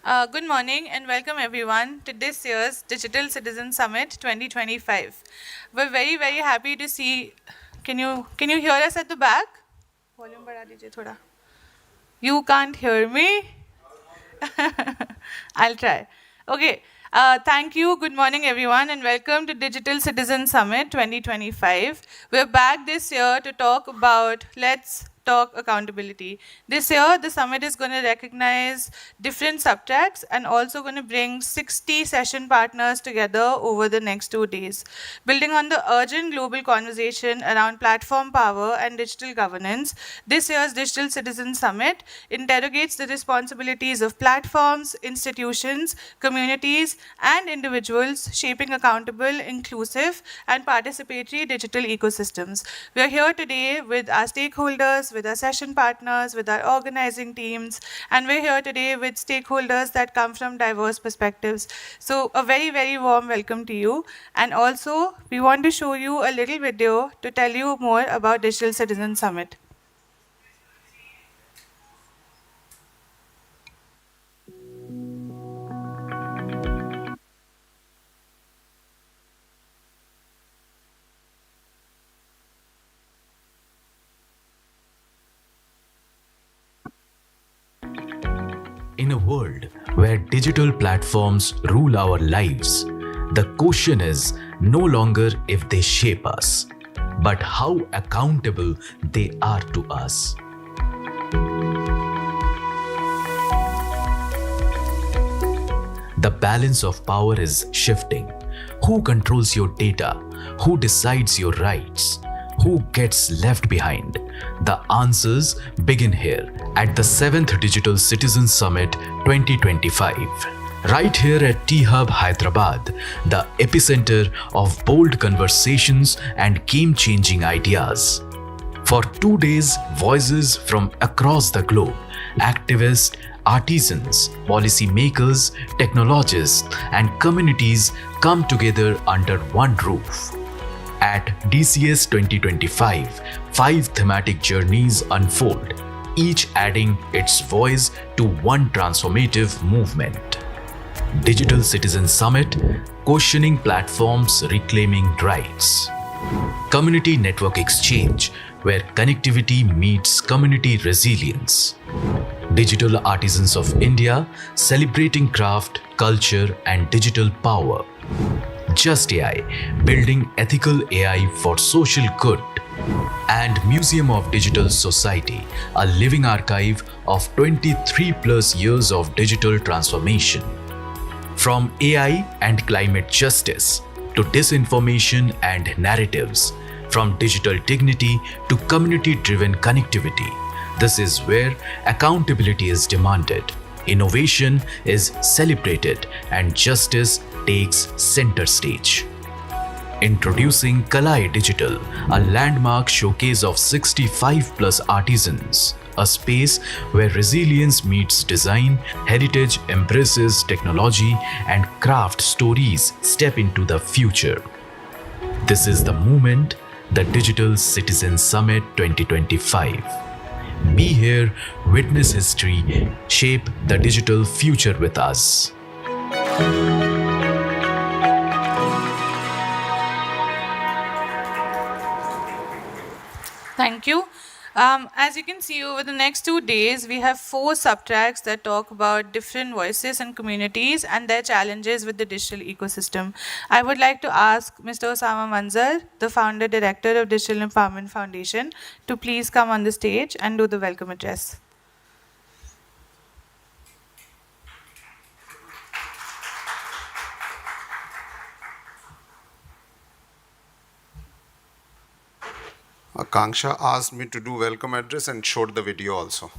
Good morning and welcome everyone to this year's Digital Citizen Summit 2025. We're very happy to see. Can you hear us at the back? Volume बढ़ा दीजिए थोड़ा. You can't hear me? I'll try. Okay. Thank you. Good morning, everyone, and welcome to Digital Citizen Summit 2025. We're back this year to talk about Let's Talk Accountability. This year, the summit is going to recognize different subtracks and also going to bring 60 session partners together over the next 2 days. Building on the urgent global conversation around platform power and digital governance, this year's Digital Citizen Summit interrogates the responsibilities of platforms, institutions, communities, and individuals shaping accountable, inclusive, and participatory digital ecosystems. We are here today with our stakeholders, with our session partners, with our organizing teams, and we're here today with stakeholders that come from diverse perspectives. So a very warm welcome to you. And also, we want to show you a little video to tell you more about Digital Citizen Summit. In a world where digital platforms rule our lives, the question is no longer if they shape us, but how accountable they are to us. The balance of power is shifting. Who controls your data? Who decides your rights? Who gets left behind? The answers begin here at the 7th Digital Citizen Summit 2025. Right here at T-Hub Hyderabad, the epicenter of bold conversations and game-changing ideas. For 2 days, voices from across the globe, activists, artisans, policymakers, technologists, and communities come together under one roof. At DCS 2025, 5 thematic journeys unfold, each adding its voice to one transformative movement. Digital Citizen Summit, questioning platforms, reclaiming rights. Community Network Exchange, where connectivity meets community resilience. Digital Artisans of India, celebrating craft, culture, and digital power. Just AI, building ethical AI for social good. And Museum of Digital Society, a living archive of 23 plus years of digital transformation. From AI and climate justice to disinformation and narratives, from digital dignity to community-driven connectivity, this is where accountability is demanded, innovation is celebrated, and justice takes center stage. Introducing Kalai Digital, a landmark showcase of 65 plus artisans, a space where resilience meets design, heritage embraces technology, and craft stories step into the future. This is the moment, the Digital Citizen Summit 2025. Be here, witness history, shape the digital future with us. Thank you. As you can see, over the next 2 days, we have 4 subtracks that talk about different voices and communities and their challenges with the digital ecosystem. I would like to ask Mr. Osama Manzar, the founder director of Digital Empowerment Foundation, to please come on the stage and do the welcome address. Akanksha asked me to do welcome address and showed the video also.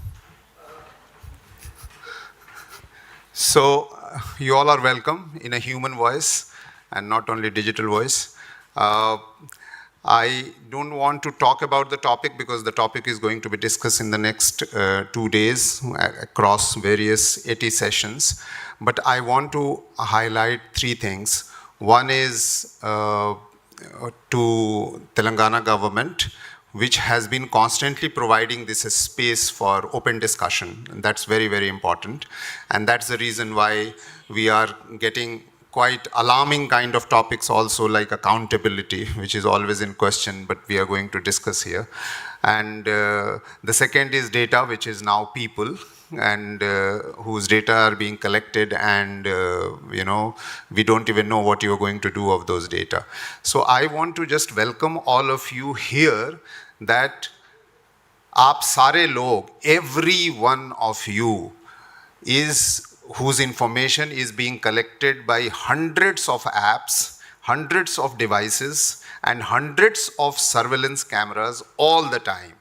So you all are welcome in a human voice and not only digital voice. I don't want to talk about the topic because the topic is going to be discussed in the next 2 days across various 80 sessions. But I want to highlight 3 things. One is to Telangana government, which has been constantly providing this space for open discussion. And that's very, very important. And that's the reason why we are getting quite alarming kind of topics also, like accountability, which is always in question, but we are going to discuss here. And the second is data, which is now people, and whose data are being collected, and we don't even know what you're going to do of those data. So I want to just welcome all of you here, that aap sare log, every one of you is whose information is being collected by hundreds of apps, hundreds of devices, and hundreds of surveillance cameras all the time.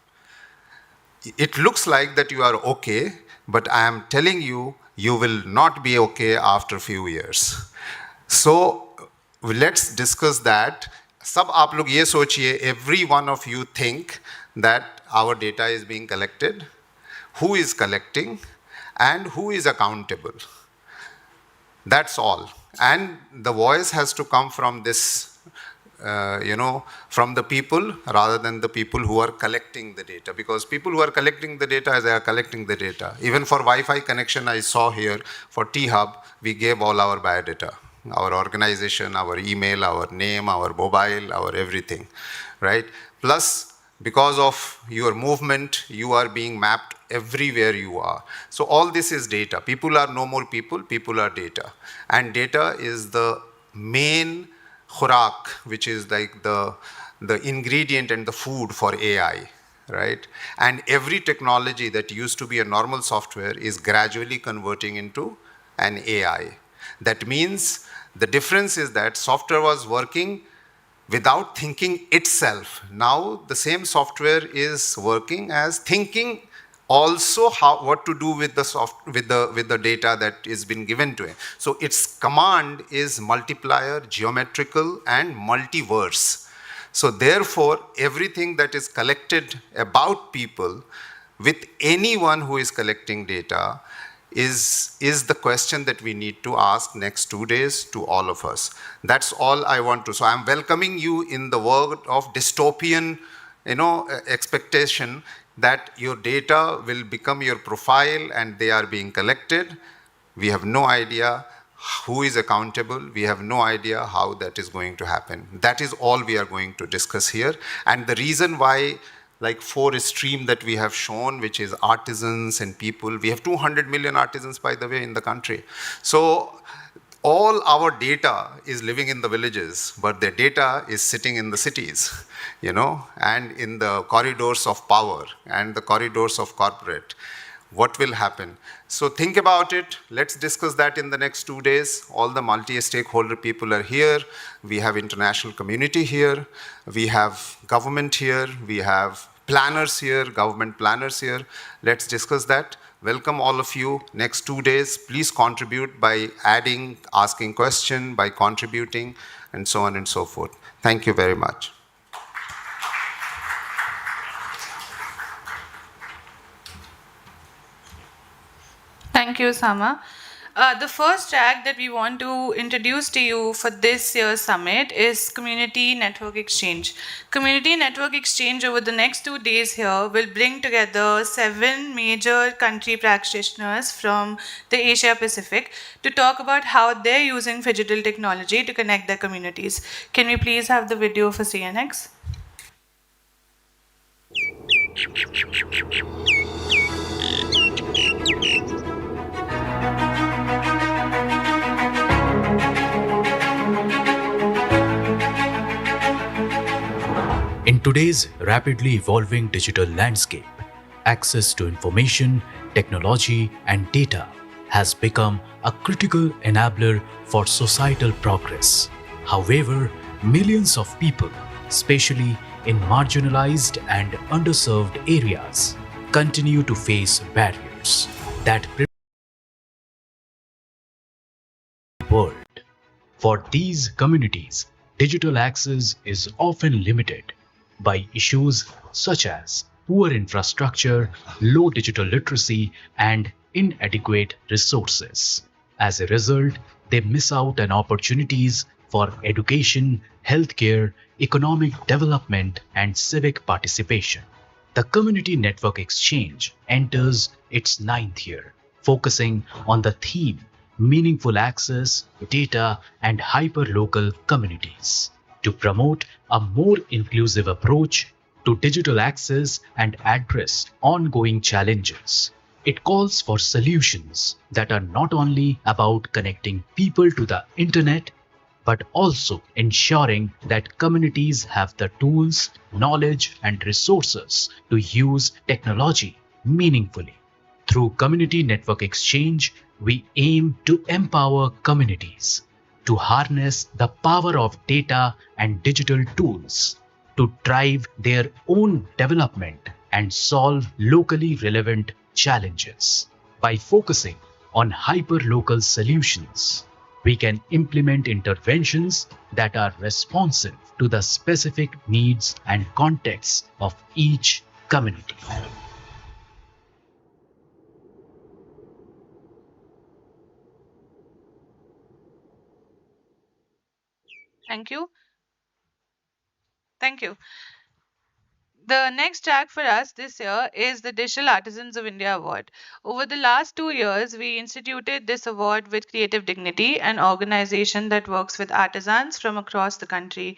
It looks like that you are okay, but I am telling you, you will not be okay after a few years. So let's discuss that. Sab aap log ye sochiye, every one of you think that our data is being collected, who is collecting, and who is accountable. That's all. And the voice has to come from this, from the people rather than the people who are collecting the data. Because people who are collecting the data, they are collecting the data. Even for Wi-Fi connection, I saw here, for T-Hub, we gave all our biodata. Our organization, our email, our name, our mobile, our everything, right? Plus, because of your movement, you are being mapped everywhere you are. So all this is data. People are no more people, people are data. And data is the main khurak, which is like the ingredient and the food for AI, right? And every technology that used to be a normal software is gradually converting into an AI. That means the difference is that software was working without thinking itself. Now the same software is working as thinking also what to do with the data that is been given to it. So its command is multiplier, geometrical, and multiverse. So therefore, everything that is collected about people with anyone who is collecting data is the question that we need to ask next 2 days to all of us. That's all I want to. So I'm welcoming you in the world of dystopian, expectation that your data will become your profile and they are being collected. We have no idea who is accountable. We have no idea how that is going to happen. That is all we are going to discuss here. And the reason why, like 4 stream that we have shown, which is artisans and people. We have 200 million artisans, by the way, in the country. So all our data is living in the villages, but their data is sitting in the cities, and in the corridors of power and the corridors of corporate. What will happen? So think about it. Let's discuss that in the next 2 days. All the multi-stakeholder people are here. We have international community here. We have government here. We have planners here, government planners here. Let's discuss that. Welcome all of you. Next 2 days, please contribute by adding, asking question, by contributing, and so on and so forth. Thank you very much. Thank you, Sama. The first track that we want to introduce to you for this year's summit is Community Network Exchange. Community Network Exchange over the next 2 days here will bring together 7 major country practitioners from the Asia Pacific to talk about how they're using digital technology to connect their communities. Can we please have the video for CNX? In today's rapidly evolving digital landscape, access to information, technology, and data has become a critical enabler for societal progress. However, millions of people, especially in marginalized and underserved areas, continue to face barriers that prevent the world. For these communities, digital access is often limited by issues such as poor infrastructure, low digital literacy, and inadequate resources. As a result, they miss out on opportunities for education, healthcare, economic development, and civic participation. The Community Network Exchange enters its ninth year, focusing on the theme meaningful access, data, and hyperlocal communities to promote a more inclusive approach to digital access and address ongoing challenges. It calls for solutions that are not only about connecting people to the internet but also ensuring that communities have the tools, knowledge, and resources to use technology meaningfully. Through Community Network Exchange, we aim to empower communities to harness the power of data and digital tools to drive their own development and solve locally relevant challenges. By focusing on hyperlocal solutions, we can implement interventions that are responsive to the specific needs and contexts of each community. Thank you. Thank you. The next track for us this year is the Digital Artisans of India Award. Over the last 2 years, we instituted this award with Creative Dignity, an organization that works with artisans from across the country.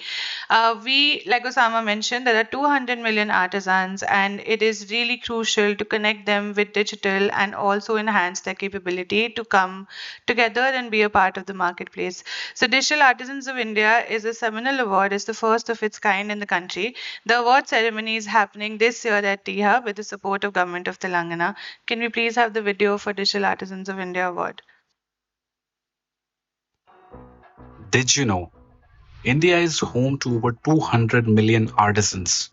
Like Osama mentioned, there are 200 million artisans, and it is really crucial to connect them with digital and also enhance their capability to come together and be a part of the marketplace. So, Digital Artisans of India is a seminal award, it's the first of its kind in the country. The award ceremony is happening this year at T-Hub with the support of Government of Telangana. Can we please have the video for Digital Artisans of India Award? Did you know India is home to over 200 million artisans?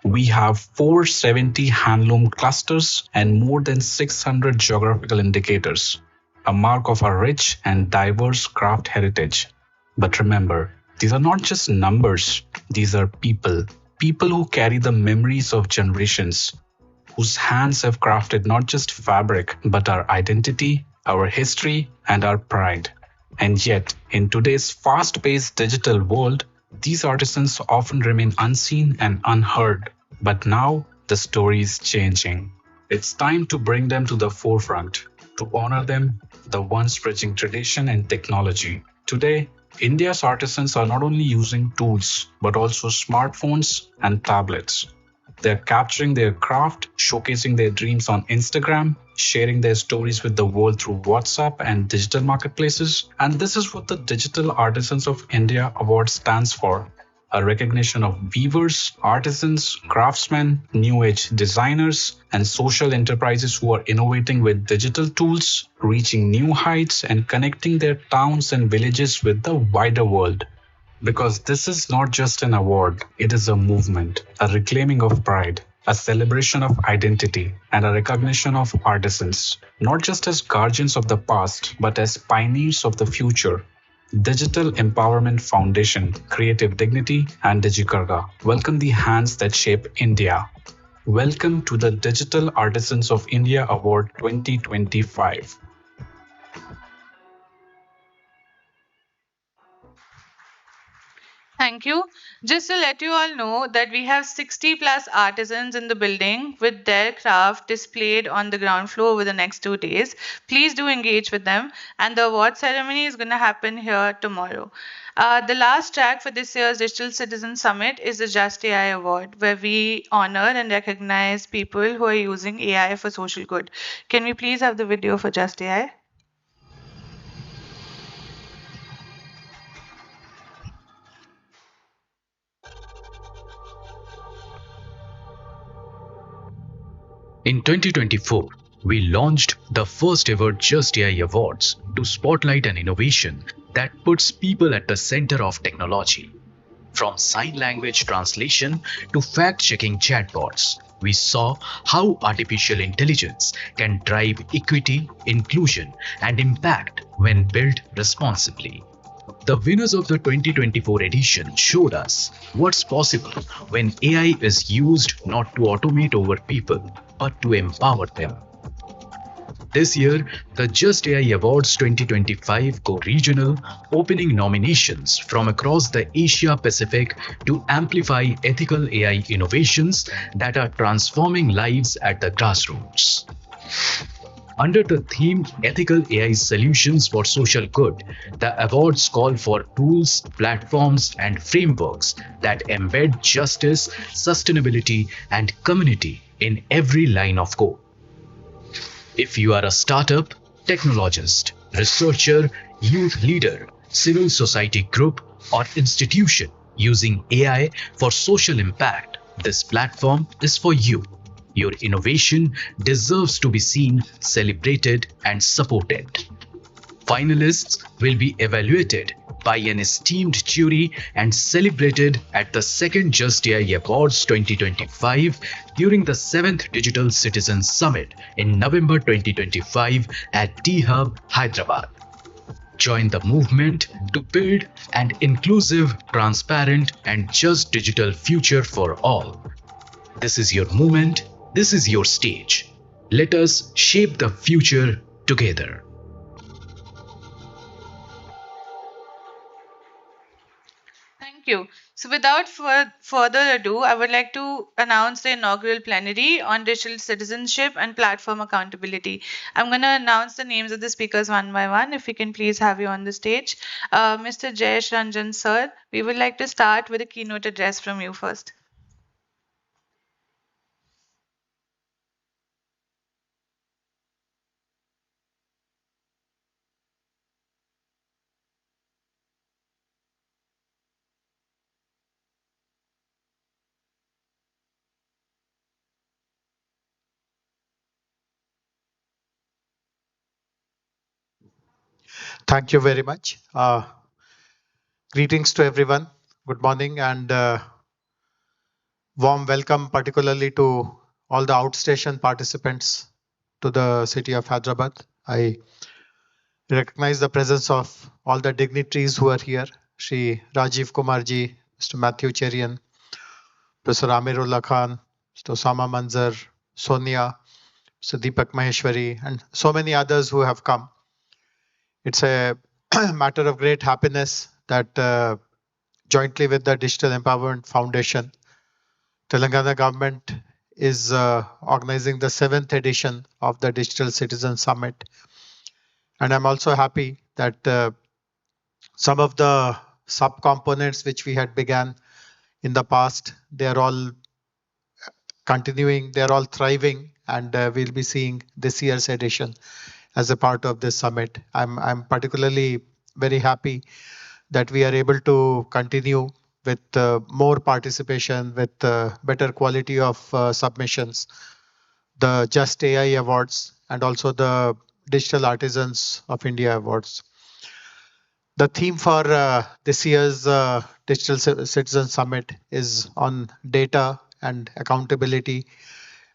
We have 470 handloom clusters and more than 600 geographical indicators, a mark of our rich and diverse craft heritage. But remember, these are not just numbers, these are people. People who carry the memories of generations, whose hands have crafted not just fabric, but our identity, our history, and our pride. And yet, in today's fast paced digital world, these artisans often remain unseen and unheard. But now, the story is changing. It's time to bring them to the forefront, to honor them, the ones bridging tradition and technology. Today, India's artisans are not only using tools, but also smartphones and tablets. They're capturing their craft, showcasing their dreams on Instagram, sharing their stories with the world through WhatsApp and digital marketplaces. And this is what the Digital Artisans of India Award stands for: a recognition of weavers, artisans, craftsmen, new age designers, and social enterprises who are innovating with digital tools, reaching new heights, and connecting their towns and villages with the wider world. Because this is not just an award, it is a movement, a reclaiming of pride, a celebration of identity, and a recognition of artisans, not just as guardians of the past, but as pioneers of the future. Digital Empowerment Foundation, Creative Dignity, and Digikarga welcome the hands that shape India. Welcome to the Digital Artisans of India Award 2025. Thank you. Just to let you all know that we have 60 plus artisans in the building with their craft displayed on the ground floor over the next 2 days. Please do engage with them. And the award ceremony is going to happen here tomorrow. The last track for this year's Digital Citizen Summit is the Just AI Award, where we honor and recognize people who are using AI for social good. Can we please have the video for Just AI? In 2024, we launched the first ever Just AI Awards to spotlight an innovation that puts people at the center of technology. From sign language translation to fact checking chatbots, we saw how artificial intelligence can drive equity, inclusion, and impact when built responsibly. The winners of the 2024 edition showed us what's possible when AI is used not to automate over people, but to empower them. This year, the Just AI Awards 2025 go regional, opening nominations from across the Asia Pacific to amplify ethical AI innovations that are transforming lives at the grassroots. Under the theme Ethical AI Solutions for Social Good, the awards call for tools, platforms, and frameworks that embed justice, sustainability, and community in every line of code. If you are a startup, technologist, researcher, youth leader, civil society group, or institution using AI for social impact, this platform is for you. Your innovation deserves to be seen, celebrated, and supported. Finalists will be evaluated by an esteemed jury and celebrated at the second Just AI Awards 2025 during the 7th Digital Citizens Summit in November 2025 at T-Hub, Hyderabad. Join the movement to build an inclusive, transparent, and just digital future for all. This is your moment. This is your stage. Let us shape the future together. Thank you. So, without further ado, I would like to announce the inaugural plenary on digital citizenship and platform accountability. I'm going to announce the names of the speakers one by one. If we can please have you on the stage. Mr. Jayesh Ranjan, sir, we would like to start with a keynote address from you first. Thank you very much. Greetings to everyone. Good morning and warm welcome, particularly to all the outstation participants to the city of Hyderabad. I recognize the presence of all the dignitaries who are here. Shri Rajiv Kumarji, Mr. Matthew Cherian, Professor Amirullah Khan, Mr. Osama Manzar, Sonia, Mr. Deepak Maheshwari, and so many others who have come. It's a matter of great happiness that jointly with the Digital Empowerment Foundation, Telangana government is organizing the 7th edition of the Digital Citizen Summit. And I'm also happy that some of the subcomponents which we had began in the past, they are all continuing, they're all thriving, and we'll be seeing this year's edition as a part of this summit. I'm particularly very happy that we are able to continue with more participation, with better quality of submissions, the Just AI Awards, and also the Digital Artisans of India Awards. The theme for this year's Digital Citizen Summit is on data and accountability,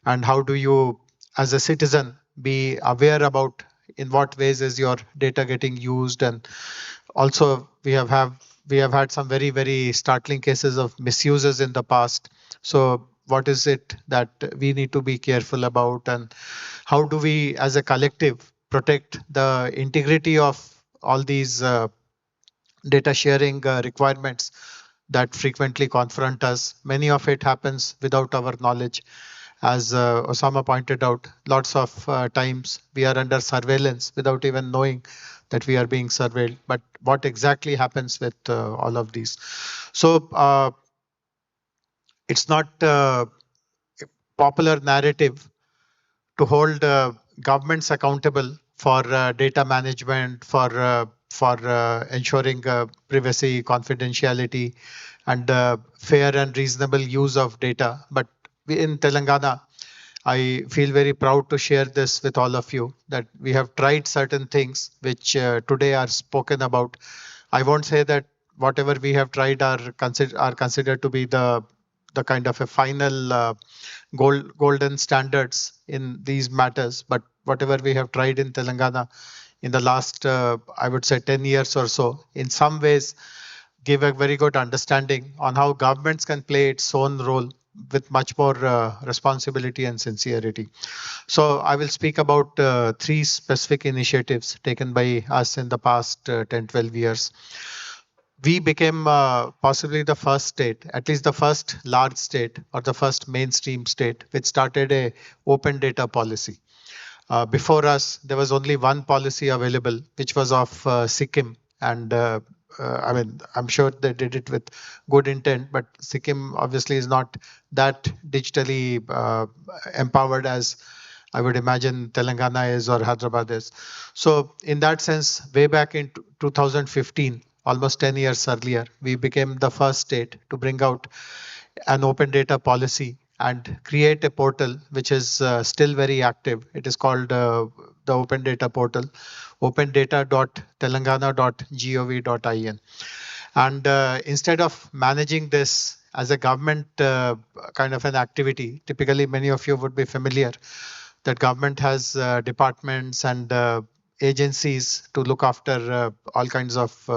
and how do you, as a citizen, be aware about in what ways is your data getting used. And also we have had some very startling cases of misuses in the past. So what is it that we need to be careful about, and how do we as a collective protect the integrity of all these data sharing requirements that frequently confront us. Many of it happens without our knowledge. As Osama pointed out, lots of times we are under surveillance without even knowing that we are being surveilled. But what exactly happens with all of these? So it's not a popular narrative to hold governments accountable for data management, for ensuring privacy, confidentiality, and fair and reasonable use of data. But in Telangana, I feel very proud to share this with all of you that we have tried certain things which today are spoken about. I won't say that whatever we have tried are considered to be the kind of a final golden standards in these matters, but whatever we have tried in Telangana in the last, I would say 10 years or so, in some ways give a very good understanding on how governments can play its own role with much more responsibility and sincerity. So I will speak about three specific initiatives taken by us in the past 10, 12 years. We became possibly the first state, at least the first large state or the first mainstream state, which started a open data policy. Before us, there was only one policy available, which was of Sikkim. And I mean, I'm sure they did it with good intent, but Sikkim obviously is not that digitally empowered as I would imagine Telangana is or Hyderabad is. So, in that sense, way back in 2015, almost 10 years earlier, we became the first state to bring out an open data policy and create a portal which is still very active. It is called the Open Data Portal, opendata.telangana.gov.in. And instead of managing this as a government kind of an activity, typically many of you would be familiar that government has departments and agencies to look after all kinds of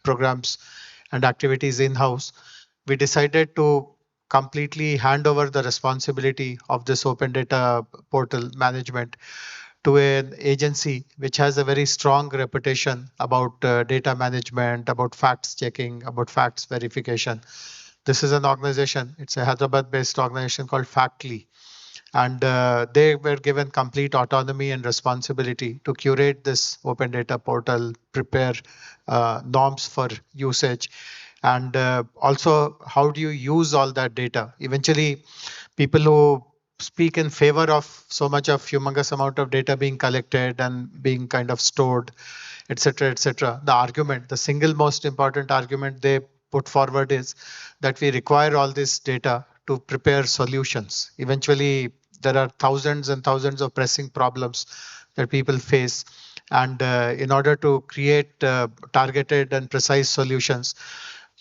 programs and activities in-house. We decided to completely hand over the responsibility of this open data portal management to an agency which has a very strong reputation about data management, about facts checking, about facts verification. This is an organization, it's a Hyderabad based organization called Factly, and they were given complete autonomy and responsibility to curate this open data portal, prepare norms for usage, and also how do you use all that data. Eventually, people who speak in favor of so much of humongous amount of data being collected and being kind of stored, etc., etc., the argument, the single most important argument they put forward is that we require all this data to prepare solutions. Eventually, there are thousands and thousands of pressing problems that people face. And in order to create targeted and precise solutions,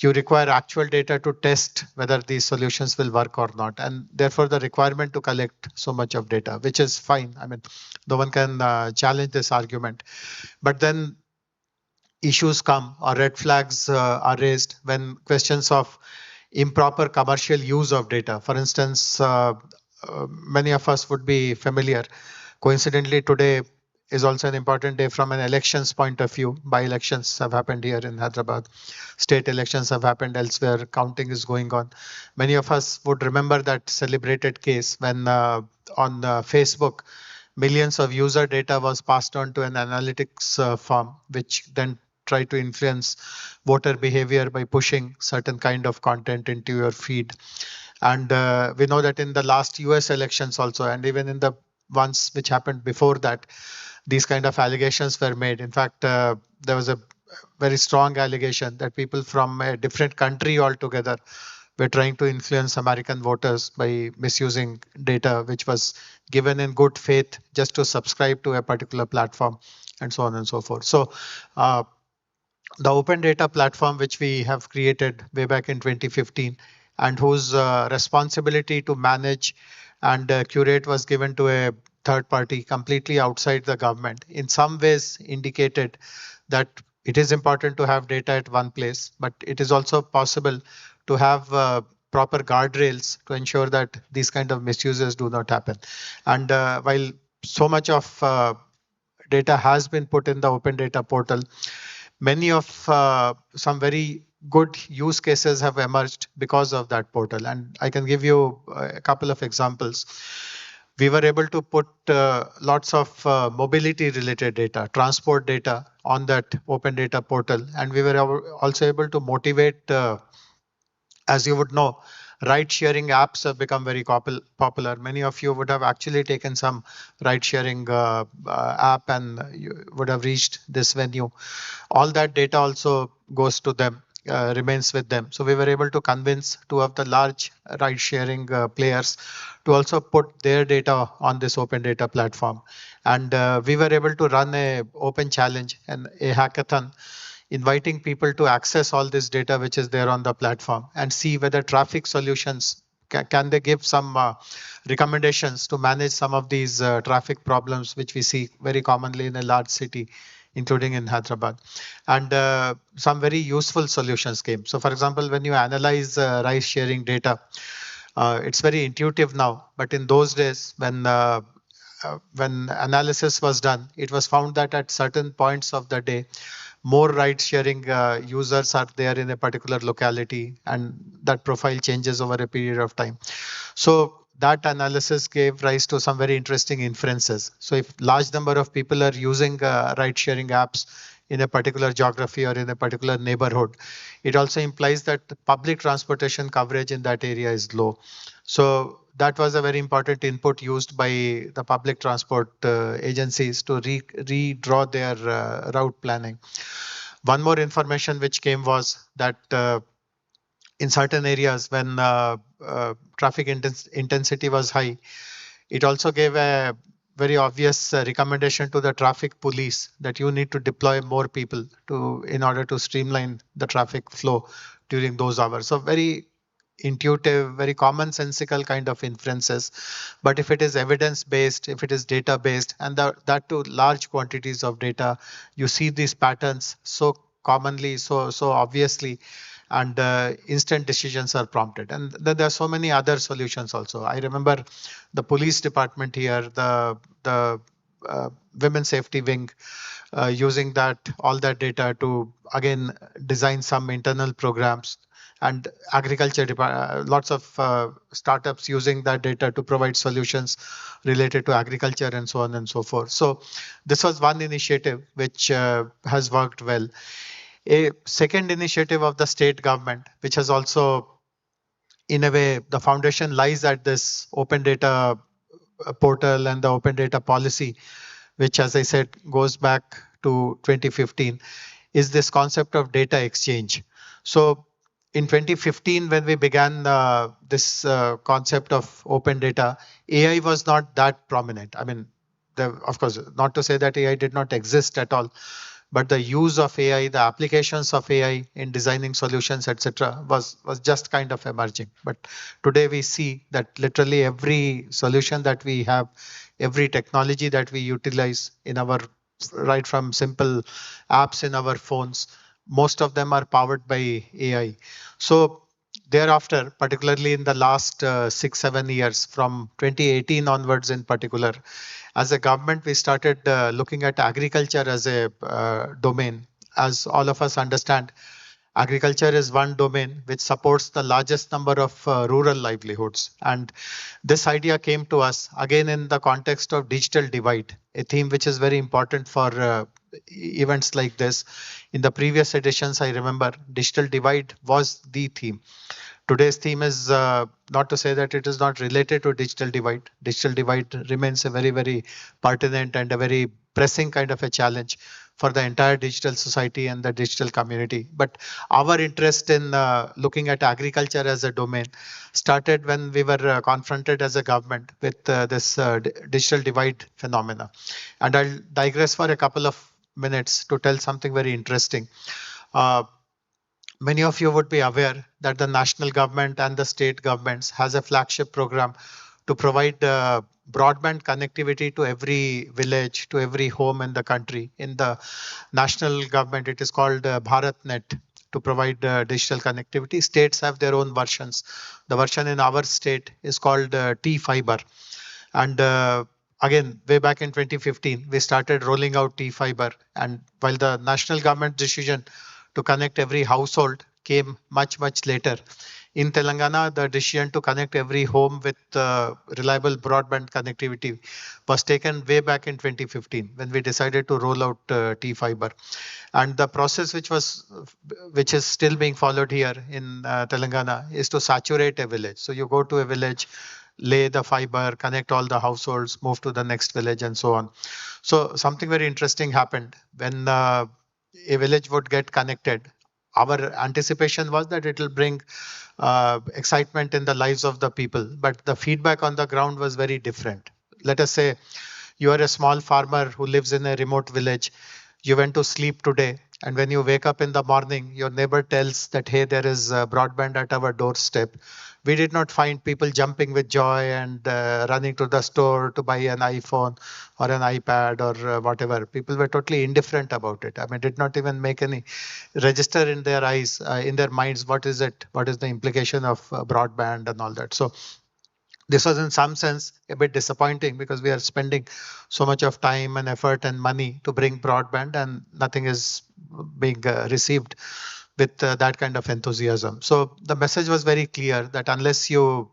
you require actual data to test whether these solutions will work or not. And therefore, the requirement to collect so much of data, which is fine. I mean, no one can challenge this argument. But then issues come or red flags are raised when questions of improper commercial use of data. For instance, many of us would be familiar. Coincidentally, today is also an important day from an elections point of view. By-elections have happened here in Hyderabad. State elections have happened elsewhere. Counting is going on. Many of us would remember that celebrated case when on Facebook, millions of user data was passed on to an analytics firm, which then tried to influence voter behavior by pushing certain kind of content into your feed. And we know that in the last US elections also, and even in the ones which happened before that, these kind of allegations were made. In fact, there was a very strong allegation that people from a different country altogether were trying to influence American voters by misusing data which was given in good faith just to subscribe to a particular platform, and so on and so forth. So the open data platform which we have created way back in 2015 and whose responsibility to manage and curate was given to a third party completely outside the government, in some ways indicated that it is important to have data at one place, but it is also possible to have proper guardrails to ensure that these kind of misuses do not happen. And while so much of data has been put in the open data portal, many of some very good use cases have emerged because of that portal. And I can give you a couple of examples. We were able to put lots of mobility related data, transport data on that open data portal. And we were also able to motivate, as you would know, ride sharing apps have become very popular. Many of you would have actually taken some ride sharing app and you would have reached this venue. All that data also goes to them, remains with them. So we were able to convince two of the large ride sharing players to also put their data on this open data platform. And we were able to run a open challenge and a hackathon, inviting people to access all this data which is there on the platform and see whether traffic solutions can they give some recommendations to manage some of these traffic problems which we see very commonly in a large city, including in Hyderabad. And some very useful solutions came. So for example, when you analyze ride sharing data, It's very intuitive now, but in those days when analysis was done, it was found that at certain points of the day, more ride sharing users are there in a particular locality, and that profile changes over a period of time. So that analysis gave rise to some very interesting inferences. So if large number of people are using ride sharing apps in a particular geography or in a particular neighborhood, it also implies that the public transportation coverage in that area is low. So that was a very important input used by the public transport agencies to redraw their route planning. One more information which came was that in certain areas when traffic intensity was high, it also gave a very obvious recommendation to the traffic police that you need to deploy more people to in order to streamline the traffic flow during those hours. So very intuitive, very commonsensical kind of inferences. But if it is evidence based, if it is data based, and that too large quantities of data, you see these patterns so commonly, so obviously, and instant decisions are prompted. And then there are so many other solutions also. I remember the police department here, the women safety wing, using that all that data to again design some internal programs, and agriculture lots of startups using that data to provide solutions related to agriculture and so on and so forth. So this was one initiative which has worked well. A second initiative of the state government, which has also, in a way, the foundation lies at this open data portal and the open data policy, which, as I said, goes back to 2015, is this concept of data exchange. So in 2015, when we began this concept of open data, AI was not that prominent. I mean, of course, not to say that AI did not exist at all, but the use of AI, the applications of AI in designing solutions, etc., was just kind of emerging. But today we see that literally every solution that we have, every technology that we utilize in our, right from simple apps in our phones, most of them are powered by AI. So thereafter, particularly in the last 6-7 years, from 2018 onwards in particular, as a government, we started looking at agriculture as a domain. As all of us understand, agriculture is one domain which supports the largest number of rural livelihoods. And this idea came to us again in the context of digital divide, a theme which is very important for events like this. In the previous editions, I remember digital divide was the theme. Today's theme is not to say that it is not related to digital divide. Digital divide remains a very, very pertinent and a very pressing kind of a challenge for the entire digital society and the digital community. But our interest in looking at agriculture as a domain started when we were confronted as a government with this digital divide phenomena. And I'll digress for a couple of minutes to tell something very interesting. Uh, Many of you would be aware that the national government and the state governments has a flagship program to provide broadband connectivity to every village, to every home in the country. In the national government, it is called BharatNet, to provide digital connectivity. States have their own versions. The version in our state is called T-Fiber. And again, way back in 2015, we started rolling out T-Fiber. And while the national government decision to connect every household came much, much later, in Telangana, the decision to connect every home with reliable broadband connectivity was taken way back in 2015 when we decided to roll out T-Fiber. And the process which is still being followed here in Telangana is to saturate a village. So you go to a village, lay the fiber, connect all the households, move to the next village, and so on. So something very interesting happened when a village would get connected. Our anticipation was that it will bring excitement in the lives of the people, but the feedback on the ground was very different. Let us say you are a small farmer who lives in a remote village. You went to sleep today, and when you wake up in the morning, your neighbor tells that, hey, there is broadband at our doorstep, we did not find people jumping with joy and running to the store to buy an iPhone or an iPad or whatever. People were totally indifferent about it. I mean, did not even make any register in their eyes, in their minds, what is it? What is the implication of broadband and all that? So this was in some sense a bit disappointing because we are spending so much of time and effort and money to bring broadband and nothing is being received with that kind of enthusiasm. So the message was very clear that unless you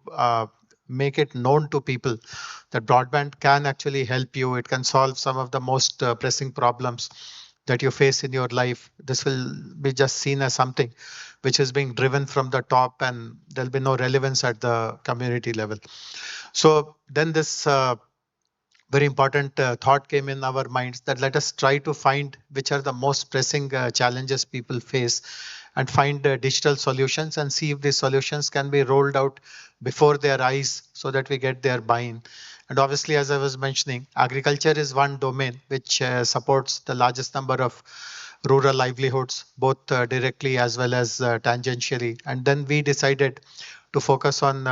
make it known to people that broadband can actually help you, it can solve some of the most pressing problems that you face in your life, this will be just seen as something which is being driven from the top and there'll be no relevance at the community level. So then this very important thought came in our minds that let us try to find which are the most pressing challenges people face and find digital solutions and see if these solutions can be rolled out before their eyes so that we get their buy-in. And obviously, as I was mentioning, agriculture is one domain which supports the largest number of rural livelihoods, both directly as well as tangentially. And then we decided to focus on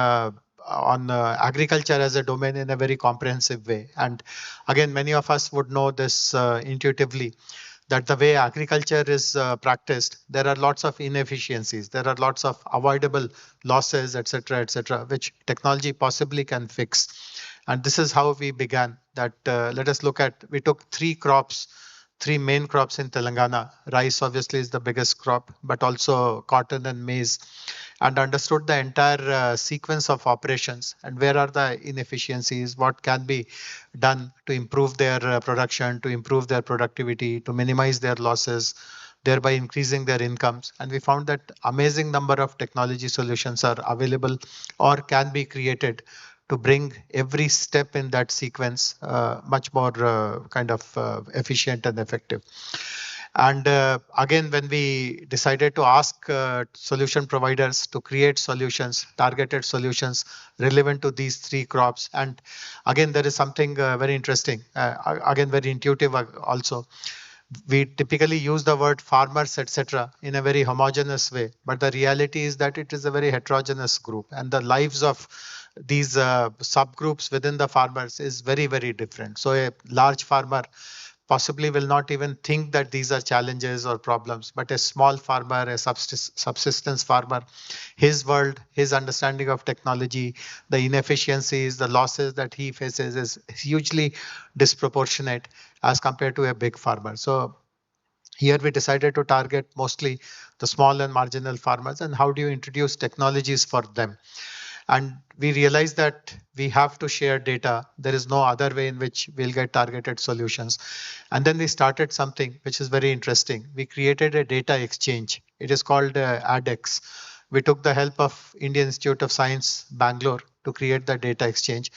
agriculture as a domain in a very comprehensive way. And again, many of us would know this intuitively that the way agriculture is practiced, there are lots of inefficiencies, there are lots of avoidable losses, etc., which technology possibly can fix. And this is how we began. That let us look at. We took three main crops in Telangana. Rice obviously is the biggest crop, but also cotton and maize, and understood the entire sequence of operations and where are the inefficiencies, what can be done to improve their production, to improve their productivity, to minimize their losses, thereby increasing their incomes. And we found that amazing number of technology solutions are available or can be created to bring every step in that sequence much more kind of efficient and effective. And again, when we decided to ask solution providers to create solutions, targeted solutions relevant to these three crops, and again, there is something very interesting, again, very intuitive also. We typically use the word farmers, etc., in a very homogeneous way, but the reality is that it is a very heterogeneous group, and the lives of these subgroups within the farmers is very, very different. So a large farmer possibly will not even think that these are challenges or problems, but a small farmer, a subsistence farmer, his world, his understanding of technology, the inefficiencies, the losses that he faces is hugely disproportionate as compared to a big farmer. So here we decided to target mostly the small and marginal farmers, and how do you introduce technologies for them? And we realized that we have to share data. There is no other way in which we'll get targeted solutions. And then we started something which is very interesting. We created a data exchange. It is called ADEX. We took the help of Indian Institute of Science, Bangalore, to create the data exchange.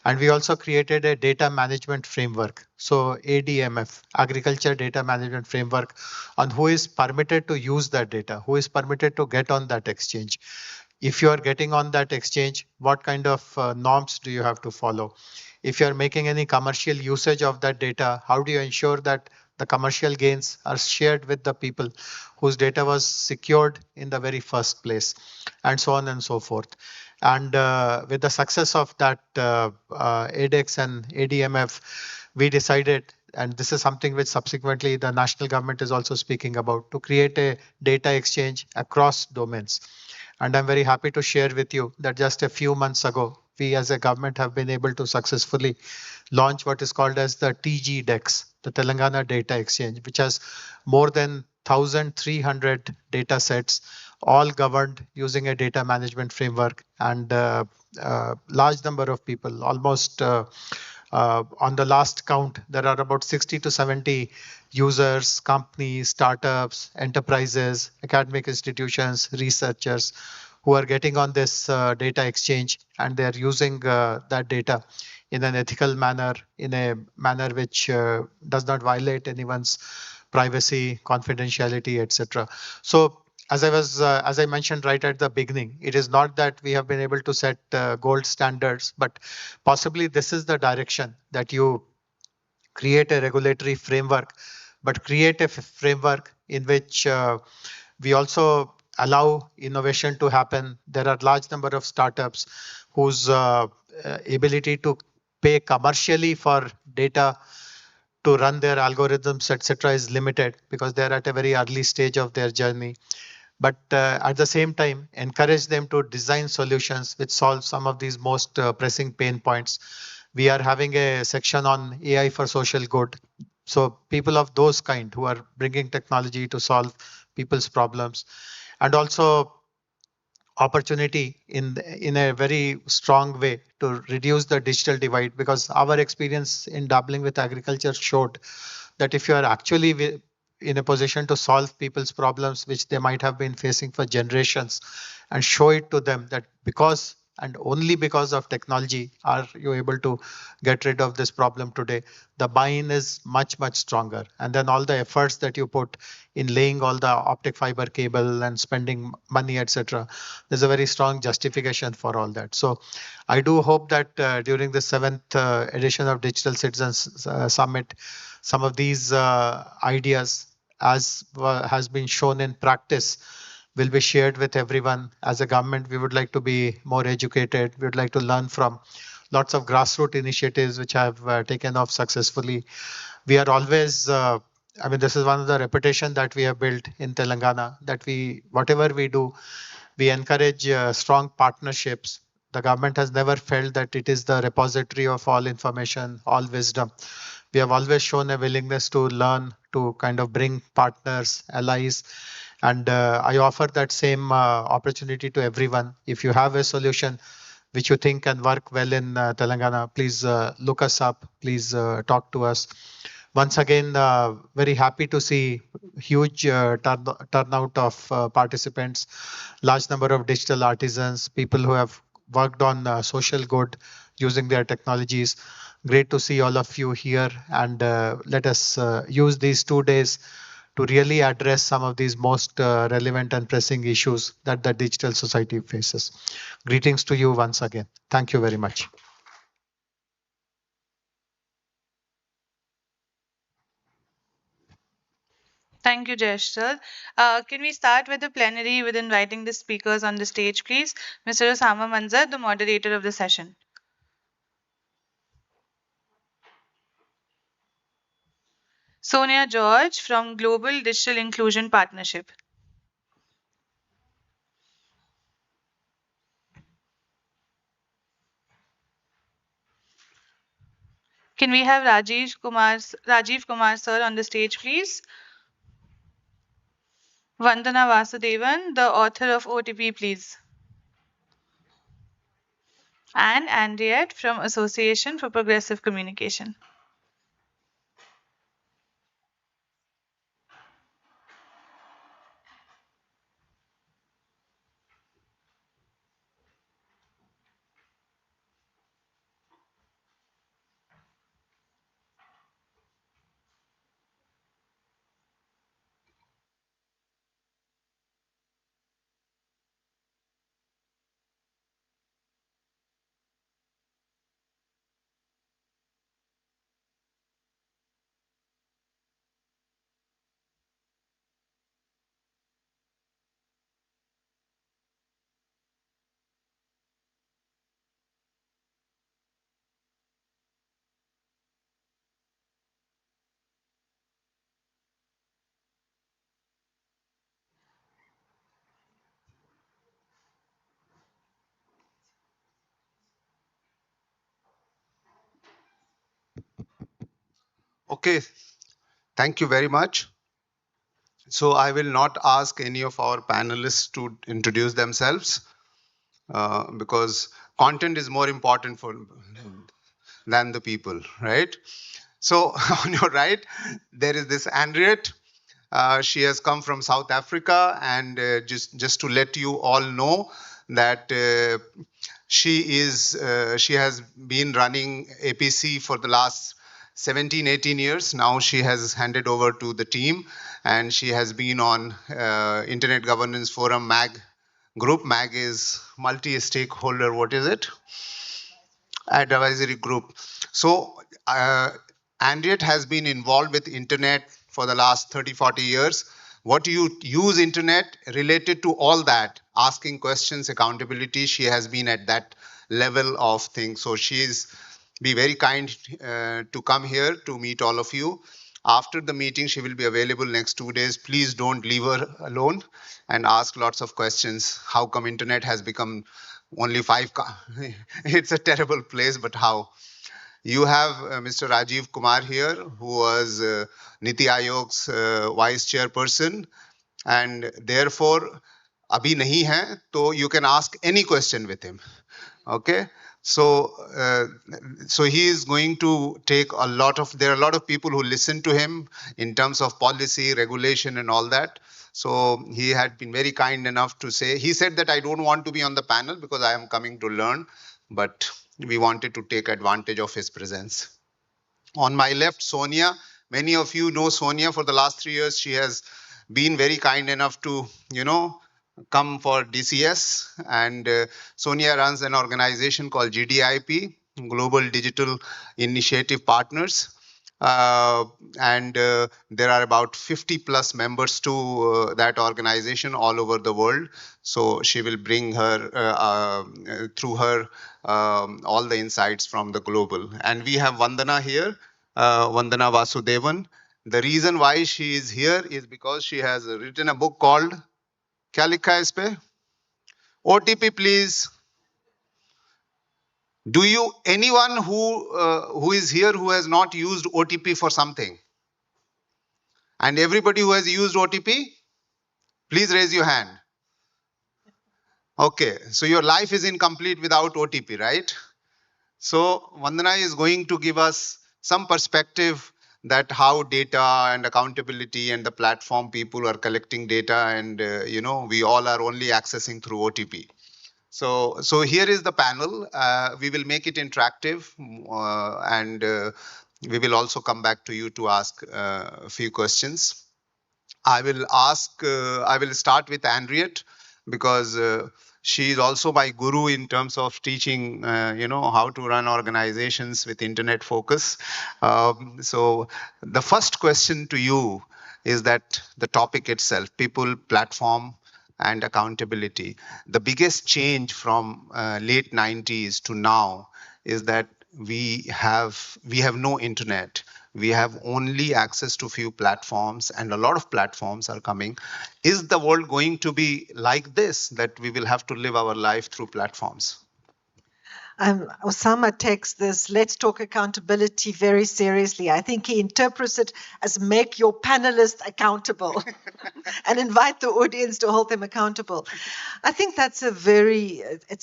And we also created a data management framework. So ADMF, Agriculture Data Management Framework, on who is permitted to use that data, who is permitted to get on that exchange. If you are getting on that exchange, what kind of norms do you have to follow? If you are making any commercial usage of that data, how do you ensure that the commercial gains are shared with the people whose data was secured in the very first place, and so on and so forth. And with the success of that ADEX and ADMF, we decided, and this is something which subsequently the national government is also speaking about, to create a data exchange across domains. And I'm very happy to share with you that just a few months ago, we as a government have been able to successfully launch what is called as the TG DEX, the Telangana Data Exchange, which has more than 1,300 data sets, all governed using a data management framework, and large number of people, almost on the last count, there are about 60 to 70 users, companies, startups, enterprises, academic institutions, researchers who are getting on this data exchange, and they're using that data in an ethical manner, in a manner which does not violate anyone's privacy, confidentiality, etc. So as I mentioned right at the beginning, it is not that we have been able to set gold standards, but possibly this is the direction, that you create a regulatory framework, but create a framework in which we also allow innovation to happen. There are large number of startups whose ability to pay commercially for data to run their algorithms, etc., is limited because they're at a very early stage of their journey. But at the same time, encourage them to design solutions which solve some of these most pressing pain points. We are having a section on AI for social good. So people of those kind who are bringing technology to solve people's problems, and also opportunity in a very strong way to reduce the digital divide, because our experience in dabbling with agriculture showed that if you are actually in a position to solve people's problems which they might have been facing for generations, and show it to them that because and only because of technology are you able to get rid of this problem today, the buy-in is much stronger. And then all the efforts that you put in laying all the optic fiber cable and spending money, etc., there's a very strong justification for all that. So I do hope that during the seventh edition of Digital Citizens Summit, some of these ideas, as has been shown in practice, will be shared with everyone. As a government, we would like to be more educated. We would like to learn from lots of grassroots initiatives which have taken off successfully. We are always, I mean, this is one of the reputation that we have built in Telangana, that we, whatever we do, we encourage strong partnerships. The government has never felt that it is the repository of all information, all wisdom. We have always shown a willingness to learn, to kind of bring partners, allies, and I offer that same opportunity to everyone. If you have a solution which you think can work well in Telangana, please look us up. Please talk to us. Once again, very happy to see huge turnout of participants, large number of digital artisans, people who have worked on social good using their technologies. Great to see all of you here, and let us use these 2 days to really address some of these most relevant and pressing issues that the digital society faces. Greetings to you once again. Thank you very much. Thank you, Jayesh sir. Can we start with the plenary with inviting the speakers on the stage, please? Mr. Osama Manzar, the moderator of the session. Sonia George from Global Digital Inclusion Partnership. Can we have Rajiv Kumar sir on the stage, please? Vandana Vasudevan, the author of OTP, please. And Andriette from Association for Progressive Communication. Okay, thank you very much. So I will not ask any of our panelists to introduce themselves because content is more important for than the people, right? So on your right, there is this Andriette. She has come from South Africa, and just to let you all know that she has been running APC for the last 17, 18 years. Now she has handed over to the team, and she has been on Internet Governance Forum MAG group. MAG is multi-stakeholder. What is it? Advisory group. So Andriette has been involved with internet for the last 30, 40 years. what do you use internet related to all that, asking questions, accountability. She has been at that level of things. So she's be very kind to come here to meet all of you. After the meeting, she will be available next 2 days. Please don't leave her alone and ask lots of questions. How come internet has become only five? It's a terrible place, but how? You have Mr. Rajiv Kumar here, who was Niti Aayog's vice chairperson, and therefore, abhi nahi hai, so you can ask any question with him. Okay, so so he is going to take a lot of. There are a lot of people who listen to him in terms of policy, regulation, and all that. So he had been very kind enough to say. He said that I don't want to be on the panel because I am coming to learn, but we wanted to take advantage of his presence. On my left, Sonia. Many of you know Sonia. For the last 3 years, she has been very kind enough to, come for DCS. And Sonia runs an organization called GDIP, Global Digital Initiative Partners. And there are about 50 plus members to that organization all over the world. So she will bring her through her all the insights from the global. And we have Vandana here, Vandana Vasudevan. The reason why she is here is because she has written a book called क्या लिखा है इस पे? OTP please. Do you anyone who is here who has not used OTP for something? And everybody who has used OTP, please raise your hand. Okay, so your life is incomplete without OTP, right? So Vandana is going to give us some perspective that how data and accountability and the platform people are collecting data, and we all are only accessing through OTP. So here is the panel. We will make it interactive, and we will also come back to you to ask a few questions. I will start with Henriette because she is also my guru in terms of teaching, how to run organizations with internet focus. So the first question to you is that the topic itself, people, platform, and accountability. The biggest change from late 90s to now is that we have no internet. We have only access to few platforms, and a lot of platforms are coming. Is the world going to be like this, that we will have to live our life through platforms? Osama takes this let's talk accountability very seriously. I think he interprets it as make your panelists accountable and invite the audience to hold them accountable. I think it's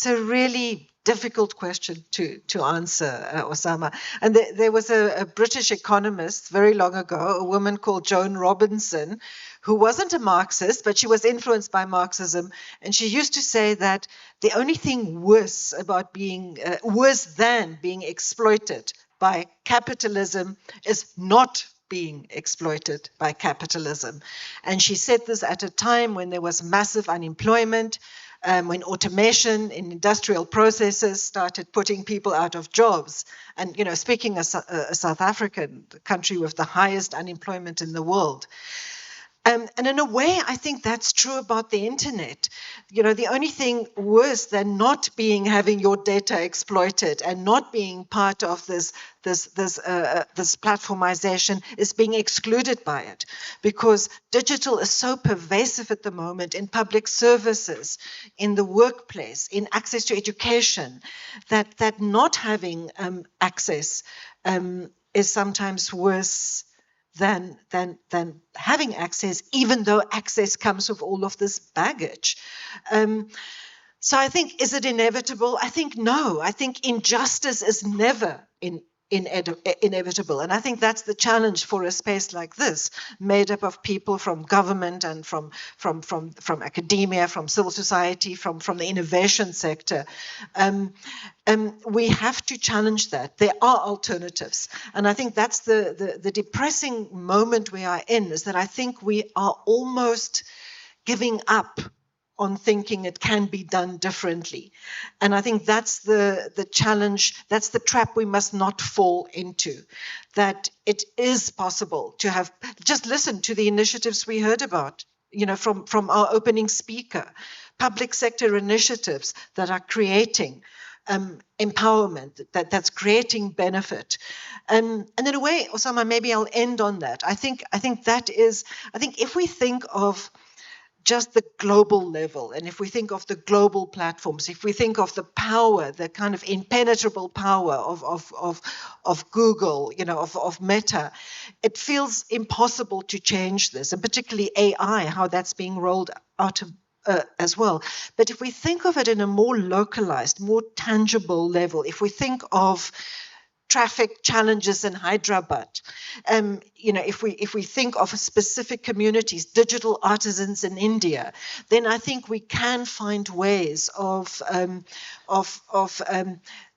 a really difficult question to answer, Osama. And there was a British economist very long ago, a woman called Joan Robinson, who wasn't a Marxist, but she was influenced by Marxism. And she used to say that the only thing worse than being exploited by capitalism is not being exploited by capitalism. And she said this at a time when there was massive unemployment, when automation in industrial processes started putting people out of jobs. And, speaking as a South African, the country with the highest unemployment in the world. And in a way, I think that's true about the internet. The only thing worse than having your data exploited and not being part of this platformization is being excluded by it, because digital is so pervasive at the moment in public services, in the workplace, in access to education, that not having access is sometimes worse than having access, even though access comes with all of this baggage. So I think, is it inevitable? I think no. I think injustice is never inevitable. And I think that's the challenge for a space like this, made up of people from government and from academia, from civil society, from the innovation sector. We have to challenge that. There are alternatives. And I think that's the depressing moment we are in, is that I think we are almost giving up on thinking it can be done differently. And I think that's the challenge, that's the trap we must not fall into, that it is possible to have, just listen to the initiatives we heard about, from our opening speaker, public sector initiatives that are creating empowerment, that's creating benefit. And in a way, Osama, maybe I'll end on that. I think if we think of just the global level, and if we think of the global platforms, if we think of the power, the kind of impenetrable power of Google, of Meta, it feels impossible to change this, and particularly AI, how that's being rolled out of as well. But if we think of it in a more localized, more tangible level, if we think of traffic challenges in Hyderabad, if we think of specific communities, digital artisans in India, then I think we can find ways of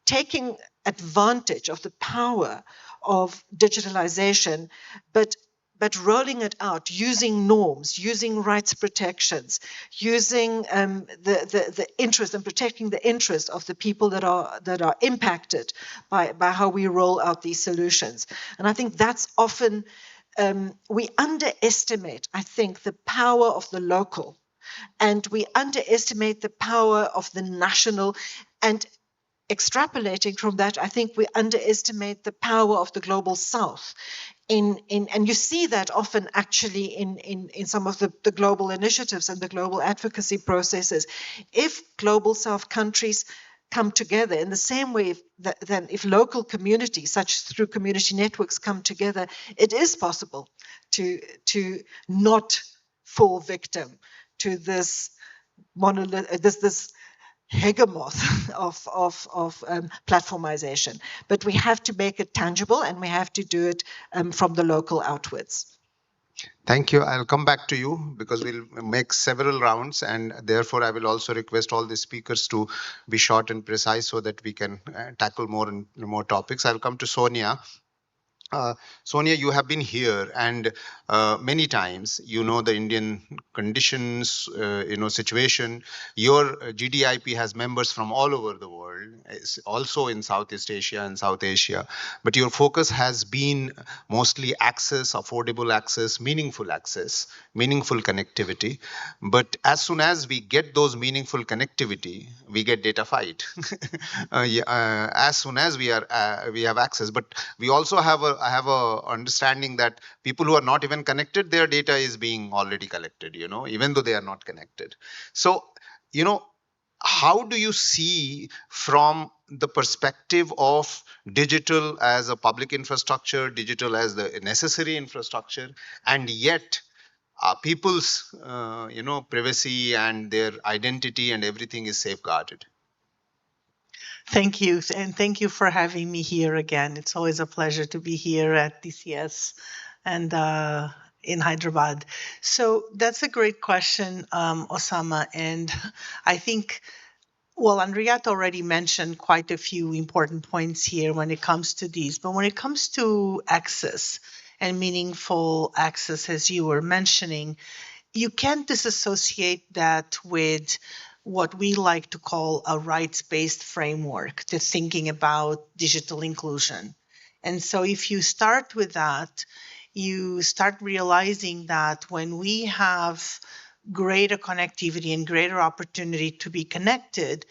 taking advantage of the power of digitalization, but rolling it out, using norms, using rights protections, using the interest and protecting the interest of the people that are impacted by how we roll out these solutions. And I think that's often, we underestimate, I think, the power of the local, and we underestimate the power of the national, and extrapolating from that, I think we underestimate the power of the global south. And you see that often actually in some of the global initiatives and the global advocacy processes. If global south countries come together in the same way that if local communities, such through community networks, come together, it is possible to not fall victim to this monolith, this hegemoth of platformization. But we have to make it tangible, and we have to do it from the local outwards. Thank you. I'll come back to you because we'll make several rounds, and therefore I will also request all the speakers to be short and precise so that we can tackle more and more topics. I'll come to Sonia. Sonia, you have been here, and many times you know the Indian conditions, situation. Your GDIP has members from all over the world, also in Southeast Asia and South Asia. But your focus has been mostly access, affordable access, meaningful connectivity. But as soon as we get those meaningful connectivity, we get data fight. As soon as we have access, but we also have a understanding that people who are not even connected, their data is being already collected, even though they are not connected. So, how do you see from the perspective of digital as a public infrastructure, digital as the necessary infrastructure, and yet people's privacy and their identity and everything is safeguarded? Thank you. And thank you for having me here again. It's always a pleasure to be here at DCS and in Hyderabad. So that's a great question, Osama. And I think, well, Andriat already mentioned quite a few important points here when it comes to these. But when it comes to access and meaningful access, as you were mentioning, you can't disassociate that with what we like to call a rights-based framework to thinking about digital inclusion. And so if you start with that, you start realizing that when we have greater connectivity and greater opportunity to be connected,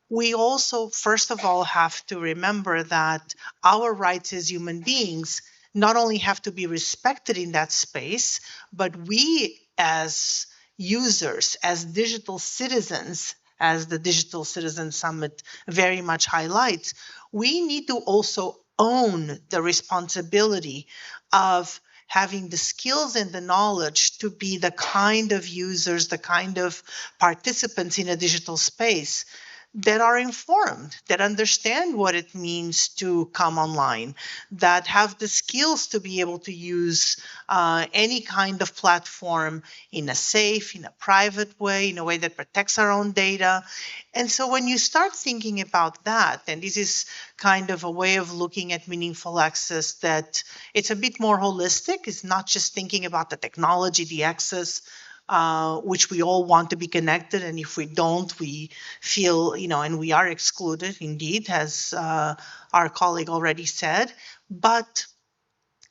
we also, first of all, have to remember that our rights as human beings not only have to be respected in that space, but we as users, as digital citizens, as the Digital Citizen Summit very much highlights, we need to also own the responsibility of having the skills and the knowledge to be the kind of users, the kind of participants in a digital space that are informed, that understand what it means to come online, that have the skills to be able to use any kind of platform in a safe, in a private way, in a way that protects our own data. And so when you start thinking about that, and this is kind of a way of looking at meaningful access that it's a bit more holistic, it's not just thinking about the technology, the access, which we all want to be connected. And if we don't, we feel, and we are excluded indeed, as our colleague already said. But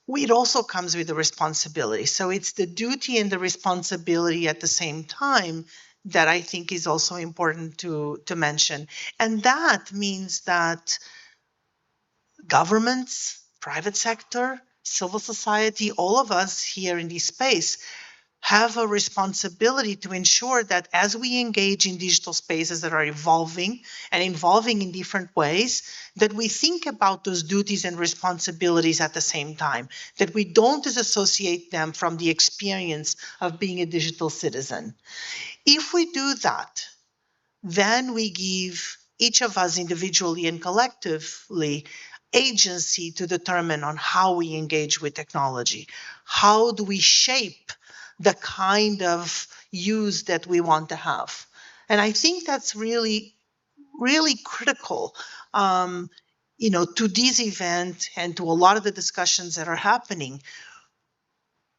it also comes with a responsibility. So it's the duty and the responsibility at the same time that I think is also important to mention. And that means that governments, private sector, civil society, all of us here in this space have a responsibility to ensure that as we engage in digital spaces that are evolving and evolving in different ways, that we think about those duties and responsibilities at the same time, that we don't disassociate them from the experience of being a digital citizen. If we do that, then we give each of us individually and collectively agency to determine on how we engage with technology. How do we shape the kind of use that we want to have? And I think that's really, really critical, to this event and to a lot of the discussions that are happening.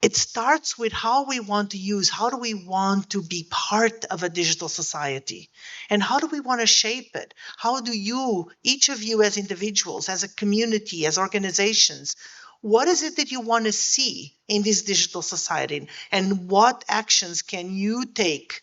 It starts with how we want to use, how do we want to be part of a digital society? And how do we want to shape it? How do you, each of you as individuals, as a community, as organizations, what is it that you want to see in this digital society? And what actions can you take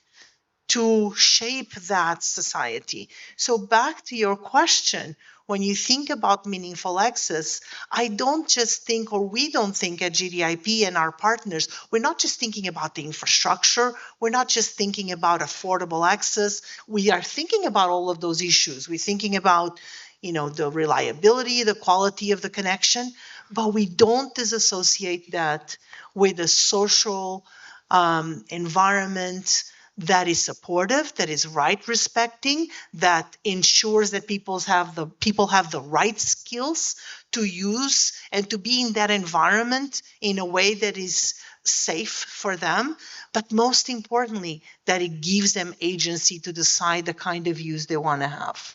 to shape that society? So back to your question, when you think about meaningful access, I don't just think, or we don't think at GDIP and our partners, we're not just thinking about the infrastructure, we're not just thinking about affordable access, we are thinking about all of those issues. We're thinking about, the reliability, the quality of the connection, but we don't disassociate that with a social environment that is supportive, that is right respecting, that ensures that people have the right skills to use and to be in that environment in a way that is safe for them, but most importantly, that it gives them agency to decide the kind of use they want to have.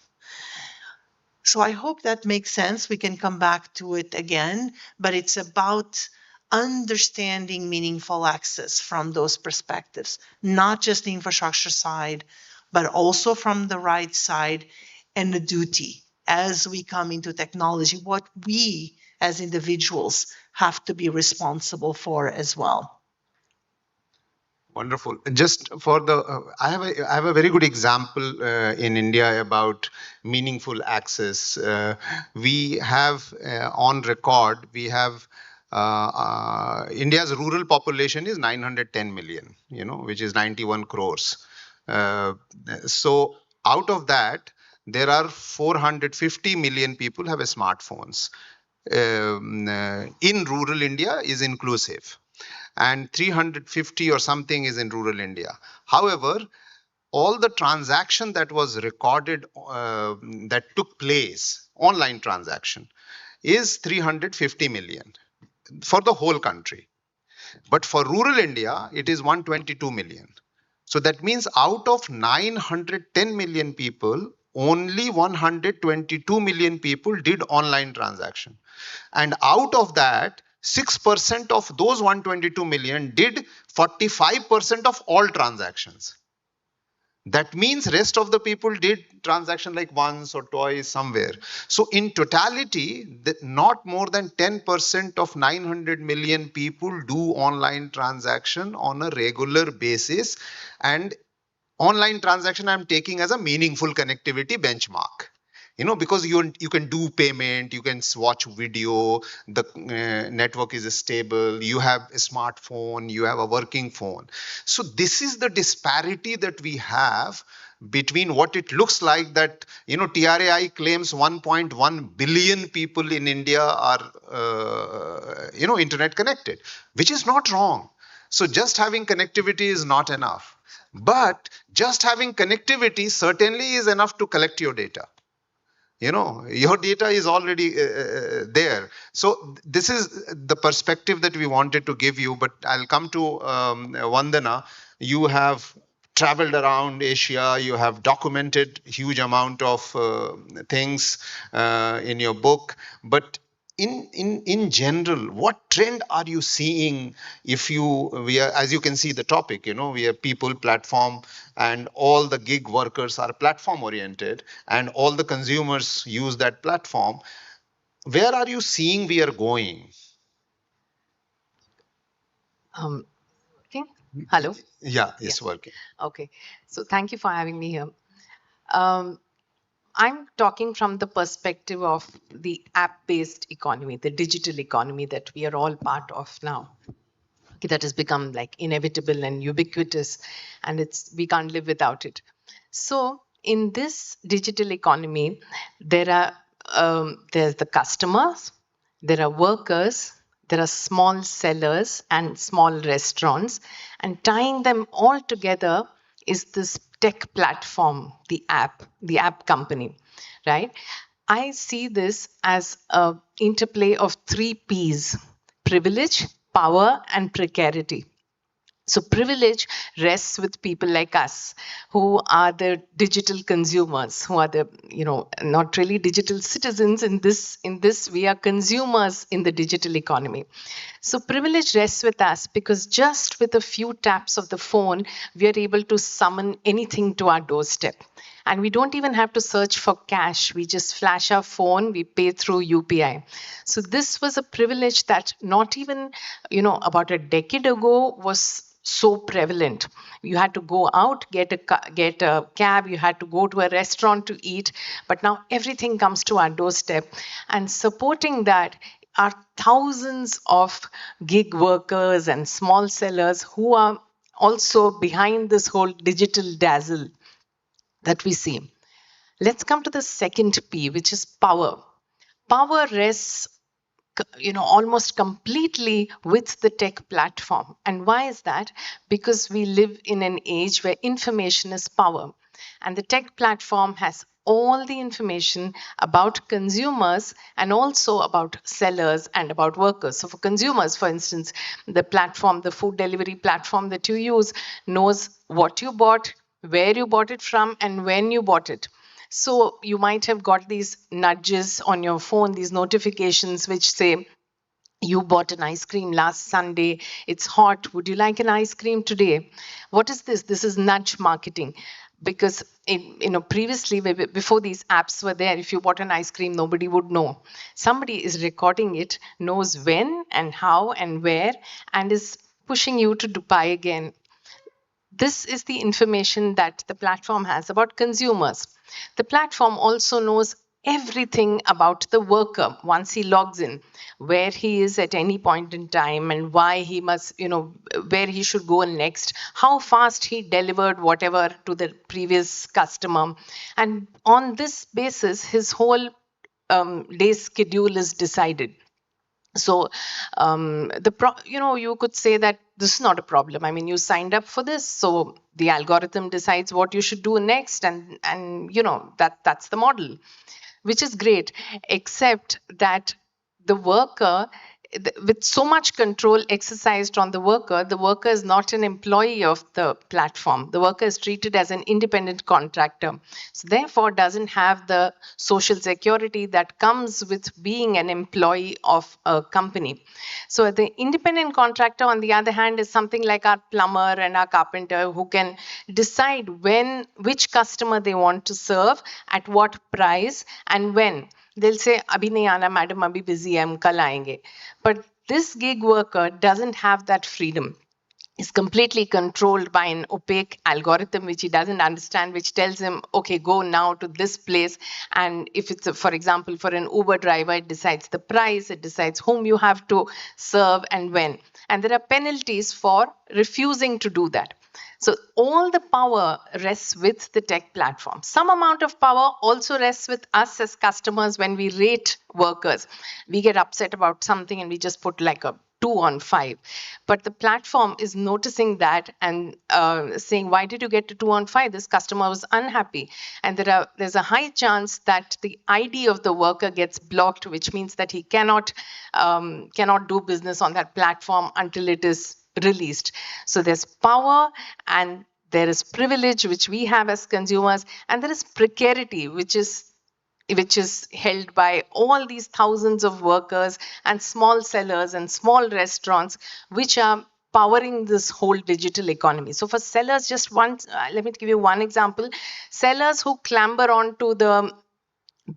So I hope that makes sense. We can come back to it again, but it's about understanding meaningful access from those perspectives, not just the infrastructure side, but also from the right side and the duty as we come into technology, what we as individuals have to be responsible for as well. Wonderful. Just for the, I have a very good example in India about meaningful access. We have on record, we have India's rural population is 910 million, which is 91 crores. So out of that, there are 450 million people have smartphones. In rural India is inclusive, and 350 or something is in rural India. However, all the transaction that was recorded, that took place, online transaction, is 350 million for the whole country. But for rural India, it is 122 million. So that means out of 910 million people, only 122 million people did online transaction. And out of that, 6% of those 122 million did 45% of all transactions. That means rest of the people did transaction like once or twice somewhere. So in totality, not more than 10% of 900 million people do online transaction on a regular basis. And online transaction I'm taking as a meaningful connectivity benchmark. Because you can do payment, you can watch video, the network is stable, you have a smartphone, you have a working phone. So this is the disparity that we have between what it looks like that, TRAI claims 1.1 billion people in India are, internet connected, which is not wrong. So just having connectivity is not enough. But just having connectivity certainly is enough to collect your data. Your data is already there. So this is the perspective that we wanted to give you. But I'll come to Vandana. You have traveled around Asia. You have documented huge amount of things in your book. But in general, what trend are you seeing? If you we are, as you can see the topic, we are people, platform, and all the gig workers are platform oriented, and all the consumers use that platform. Where are you seeing we are going? Um, okay. Hello. Yeah, Yeah. it's working. Okay. So thank you for having me here. Um, I'm talking from the perspective of the app-based economy, the digital economy that we are all part of now. Okay, that has become like inevitable and ubiquitous, and we can't live without it. So in this digital economy, there's the customers, there are workers, there are small sellers and small restaurants, and tying them all together is this tech platform, the app company, right? I see this as a interplay of three P's: privilege, power, and precarity. So privilege rests with people like us who are the digital consumers, who are the, not really digital citizens in this we are consumers in the digital economy. So privilege rests with us because just with a few taps of the phone, we are able to summon anything to our doorstep. And we don't even have to search for cash. We just flash our phone, we pay through UPI. So this was a privilege that not even, about a decade ago was so prevalent. You had to go out, get a cab, you had to go to a restaurant to eat, but now everything comes to our doorstep. And supporting that are thousands of gig workers and small sellers who are also behind this whole digital dazzle that we see. Let's come to the second P, which is power. Power rests almost completely with the tech platform. And why is that? Because we live in an age where information is power, and the tech platform has all the information about consumers and also about sellers and about workers. So for consumers, for instance, the food delivery platform that you use knows what you bought, where you bought it from, and when you bought it. So you might have got these nudges on your phone, these notifications which say, you bought an ice cream last Sunday. It's hot. Would you like an ice cream today? What is this? This is nudge marketing. Because previously, before these apps were there, if you bought an ice cream, nobody would know. Somebody is recording it, knows when and how and where, and is pushing you to buy again. This is the information that the platform has about consumers. The platform also knows everything about the worker once he logs in, where he is at any point in time and why he must, where he should go next, how fast he delivered whatever to the previous customer. And on this basis, his whole day's schedule is decided. So you could say that this is not a problem. I mean, you signed up for this, so the algorithm decides what you should do next, and that's the model, which is great, except that the worker, with so much control exercised on the worker is not an employee of the platform. The worker is treated as an independent contractor. So therefore doesn't have the social security that comes with being an employee of a company. So the independent contractor, on the other hand, is something like our plumber and our carpenter who can decide which customer they want to serve, at what price, and when. They'll say, abhi nahi aana, madam, abhi busy hai, hum kal aayenge. But this gig worker doesn't have that freedom. Is completely controlled by an opaque algorithm which he doesn't understand, which tells him, okay, go now to this place. And if it's, for example, for an Uber driver, it decides the price, it decides whom you have to serve and when. And there are penalties for refusing to do that. So all the power rests with the tech platform. Some amount of power also rests with us as customers when we rate workers. We get upset about something and we just put like a 2 on 5. But the platform is noticing that and saying, why did you get to 2 on 5? This customer was unhappy. And there's a high chance that the ID of the worker gets blocked, which means that he cannot do business on that platform until it is released. So there's power and there is privilege, which we have as consumers, and there is precarity, which is which is held by all these thousands of workers and small sellers and small restaurants, which are powering this whole digital economy. So for sellers, just one, let me give you one example. Sellers who clamber onto the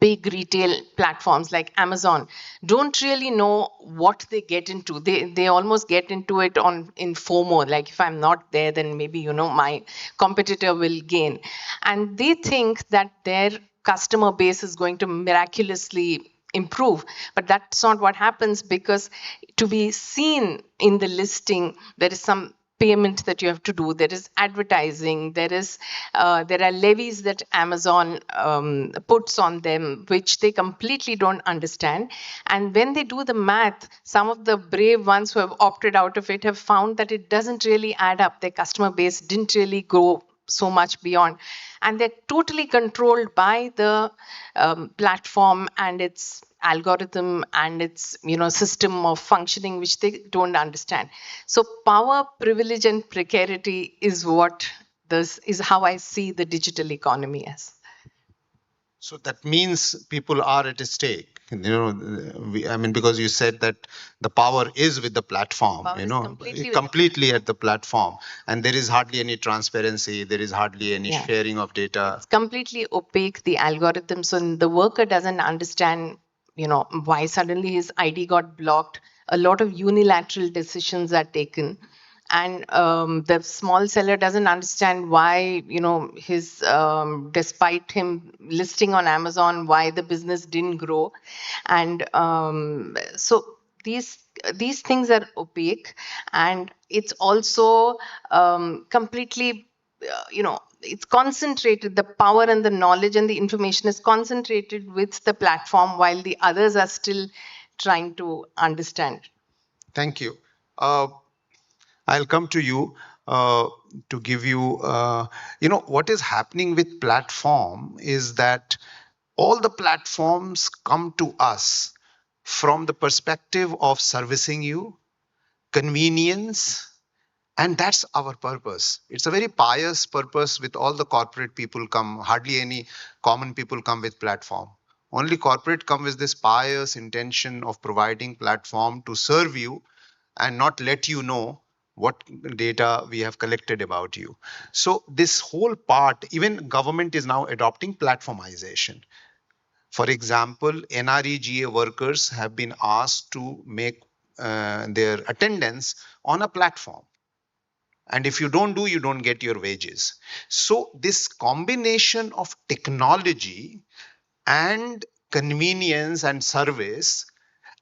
big retail platforms like Amazon don't really know what they get into. They almost get into it on in FOMO, like if I'm not there, then maybe my competitor will gain. And they think that their customer base is going to miraculously improve, but that's not what happens, because to be seen in the listing, there is some payment that you have to do. There is advertising. There are levies that Amazon puts on them, which they completely don't understand. And when they do the math, some of the brave ones who have opted out of it have found that it doesn't really add up. Their customer base didn't really grow so much beyond, and they're totally controlled by the platform and its algorithm and its system of functioning, which they don't understand. So power, privilege, and precarity is what this is how I see the digital economy as. So that means people are at stake. I mean, because you said that the power is with the platform, Power is completely with completely at the platform, and there is hardly any transparency. There is hardly any Yeah. sharing of data. It's completely opaque, the algorithm. So the worker doesn't understand, why suddenly his ID got blocked. A lot of unilateral decisions are taken. And the small seller doesn't understand why, his, despite him listing on Amazon, why the business didn't grow. And so these things are opaque, and it's also completely, it's concentrated. The power and the knowledge and the information is concentrated with the platform, while the others are still trying to understand. Thank you. I'll come to you to give you, what is happening with platform is that all the platforms come to us from the perspective of servicing you, convenience, and that's our purpose. It's a very pious purpose. With all the corporate people come, hardly any common people come with platform. Only corporate come with this pious intention of providing platform to serve you and not let you know what data we have collected about you. So this whole part, even government is now adopting platformization. For example, NREGA workers have been asked to make their attendance on a platform. And if you don't do, you don't get your wages. So this combination of technology and convenience and service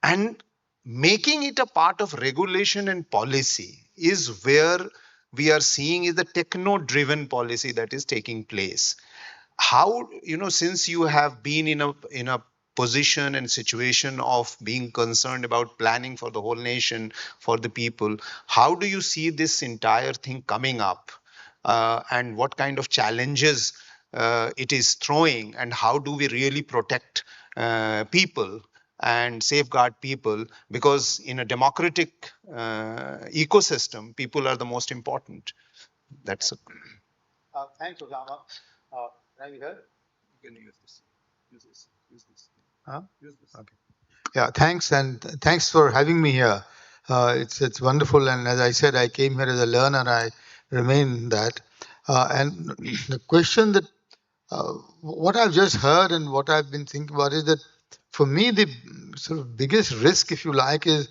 and making it a part of regulation and policy is where we are seeing is the techno driven policy that is taking place. How, since you have been in a position and situation of being concerned about planning for the whole nation, for the people, how do you see this entire thing coming up, and what kind of challenges it is throwing, and how do we really protect people and safeguard people, because in a democratic ecosystem people are the most important. That's a Thanks, Osama. Can I be heard? You can use this. Use this. Huh? Okay. Yeah, thanks, and thanks for having me here. It's wonderful, and as I said, I came here as a learner. I remain that. And the question that what I've just heard and what I've been thinking about is that for me the sort of biggest risk, if you like, is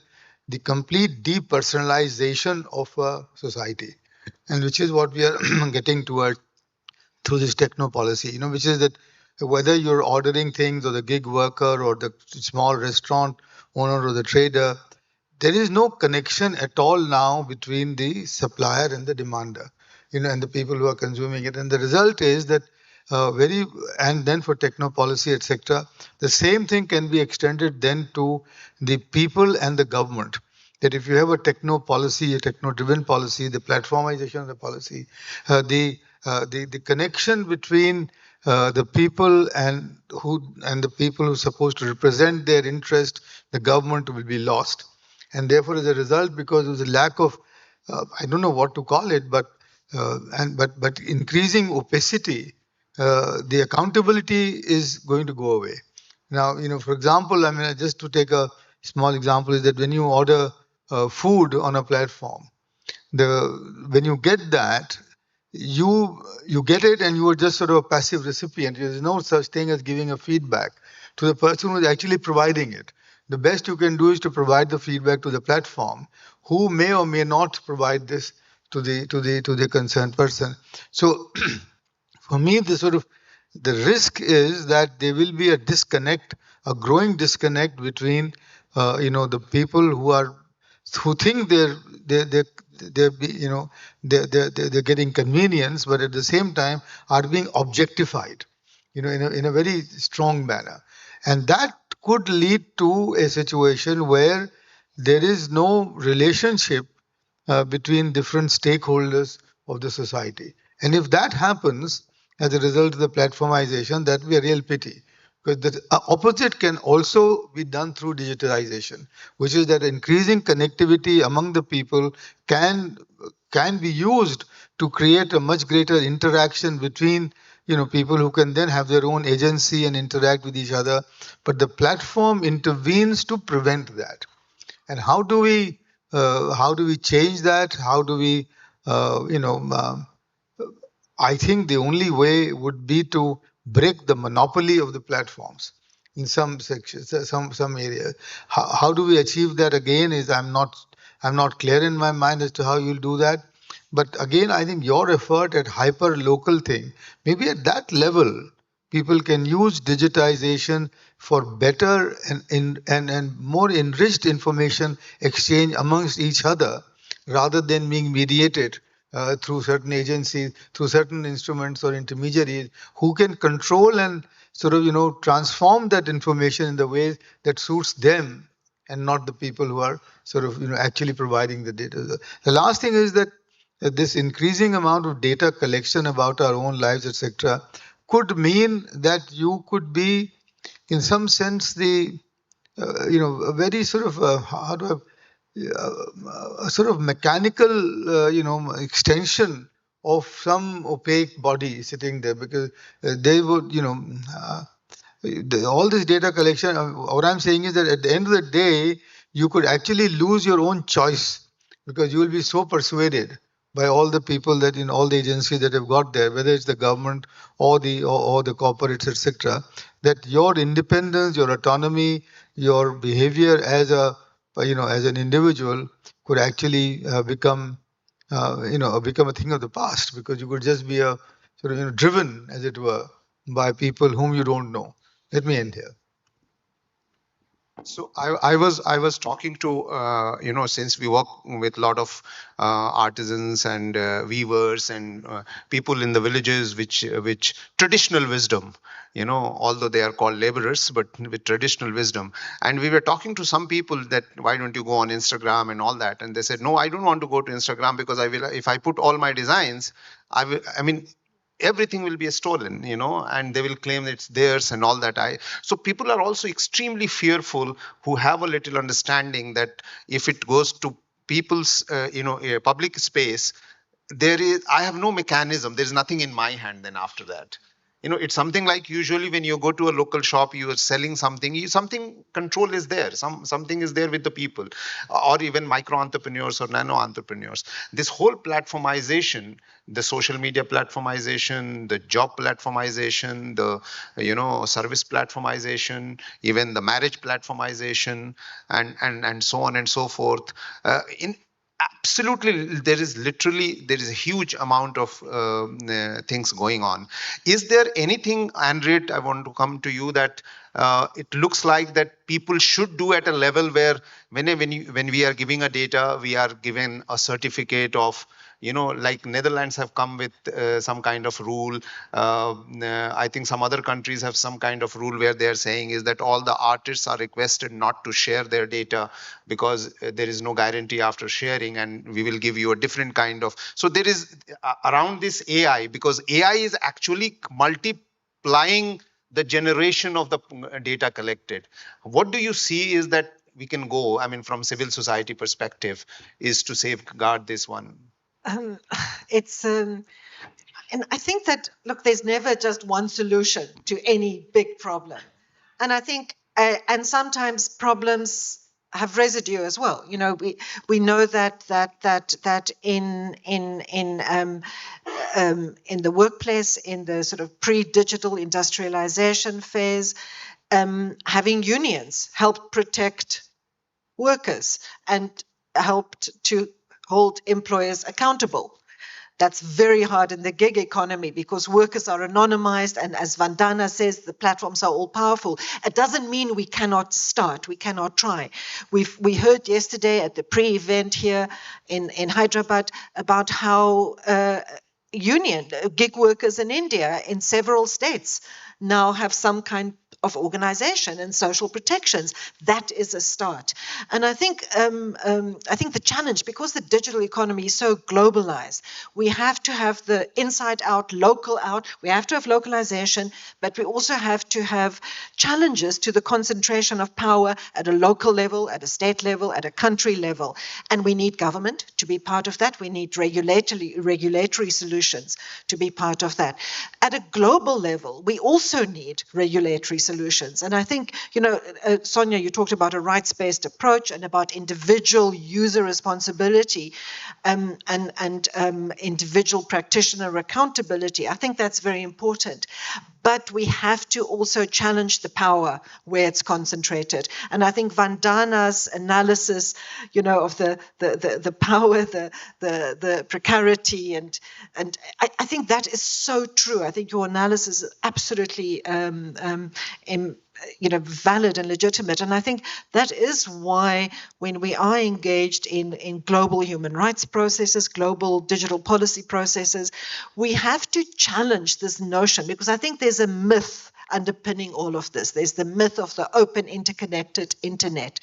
the complete depersonalization of a society, and which is what we are getting toward through this techno policy, which is that whether you're ordering things or the gig worker or the small restaurant owner or the trader, there is no connection at all now between the supplier and the demander, and the people who are consuming it. And the result is that and then for techno policy, etc., the same thing can be extended then to the people and the government. That if you have a techno policy, a techno-driven policy, the platformization of the policy, the connection between the people and the people who are supposed to represent their interest, the government, will be lost. And therefore, as a result, because of the lack of, I don't know what to call it, but increasing opacity, the accountability is going to go away. Now, for example, just to take a small example, is that when you order food on a platform, when you get that, you get it and you are just sort of a passive recipient. There's no such thing as giving a feedback to the person who is actually providing it. The best you can do is to provide the feedback to the platform, who may or may not provide this to the concerned person. So for me, the risk is that there will be a disconnect, a growing disconnect between the people who think they're they're getting convenience, but at the same time are being objectified, in a very strong manner, and that could lead to a situation where there is no relationship between different stakeholders of the society. And if that happens as a result of the platformization, that will be a real pity. Because the opposite can also be done through digitalization, which is that increasing connectivity among the people can be used to create a much greater interaction between people who can then have their own agency and interact with each other. But the platform intervenes to prevent that. And how do we change that? How do we I think the only way would be to break the monopoly of the platforms in some sections, some areas. How do we achieve that? Again, is I'm not clear in my mind as to how you'll do that. But again, I think your effort at hyper local thing, maybe at that level, people can use digitization for better and more enriched information exchange amongst each other, rather than being mediated through certain agencies, through certain instruments or intermediaries who can control and sort of transform that information in the way that suits them and not the people who are sort of actually providing the data. The last thing is that this increasing amount of data collection about our own lives, etc., could mean that you could be, in some sense, the a very sort of how do a sort of mechanical extension of some opaque body sitting there, because they would all this data collection, what I'm saying is that at the end of the day, you could actually lose your own choice, because you will be so persuaded by all the people that in all the agencies that have got there, whether it's the government or the corporates, etc., that your independence, your autonomy, your behavior as an individual could actually become a thing of the past, because you could just be a sort of driven, as it were, by people whom you don't know. Let me end here. So I was talking to since we work with a lot of artisans and weavers and people in the villages, which traditional wisdom, although they are called laborers, but with traditional wisdom. And we were talking to some people that why don't you go on Instagram and all that, and they said no, I don't want to go to Instagram because I will, if I put all my designs, I mean everything will be stolen, and they will claim it's theirs and all that. So people are also extremely fearful, who have a little understanding that if it goes to people's public space, I have no mechanism, there's nothing in my hand then after that. It's something like usually when you go to a local shop, you are selling something, something control is there, something is there with the people, or even micro entrepreneurs or nano entrepreneurs. This whole platformization, the social media platformization, the job platformization, the service platformization, even the marriage platformization, and so on and so forth. In Absolutely, there is a huge amount of things going on. Is there anything, Andret, I want to come to you, that it looks like that people should do at a level where when we are giving a data, we are given a certificate of, like Netherlands have come with some kind of rule. I think some other countries have some kind of rule where they are saying is that all the artists are requested not to share their data, because there is no guarantee after sharing, and we will give you a different kind of. So there is around this AI, because AI is actually multiplying the generation of the data collected. What do you see is that we can go, I mean, from civil society perspective, is to safeguard this one? Um, it's and I think that, look, there's never just one solution to any big problem. And I think, and sometimes problems have residue as well. You know, we know that in the workplace, in the sort of pre-digital industrialization phase, having unions helped protect workers and helped to hold employers accountable. That's very hard in the gig economy because workers are anonymized. And as Vandana says, the platforms are all powerful. It doesn't mean we cannot start, we cannot try. We heard yesterday at the pre-event here in Hyderabad about how gig workers in India in several states now have some kind of organization and social protections. That is a start. And I think the challenge, because the digital economy is so globalized, we have to have the inside out, local out. We have to have localization, but we also have to have challenges to the concentration of power at a local level, at a state level, at a country level. And we need government to be part of that. We need regulatory solutions to be part of that. At a global level, we also need regulatory solutions. And I think, you know, Sonia, you talked about a rights-based approach and about individual user responsibility and individual practitioner accountability. I think that's very important. But we have to also challenge the power where it's concentrated. And I think Vandana's analysis, you know, of the power, the precarity, and I think that is so true. I think your analysis is absolutely valid and legitimate. And I think that is why when we are engaged in global human rights processes, global digital policy processes, we have to challenge this notion, because I think there's a myth underpinning all of this. There's the myth of the open, interconnected internet.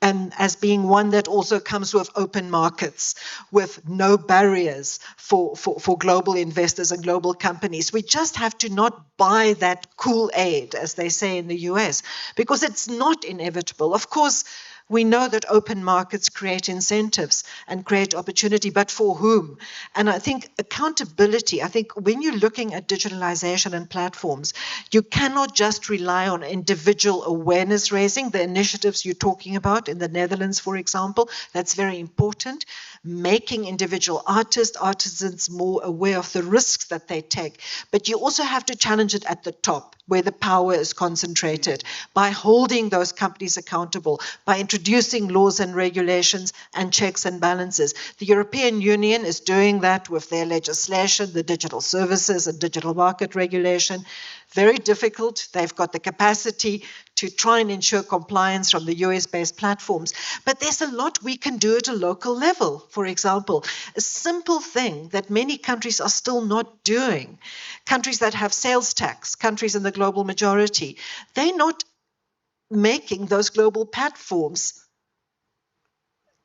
As being one that also comes with open markets, with no barriers for global investors and global companies. We just have to not buy that Kool-Aid, as they say in the US, because it's not inevitable. Of course, we know that open markets create incentives and create opportunity, but for whom? And I think accountability, I think when you're looking at digitalization and platforms, you cannot just rely on individual awareness raising, the initiatives you're talking about in the Netherlands, for example. That's very important. Making individual artisans more aware of the risks that they take. But you also have to challenge it at the top, where the power is concentrated, by holding those companies accountable, by introducing laws and regulations and checks and balances. The European Union is doing that with their legislation, the Digital Services and Digital Market Regulation. Very difficult. They've got the capacity to try and ensure compliance from the US-based platforms. But there's a lot we can do at a local level. For example, a simple thing that many countries are still not doing. Countries that have sales tax, countries in the global majority, they're not making those global platforms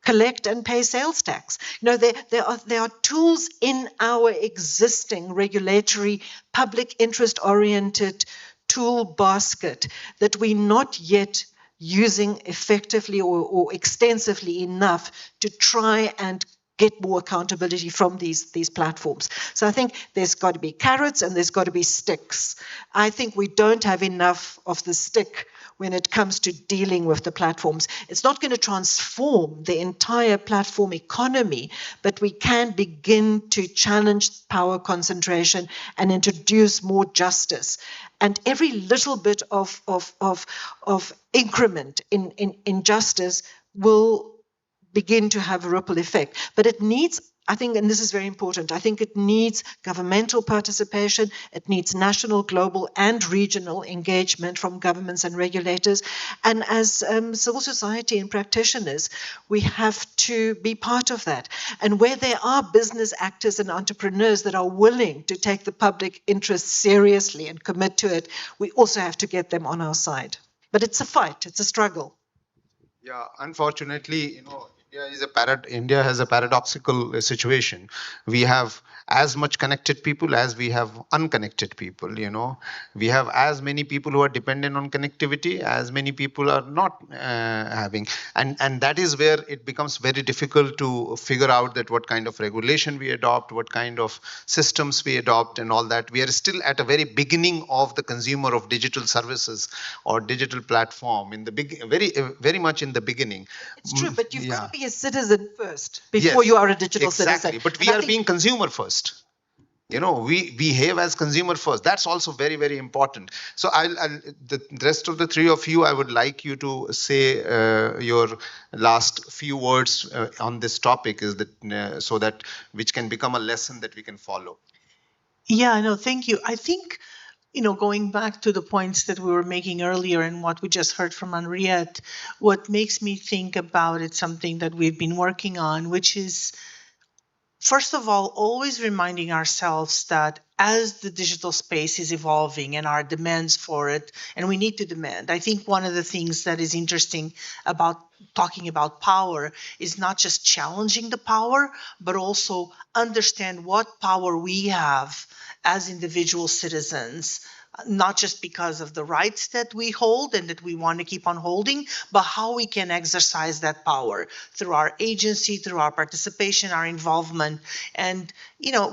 collect and pay sales tax. You know, there are tools in our existing regulatory, public interest-oriented tool basket that we're not yet using effectively or extensively enough to try and get more accountability from these platforms. So I think there's got to be carrots and there's got to be sticks. I think we don't have enough of the stick when it comes to dealing with the platforms. It's not going to transform the entire platform economy, but we can begin to challenge power concentration and introduce more justice. And every little bit of increment in justice will begin to have a ripple effect. But it needs, I think, and this is very important, I think it needs governmental participation, it needs national, global, and regional engagement from governments and regulators. And as civil society and practitioners, we have to be part of that. And where there are business actors and entrepreneurs that are willing to take the public interest seriously and commit to it, we also have to get them on our side. But it's a fight, it's a struggle. Yeah, unfortunately, India has a paradoxical situation. We have as much connected people as we have unconnected people. We have as many people who are dependent on connectivity as many people are not having, and that is where it becomes very difficult to figure out that what kind of regulation we adopt, what kind of systems we adopt, and all that. We are still at a very beginning of the consumer of digital services or digital platform, in the very much in the beginning. It's true, but you've got Yeah. to be a citizen first before Yes, you are a digital exactly. citizen. But And we I are think being consumer first. We behave as consumer first. That's also very, very important. So the rest of the three of you, I would like you to say your last few words on this topic, is that so that which can become a lesson that we can follow. Yeah, no, thank you. I think, going back to the points that we were making earlier and what we just heard from Henriette, what makes me think about it, something that we've been working on, which is, first of all, always reminding ourselves that as the digital space is evolving and our demands for it, and we need to demand, I think one of the things that is interesting about talking about power is not just challenging the power, but also understand what power we have as individual citizens, not just because of the rights that we hold and that we want to keep on holding, but how we can exercise that power through our agency, through our participation, our involvement. And,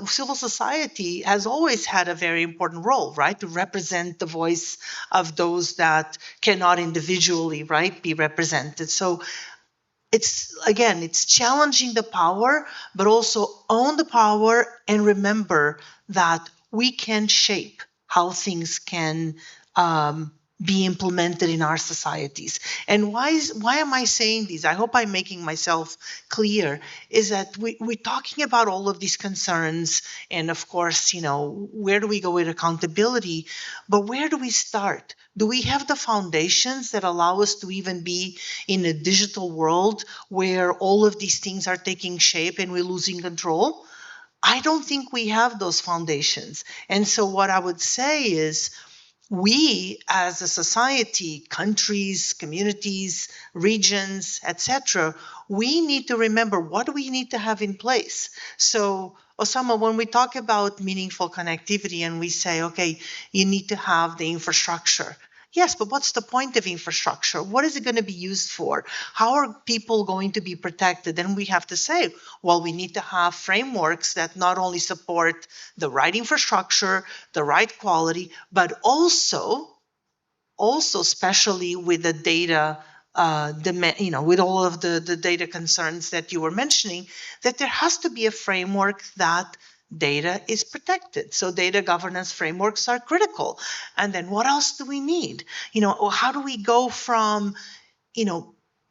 civil society has always had a very important role, right, to represent the voice of those that cannot individually, right, be represented. So it's challenging the power, but also own the power and remember that we can shape how things can be implemented in our societies. And why am I saying these? I hope I'm making myself clear. Is that we're talking about all of these concerns, and of course, where do we go with accountability? But where do we start? Do we have the foundations that allow us to even be in a digital world where all of these things are taking shape and we're losing control? I don't think we have those foundations. And so what I would say is, we as a society, countries, communities, regions, etc., we need to remember what do we need to have in place. So Osama, when we talk about meaningful connectivity and we say, okay, you need to have the infrastructure. Yes, but what's the point of infrastructure? What is it going to be used for? How are people going to be protected? And we have to say, well, we need to have frameworks that not only support the right infrastructure, the right quality, but also especially with the data with all of the data concerns that you were mentioning, that there has to be a framework that data is protected. So data governance frameworks are critical. And then what else do we need? How do we go from,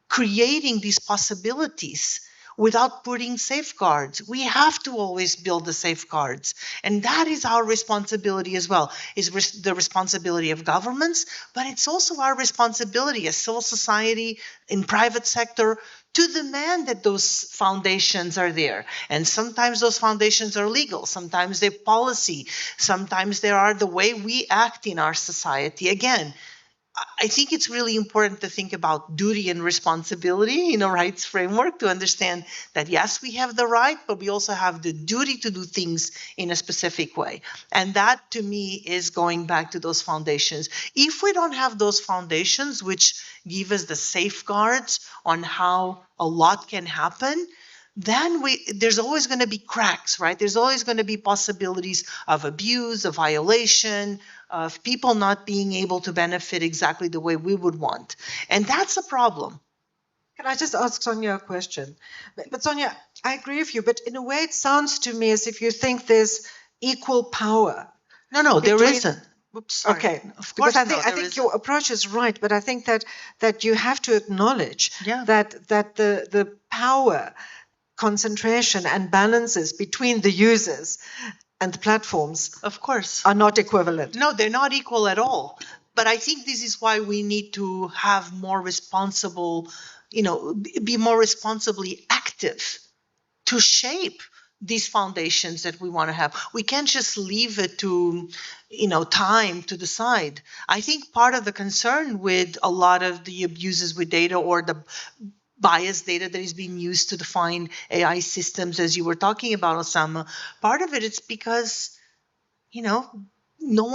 creating these possibilities without putting safeguards? We have to always build the safeguards. And that is our responsibility as well. Is the responsibility of governments, but it's also our responsibility as civil society in private sector to demand that those foundations are there. And sometimes those foundations are legal, sometimes they're policy, sometimes they are the way we act in our society. Again, I think it's really important to think about duty and responsibility in a rights framework, to understand that yes, we have the right, but we also have the duty to do things in a specific way. And that to me is going back to those foundations. If we don't have those foundations, which give us the safeguards on how a lot can happen, then there's always going to be cracks, right? There's always going to be possibilities of abuse, of violation, of people not being able to benefit exactly the way we would want. And that's a problem. Can I just ask Sonia a question? But Sonia, I agree with you, but in a way it sounds to me as if you think there's equal power. No, there isn't. Oops, Sorry. okay. Of Because course, I think your approach is right, but I think that you have to acknowledge that the power concentration and balances between the users and the platforms, of course, are not equivalent. No, they're not equal at all. But I think this is why we need to have more responsible, be more responsibly active to shape these foundations that we want to have. We can't just leave it to, time to decide. I think part of the concern with a lot of the abuses with data or the biased data that is being used to define AI systems, as you were talking about, Osama. Part of it is because, no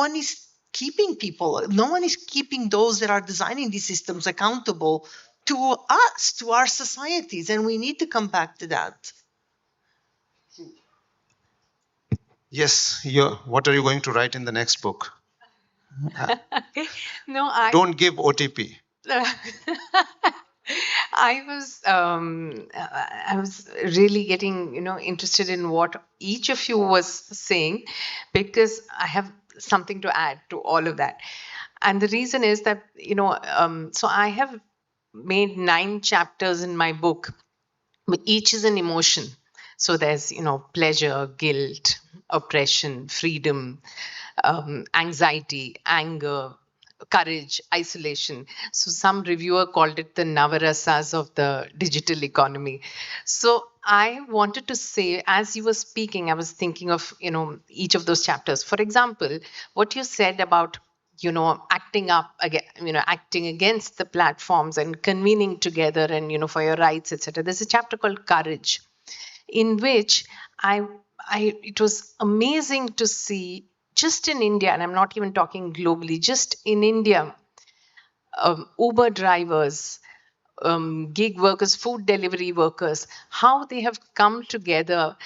one is no one is keeping those that are designing these systems accountable to us, to our societies, and we need to come back to that. Yes, what are you going to write in the next book? No, Don't give OTP. I was really getting interested in what each of you was saying, because I have something to add to all of that. And the reason is that so I have made 9 chapters in my book, but each is an emotion. So there's pleasure, guilt, oppression, freedom, anxiety, anger, courage, isolation. So some reviewer called it the navarasas of the digital economy. So I wanted to say, as you were speaking, I was thinking of each of those chapters. For example, what you said about acting up again, acting against the platforms and convening together and for your rights, etc. There's a chapter called Courage, in which it was amazing to see, just in India, and I'm not even talking globally, just in India, Uber drivers, gig workers, food delivery workers, how they have come together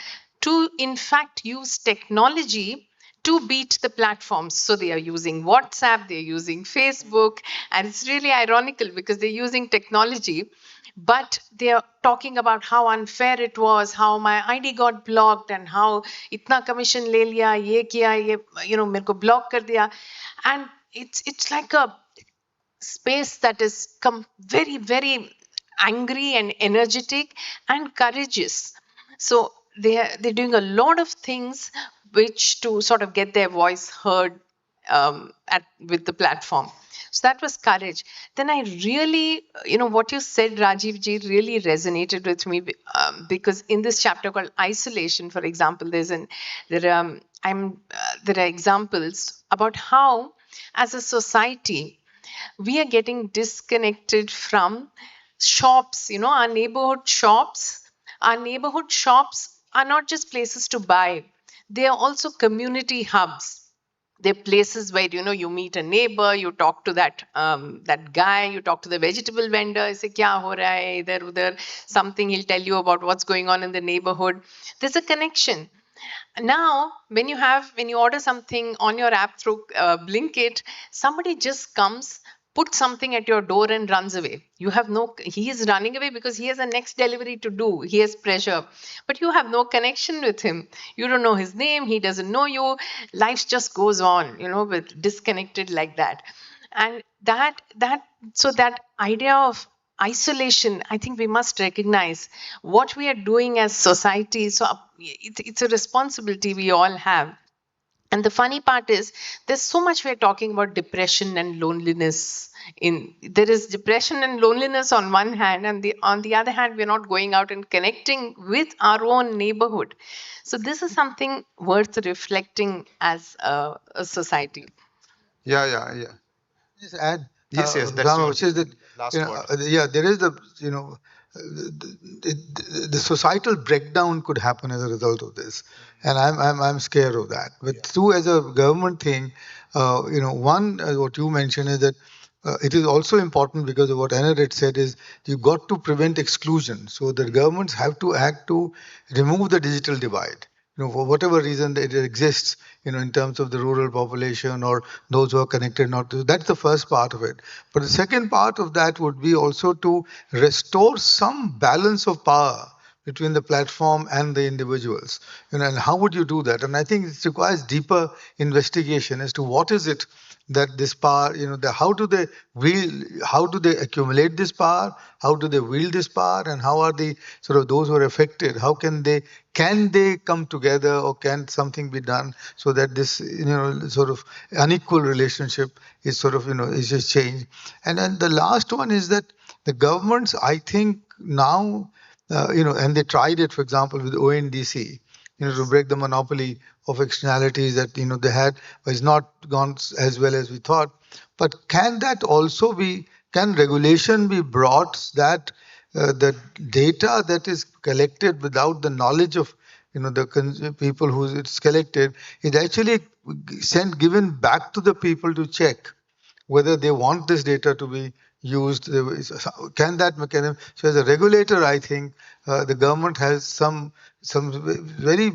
to, in fact, use technology to beat the platforms. So they are using WhatsApp, they're using Facebook, and it's really ironical because they're using technology, but they're talking about how unfair it was, how my ID got blocked, and how itna commission le liya, ye kiya, ye, mere ko block kar diya. And it's like a space that is very, very angry and energetic and courageous. So they're doing a lot of things which to sort of get their voice heard with the platform. So that was courage. Then I really, what you said, Rajiv ji, really resonated with me, because in this chapter called Isolation, for example, there are examples about how, as a society, we are getting disconnected from shops, our neighborhood shops. Our neighborhood shops are not just places to buy, they are also community hubs. They're places where you meet a neighbor, you talk to that guy, you talk to the vegetable vendor, say kya ho raha hai idhar udhar, something, he'll tell you about what's going on in the neighborhood. There's a connection. Now, when you order something on your app through Blinkit, somebody just comes, puts something at your door and runs away. He is running away because he has a next delivery to do. He has pressure, but you have no connection with him. You don't know his name. He doesn't know you. Life just goes on, with disconnected like that. And that idea of isolation, I think we must recognize what we are doing as society. So it's a responsibility we all have. And the funny part is, there's so much we're talking about depression and loneliness. There is depression and loneliness on one hand, and on the other hand, we're not going out and connecting with our own neighborhood. So this is something worth reflecting as a society. Yeah. Just add, Yes, that's Rama, your which is that, last word. there is the societal breakdown could happen as a result of this, and I'm scared of that. But two, as a government thing, one, what you mentioned is that it is also important because of what Anna had said is you got to prevent exclusion. So the governments have to act to remove the digital divide. For whatever reason that it exists, in terms of the rural population or those who are connected not to. That's the first part of it. But the second part of that would be also to restore some balance of power between the platform and the individuals. And how would you do that? And I think it requires deeper investigation as to what is it that this power, how do they accumulate this power, how do they wield this power, and how are the sort of those who are affected, how can they come together, or can something be done so that this sort of unequal relationship is sort of is just changed. And then the last one is that the governments, I think now, and they tried it, for example, with ONDC, to break the monopoly of externalities that they had, but it's not gone as well as we thought. But can regulation be brought that the data that is collected without the knowledge of the people who it's collected is actually given back to the people to check whether they want this data to be used. Can that mechanism? So as a regulator, I think the government has some very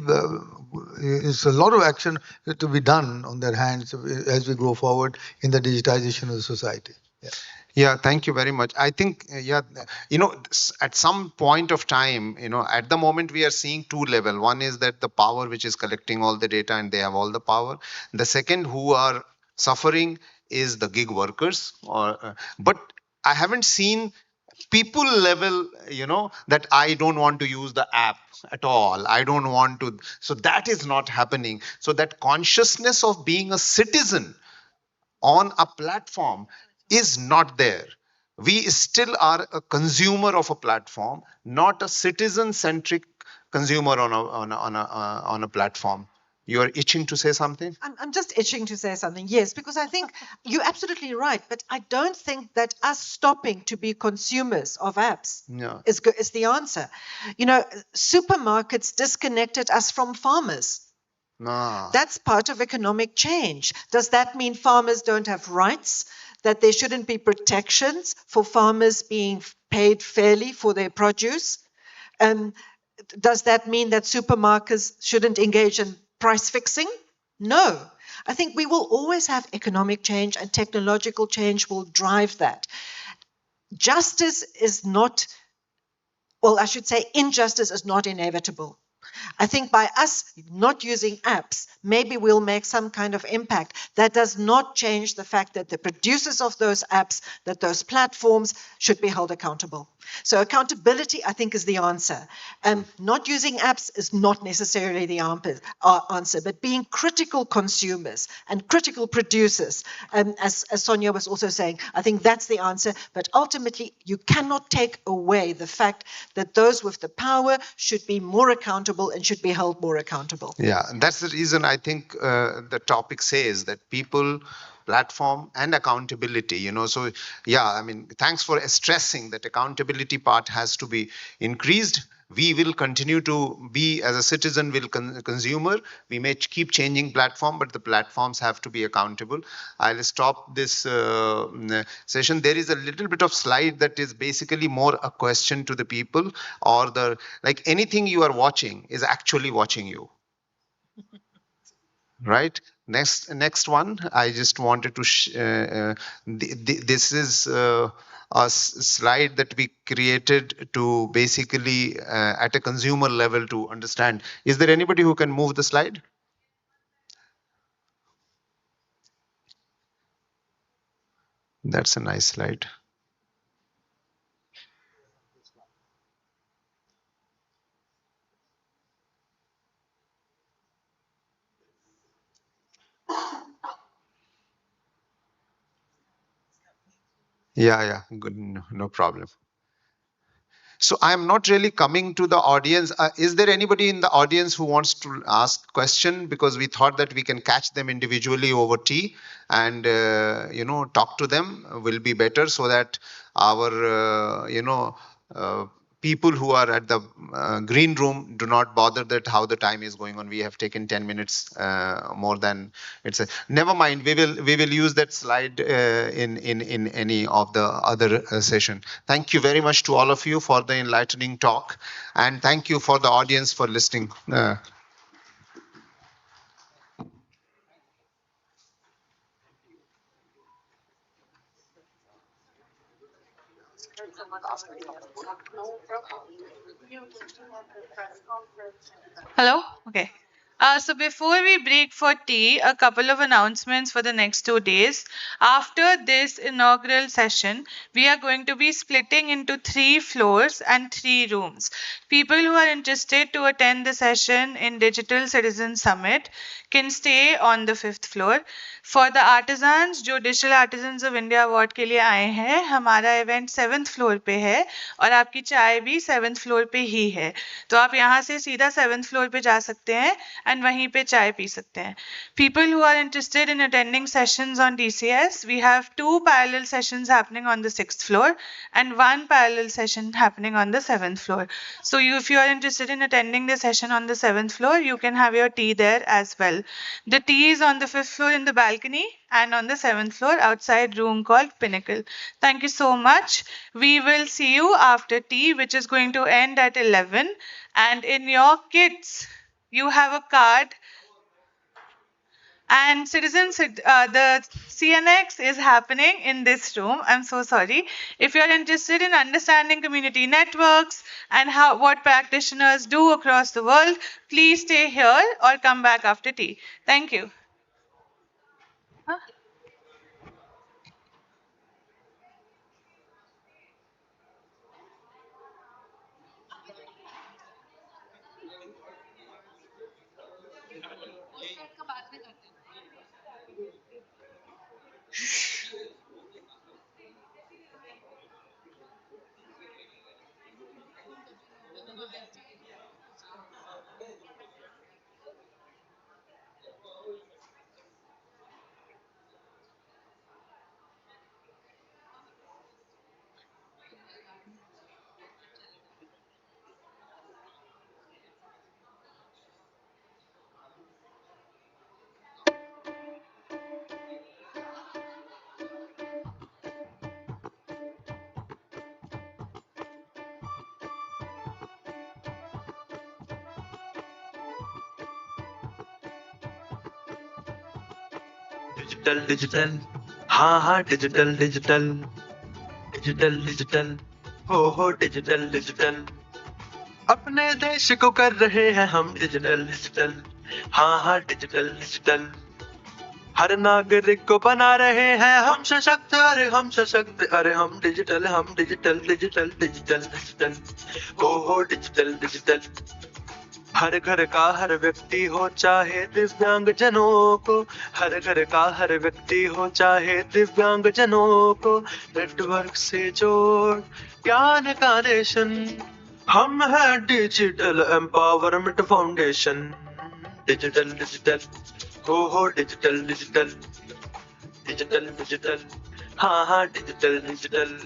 it's a lot of action to be done on their hands as we go forward in the digitization of the society. Yeah. Yeah, thank you very much. I think, at some point of time, at the moment we are seeing two level. One is that the power which is collecting all the data and they have all the power. The second who are suffering is the gig workers. But I haven't seen people level, that I don't want to use the app at all. I don't want to. So that is not happening. So that consciousness of being a citizen on a platform is not there. We still are a consumer of a platform, not a citizen-centric consumer on a platform. You are itching to say something? I'm just itching to say something, yes, because I think you're absolutely right, but I don't think that us stopping to be consumers of apps Yeah. is the answer. Supermarkets disconnected us from farmers. No. That's part of economic change. Does that mean farmers don't have rights? That there shouldn't be protections for farmers being paid fairly for their produce? Does that mean that supermarkets shouldn't engage in price fixing? No. I think we will always have economic change and technological change will drive that. Justice is not, well, I should say injustice is not inevitable. I think by us not using apps, maybe we'll make some kind of impact. That does not change the fact that the producers of those apps, that those platforms should be held accountable. So accountability, I think, is the answer. Not using apps is not necessarily the answer, but being critical consumers and critical producers, as Sonia was also saying, I think that's the answer. But ultimately, you cannot take away the fact that those with the power should be more accountable and should be held more accountable. Yeah, and that's the reason I think the topic says that people, platform, and accountability. So yeah, I mean, thanks for stressing that accountability part has to be increased. We will continue to be, as a citizen, will consumer. We may keep changing platform, but the platforms have to be accountable. I'll stop this session. There is a little bit of slide that is basically more a question to the people, or like anything you are watching is actually watching you. Right. Next one. I just wanted to. This is slide that we created to basically at a consumer level to understand. Is there anybody who can move the slide? That's a nice slide. Yeah, good, no problem. So I'm not really coming to the audience. Is there anybody in the audience who wants to ask question? Because we thought that we can catch them individually over tea and talk to them will be better, so that our people who are at the green room do not bother that how the time is going on. We have taken 10 minutes more than it's never mind. We will use that slide in any of the other session. Thank you very much to all of you for the enlightening talk, and thank you for the audience for listening. Hello? Okay. So before we break for tea, a couple of announcements for the next 2 days. After this inaugural session, we are going to be splitting into 3 floors and 3 rooms. People who are interested to attend the session in Digital Citizen Summit can stay on the 5th floor. For the artisans, जो Digital Artisans of India Award के लिए आए हैं, हमारा event 7th floor पे है और आपकी चाय भी 7th floor पे ही है. तो आप यहाँ से सीधा 7th floor पे जा सकते हैं and वहीं पे चाय पी सकते हैं. People who are interested in attending sessions on DCS, we have 2 parallel sessions happening on the 6th floor and 1 parallel session happening on the 7th floor. So if you are interested in attending the session on the 7th floor, you can have your tea there as well. The tea is on the 5th floor in the balcony and on the 7th floor outside room called Pinnacle. Thank you so much. We will see you after tea, which is going to end at 11. And in your kits, you have a card. And citizens, the CNX is happening in this room. I'm so sorry. If you're interested in understanding community networks and how what practitioners do across the world, please stay here or come back after tea. Thank you. Digital digital हाँ हाँ digital digital digital digital हो digital digital अपने देश को कर रहे हैं हम डिजिटल डिजिटल हाँ हाँ डिजिटल डिजिटल हर नागरिक को बना रहे हैं हम सशक्त अरे हम डिजिटल डिजिटल डिजिटल हो डिजिटल डिजिटल हर घर का हर व्यक्ति हो चाहे दिव्यांग जनों को हर घर का हर व्यक्ति हो चाहे दिव्यांग जनों को नेटवर्क से जोड़ ज्ञान का नेशन हम है digital empowerment foundation digital digital हो डिजिटल डिजिटल डिजिटल डिजिटल हाँ हाँ डिजिटल डिजिटल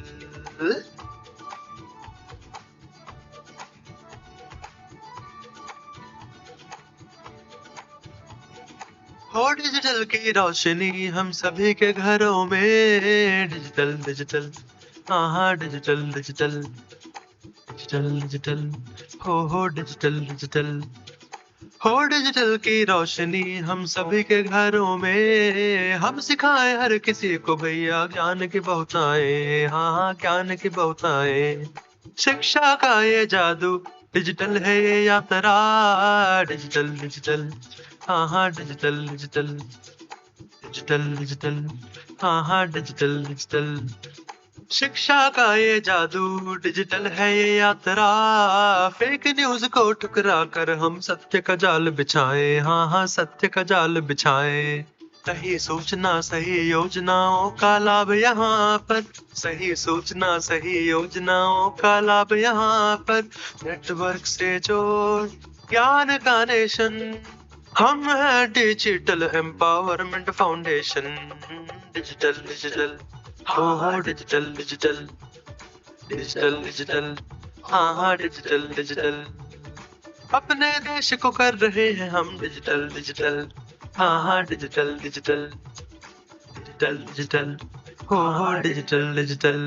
हो डिजिटल की रोशनी हम सभी के घरों में डिजिटल डिजिटल हाँ हाँ डिजिटल डिजिटल डिजिटल डिजिटल हो डिजिटल डिजिटल हो डिजिटल की रोशनी हम सभी के घरों में हम सिखाएं हर किसी को भैया ज्ञान की बहुताएं हाँ हाँ ज्ञान की बहुताएं शिक्षा का ये जादू डिजिटल है ये यात्रा डिजिटल डिजिटल हाँ हाँ डिजिटल डिजिटल डिजिटल डिजिटल हाँ हाँ डिजिटल डिजिटल शिक्षा का ये जादू डिजिटल है ये यात्रा फेक न्यूज को ठुकरा कर हम सत्य का जाल बिछाएं हाँ हाँ सत्य का जाल बिछाएं सही सूचना सही योजनाओं का लाभ यहाँ पर सही सूचना सही योजनाओं का लाभ यहाँ पर नेटवर्क से जोड़ ज्ञान का नेशन हम है digital empowerment foundation digital digital हो डिजिटल डिजिटल डिजिटल डिजिटल हाँ हाँ डिजिटल डिजिटल अपने देश को कर रहे हैं हम डिजिटल डिजिटल हाँ हाँ डिजिटल डिजिटल डिजिटल डिजिटल हो digital digital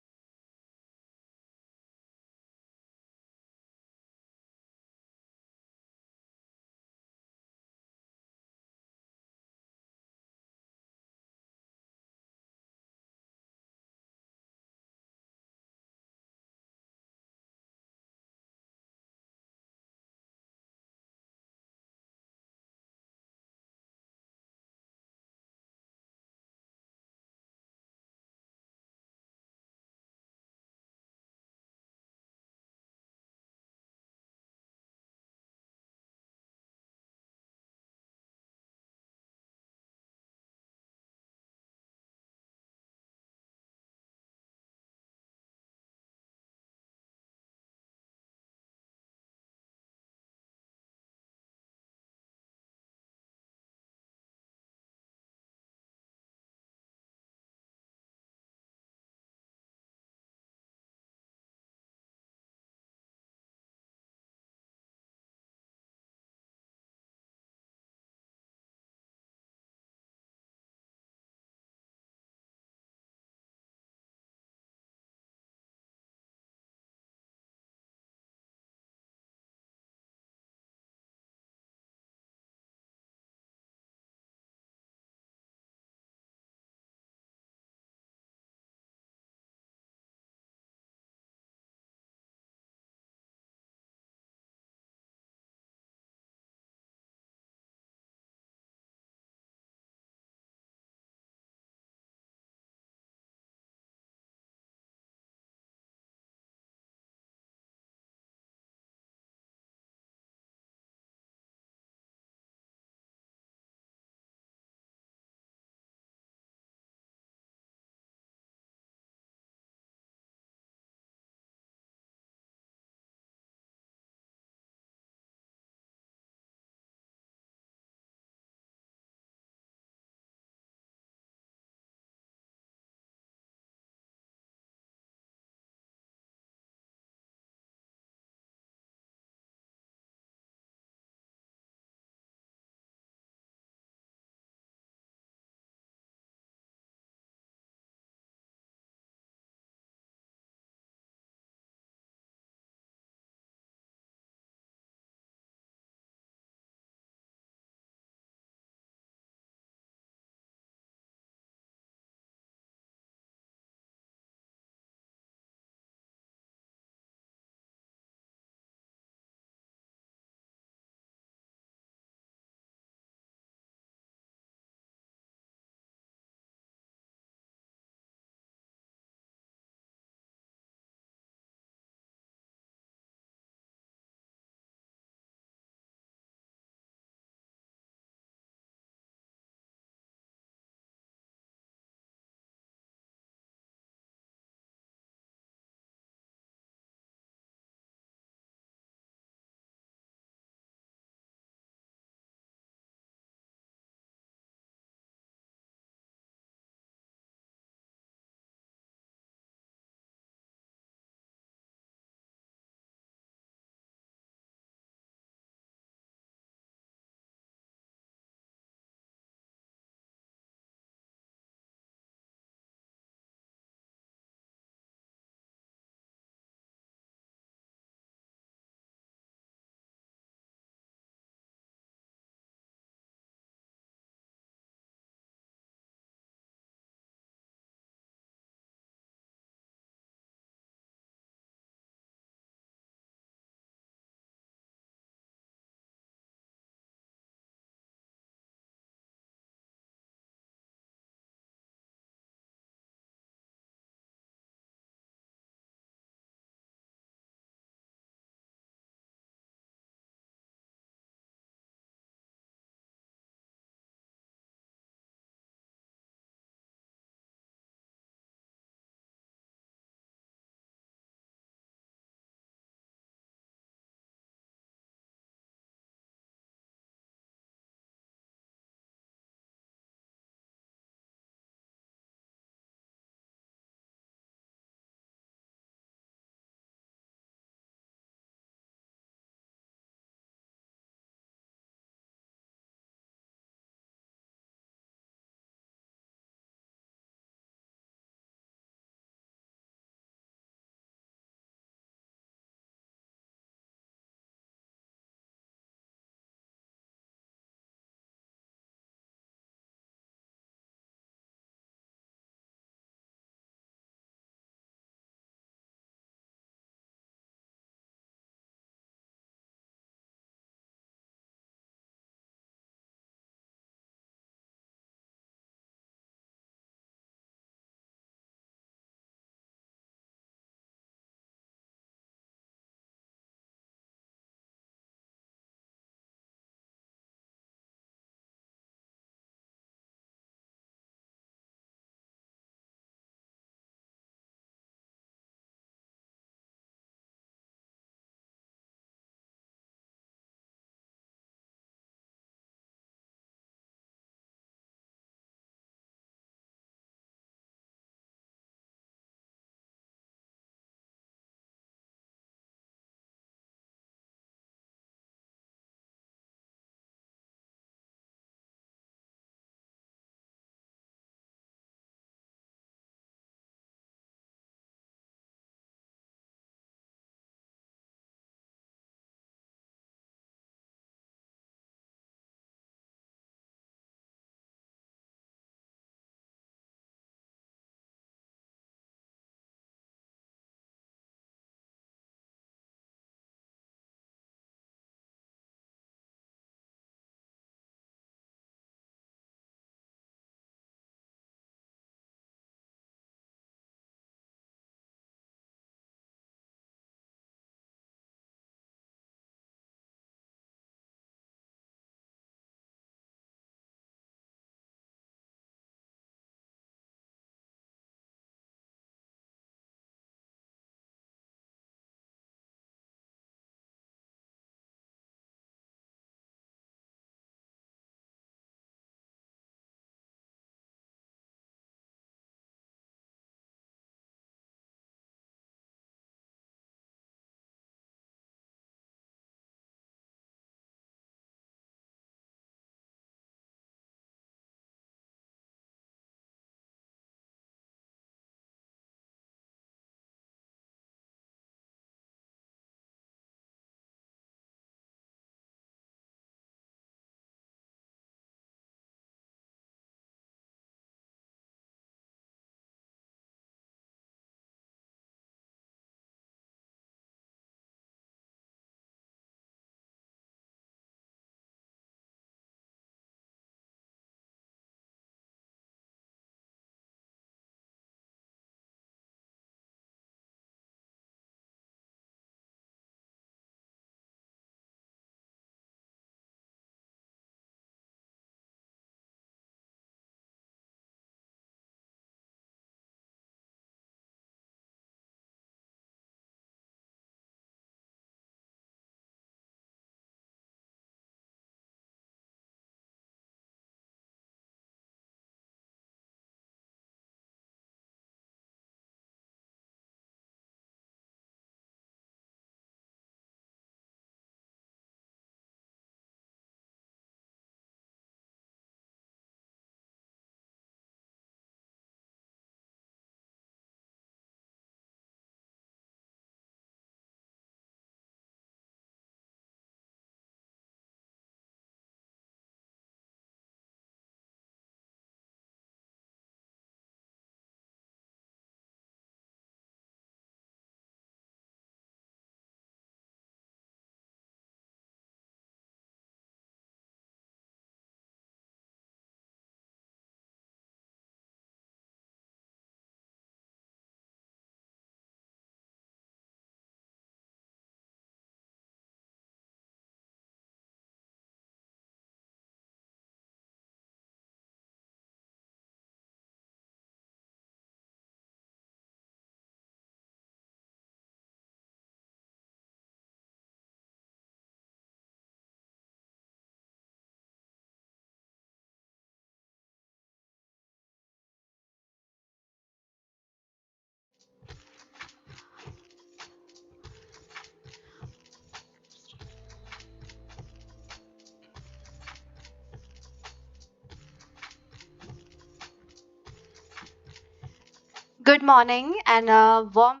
Good morning and a warm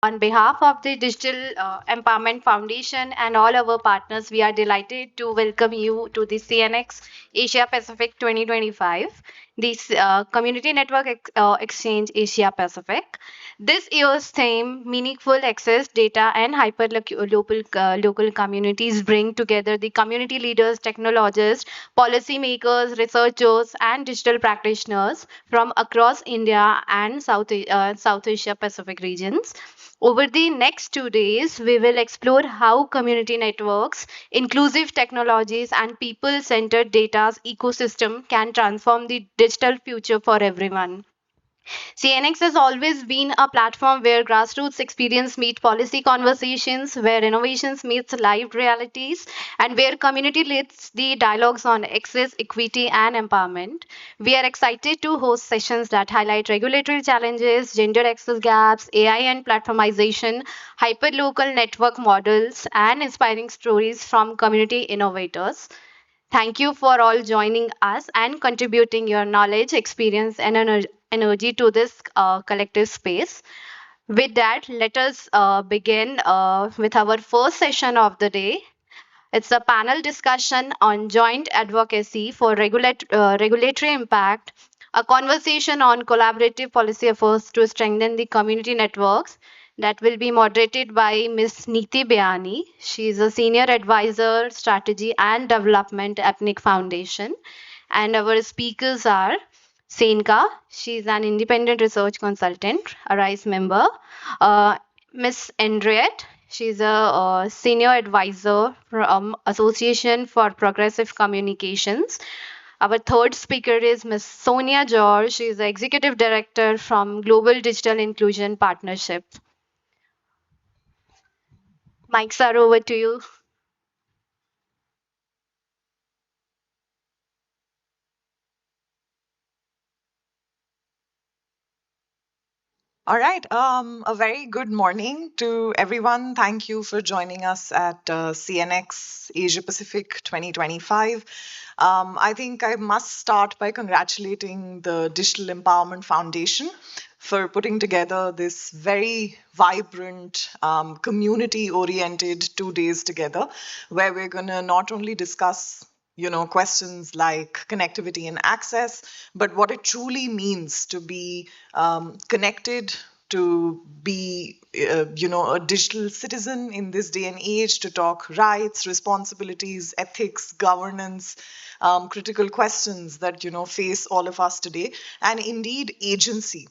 on behalf of the Digital Empowerment Foundation and all our partners, we are delighted to welcome you to the CNX Asia Pacific 2025, this Community Network Exchange Asia Pacific. This year's theme, Meaningful Access, Data and Local Communities, bring together the community leaders, technologists, policymakers, researchers, and digital practitioners from across India and South Asia Pacific regions. Over the next 2 days, we will explore how community networks, inclusive technologies, and people centered data's ecosystem can transform the digital future for everyone. CNX has always been a platform where grassroots experience meet policy conversations, where innovations meets lived realities, and where community leads the dialogues on access, equity, and empowerment. We are excited to host sessions that highlight regulatory challenges, gender access gaps, AI and platformization, hyperlocal network models, and inspiring stories from community innovators. Thank you for all joining us and contributing your knowledge, experience, and energy to this collective space. With that, let us begin with our first session of the day. It's a panel discussion on joint advocacy for regulatory impact, a conversation on collaborative policy efforts to strengthen the community networks that will be moderated by Ms. Neeti Beani. She is a senior advisor, strategy and development at Ethnic Foundation. And our speakers are Senka, she is an independent research consultant, a RISE member. Miss Andriette, she's a senior advisor from Association for Progressive Communications. Our third speaker is Miss Sonia George. She is the executive director from Global Digital Inclusion Partnership. Mics are over to you. All right. A very good morning to everyone. Thank you for joining us at CNX Asia Pacific 2025. I think I must start by congratulating the Digital Empowerment Foundation for putting together this very vibrant, community-oriented 2 days together, where we're going to not only discuss questions like connectivity and access, but what it truly means to be connected, to be a digital citizen in this day and age, to talk rights, responsibilities, ethics, governance, critical questions that face all of us today, and indeed agency,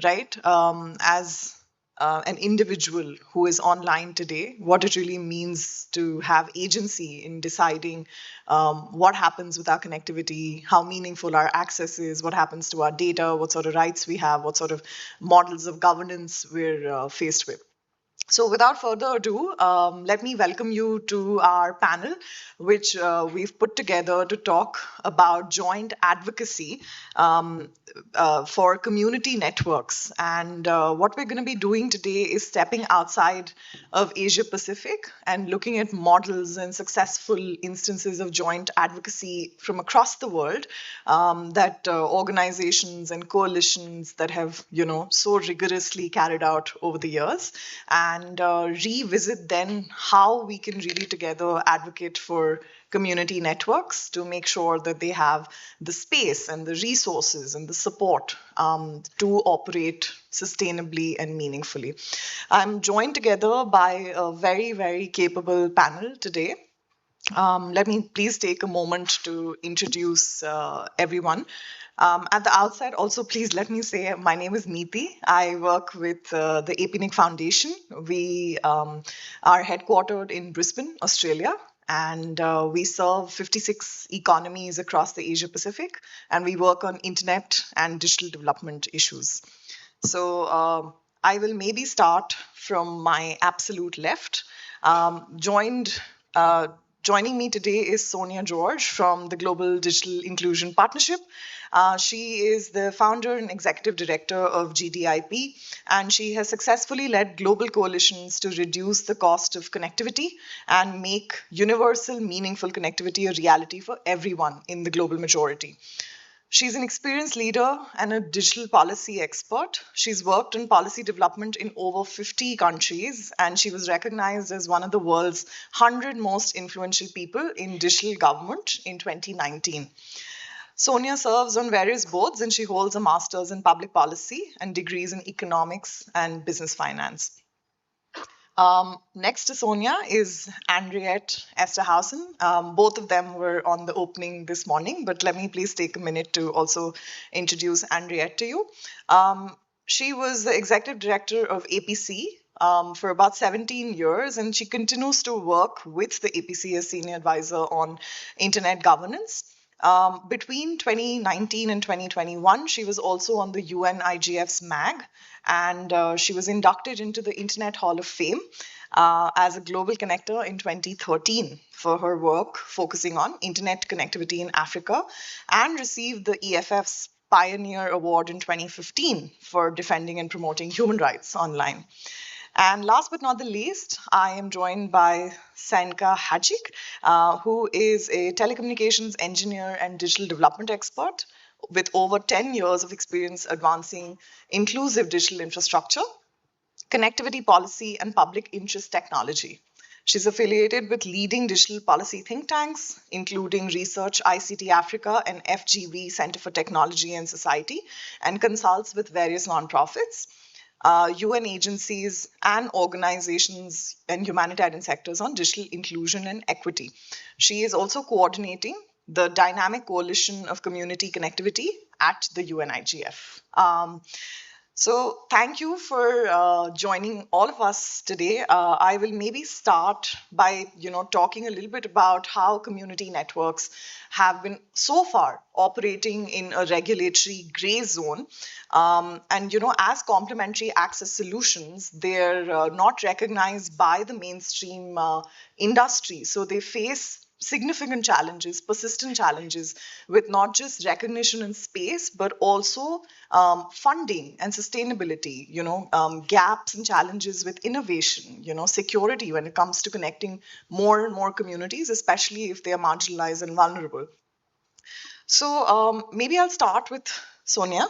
right? As an individual who is online today, what it really means to have agency in deciding what happens with our connectivity, how meaningful our access is, what happens to our data, what sort of rights we have, what sort of models of governance we're faced with. So without further ado, let me welcome you to our panel, which we've put together to talk about joint advocacy for community networks. And what we're going to be doing today is stepping outside of Asia Pacific and looking at models and successful instances of joint advocacy from across the world that organizations and coalitions that have, so rigorously carried out over the years, and revisit then how we can really together advocate for community networks to make sure that they have the space and the resources and the support to operate sustainably and meaningfully. I'm joined together by a very, very capable panel today. Let me please take a moment to introduce everyone. At the outset, also, please let me say my name is Neeti. I work with the APNIC Foundation. We are headquartered in Brisbane, Australia, and we serve 56 economies across the Asia Pacific, and we work on internet and digital development issues. So I will maybe start from my absolute left. Joining me today is Sonia George from the Global Digital Inclusion Partnership. She is the founder and executive director of GDIP, and she has successfully led global coalitions to reduce the cost of connectivity and make universal, meaningful connectivity a reality for everyone in the global majority. She's an experienced leader and a digital policy expert. She's worked in policy development in over 50 countries, and she was recognized as one of the world's 100 most influential people in digital government in 2019. Sonia serves on various boards, and she holds a master's in public policy and degrees in economics and business finance. Next to Sonia is Andriette Esterhausen. Both of them were on the opening this morning, but let me please take a minute to also introduce Andriette to you. She was the executive director of APC for about 17 years, and she continues to work with the APC as senior advisor on internet governance. Between 2019 and 2021, she was also on the UN IGF's MAG, and she was inducted into the Internet Hall of Fame as a global connector in 2013 for her work focusing on internet connectivity in Africa, and received the EFF's Pioneer Award in 2015 for defending and promoting human rights online. And last but not the least, I am joined by Senka Hajik, who is a telecommunications engineer and digital development expert with over 10 years of experience advancing inclusive digital infrastructure, connectivity policy, and public interest technology. She's affiliated with leading digital policy think tanks, including Research ICT Africa and FGV Center for Technology and Society, and consults with various nonprofits, UN agencies, and organizations and humanitarian sectors on digital inclusion and equity. She is also coordinating the Dynamic Coalition of Community Connectivity at the UNIGF. So thank you for joining all of us today. I will maybe start by talking a little bit about how community networks have been so far operating in a regulatory gray zone. And as complementary access solutions, they're not recognized by the mainstream industry. So they face significant challenges, persistent challenges with not just recognition and space, but also funding and sustainability, gaps and challenges with innovation, security when it comes to connecting more and more communities, especially if they are marginalized and vulnerable. So maybe I'll start with Sonia.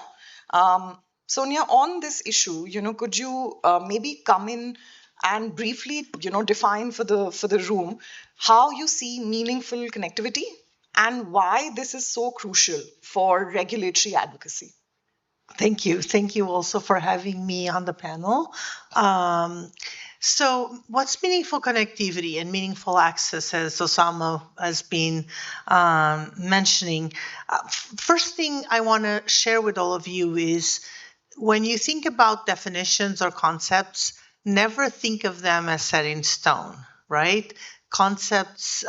Sonia, on this issue, could you maybe come in and briefly, define for the room how you see meaningful connectivity and why this is so crucial for regulatory advocacy? Thank you. Thank you also for having me on the panel. So what's meaningful connectivity and meaningful access, as Osama has been mentioning? First thing I want to share with all of you is when you think about definitions or concepts, never think of them as set in stone, right? Concepts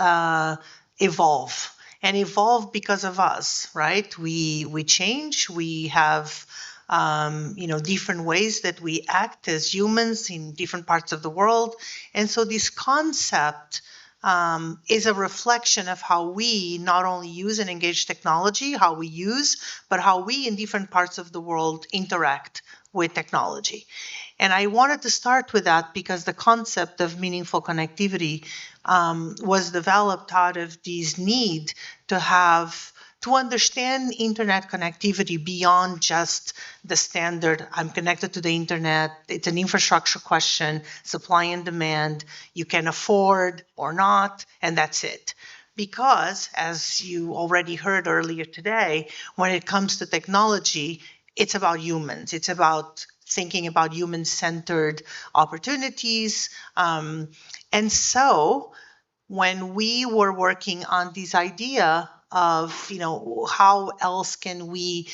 evolve and evolve because of us, right? We change, we have different ways that we act as humans in different parts of the world. And so this concept is a reflection of how we not only use and engage technology, how we use, but how we in different parts of the world interact with technology. And I wanted to start with that because the concept of meaningful connectivity was developed out of this need to understand internet connectivity beyond just the standard, I'm connected to the internet, it's an infrastructure question, supply and demand, you can afford or not, and that's it. Because, as you already heard earlier today, when it comes to technology, it's about humans. It's about thinking about human-centered opportunities. And so when we were working on this idea of, how else can we,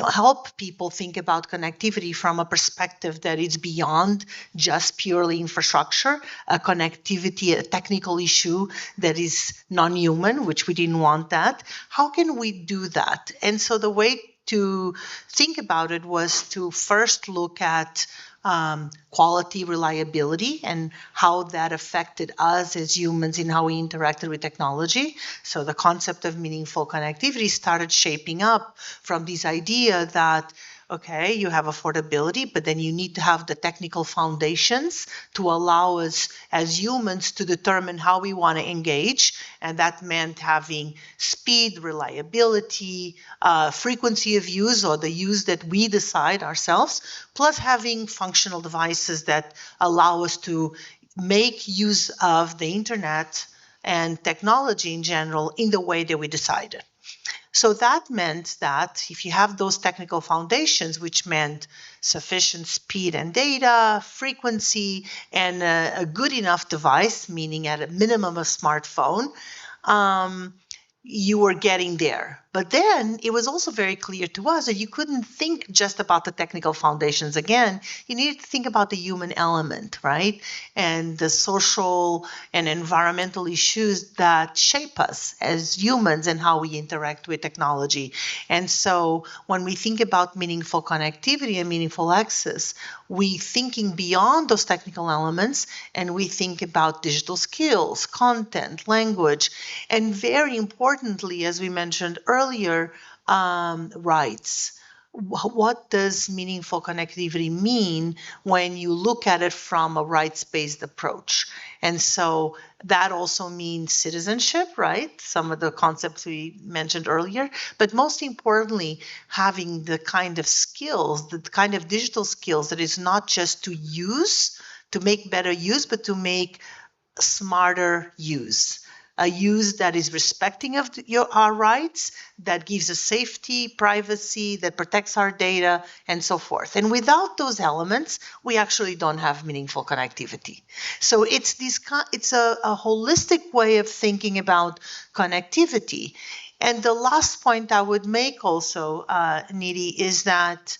help people think about connectivity from a perspective that is beyond just purely infrastructure, a connectivity, a technical issue that is non-human, which we didn't want that. How can we do that? And so the way to think about it was to first look at quality, reliability, and how that affected us as humans in how we interacted with technology. So the concept of meaningful connectivity started shaping up from this idea that, Okay, you have affordability, but then you need to have the technical foundations to allow us as humans to determine how we want to engage. And that meant having speed, reliability, frequency of use, or the use that we decide ourselves, plus having functional devices that allow us to make use of the internet and technology in general in the way that we decided. So that meant that if you have those technical foundations, which meant sufficient speed and data, frequency, and a good enough device, meaning at a minimum a smartphone, um, you were getting there. But then it was also very clear to us that you couldn't think just about the technical foundations again. You needed to think about the human element, right? And the social and environmental issues that shape us as humans and how we interact with technology. And so when we think about meaningful connectivity and meaningful access, we thinking beyond those technical elements, and we think about digital skills, content, language, and very importantly, as we mentioned earlier, rights. What does meaningful connectivity mean when you look at it from a rights-based approach? And so that also means citizenship, right? Some of the concepts we mentioned earlier, but most importantly, having the kind of skills, the kind of digital skills that is not just to use, to make better use, but to make smarter use. A use that is respecting of our rights, that gives us safety, privacy, that protects our data, and so forth. And without those elements, we actually don't have meaningful connectivity. So it's a holistic way of thinking about connectivity. And the last point I would make also, Nidhi, is that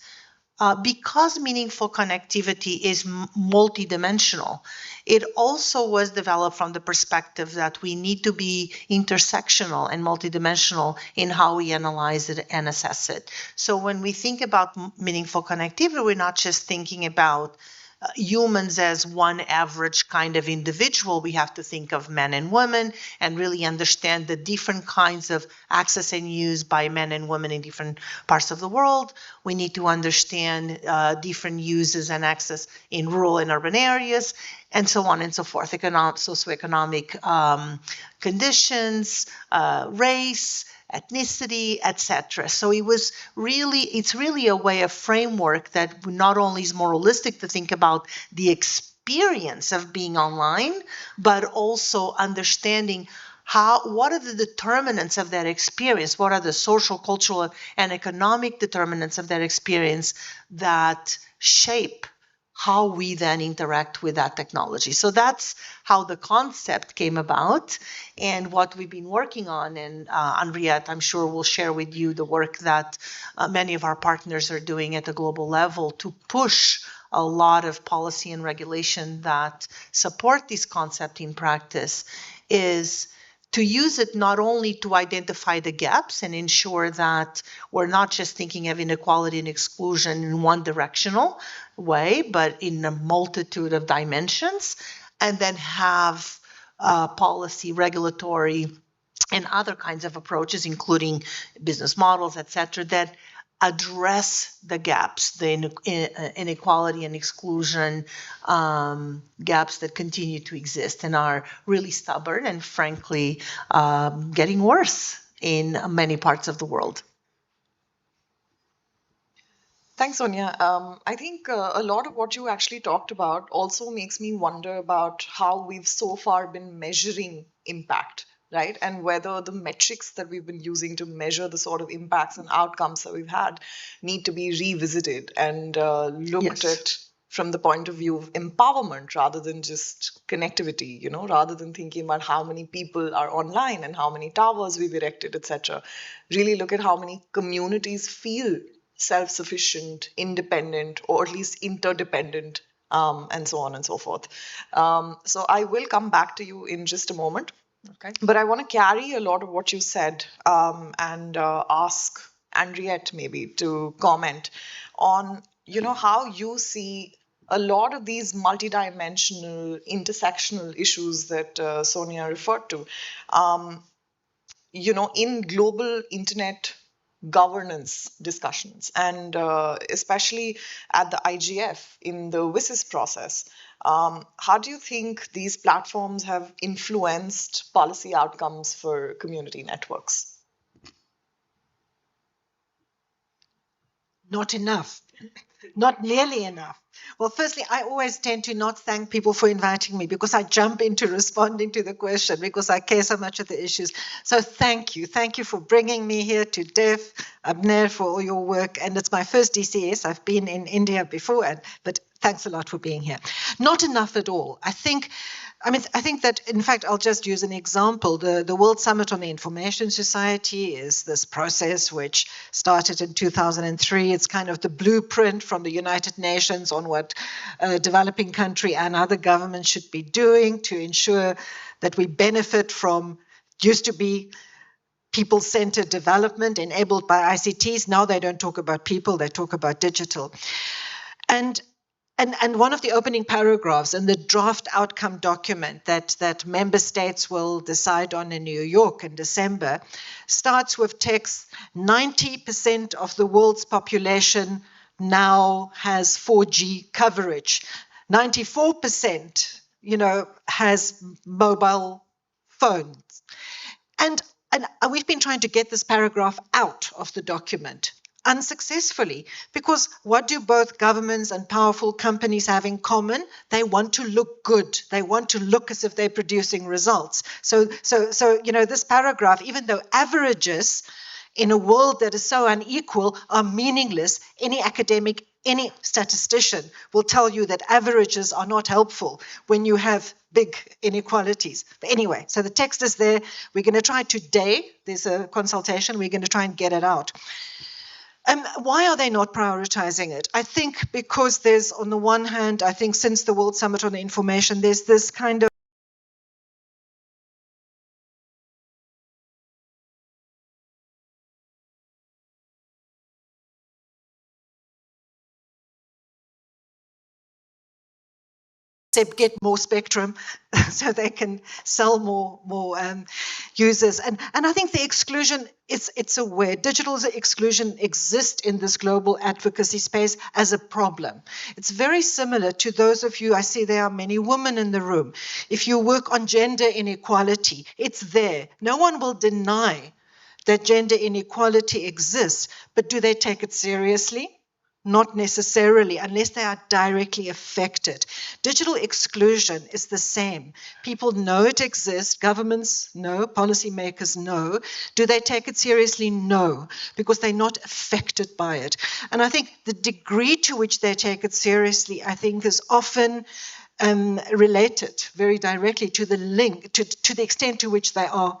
because meaningful connectivity is multidimensional, it also was developed from the perspective that we need to be intersectional and multidimensional in how we analyze it and assess it. So when we think about meaningful connectivity, we're not just thinking about humans as one average kind of individual. We have to think of men and women and really understand the different kinds of access and use by men and women in different parts of the world. We need to understand different uses and access in rural and urban areas, and so on and so forth, socioeconomic conditions, race, ethnicity, etc. So it's really a way of framework that not only is moralistic to think about the experience of being online, but also understanding what are the determinants of that experience, what are the social, cultural, and economic determinants of that experience that shape how we then interact with that technology. So that's how the concept came about and what we've been working on. And Henriette, I'm sure, will share with you the work that many of our partners are doing at the global level to push a lot of policy and regulation that support this concept in practice, is to use it not only to identify the gaps and ensure that we're not just thinking of inequality and exclusion in one directional way, but in a multitude of dimensions, and then have policy, regulatory, and other kinds of approaches, including business models, et cetera, that address the gaps, the inequality and exclusion gaps that continue to exist and are really stubborn and frankly getting worse in many parts of the world. Thanks, Sonia. I think a lot of what you actually talked about also makes me wonder about how we've so far been measuring impact, right? And whether the metrics that we've been using to measure the sort of impacts and outcomes that we've had need to be revisited and looked at from the point of view of empowerment rather than just connectivity, rather than thinking about how many people are online and how many towers we've erected, etc. Really look at how many communities feel self-sufficient, independent, or at least interdependent, and so on and so forth. So I will come back to you in just a moment. Okay. But I want to carry a lot of what you said and ask Henriette maybe to comment on, how you see a lot of these multidimensional, intersectional issues that Sonia referred to. In global internet governance discussions, and especially at the IGF in the WSIS process. How do you think these platforms have influenced policy outcomes for community networks? Not enough. Not nearly enough. Well, firstly, I always tend to not thank people for inviting me because I jump into responding to the question because I care so much of the issues. So thank you. Thank you for bringing me here to DEF, Abner, for all your work. And it's my first DCS. I've been in India before, but thanks a lot for being here. Not enough at all. I think that, in fact, I'll just use an example. The World Summit on the Information Society is this process which started in 2003. It's kind of the blueprint from the United Nations on what a developing country and other governments should be doing to ensure that we benefit from, used to be people-centered development enabled by ICTs. Now they don't talk about people, they talk about digital. And one of the opening paragraphs in the draft outcome document that member states will decide on in New York in December starts with text: 90% of the world's population now has 4G coverage. 94%, has mobile phones. And we've been trying to get this paragraph out of the document unsuccessfully, because what do both governments and powerful companies have in common? They want to look good. They want to look as if they're producing results. So this paragraph, even though averages in a world that is so unequal are meaningless, any academic, any statistician will tell you that averages are not helpful when you have big inequalities. But anyway, so the text is there. We're going to try today, there's a consultation, we're going to try and get it out. Why are they not prioritizing it? I think because there's, on the one hand, I think since the World Summit on Information, there's this kind of get more spectrum so they can sell more users. And I think the exclusion, it's aware. Digital exclusion exists in this global advocacy space as a problem. It's very similar to those of you, I see there are many women in the room. If you work on gender inequality, it's there. No one will deny that gender inequality exists, but do they take it seriously? Not necessarily, unless they are directly affected. Digital exclusion is the same. People know it exists, governments know, policymakers know. Do they take it seriously? No, because they're not affected by it. And I think the degree to which they take it seriously, I think, is often related very directly to the link, to the extent to which they are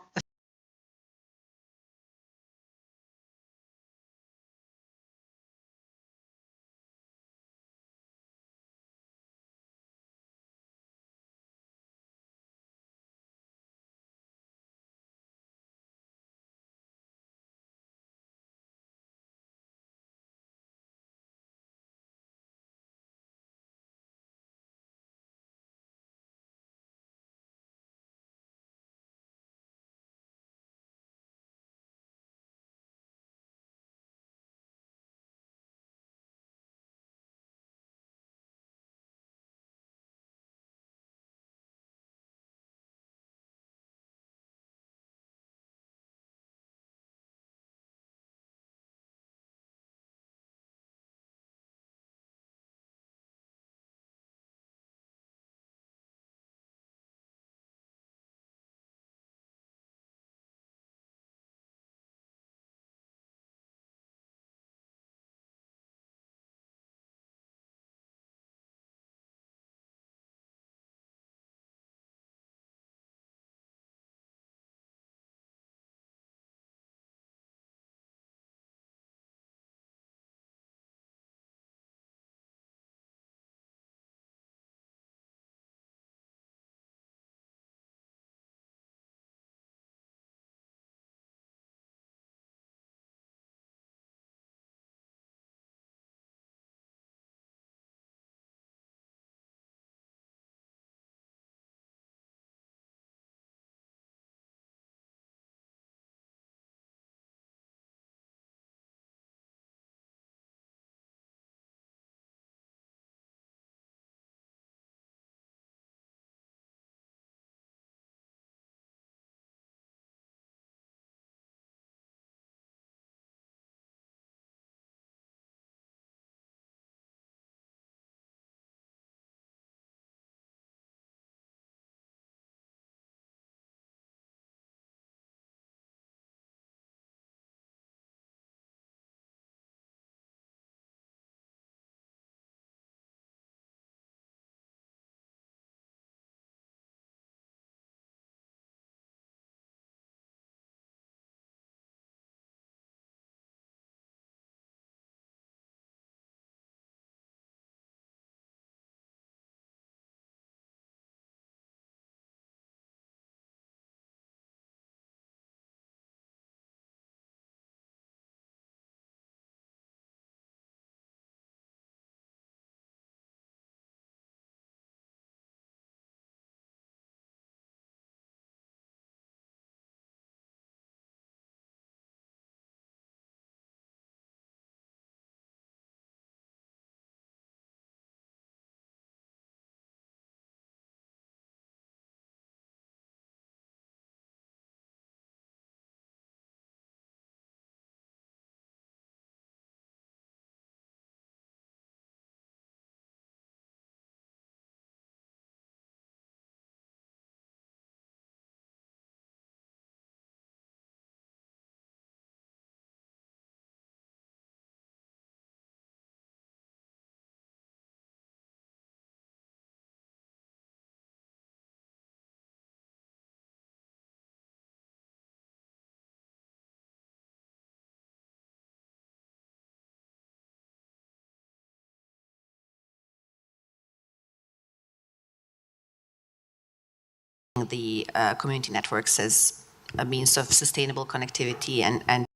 the community networks as a means of sustainable connectivity and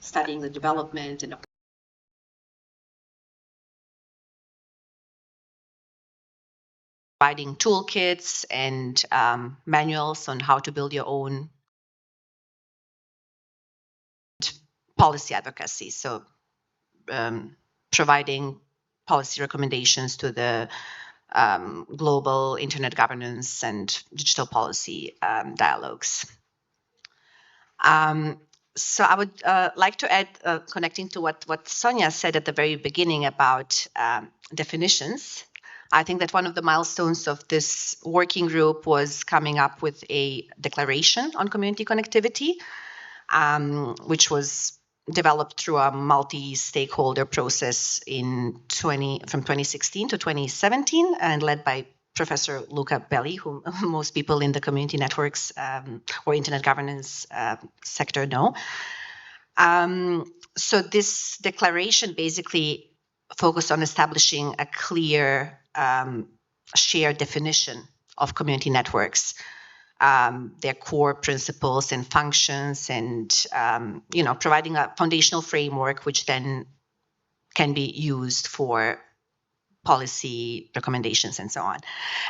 studying the development and providing toolkits and manuals on how to build your own policy advocacy. So providing policy recommendations to the global internet governance and digital policy dialogues. So I would like to add, connecting to what Sonia said at the very beginning about definitions. I think that one of the milestones of this working group was coming up with a declaration on community connectivity, which was developed through a multi-stakeholder process from 2016 to 2017 and led by Professor Luca Belli, who most people in the community networks or internet governance sector know. So this declaration basically focused on establishing a clear shared definition of community networks, their core principles and functions, and providing a foundational framework which then can be used for policy recommendations and so on.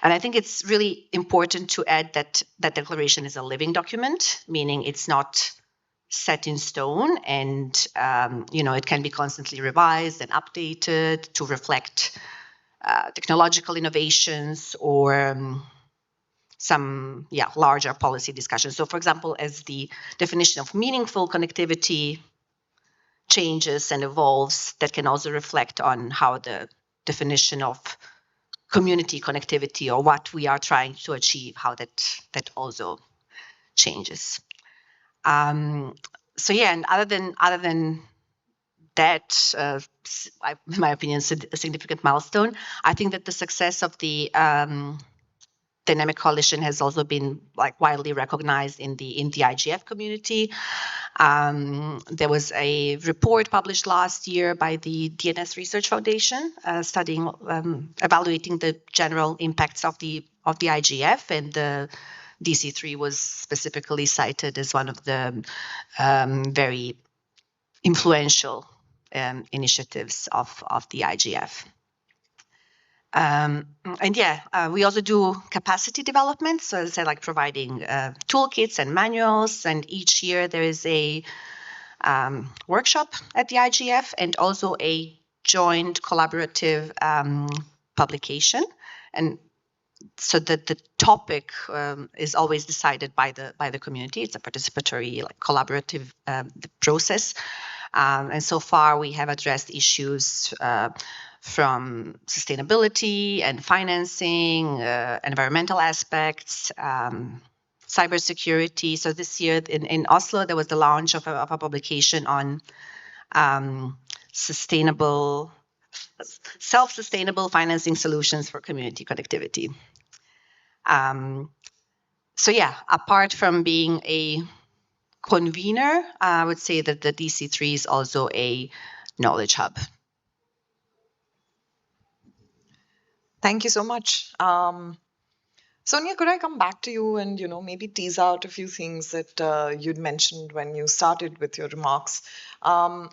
And I think it's really important to add that that declaration is a living document, meaning it's not set in stone, and it can be constantly revised and updated to reflect technological innovations or some larger policy discussions. So for example, as the definition of meaningful connectivity changes and evolves, that can also reflect on how the definition of community connectivity or what we are trying to achieve, how that also changes. So yeah, and other than that, in my opinion, a significant milestone. I think that the success of the dynamic coalition has also been widely recognized in the IGF community. There was a report published last year by the DNS Research Foundation studying, evaluating the general impacts of the IGF, and the DC3 was specifically cited as one of the very influential initiatives of the IGF. We also do capacity development. So as I say, providing toolkits and manuals. And each year there is a workshop at the IGF and also a joint collaborative publication. And so the topic is always decided by the community. It's a participatory, collaborative process. And so far we have addressed issues from sustainability and financing, environmental aspects, cybersecurity. So this year in Oslo, there was the launch of a publication on self-sustainable financing solutions for community connectivity. So yeah, apart from being a convener, I would say that the DC3 is also a knowledge hub. Thank you so much. Sonia, could I come back to you and maybe tease out a few things that you'd mentioned when you started with your remarks? I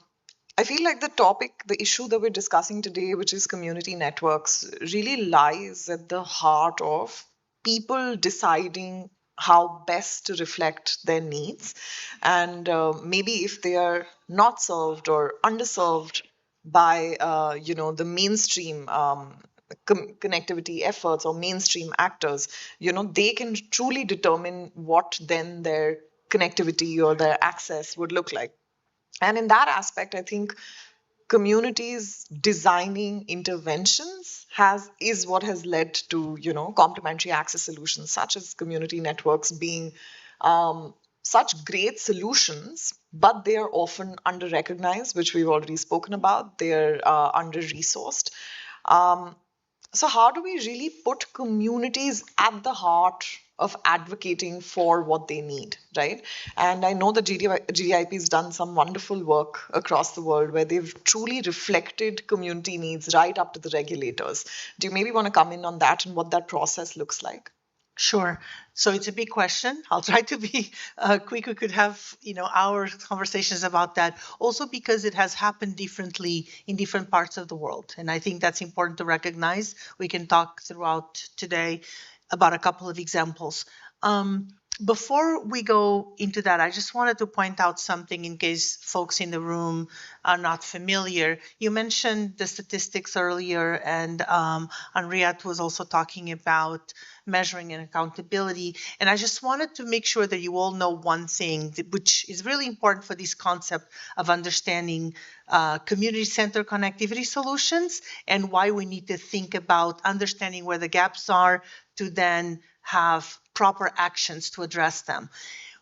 feel like the issue that we're discussing today, which is community networks, really lies at the heart of people deciding how best to reflect their needs. And maybe if they are not served or underserved by, the mainstream connectivity efforts or mainstream actors, they can truly determine what then their connectivity or their access would look like. And in that aspect, I think communities designing interventions is what has led to complementary access solutions such as community networks being such great solutions, but they are often under recognized, which we've already spoken about. They're under resourced. So how do we really put communities at the heart of advocating for what they need, right? And I know that GDIP has done some wonderful work across the world where they've truly reflected community needs right up to the regulators. Do you maybe want to come in on that and what that process looks like? Sure. So it's a big question. I'll try to be quick. We could have, our conversations about that. Also because it has happened differently in different parts of the world, and I think that's important to recognize. We can talk throughout today about a couple of examples. Before we go into that, I just wanted to point out something in case folks in the room are not familiar. You mentioned the statistics earlier, and Henriette was also talking about measuring and accountability. And I just wanted to make sure that you all know one thing, which is really important for this concept of understanding community-centered connectivity solutions and why we need to think about understanding where the gaps are to then have proper actions to address them.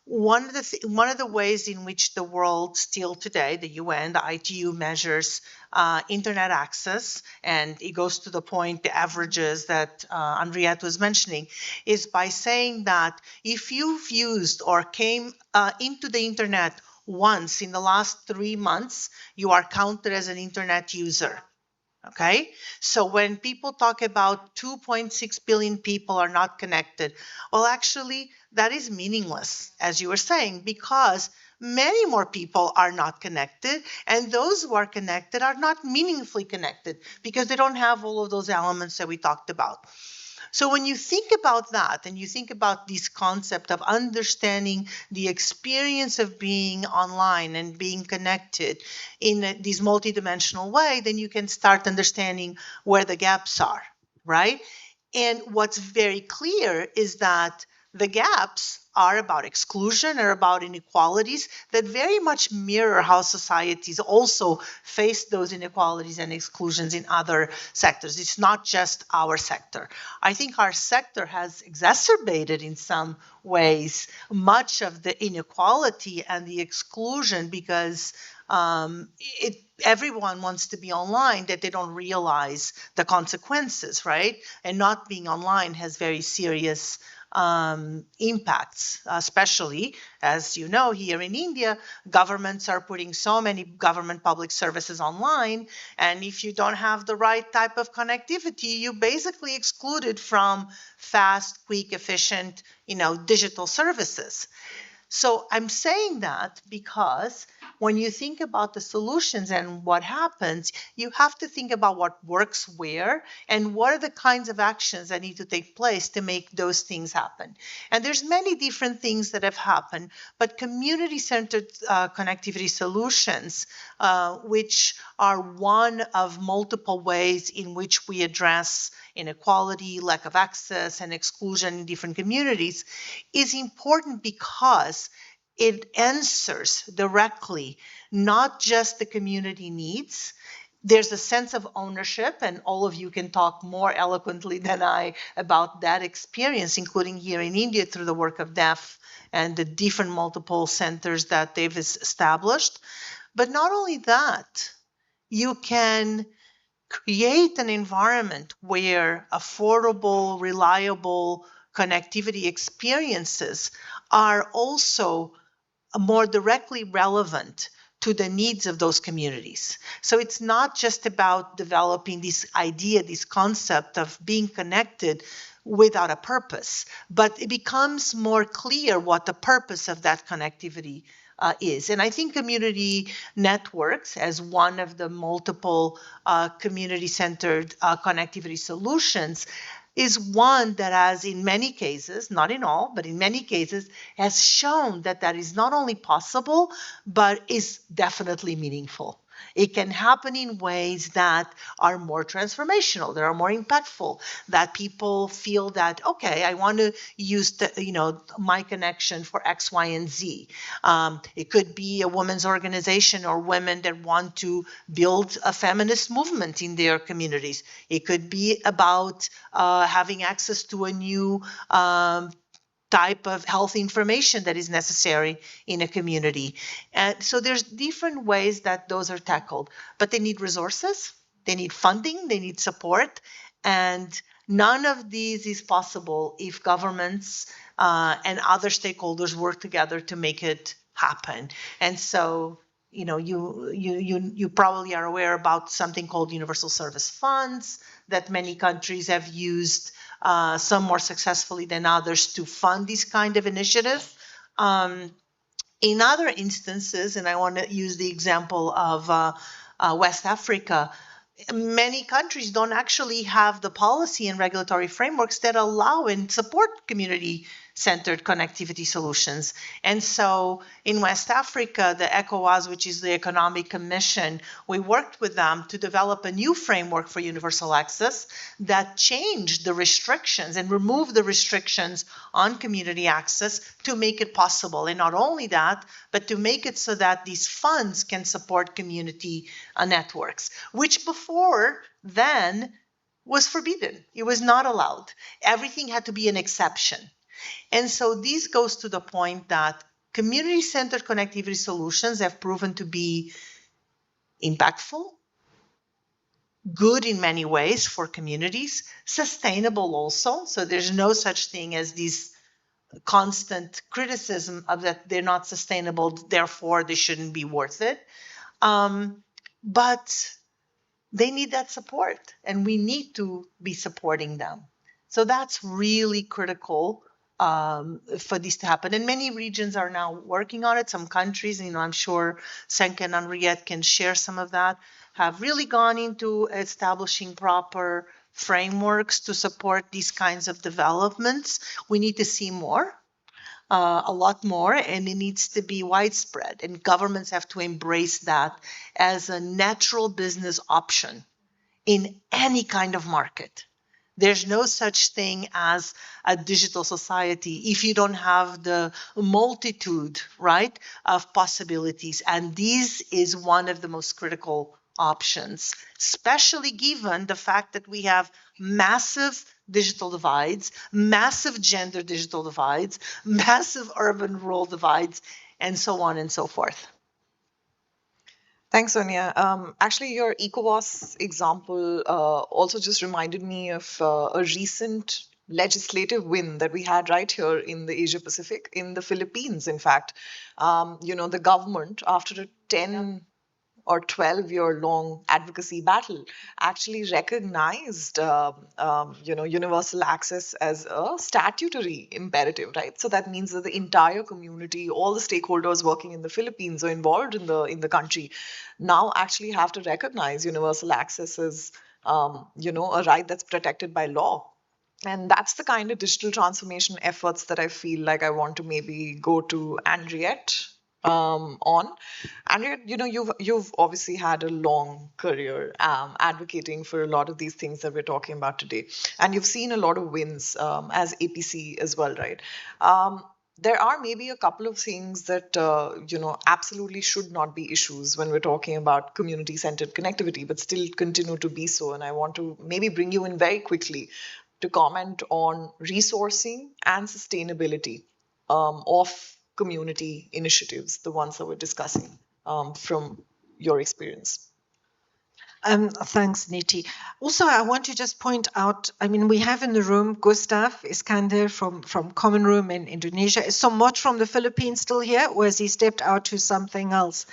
One of the ways in which the world still today, the UN, the ITU measures internet access, and it goes to the point, the averages that Henriette was mentioning, is by saying that if you've used or came into the internet once in the last 3 months, you are counted as an internet user. Okay, so when people talk about 2.6 billion people are not connected, well, actually, that is meaningless, as you were saying, because many more people are not connected, and those who are connected are not meaningfully connected because they don't have all of those elements that we talked about. So when you think about that and you think about this concept of understanding the experience of being online and being connected in this multidimensional way, then you can start understanding where the gaps are, right? And what's very clear is that the gaps are about exclusion or about inequalities that very much mirror how societies also face those inequalities and exclusions in other sectors. It's not just our sector. I think our sector has exacerbated in some ways much of the inequality and the exclusion because everyone wants to be online, that they don't realize the consequences, right? And not being online has very serious impacts, especially, as you know, here in India, governments are putting so many government public services online, and if you don't have the right type of connectivity, you basically excluded from fast, quick, efficient, digital services. So I'm saying that because when you think about the solutions and what happens, you have to think about what works where and what are the kinds of actions that need to take place to make those things happen. And there's many different things that have happened, but community-centered connectivity solutions, which are one of multiple ways in which we address inequality, lack of access, and exclusion in different communities, is important because it answers directly not just the community needs. There's a sense of ownership, and all of you can talk more eloquently than I about that experience, including here in India through the work of DEF and the different multiple centers that they've established. But not only that, you can create an environment where affordable, reliable connectivity experiences are also more directly relevant to the needs of those communities. So it's not just about developing this idea, this concept of being connected without a purpose, but it becomes more clear what the purpose of that connectivity is. And I think community networks, as one of the multiple community-centered connectivity solutions, is one that has, in many cases, not in all, but in many cases, has shown that that is not only possible, but is definitely meaningful. It can happen in ways that are more transformational, that are more impactful, that people feel that, okay, I want to use my connection for X, Y, and Z. It could be a women's organization or women that want to build a feminist movement in their communities. It could be about having access to a new type of health information that is necessary in a community. And so there's different ways that those are tackled, but they need resources, they need funding, they need support, And none of these is possible if governments and other stakeholders work together to make it happen. And so, you probably are aware about something called universal service funds that many countries have used, some more successfully than others, to fund these kind of initiatives. In other instances, and I want to use the example of West Africa, many countries don't actually have the policy and regulatory frameworks that allow and support community-centered connectivity solutions. And so in West Africa, the ECOWAS, which is the Economic Commission, we worked with them to develop a new framework for universal access that changed the restrictions and removed the restrictions on community access to make it possible. And not only that, but to make it so that these funds can support community networks, which before then was forbidden. It was not allowed. Everything had to be an exception. And so this goes to the point that community-centered connectivity solutions have proven to be impactful, good in many ways for communities, sustainable also. So there's no such thing as this constant criticism of that they're not sustainable, therefore they shouldn't be worth it. But they need that support, and we need to be supporting them. So that's really critical for this to happen. And many regions are now working on it. Some countries, I'm sure Senka and Henriette can share some of that, have really gone into establishing proper frameworks to support these kinds of developments. We need to see more. A lot more, and it needs to be widespread. And governments have to embrace that as a natural business option in any kind of market. There's no such thing as a digital society if you don't have the multitude, right, of possibilities. And this is one of the most critical options, especially given the fact that we have massive digital divides, massive gender digital divides, massive urban-rural divides, and so on and so forth. Thanks, Sonia. Actually, your ECOWAS example also just reminded me of a recent legislative win that we had right here in the Asia Pacific, in the Philippines, in fact. The government, after a 10 or 12-year-long advocacy battle, actually recognized, universal access as a statutory imperative, right? So that means that the entire community, all the stakeholders working in the Philippines or involved in the country, now actually have to recognize universal access as, a right that's protected by law. And that's the kind of digital transformation efforts that I feel like I want to maybe go to Henriette on. Henriette, you've obviously had a long career advocating for a lot of these things that we're talking about today, and you've seen a lot of wins as APC as well, right? There are maybe a couple of things that absolutely should not be issues when we're talking about community-centered connectivity, but still continue to be so. And I want to maybe bring you in very quickly to comment on resourcing and sustainability of community initiatives, the ones that we're discussing, from your experience. Thanks, Niti. Also, I want to just point out, we have in the room Gustav Iskander from Common Room in Indonesia. Is Somot from the Philippines still here, or has he stepped out to something else?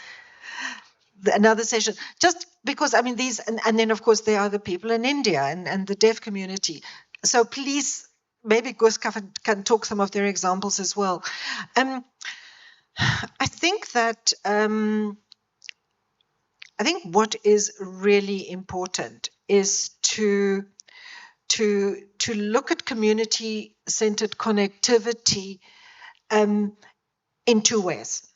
Another session, just because, these, and then of course there are the people in India and the deaf community. So please, maybe Gustav can talk some of their examples as well. I think that what is really important is to look at community-centered connectivity in two ways.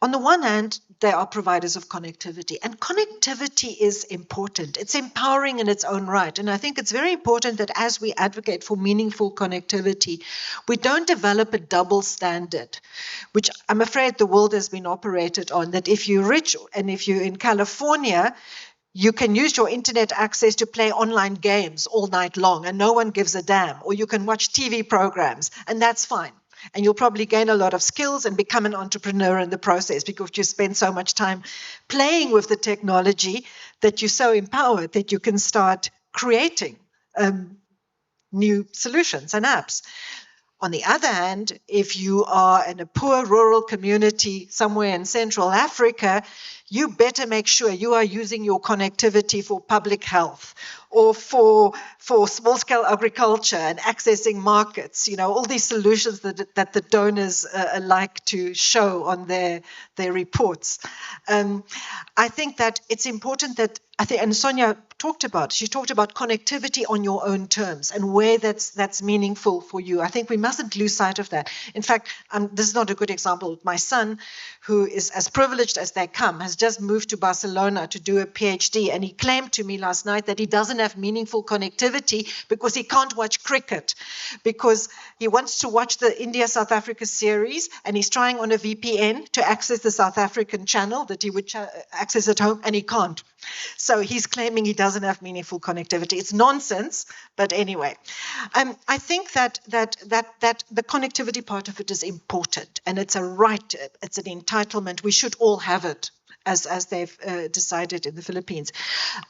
On the one hand, they are providers of connectivity, and connectivity is important. It's empowering in its own right. And I think it's very important that as we advocate for meaningful connectivity, we don't develop a double standard, which I'm afraid the world has been operated on, that if you're rich and if you're in California, you can use your internet access to play online games all night long and no one gives a damn, or you can watch TV programs and that's fine. And you'll probably gain a lot of skills and become an entrepreneur in the process because you spend so much time playing with the technology that you're so empowered that you can start creating new solutions and apps. On the other hand, if you are in a poor rural community somewhere in Central Africa, you better make sure you are using your connectivity for public health or for small-scale agriculture and accessing markets, all these solutions that the donors like to show on their reports. I think that it's important that, and Sonia she talked about connectivity on your own terms and where that's meaningful for you. I think we mustn't lose sight of that. In fact, this is not a good example. My son, who is as privileged as they come, has just moved to Barcelona to do a PhD, and he claimed to me last night that he doesn't have meaningful connectivity because he can't watch cricket, because he wants to watch the India-South Africa series, and he's trying on a VPN to access the South African channel that he would access at home, and he can't. So he's claiming he doesn't have meaningful connectivity. It's nonsense, but anyway, I think that the connectivity part of it is important, and it's a right, it's an entitlement. We should all have it, as they've decided in the Philippines.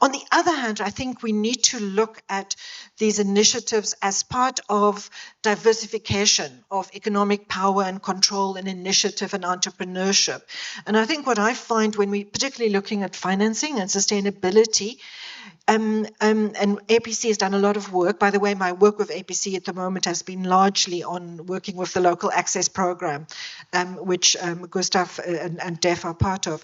On the other hand, I think we need to look at these initiatives as part of diversification of economic power and control and initiative and entrepreneurship. And I think what I find when we, particularly looking at financing and sustainability, and APC has done a lot of work. By the way, my work with APC at the moment has been largely on working with the local access program, which Gustav and Def are part of.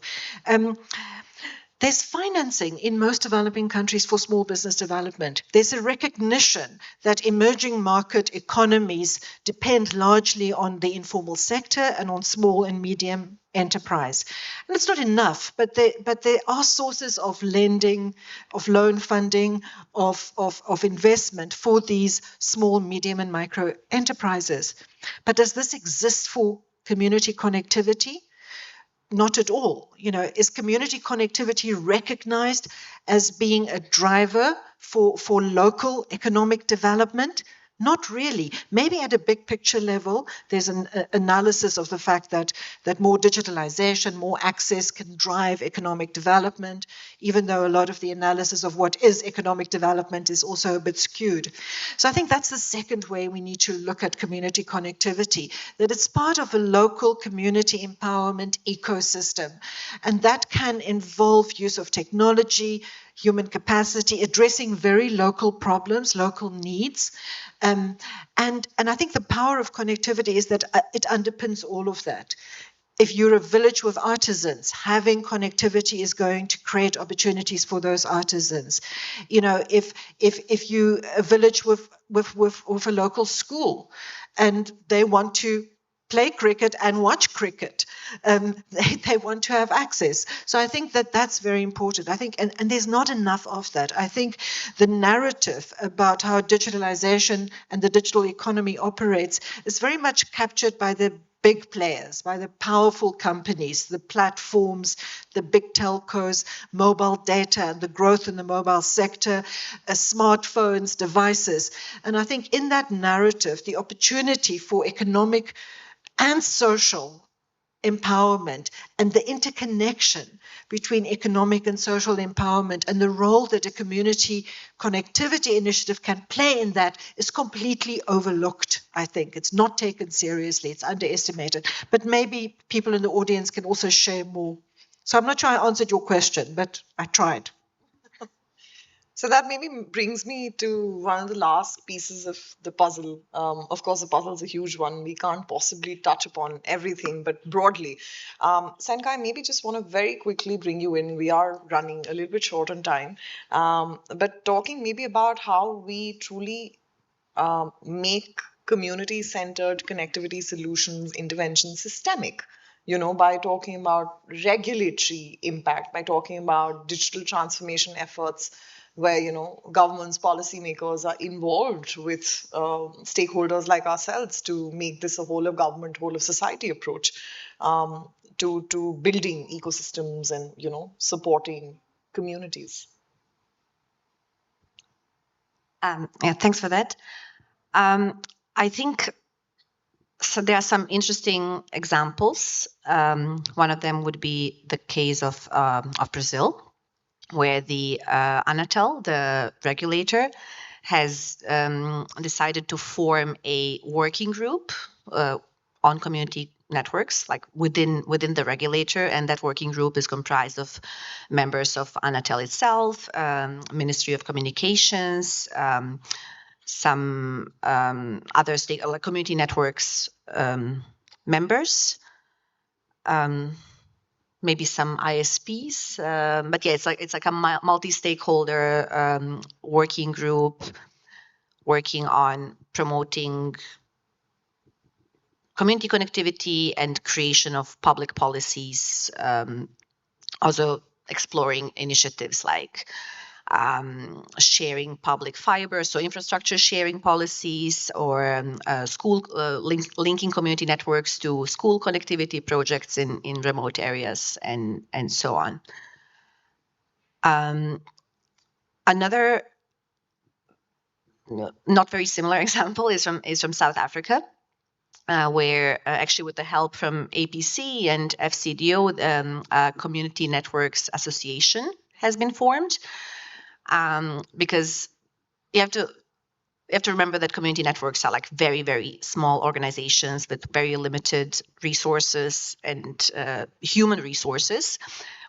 There's financing in most developing countries for small business development. There's a recognition that emerging market economies depend largely on the informal sector and on small and medium enterprise. And it's not enough, but there are sources of lending, of loan funding, of investment for these small, medium, and micro enterprises. But does this exist for community connectivity? Not at all. Is community connectivity recognized as being a driver for local economic development? Not really. Maybe at a big picture level, there's an analysis of the fact that more digitalization, more access can drive economic development, even though a lot of the analysis of what is economic development is also a bit skewed. So I think that's the second way we need to look at community connectivity, that it's part of a local community empowerment ecosystem. And that can involve use of technology, human capacity, addressing very local problems, local needs. And I think the power of connectivity is that it underpins all of that. If you're a village with artisans, having connectivity is going to create opportunities for those artisans. If you a village with a local school, and they want to play cricket and watch cricket. They want to have access. So I think that's very important. I think, and there's not enough of that. I think the narrative about how digitalization and the digital economy operates is very much captured by the big players, by the powerful companies, the platforms, the big telcos, mobile data, the growth in the mobile sector, smartphones, devices. And I think in that narrative, the opportunity for economic and social empowerment and the interconnection between economic and social empowerment and the role that a community connectivity initiative can play in that is completely overlooked, I think. It's not taken seriously, it's underestimated. But maybe people in the audience can also share more. So I'm not sure I answered your question, but I tried. So that maybe brings me to one of the last pieces of the puzzle. Of course, the puzzle is a huge one. We can't possibly touch upon everything, but broadly. Senkai, maybe just want to very quickly bring you in. We are running a little bit short on time, but talking maybe about how we truly make community-centered connectivity solutions interventions systemic. By talking about regulatory impact, by talking about digital transformation efforts, where governments, policymakers are involved with stakeholders like ourselves to make this a whole of government, whole of society approach to building ecosystems and supporting communities. Yeah, thanks for that. I think so. There are some interesting examples. One of them would be the case of Brazil, where the Anatel, the regulator, has decided to form a working group on community networks, like within the regulator, and that working group is comprised of members of Anatel itself, Ministry of Communications, some other like community networks members, maybe some ISPs, but yeah, it's like a multi-stakeholder working group working on promoting community connectivity and creation of public policies, also exploring initiatives like sharing public fiber, so infrastructure sharing policies, or linking community networks to school connectivity projects in remote areas, and so on. Another not very similar example is from South Africa, where actually with the help from APC and FCDO, Community Networks Association has been formed, because you have to remember that community networks are like very, very small organizations with very limited resources and human resources,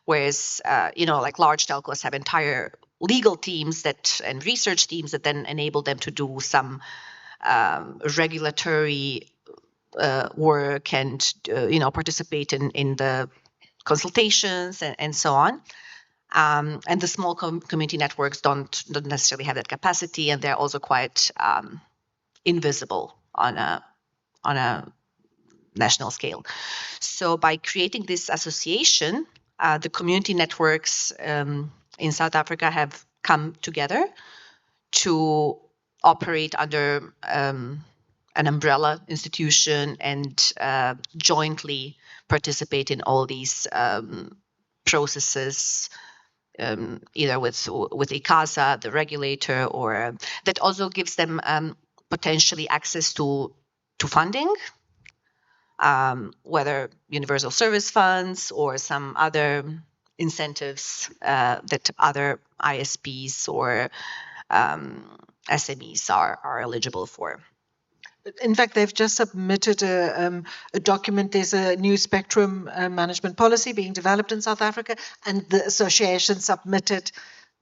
whereas like large telcos have entire legal teams and research teams that then enable them to do some regulatory work and participate in the consultations and so on. And the small community networks don't necessarily have that capacity, and they're also quite invisible on a national scale. So by creating this association, the community networks in South Africa have come together to operate under an umbrella institution and jointly participate in all these processes, either with ICASA, the regulator, or that also gives them potentially access to funding, whether universal service funds or some other incentives that other ISPs or SMEs are eligible for. In fact, they've just submitted a document. There's a new spectrum management policy being developed in South Africa, and the association submitted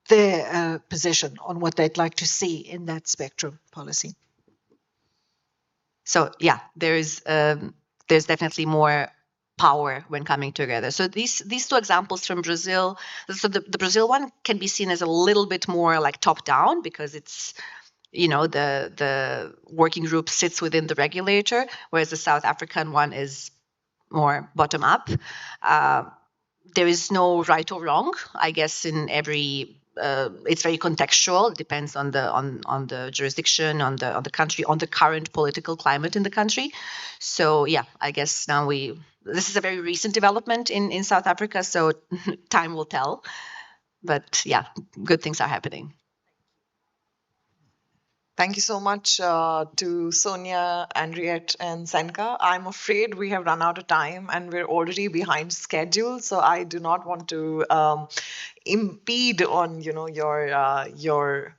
their position on what they'd like to see in that spectrum policy. So yeah, there's definitely more power when coming together. So these two examples from Brazil. So the Brazil one can be seen as a little bit more like top down, because it's the working group sits within the regulator, whereas the South African one is more bottom up. There is no right or wrong, I guess. In every it's very contextual. It depends on the jurisdiction, on the country, on the current political climate in the country. So yeah, I guess now this is a very recent development in South Africa, so time will tell. But yeah, good things are happening. Thank you so much to Sonia, Henriette, and Senka. I'm afraid we have run out of time and we're already behind schedule, so I do not want to impede on your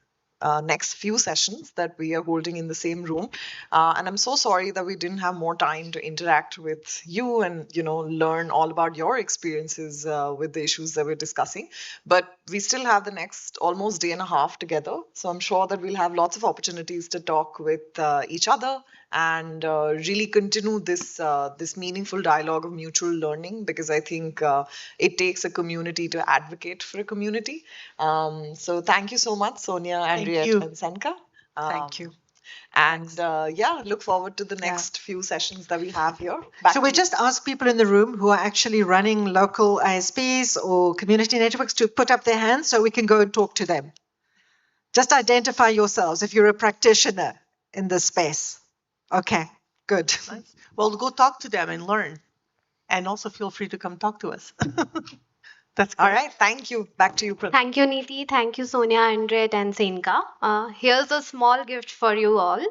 next few sessions that we are holding in the same room. And I'm so sorry that we didn't have more time to interact with you and learn all about your experiences with the issues that we're discussing. But we still have the next almost day and a half together, so I'm sure that we'll have lots of opportunities to talk with each other and really continue this meaningful dialogue of mutual learning, because I think it takes a community to advocate for a community. So thank you so much, Sonia, Henriette, you. and Senka. Thank you. And yeah, look forward to the next few sessions that we have here. Should we just ask people in the room who are actually running local ISPs or community networks to put up their hands so we can go and talk to them? Just identify yourselves if you're a practitioner in this space. Okay, good. Nice. Well, go talk to them and learn. And also feel free to come talk to us. That's great. All right. Thank you. Back to you, Pratap. Thank you, Niti. Thank you, Sonia, Andret, and Senka. Here's a small gift for you all.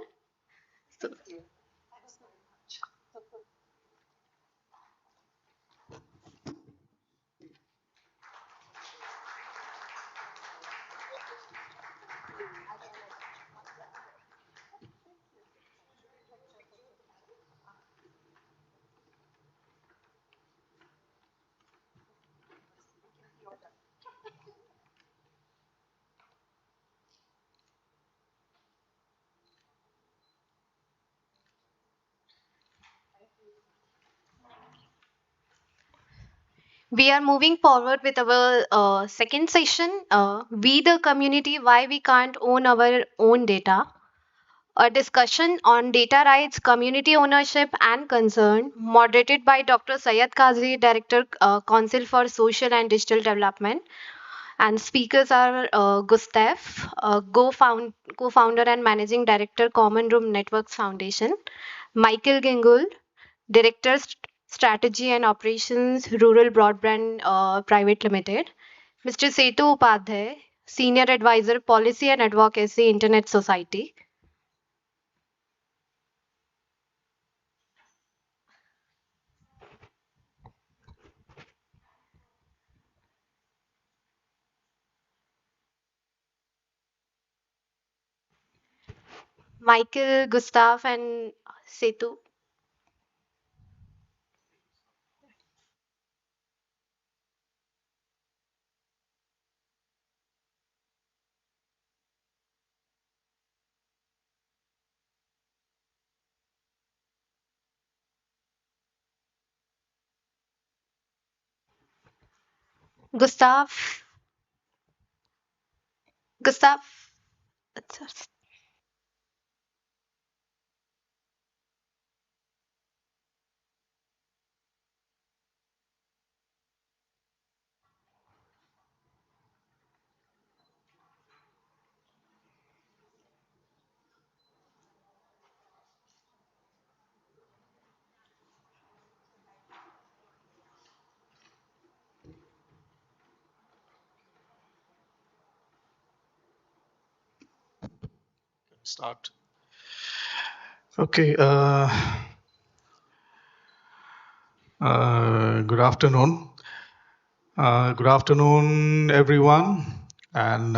We are moving forward with our second session, We the Community, Why We Can't Own Our Own Data. A discussion on data rights, community ownership, and concern, moderated by Dr. Syed Kazi, Director, Council for Social and Digital Development. And speakers are Gustav, co-founder and managing director, Common Room Networks Foundation; Michael Gingul, director, strategy and operations, Rural Broadband Private Limited; Mr. Setu Upadhyay, senior advisor, policy and advocacy, Internet Society; Michael, Gustav, and Setu. Gustav, Gustav. Start. Okay. Good afternoon. Good afternoon, everyone. And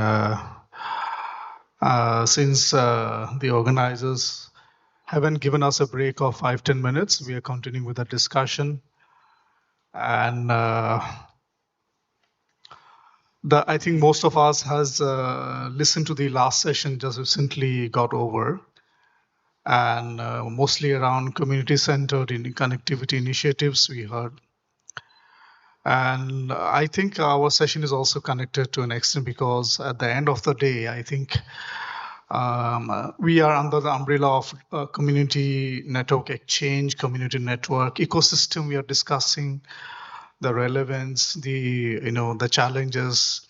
since the organizers haven't given us a break of 5-10 minutes, we are continuing with the discussion. And I think most of us has listened to the last session just recently got over, and mostly around community-centered connectivity initiatives we heard. And I think our session is also connected to an extent because at the end of the day, I think we are under the umbrella of community network exchange, community network ecosystem. We are discussing the relevance, the challenges,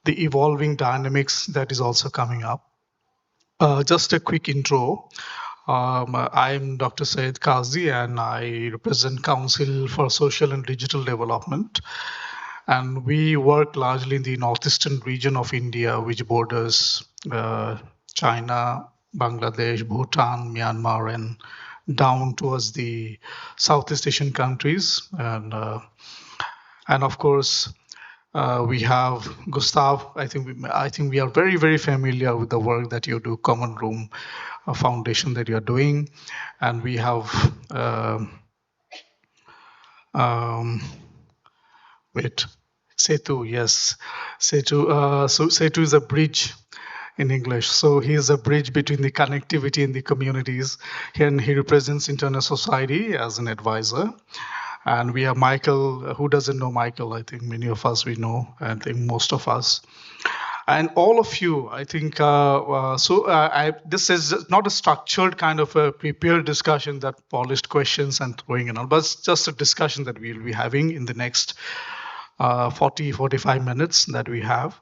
the evolving dynamics that is also coming up. Just a quick intro. I'm Dr. Syed Kazi, and I represent Council for Social and Digital Development. And we work largely in the northeastern region of India, which borders China, Bangladesh, Bhutan, Myanmar, and down towards the Southeast Asian countries. And of course, we have Gustav. I think we are very, very familiar with the work that you do, Common Room Foundation that you are doing, and we have Setu. Yes, Setu. So Setu is a bridge in English. So he is a bridge between the connectivity and the communities, and he represents Internet Society as an advisor. And we have Michael. Who doesn't know Michael? I think many of us we know. I think most of us. And all of you, I think, this is not a structured kind of a prepared discussion that polished questions and throwing in all, but it's just a discussion that we'll be having in the next 45 minutes that we have.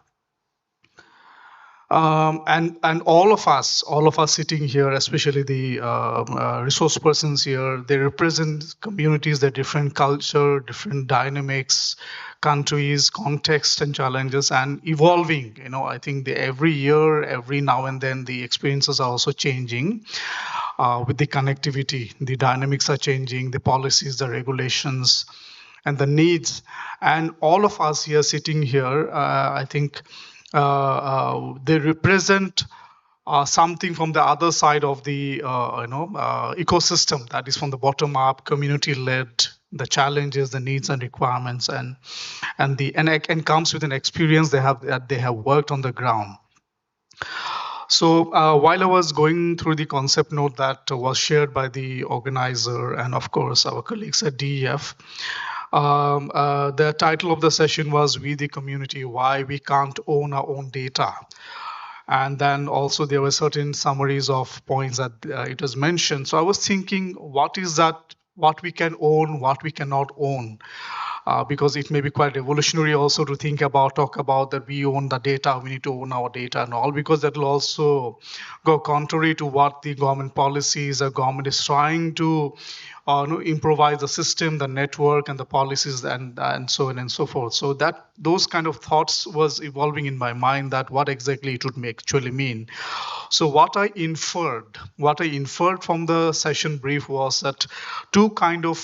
And all of us sitting here, especially the resource persons here, they represent communities, their different culture, different dynamics, countries, context, and challenges, and evolving. I think every year, every now and then, the experiences are also changing with the connectivity. The dynamics are changing, the policies, the regulations, and the needs. And all of us here sitting here, I think they represent something from the other side of the ecosystem, that is from the bottom up, community led, the challenges, the needs and requirements, and comes with an experience they have worked on the ground. So while I was going through the concept note that was shared by the organizer and of course our colleagues at DEF, The title of the session was "We the Community: Why We Can't Own Our Own Data." And then also there were certain summaries of points that it was mentioned. So I was thinking, what is that, what we can own, what we cannot own? Because it may be quite revolutionary also to think about, talk about that we own the data, we need to own our data and all, because that will also go contrary to what the government policies, the government is trying to improvise the system, the network, and the policies, and so on and so forth. So that those kind of thoughts was evolving in my mind, that what exactly it would actually mean. So what I inferred from the session brief was that two kind of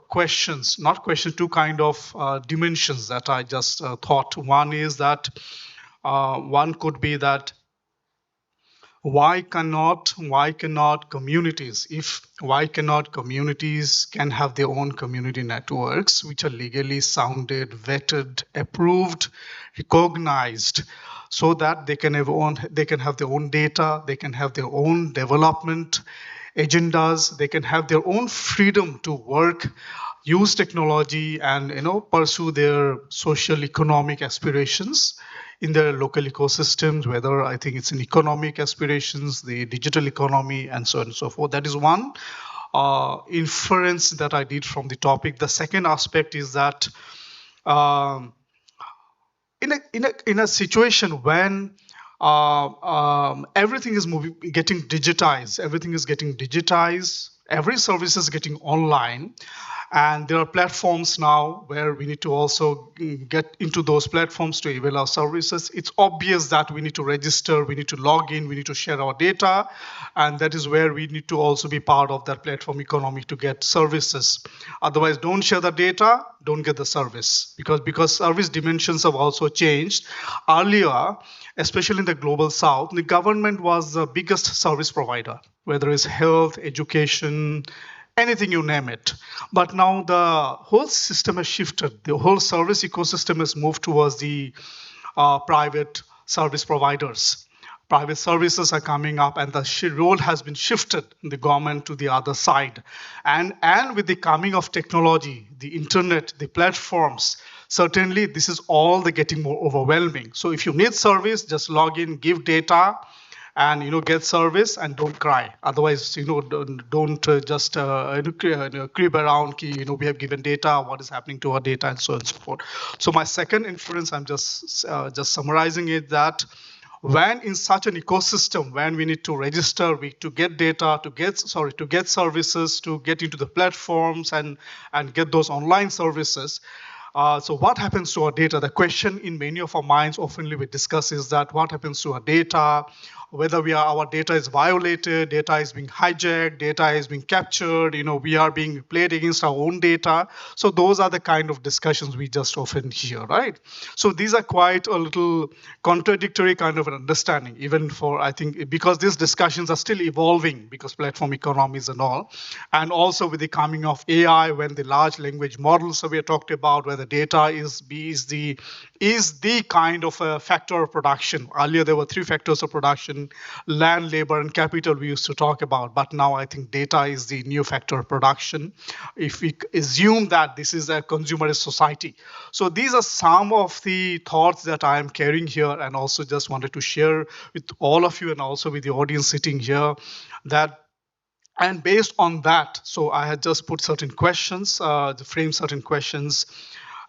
questions, not questions, two kind of dimensions that I just thought. One is that one could be that why cannot communities, if why cannot communities can have their own community networks which are legally sounded, vetted, approved, recognized, so that they can have their own data, they can have their own development agendas, they can have their own freedom to work, use technology, and pursue their social economic aspirations in their local ecosystems, whether I think it's in economic aspirations, the digital economy, and so on and so forth. That is one inference that I did from the topic. The second aspect is that um, in a situation when everything is getting digitized, every service is getting online, and there are platforms now where we need to also get into those platforms to avail our services. It's obvious that we need to register, we need to log in, we need to share our data, and that is where we need to also be part of that platform economy to get services. Otherwise, don't share the data, don't get the service, because service dimensions have also changed. Earlier, especially in the global south, the government was the biggest service provider, whether it's health, education, anything you name it. But now the whole system has shifted. The whole service ecosystem has moved towards the private service providers. Private services are coming up, and the role has been shifted in the government to the other side. And with the coming of technology, the internet, the platforms, certainly this is all the getting more overwhelming. So if you need service, just log in, give data, and get service, and don't cry. Otherwise, don't just creep around we have given data, what is happening to our data, and so on and so forth. So my second inference, I'm just summarizing it, that when in such an ecosystem, when we need to register, to get data, to get services, to get into the platforms, and get those online services. So what happens to our data? The question in many of our minds, oftenly we discuss, is that what happens to our data, whether our data is violated, data is being hijacked, data is being captured, we are being played against our own data. So those are the kind of discussions we just often hear, right? So these are quite a little contradictory kind of an understanding, even for, I think, because these discussions are still evolving, because platform economies and all, and also with the coming of AI, when the large language models that we have talked about, where the data is the kind of a factor of production. Earlier, there were three factors of production: land, labor, and capital we used to talk about. But now I think data is the new factor of production, if we assume that this is a consumerist society. So these are some of the thoughts that I am carrying here, and also just wanted to share with all of you and also with the audience sitting here, and based on that, so I had just put certain questions, frame certain questions,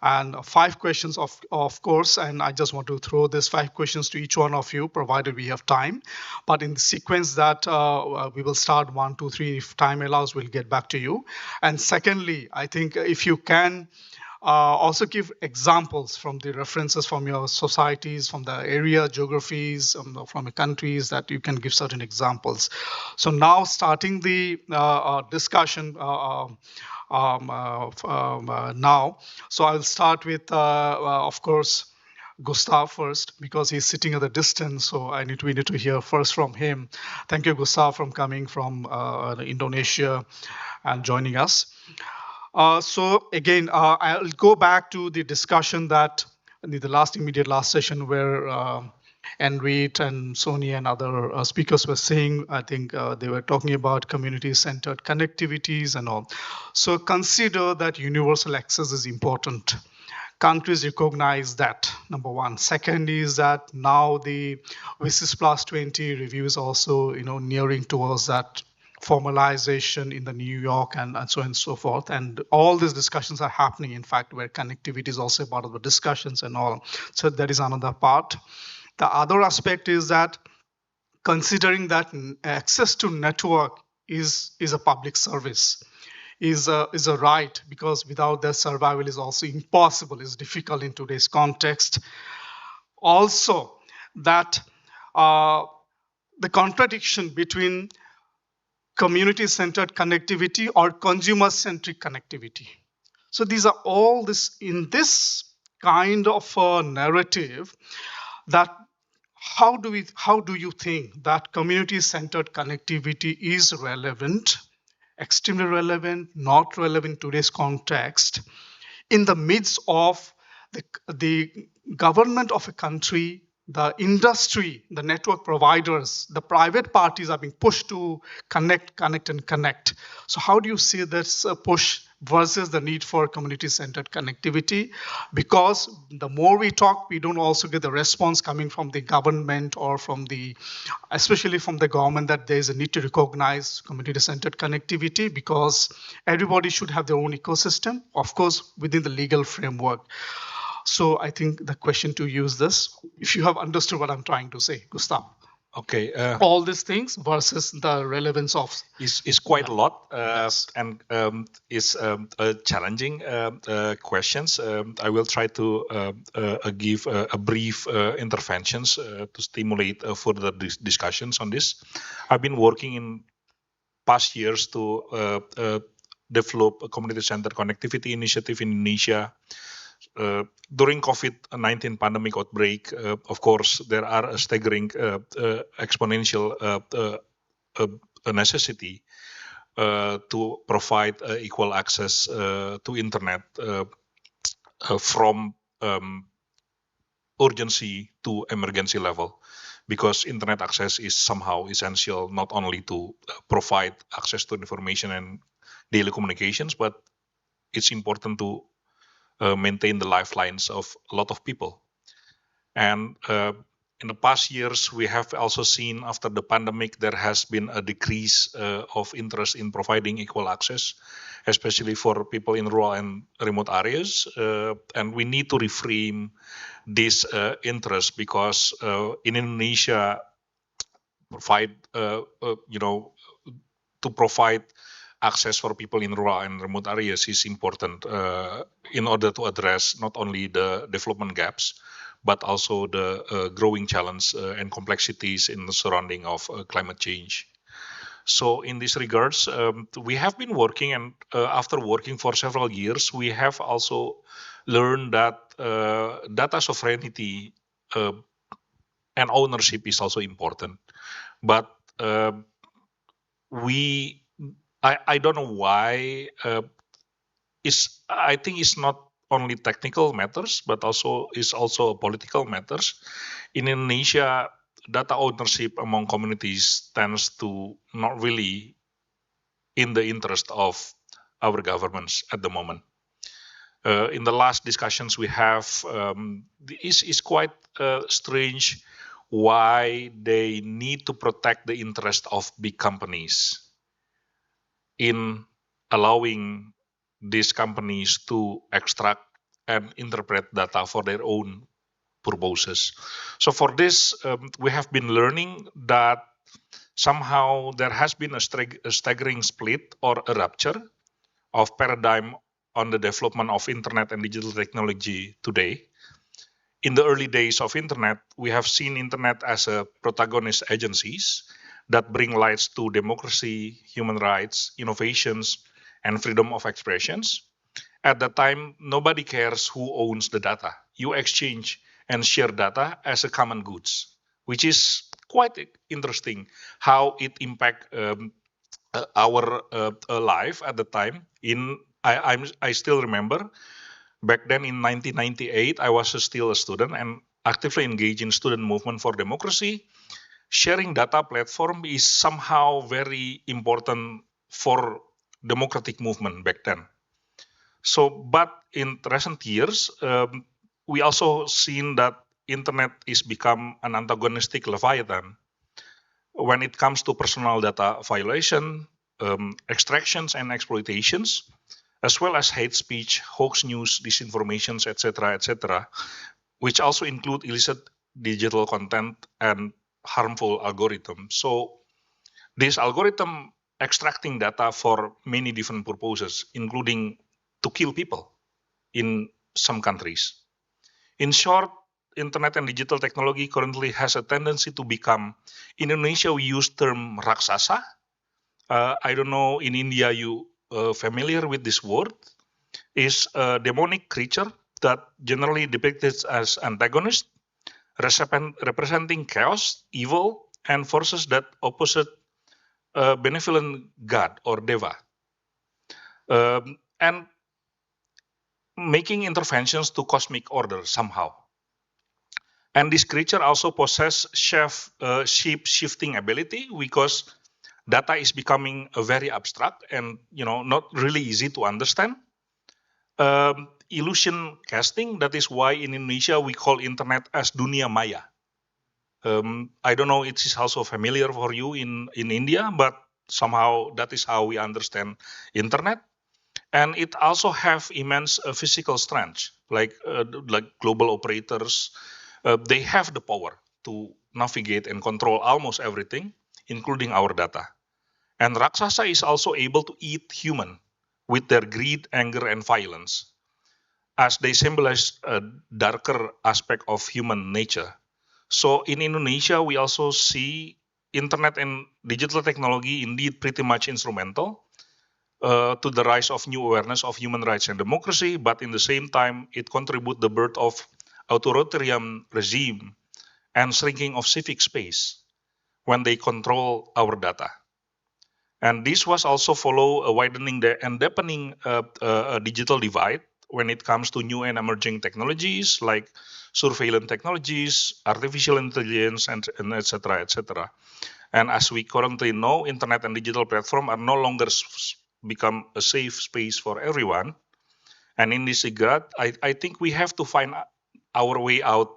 and 5 questions of course, and I just want to throw these 5 questions to each one of you, provided we have time. But in the sequence that we will start 1, 2, 3. If time allows, we'll get back to you. And secondly, I think if you can also give examples from the references from your societies, from the area, geographies, from the countries, that you can give certain examples. So now starting the discussion now. So I'll start with, of course, Gustav first, because he's sitting at a distance. So we need to hear first from him. Thank you, Gustav, from coming from Indonesia and joining us. So again, I'll go back to the discussion that in the last session, where Enrit and Sony and other speakers were saying, I think they were talking about community-centered connectivities and all. So consider that universal access is important. Countries recognize that, number one. Second is that now the WSIS Plus 20 review is also, nearing towards that formalization in the New York and so on and so forth. And all these discussions are happening, in fact, where connectivity is also part of the discussions and all. So that is another part. The other aspect is that considering that access to network is a public service, is a right, because without that survival is also impossible, is difficult in today's context. Also, that the contradiction between community-centered connectivity or consumer-centric connectivity. So these are all this in this kind of a narrative that how do you think that community-centered connectivity is relevant, extremely relevant, not relevant in today's context, in the midst of the government of a country, the industry, the network providers, the private parties are being pushed to connect, and connect. So how do you see this push versus the need for community-centered connectivity? Because the more we talk, we don't also get the response coming from the government or especially from the government, that there is a need to recognize community-centered connectivity, because everybody should have their own ecosystem, of course, within the legal framework. So I think the question to use this, if you have understood what I'm trying to say, Gustav. Okay. All these things versus the relevance of Is quite a lot, Yes. and is challenging questions. I will try to give a brief interventions to stimulate further discussions on this. I've been working in past years to develop a community-centered connectivity initiative in Indonesia. During COVID-19 pandemic outbreak, of course, there are a staggering exponential necessity to provide equal access to internet from urgency to emergency level, because internet access is somehow essential not only to provide access to information and daily communications, but it's important to maintain the lifelines of a lot of people. And in the past years, we have also seen after the pandemic, there has been a decrease of interest in providing equal access, especially for people in rural and remote areas. And we need to reframe this interest, because in Indonesia, to provide access for people in rural and remote areas is important in order to address not only the development gaps, but also the growing challenge and complexities in the surrounding of climate change. So in these regards, we have been working, and after working for several years, we have also learned that data sovereignty and ownership is also important. But I don't know why. I think it's not only technical matters, but is also political matters. In Indonesia, data ownership among communities tends to not really in the interest of our governments at the moment. In the last discussions we have, is quite strange why they need to protect the interest of big companies in allowing these companies to extract and interpret data for their own purposes. So for this, we have been learning that somehow there has been a staggering split or a rupture of paradigm on the development of internet and digital technology today. In the early days of internet, we have seen internet as a protagonist agencies that bring lights to democracy, human rights, innovations, and freedom of expressions. At that time, nobody cares who owns the data. You exchange and share data as a common goods, which is quite interesting how it impact our life at the time. I still remember back then in 1998, I was still a student, and actively engage in student movement for democracy, sharing data platform is somehow very important for democratic movement back then. So, but in recent years, we also seen that internet is become an antagonistic leviathan when it comes to personal data violation, extractions and exploitations, as well as hate speech, hoax news, disinformations, etc., which also include illicit digital content and harmful algorithms. So this algorithm extracting data for many different purposes, including to kill people in some countries. In short, internet and digital technology currently has a tendency to become, in Indonesia we use term raksasa. I don't know in India you familiar with this word, is a demonic creature that generally depicted as antagonist, representing chaos, evil, and forces that opposite a benevolent god or deva, and making interventions to cosmic order somehow. And this creature also possess shape shifting ability because data is becoming a very abstract and not really easy to understand. Illusion casting, that is why in Indonesia we call internet as dunia maya. I don't know it is also familiar for you in India, but somehow that is how we understand internet. And it also have immense physical strength, like global operators. They have the power to navigate and control almost everything, including our data. And Raksasa is also able to eat human with their greed, anger, and violence, as they symbolize a darker aspect of human nature. So in Indonesia, we also see internet and digital technology indeed pretty much instrumental to the rise of new awareness of human rights and democracy, but in the same time, it contributes the birth of authoritarian regime and shrinking of civic space when they control our data. And this was also follow a widening and deepening digital divide when it comes to new and emerging technologies like surveillance technologies, artificial intelligence, and et cetera, et cetera. And as we currently know, internet and digital platform are no longer become a safe space for everyone. And in this regard, I think we have to find our way out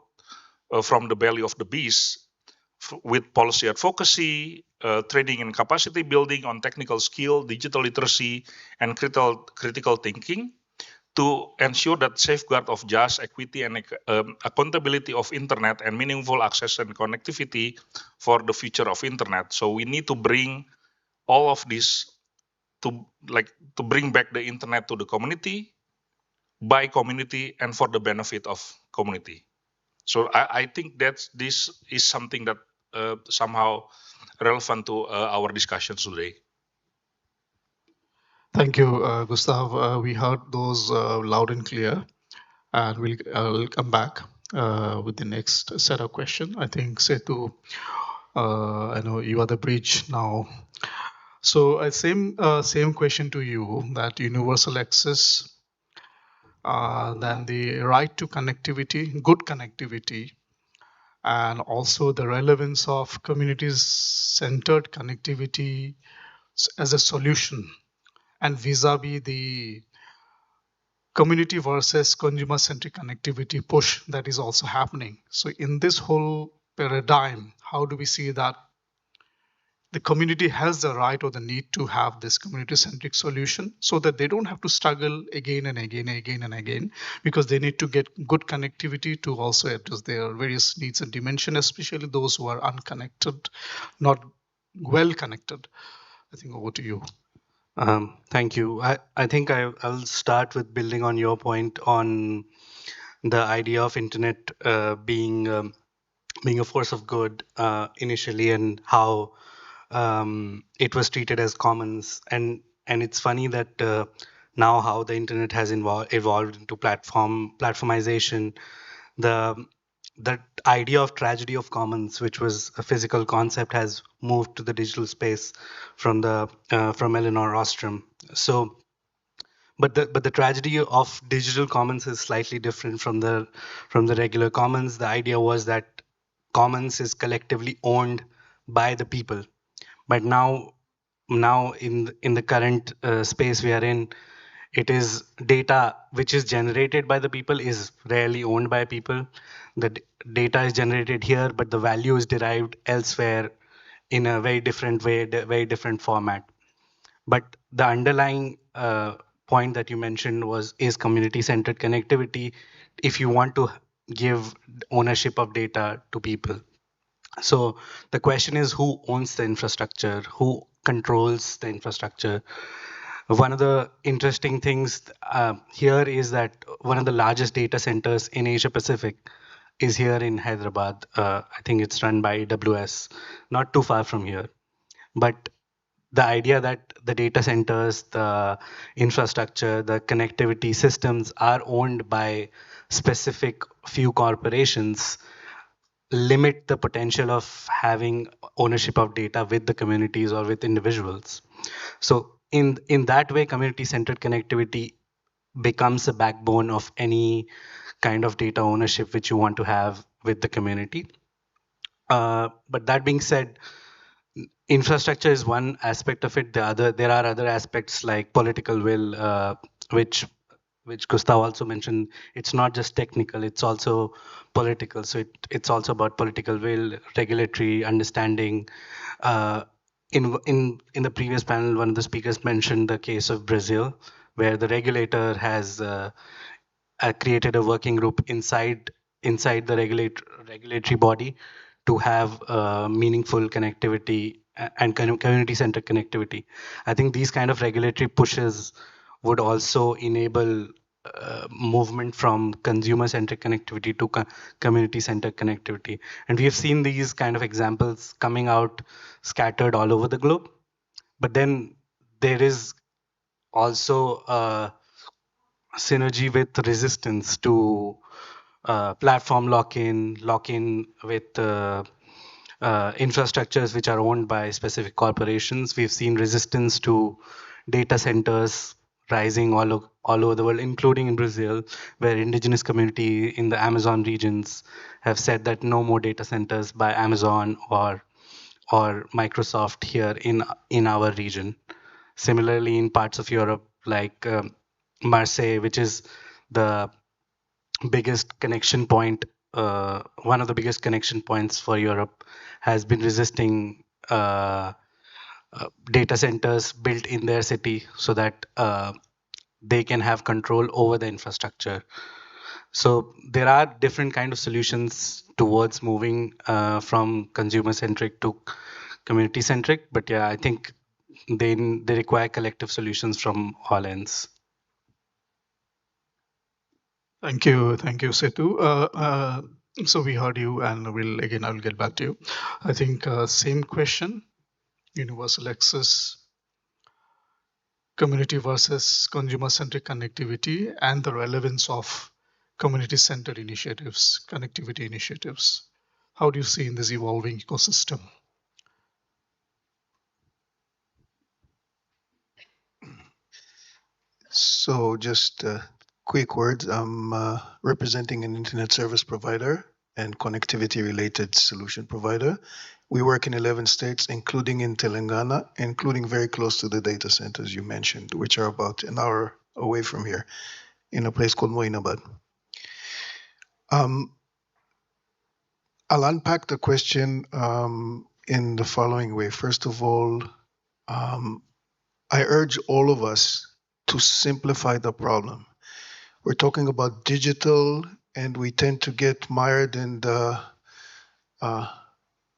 from the belly of the beast with policy advocacy, training and capacity building on technical skill, digital literacy, and critical thinking to ensure that safeguard of just equity and accountability of internet and meaningful access and connectivity for the future of internet. So we need to bring all of this to bring back the internet to the community, by community, and for the benefit of community. So I think that this is something that somehow relevant to our discussions today. Thank you, Gustav. We heard those loud and clear, and we'll come back with the next set of questions. I think Setu, I know you are the bridge now. So same question to you, that universal access, then the right to connectivity, good connectivity, and also the relevance of communities-centered connectivity as a solution, and vis-a-vis the community versus consumer-centric connectivity push that is also happening. So in this whole paradigm, how do we see that the community has the right or the need to have this community-centric solution so that they don't have to struggle again and again and again and again, because they need to get good connectivity to also address their various needs and dimension, especially those who are unconnected, not well connected. I think over to you. Thank you. I think I'll start with building on your point on the idea of internet being a force of good initially, and how it was treated as commons. And it's funny that now how the internet has evolved into platformization. That idea of tragedy of commons, which was a physical concept, has moved to the digital space from Elinor Ostrom. So But the tragedy of digital commons is slightly different from the regular commons. The idea was that commons is collectively owned by the people, but now in the current space we are in, it is data which is generated by the people is rarely owned by people. The data is generated here, but the value is derived elsewhere in a very different way, very different format. But the underlying point that you mentioned is community-centered connectivity. If you want to give ownership of data to people, so the question is who owns the infrastructure, who controls the infrastructure. One of the interesting things here is that one of the largest data centers in Asia Pacific is here in Hyderabad. I think it's run by AWS, not too far from here. But the idea that the data centers, the infrastructure, the connectivity systems are owned by specific few corporations limit the potential of having ownership of data with the communities or with individuals. So in that way, community-centered connectivity becomes a backbone of any kind of data ownership which you want to have with the community. But that being said, infrastructure is one aspect of it. There are other aspects like political will, which Gustav also mentioned. It's not just technical; it's also political. So it's also about political will, regulatory understanding. In the previous panel, one of the speakers mentioned the case of Brazil, where the regulator has created a working group inside the regulatory body to have meaningful connectivity and community-centered connectivity. I think these kind of regulatory pushes would also enable movement from consumer-centric connectivity to community-centered connectivity. And we have seen these kind of examples coming out scattered all over the globe. But then there is also synergy with resistance to platform lock-in with infrastructures which are owned by specific corporations. We've seen resistance to data centers rising all over the world, including in Brazil, where indigenous community in the Amazon regions have said that no more data centers by Amazon or Microsoft here in our region. Similarly, in parts of Europe like Marseille, which is the biggest connection point, one of the biggest connection points for Europe, has been resisting data centers built in their city so that they can have control over the infrastructure. So there are different kind of solutions towards moving from consumer centric to community centric, but yeah, I think they require collective solutions from all ends. Thank you, Setu. So we heard you, and I'll get back to you. I think same question: universal access, community versus consumer-centric connectivity, and the relevance of community-centered initiatives, connectivity initiatives. How do you see in this evolving ecosystem? So just quick words. I'm representing an internet service provider and connectivity related solution provider. We work in 11 states, including in Telangana, including very close to the data centers you mentioned, which are about an hour away from here in a place called Moinabad. I'll unpack the question in the following way. First of all, I urge all of us to simplify the problem. We're talking about digital, and we tend to get mired in the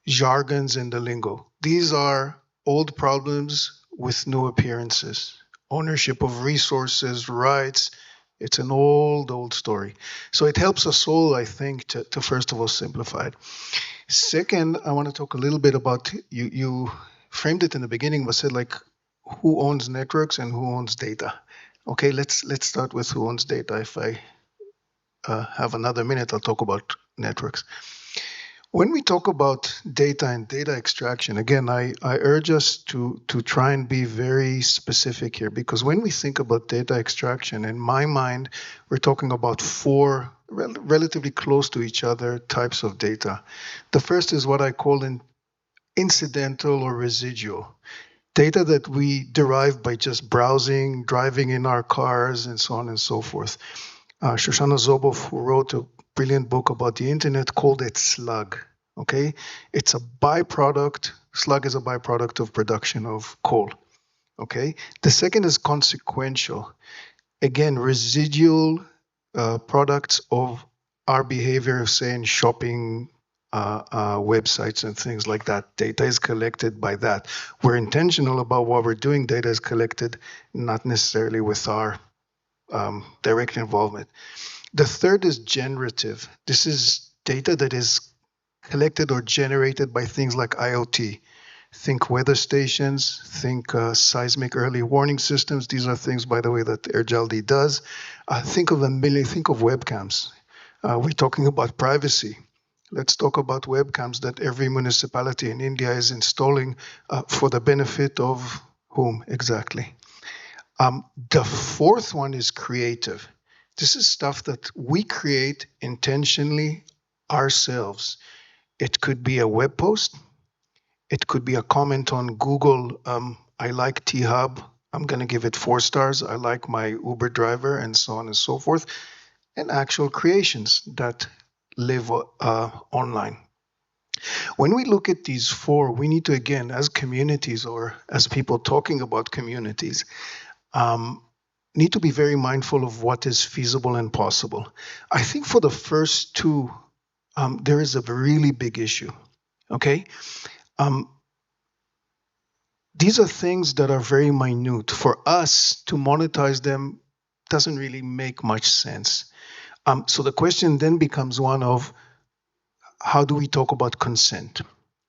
jargons and the lingo. These are old problems with new appearances. Ownership of resources, rights, it's an old story. So it helps us all, I think, to first of all simplify it. Second, I want to talk a little bit about, you framed it in the beginning, but said like, who owns networks and who owns data? Okay, let's start with who owns data. If I have another minute, I'll talk about networks. When we talk about data and data extraction, again, I urge us to try and be very specific here, because when we think about data extraction, in my mind, we're talking about four relatively close to each other types of data. The first is what I call incidental or residual. Data that we derive by just browsing, driving in our cars, and so on and so forth. Shoshana Zuboff, who wrote a brilliant book about the internet, called it slug. Okay, it's a byproduct. Slug is a byproduct of production of coal. Okay, the second is consequential. Again, residual products of our behavior, say in shopping websites and things like that. Data is collected by that. We're intentional about what we're doing. Data is collected not necessarily with our direct involvement. The third is generative. This is data that is collected or generated by things like IoT. Think weather stations, think seismic early warning systems. These are things, by the way, that Erjaldi does. Think of webcams. We're talking about privacy. Let's talk about webcams that every municipality in India is installing for the benefit of whom exactly? The fourth one is creative. This is stuff that we create intentionally ourselves. It could be a web post. It could be a comment on Google. I like T-Hub. I'm going to give it 4 stars. I like my Uber driver, and so on and so forth. And actual creations that live online. When we look at these four, we need to, again, as communities or as people talking about communities, need to be very mindful of what is feasible and possible. I think for the first two, there is a really big issue. Okay, these are things that are very minute. For us to monetize them doesn't really make much sense. So the question then becomes one of how do we talk about consent?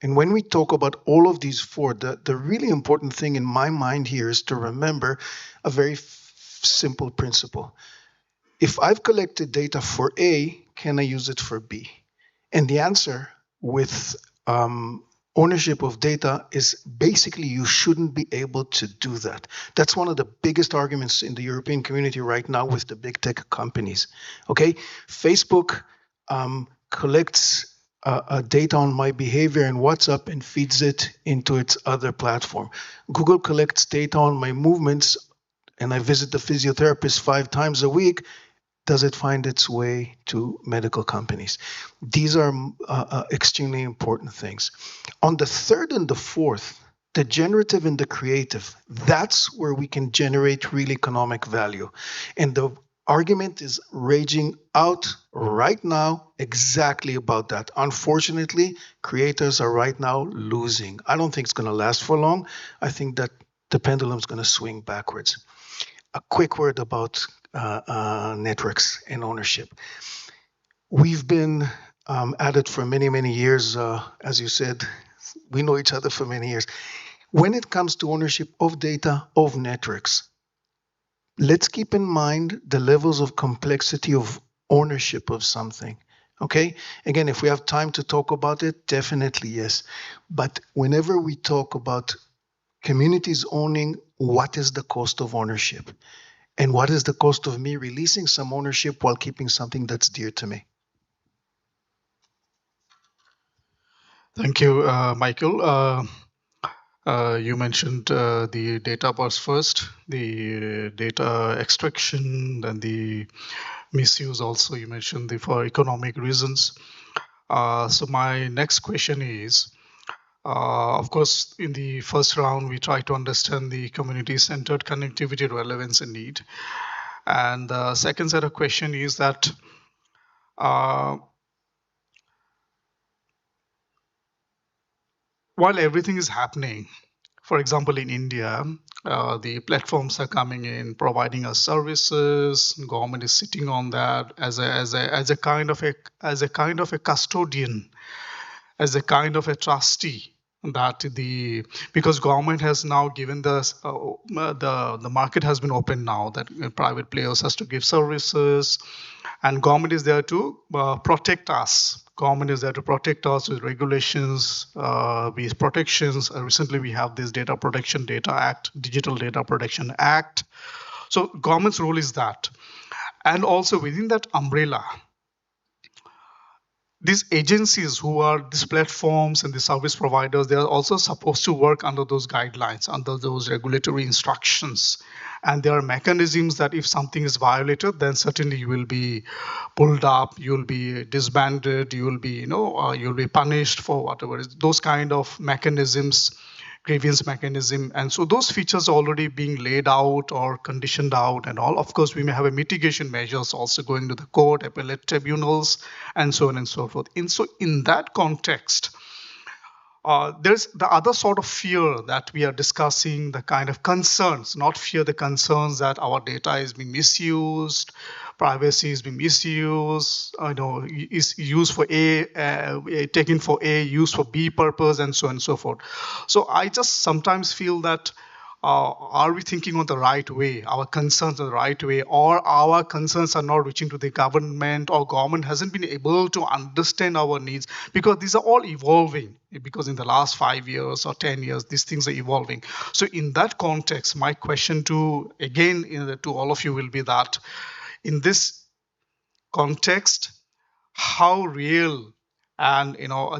And when we talk about all of these four, the really important thing in my mind here is to remember a very simple principle. If I've collected data for A, can I use it for B? And the answer with ownership of data is basically you shouldn't be able to do that. That's one of the biggest arguments in the European community right now with the big tech companies. Okay, Facebook collects data on my behavior in WhatsApp and feeds it into its other platform. Google collects data on my movements and I visit the physiotherapist 5 times a week. Does it find its way to medical companies? These are extremely important things. On the third and the fourth, the generative and the creative, that's where we can generate real economic value. And the argument is raging out right now exactly about that. Unfortunately, creators are right now losing. I don't think it's going to last for long. I think that the pendulum is going to swing backwards. A quick word about networks and ownership. We've been at it for many, many years. As you said, we know each other for many years. When it comes to ownership of data, of networks, let's keep in mind the levels of complexity of ownership of something. Okay? Again, if we have time to talk about it, definitely yes. But whenever we talk about communities owning, what is the cost of ownership? And what is the cost of me releasing some ownership while keeping something that's dear to me? Thank you, Michael. You mentioned the data parts first, the data extraction, and the misuse also. You mentioned for economic reasons. So my next question is, of course, in the first round, we try to understand the community-centered connectivity, relevance, and need. And the second set of question is that while everything is happening, for example, in India, the platforms are coming in, providing us services. Government is sitting on that as a kind of a custodian, as a kind of a trustee. That because government has now given the market has been open now that private players has to give services, and government is there to protect us, government is there to protect us with regulations, with protections. Recently, we have this Data Protection Data Act, Digital Data Protection Act. So government's role is that. And also within that umbrella, these agencies who are these platforms and the service providers, they are also supposed to work under those guidelines, under those regulatory instructions. And there are mechanisms that if something is violated, then certainly you will be pulled up, you will be disbanded, you will be, you'll be punished for whatever. Those kind of mechanisms, grievance mechanism, and so those features are already being laid out or conditioned out and all. Of course, we may have a mitigation measures also going to the court, appellate tribunals, and so on and so forth. In that context, there's the other sort of fear that we are discussing, the kind of concerns, not fear, the concerns that our data is being misused, privacy is being misused, is used for taken for A, used for B purpose, and so on and so forth. So I just sometimes feel that are we thinking on the right way, our concerns are the right way, or our concerns are not reaching to the government, or government hasn't been able to understand our needs, because these are all evolving, because in the last 5 years or 10 years, these things are evolving. So in that context, my question to all of you will be that in this context, how real and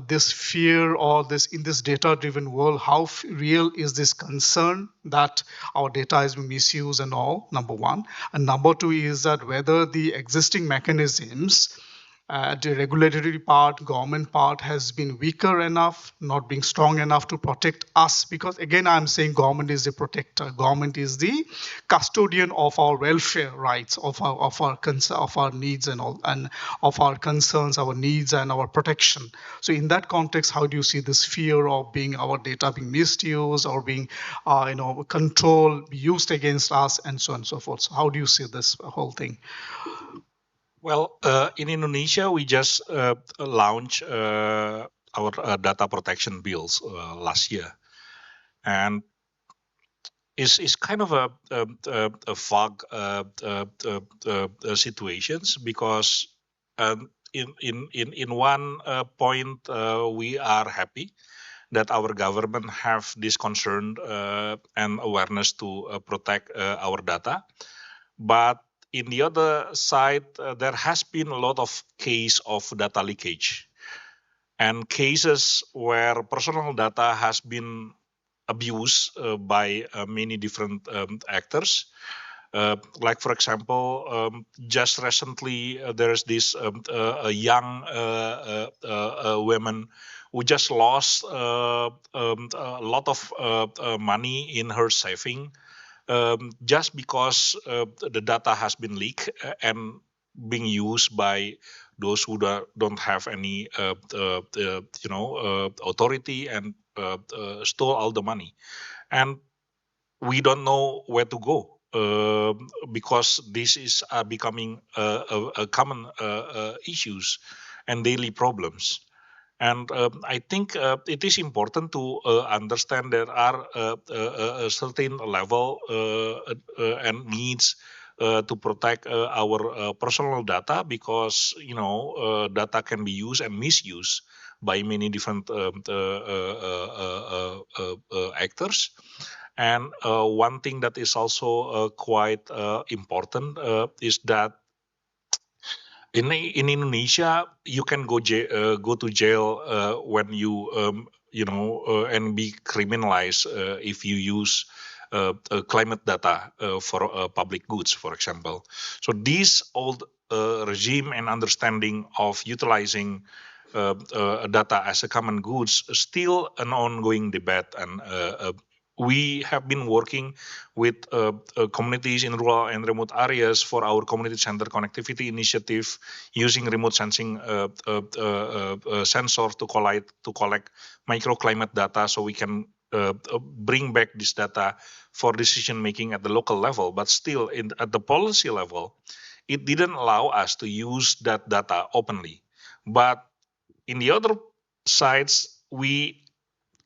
this fear or this in this data driven world, how real is this concern that our data is being misused and all, number one. And number two is that whether the existing mechanisms, the regulatory part, government part, has been weaker enough, not being strong enough to protect us. Because again, I'm saying government is the protector. Government is the custodian of our welfare rights, of our needs and all, and of our concerns, our needs and our protection. So in that context, how do you see this fear of our data being misused or being, controlled, used against us, and so on and so forth? So how do you see this whole thing? Well, in Indonesia, we just launched our data protection bills last year, and it's kind of a vague situations, because in one point we are happy that our government have this concern and awareness to protect our data, but in the other side, there has been a lot of case of data leakage and cases where personal data has been abused by many different actors. Like, for example, just recently, there's this a young woman who just lost a lot of money in her saving, just because the data has been leaked and being used by those who don't have any authority, and stole all the money, and we don't know where to go, because this is becoming a common issues and daily problems. And I think it is important to understand there are a certain level and needs to protect our personal data, because data can be used and misused by many different actors. And one thing that is also quite important is that in Indonesia, you can go to jail when you and be criminalized if you use climate data for public goods, for example. So this old regime and understanding of utilizing data as a common goods is still an ongoing debate, and we have been working with communities in rural and remote areas for our community center connectivity initiative, using remote sensing sensors to collect microclimate data, so we can bring back this data for decision making at the local level. But still, at the policy level, it didn't allow us to use that data openly. But in the other sides, we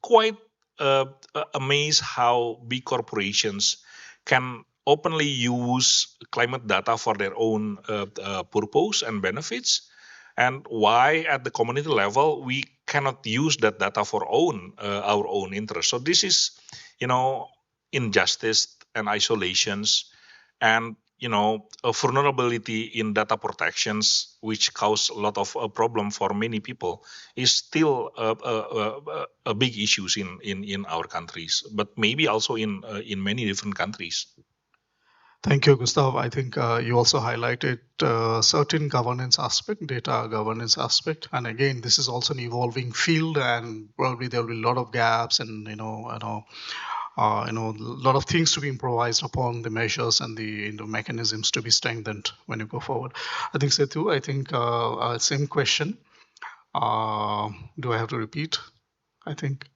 quite amazed how big corporations can openly use climate data for their own purpose and benefits. And why at the community level we cannot use that data for our own interest. So this is, injustice and isolations, and a vulnerability in data protections, which cause a lot of problem for many people, is still a big issues in our countries, but maybe also in many different countries. Thank you, Gustav. I think you also highlighted certain governance aspect, data governance aspect, and again, this is also an evolving field, and probably there will be a lot of gaps, and a lot of things to be improvised upon, the measures and the mechanisms to be strengthened when you go forward. I think Setu, I think same question. Do I have to repeat? I think.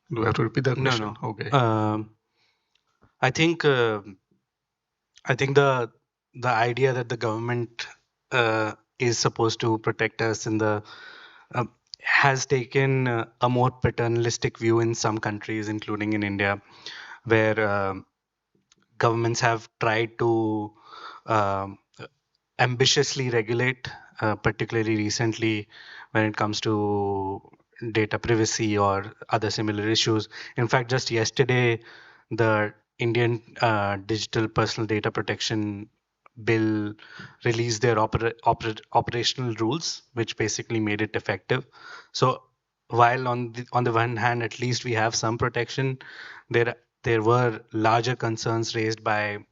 Do I have to repeat that question? No. Okay. I think the idea that the government is supposed to protect us in the uh, has taken a more paternalistic view in some countries, including in India, where governments have tried to um, ambitiously regulate, particularly recently when it comes to data privacy or other similar issues. In fact, just yesterday, the Indian Digital Personal Data Protection Bill released their operational rules, which basically made it effective. So while on the one hand, at least we have some protection, there were larger concerns raised by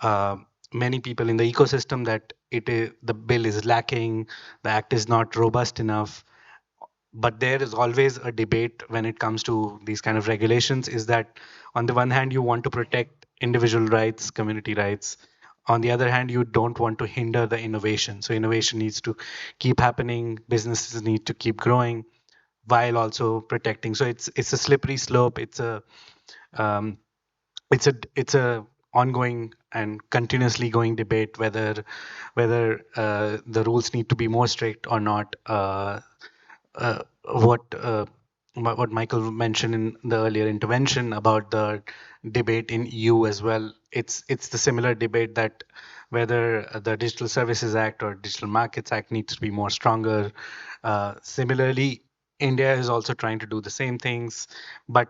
uh, many people in the ecosystem that the bill is lacking, the act is not robust enough. But there is always a debate when it comes to these kind of regulations, is that on the one hand you want to protect individual rights, community rights. On the other hand, you don't want to hinder the innovation. So innovation needs to keep happening, businesses need to keep growing while also protecting. So it's a slippery slope. Um, it's a ongoing and continuously going debate whether the rules need to be more strict or not. Uh, what what Michael mentioned in the earlier intervention about the debate in EU as well, it's the similar debate that whether the Digital Services Act or Digital Markets Act needs to be more stronger. Similarly, India is also trying to do the same things, but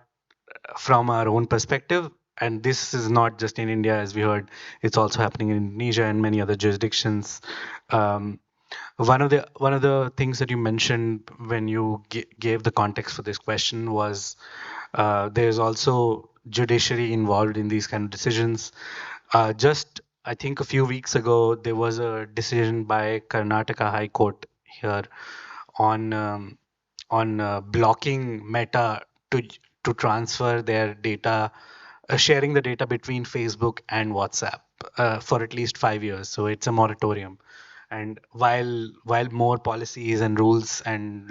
from our own perspective. And this is not just in India, as we heard, it's also happening in Indonesia and many other jurisdictions. Um, one of the things that you mentioned when you gave the context for this question was there's also judiciary involved in these kind of decisions. Just I think a few weeks ago there was a decision by Karnataka High Court here on blocking Meta to transfer their data, sharing the data between Facebook and WhatsApp for at least 5 years. So it's a moratorium. And while more policies and rules and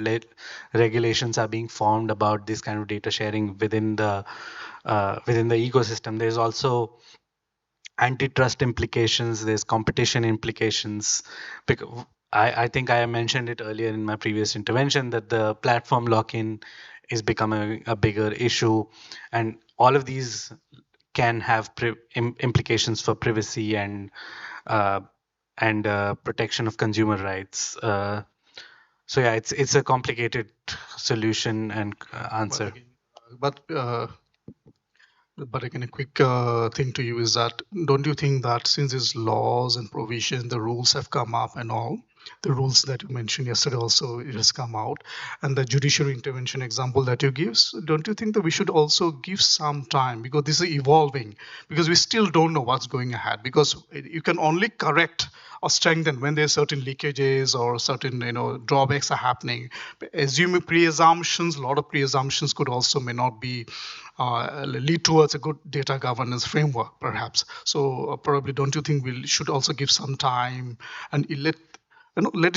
regulations are being formed about this kind of data sharing within the ecosystem, there's also antitrust implications, there's competition implications. Because I think I mentioned it earlier in my previous intervention that the platform lock-in is becoming a bigger issue, and all of these can have implications for privacy uh, and protection of consumer rights. So yeah, it's a complicated solution and answer. But again, a quick thing to you is that don't you think that since these laws and provisions, the rules have come up and all, the rules that you mentioned yesterday also it has come out, and the judiciary intervention example that you give, don't you think that we should also give some time because this is evolving, because we still don't know what's going ahead, because you can only correct or strengthen when there are certain leakages or certain drawbacks are happening. Assuming pre-assumptions, a lot of pre-assumptions could also may not be lead towards a good data governance framework, perhaps. So probably, don't you think we should also give some time and let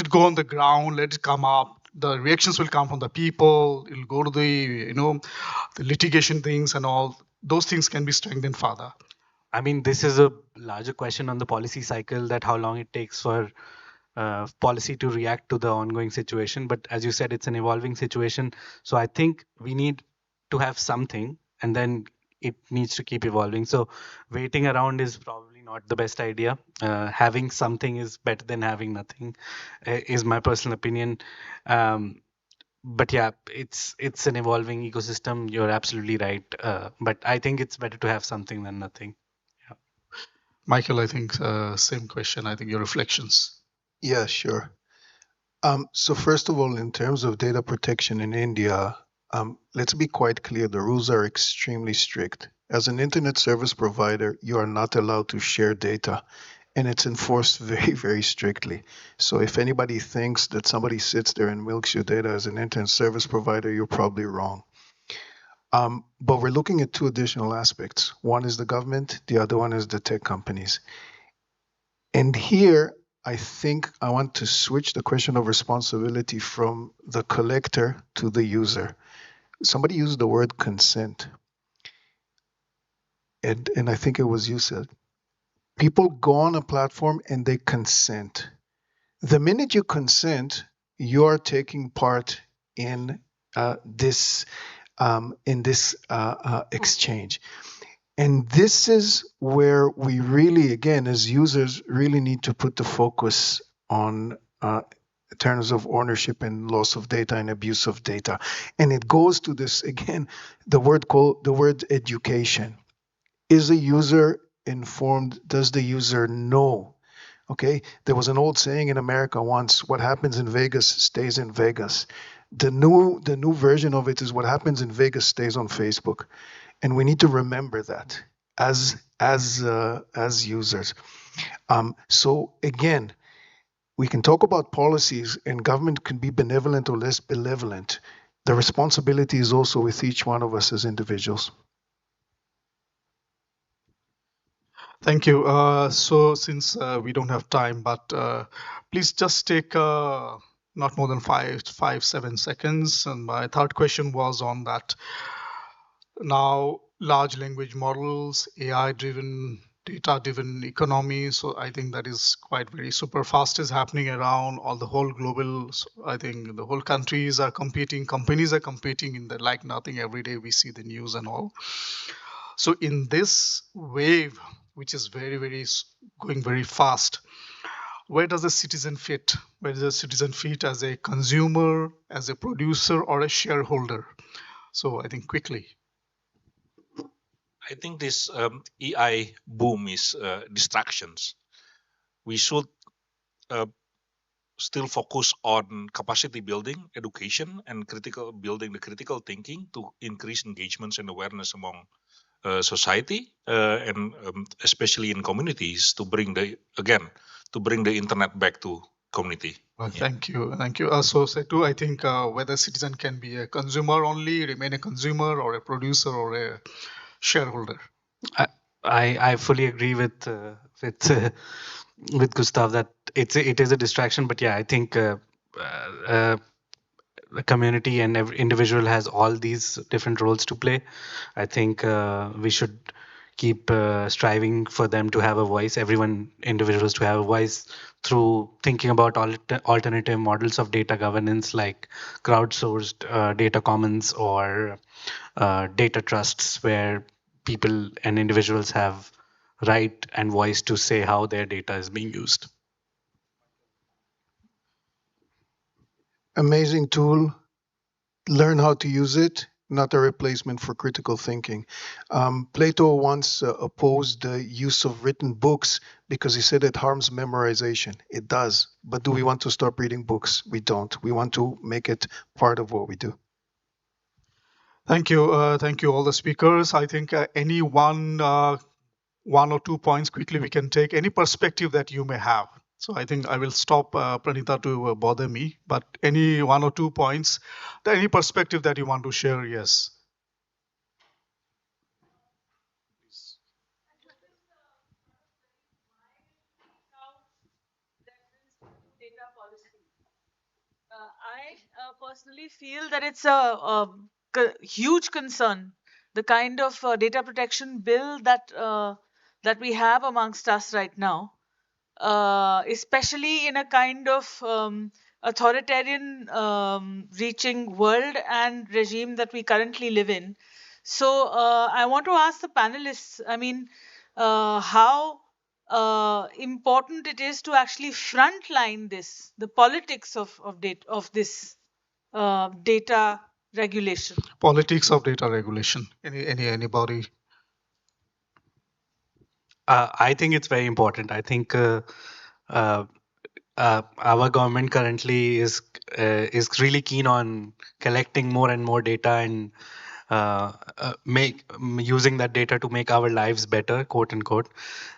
it go on the ground, let it come up. The reactions will come from the people. It'll go to the the litigation things and all. Those things can be strengthened further. I mean, this is a larger question on the policy cycle, that how long it takes for policy to react to the ongoing situation. But as you said, it's an evolving situation. So I think we need to have something, and then it needs to keep evolving. So waiting around is probably not the best idea. Having something is better than having nothing, is my personal opinion. Um, but yeah, it's an evolving ecosystem. You're absolutely right. But I think it's better to have something than nothing. Yeah. Michael, I think same question. I think your reflections. Yeah, sure. So first of all, in terms of data protection in India, let's be quite clear, the rules are extremely strict. As an internet service provider, you are not allowed to share data, and it's enforced very, very strictly. So if anybody thinks that somebody sits there and milks your data as an internet service provider, you're probably wrong. But we're looking at two additional aspects. One is the government, the other one is the tech companies. And here, I think I want to switch the question of responsibility from the collector to the user. Somebody used the word consent, and I think it was you said. People go on a platform and they consent. The minute you consent, you're taking part in this exchange. And this is where we really, again, as users, really need to put the focus on terms of ownership and loss of data and abuse of data. And it goes to this, again, the word education. Is a user informed? Does the user know? Okay, there was an old saying in America once, what happens in Vegas stays in Vegas. The new version of it is what happens in Vegas stays on Facebook. And we need to remember that as users. So again, we can talk about policies, and government can be benevolent or less benevolent. The responsibility is also with each one of us as individuals. Thank you. So since we don't have time, but please just take not more than 7 seconds. And my third question was on that. Now, large language models, AI-driven, data-driven economy. So I think that is quite very super fast is happening around all the whole global. I think the whole countries are competing, companies are competing in the like nothing. Every day we see the news and all. So in this wave, which is going very fast, where does a citizen fit? Where does a citizen fit as a consumer, as a producer, or a shareholder? So I think quickly. I think this AI boom is distractions. We should uh, still focus on capacity building, education, and building the critical thinking to increase engagements and awareness among society and especially in communities to bring the internet back to community. Well, thank you. So, Setu, I think whether citizen can be a consumer only, remain a consumer, or a producer, or a shareholder. I fully agree with Gustav that it is a distraction, but yeah, I think the community and every individual has all these different roles to play. I think we should keep striving for them to have a voice, individuals to have a voice through thinking about alternative models of data governance like crowdsourced data commons or data trusts where people and individuals have right and voice to say how their data is being used. Amazing tool. Learn how to use it, not a replacement for critical thinking. Plato once opposed the use of written books because he said it harms memorization. It does. But do we want to stop reading books? We don't. We want to make it part of what we do. Thank you. Thank you, all the speakers. I think any one or 2 points quickly we can take, any perspective that you may have. So I think I will stop Pranita to bother me, but any 1 or 2 points, any perspective that you want to share, yes. I personally feel that it's a huge concern. The kind of data protection bill that we have amongst us right now, especially in a kind of authoritarian reaching world and regime that we currently live in. So I want to ask the panelists. I mean, how important it is to actually frontline this, the politics of data, of this data regulation. Politics of data regulation. Anybody? I think it's very important. I think uh, our government currently is really keen on collecting more and more data and using that data to make our lives better, quote unquote.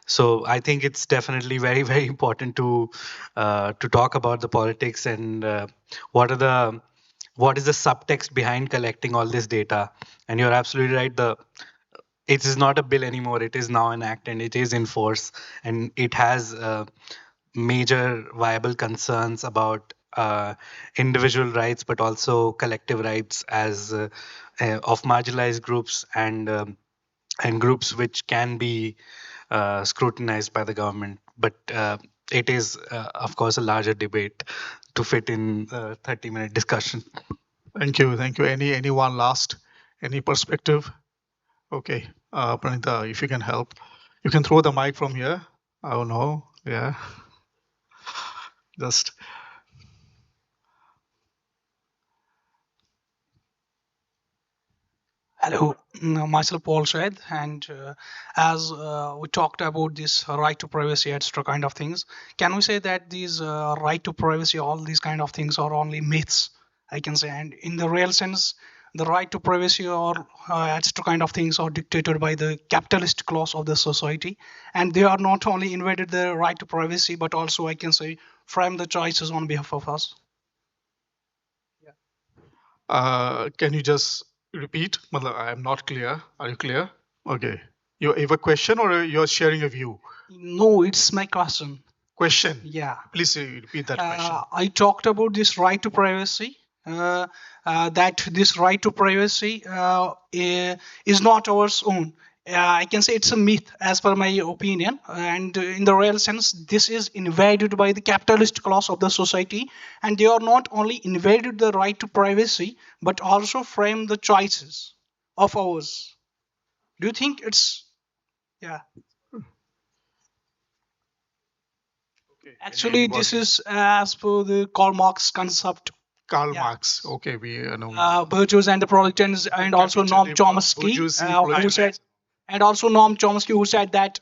So I think it's definitely very very important to talk about the politics and what is the subtext behind collecting all this data. And you're absolutely right. It is not a bill anymore. It is now an act, and it is in force, and it has major viable concerns about individual rights, but also collective rights as of marginalized groups and groups which can be scrutinized by the government. But it is, of course, a larger debate to fit in a 30-minute discussion. Thank you. Anyone last? Any perspective? Okay, Pranita, if you can help, you can throw the mic from here. I don't know. Yeah, just. Hello, myself Paul said, and as we talked about this right to privacy, etc., kind of things, can we say that these right to privacy, all these kind of things, are only myths? I can say, and in the real sense, the right to privacy or etc., kind of things are dictated by the capitalist class of the society, and they are not only invaded the right to privacy, but also I can say frame the choices on behalf of us. Can you just repeat? I am not clear. Are you clear? Okay. You have a question or you're sharing a view? No, it's my question. Question? Yeah. Please repeat that question. I talked about this right to privacy. That this right to privacy is not ours own. I can say it's a myth, as per my opinion. And in the real sense, this is invaded by the capitalist class of the society, and they are not only invaded the right to privacy, but also frame the choices of ours. Do you think it's yeah? Actually, this is as per the Karl Marx concept. Karl Marx. Okay, we know. Virtues and the proletarians, and also Noam Chomsky, who said, and also Noam Chomsky, who said that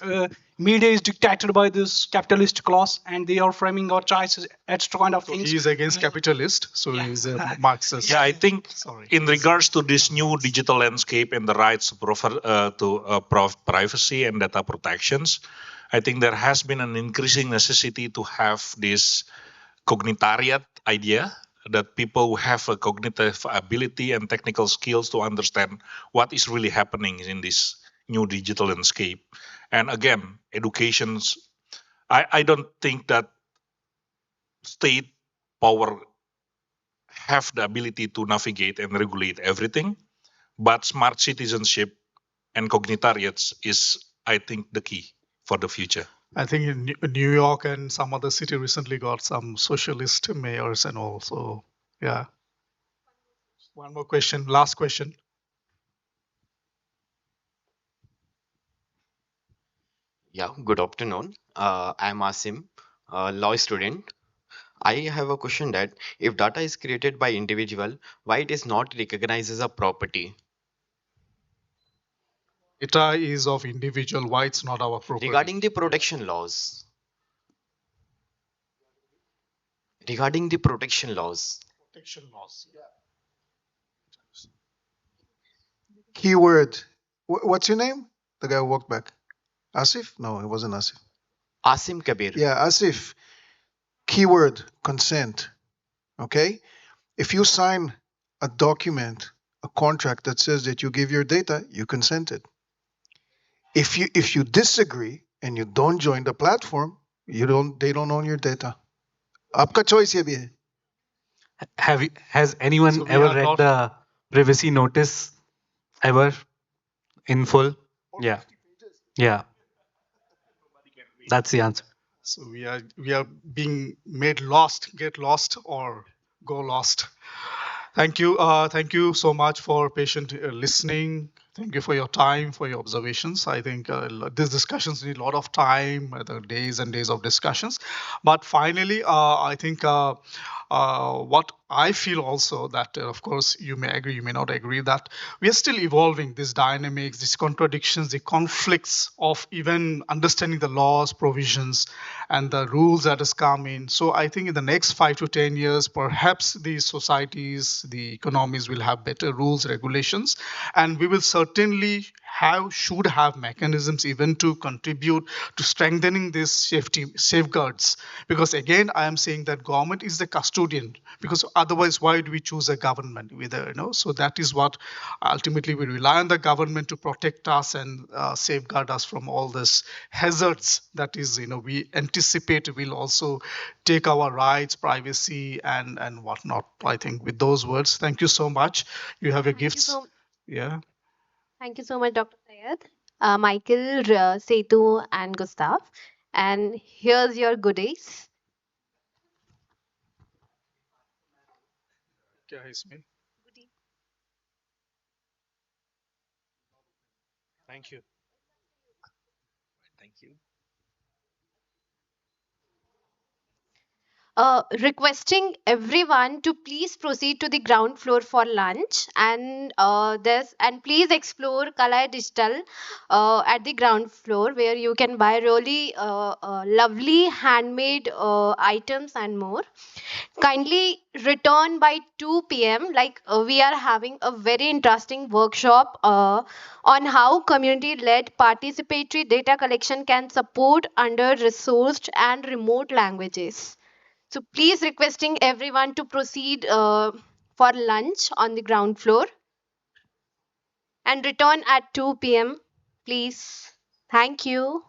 media is dictated by this capitalist class, and they are framing our choices, extra kind of things. He is against capitalist, so he's a Marxist. Yeah, I think in regards to this new digital landscape and the rights to privacy and data protections, I think there has been an increasing necessity to have this cognitariat idea that people who have a cognitive ability and technical skills to understand what is really happening in this new digital landscape. And again, educations, I don't think that state power have the ability to navigate and regulate everything, but smart citizenship and cognitariats is, I think, the key for the future. I think in New York and some other city recently got some socialist mayors and all. So, yeah. One more question, last question. Yeah, good afternoon. I'm Asim, a law student. I have a question that if data is created by individual, why it is not recognized as a property? Data is of individual, why it's not our property? Regarding the protection laws. Regarding the protection laws. Protection laws, yeah. Keyword. What's your name? The guy who walked back. Asif? No, it wasn't Asif. Asim Kabir. Yeah, Asif. Keyword consent. Okay? If you sign a document, a contract that says that you give your data, you consented. If you disagree and you don't join the platform, they don't own your data. Aapka choice ye bhi hai. Has anyone ever read the privacy notice ever in full? Yeah. Yeah. That's the answer. So we are being made lost, get lost or go lost. Thank you so much for patient listening. Thank you for your time, for your observations. I think these discussions need a lot of time, days and days of discussions. But finally, I think what I feel also that, of course, you may agree, you may not agree, that we are still evolving these dynamics, these contradictions, the conflicts of even understanding the laws, provisions, and the rules that has come in. So I think in the next 5 to 10 years, perhaps the societies, the economies will have better rules, regulations, and we will certainly should have mechanisms even to contribute to strengthening these safety safeguards. Because again, I am saying that government is the custodian, because otherwise why do we choose a government so that is what ultimately we rely on the government to protect us and safeguard us from all this hazards that is we anticipate will also take our rights, privacy, and whatnot. I think with those words, thank you so much. You have your Thank you gifts. so Yeah. Thank you so much, Dr. Sayed, Michael, Setu, and Gustav. And here's your goodies. क्या है इसमें? Thank you. Thank you. Requesting everyone to please proceed to the ground floor for lunch, and please explore Kalai Digital at the ground floor, where you can buy really lovely handmade items and more. Kindly return by 2 p.m. We are having a very interesting workshop on how community-led participatory data collection can support under-resourced and remote languages. So please requesting everyone to proceed for lunch on the ground floor and return at 2 p.m. Please. Thank you.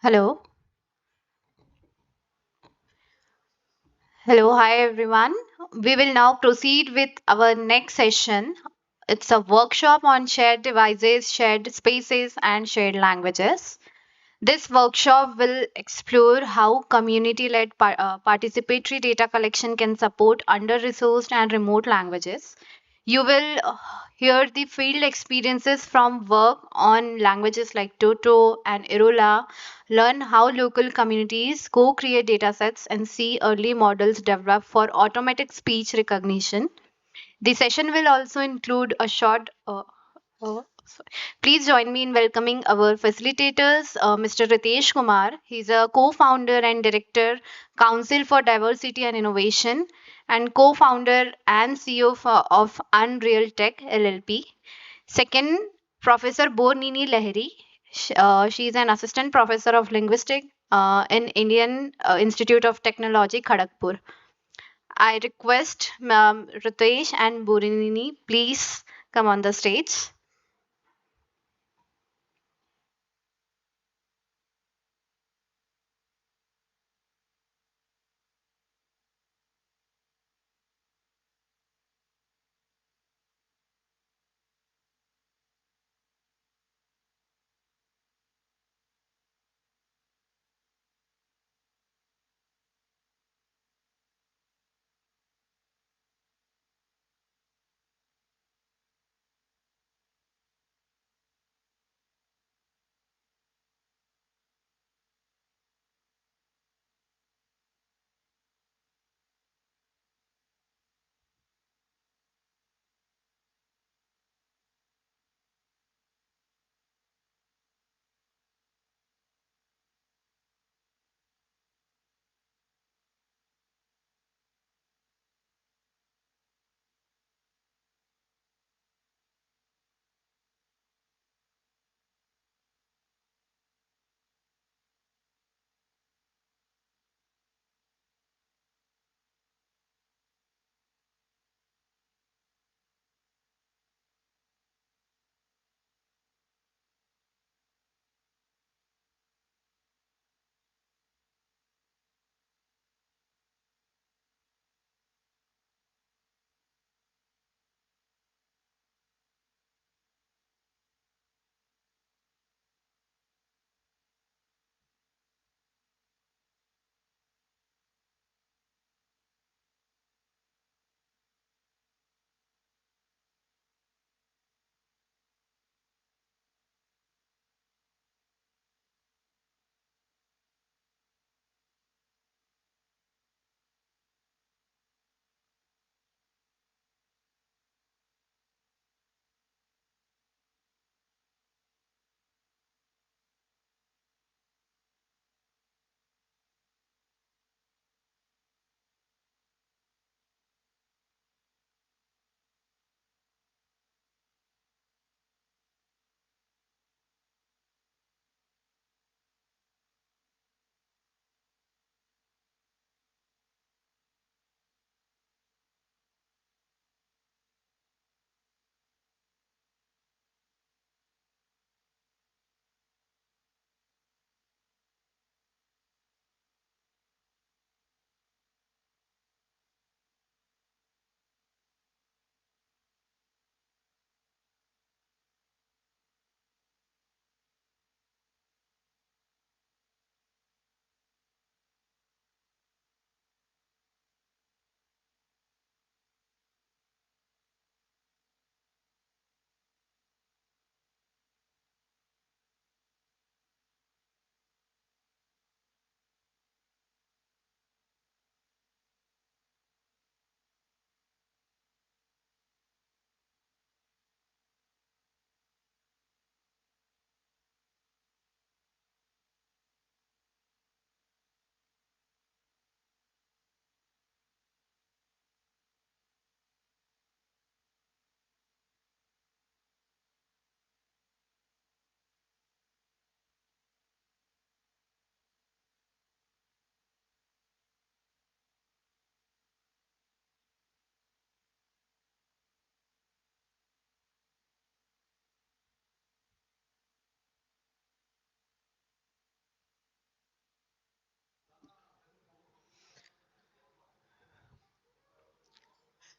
Hello. Hello, hi everyone. We will now proceed with our next session. It's a workshop on shared devices, shared spaces, and shared languages. This workshop will explore how community led participatory data collection can support under resourced and remote languages. You will hear the field experiences from work on languages like Toto and Irula, learn how local communities co create datasets, and see early models develop for automatic speech recognition. The session will also include a short please join me in welcoming our facilitators, Mr. Ritesh Kumar. He's a co-founder and director, Council for Diversity and Innovation, and co-founder and CEO of Unreal Tech LLP. Second, Professor Bornini Lahiri. She's an assistant professor of linguistics in Indian Institute of Technology, Kharagpur. I request Ritesh and Burinini, please come on the stage.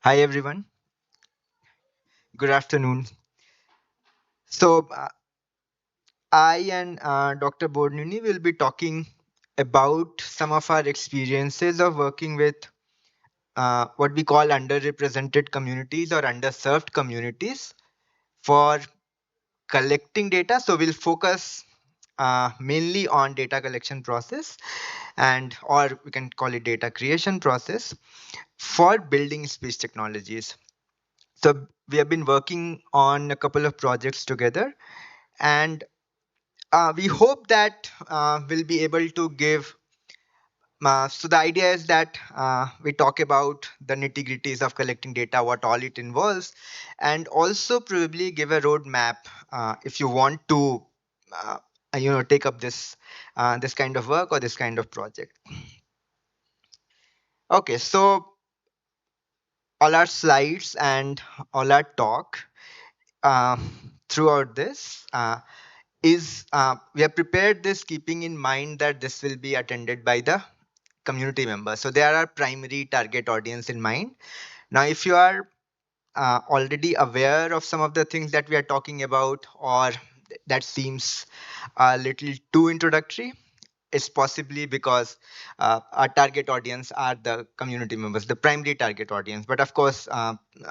Hi everyone, good afternoon. So I and Dr. Bornuni will be talking about some of our experiences of working with what we call underrepresented communities or underserved communities for collecting data. So we'll focus mainly on data collection process and or we can call it data creation process for building speech technologies. So we have been working on a couple of projects together and we hope that we'll be able to give. So the idea is that we talk about the nitty-gritties of collecting data, what all it involves, and also probably give a roadmap if you want to take up this kind of work or this kind of project. Okay, so all our slides and all our talk uh, throughout this is we have prepared this keeping in mind that this will be attended by the community members. So they are our primary target audience in mind. Now, if you are already aware of some of the things that we are talking about, or that seems a little too introductory, it's possibly because our target audience are the community members, the primary target audience. But of course,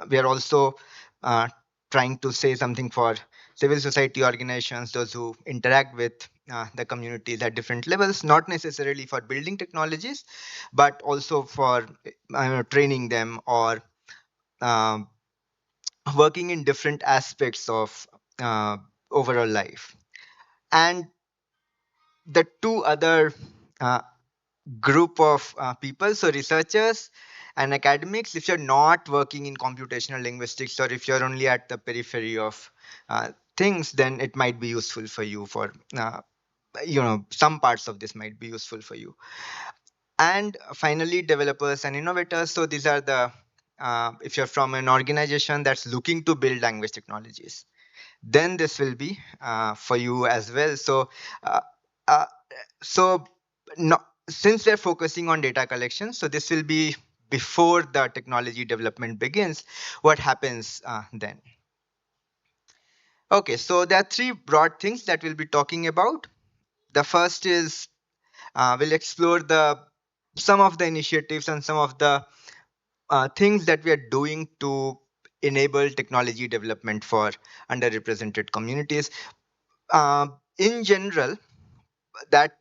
we are also uh, trying to say something for civil society organizations, those who interact with the communities at different levels, not necessarily for building technologies, but also for training them or um, working in different aspects of uh, overall life. And the two other group of people, so researchers and academics, if you're not working in computational linguistics, or if you're only at the periphery of things, then it might be useful for you for some parts of this might be useful for you. And finally, developers and innovators. So these are the if you're from an organization that's looking to build language technologies, then this will be for you as well. So uh, uh, so no, since we're focusing on data collection, so this will be before the technology development begins. What happens then? Okay, so there are three broad things that we'll be talking about. The first is we'll explore the some of the initiatives and some of the things that we are doing to enable technology development for underrepresented communities. In general, that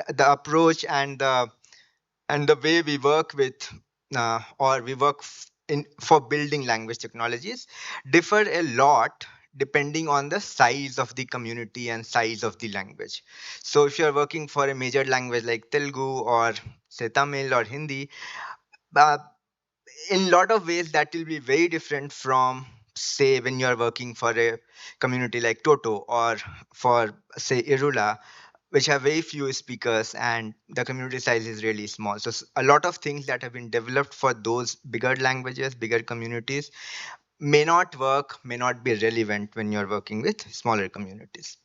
the approach and the way we work with or we work in for building language technologies differ a lot depending on the size of the community and size of the language. So if you're working for a major language like Telugu or say Tamil or Hindi, uh, in a lot of ways that will be very different from say when you're working for a community like Toto or for say Irula, which have very few speakers and the community size is really small. So a lot of things that have been developed for those bigger languages, bigger communities may not work, may not be relevant when you're working with smaller communities.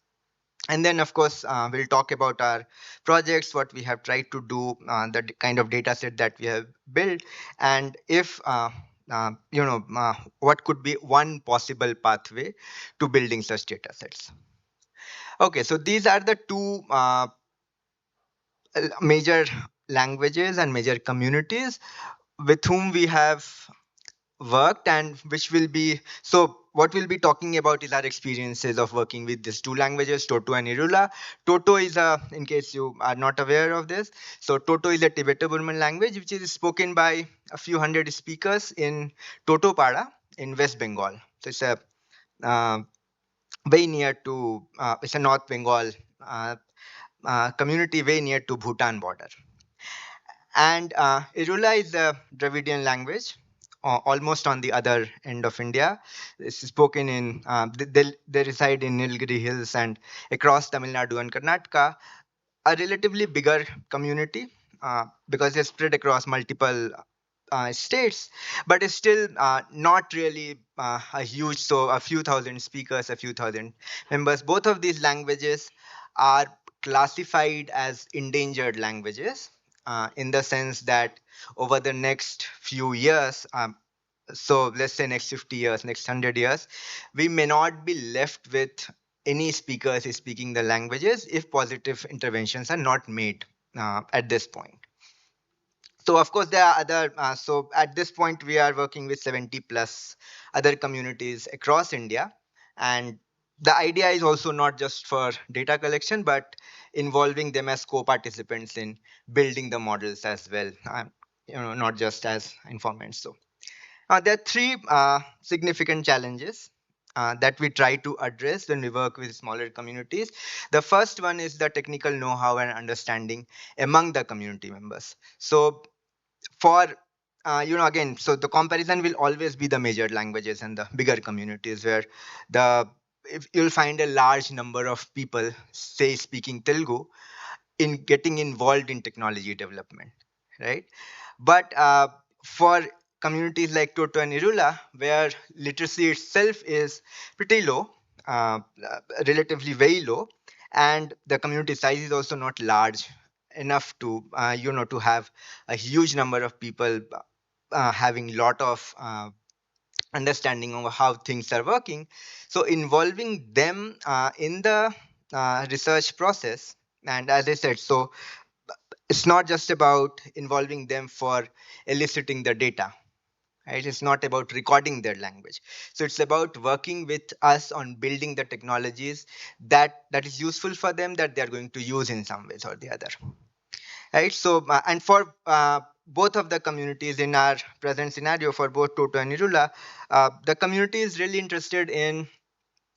And then of course we'll talk about our projects, what we have tried to do, the kind of data set that we have built, and if what could be one possible pathway to building such data sets. Okay, so these are the two major languages and major communities with whom we have worked, and which will be so what we'll be talking about is our experiences of working with these two languages, Toto and Irula. Toto is a, in case you are not aware of this, so Toto is a Tibeto-Burman language which is spoken by a few hundred speakers in Totopada in West Bengal. So it's a uh, very near to it's a North Bengal community very near to Bhutan border. And Irula is a Dravidian language, almost on the other end of India. It's spoken in, they reside in Nilgiri Hills and across Tamil Nadu and Karnataka, a relatively bigger community because it's spread across multiple states, but it's still not really a huge, so a few thousand speakers, a few thousand members. Both of these languages are classified as endangered languages in the sense that over the next few years, so let's say next 50 years, next 100 years, we may not be left with any speakers speaking the languages if positive interventions are not made at this point. So of course there are other, so at this point we are working with 70 plus other communities across India. And the idea is also not just for data collection, but involving them as co-participants in building the models as well, not just as informants. So there are three significant challenges that we try to address when we work with smaller communities. The first one is the technical know-how and understanding among the community members. So for again, so the comparison will always be the major languages and the bigger communities where the if you'll find a large number of people, say speaking Telugu, in getting involved in technology development, right? But for communities like Toto and Irula, where literacy itself is pretty low, relatively very low, and the community size is also not large enough to to have a huge number of people having lot of understanding of how things are working. So involving them in the research process, and as I said, so it's not just about involving them for eliciting the data, right? It's not about recording their language. So it's about working with us on building the technologies that is useful for them, that they're going to use in some ways or the other, right? So and for both of the communities in our present scenario, for both Toto and Irula, the community is really interested in,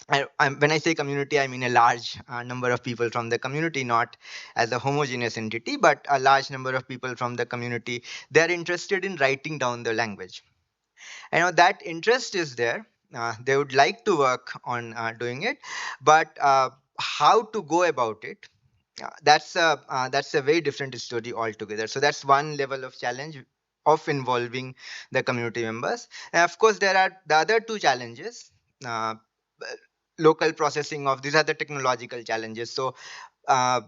when I say community, I mean a large number of people from the community, not as a homogeneous entity, but a large number of people from the community. They're interested in writing down the language. I know that interest is there. They would like to work on doing it, but how to go about it, that's a very different story altogether. So that's one level of challenge of involving the community members. And of course, there are the other two challenges. Uh, Local processing of these are the technological challenges. So uh,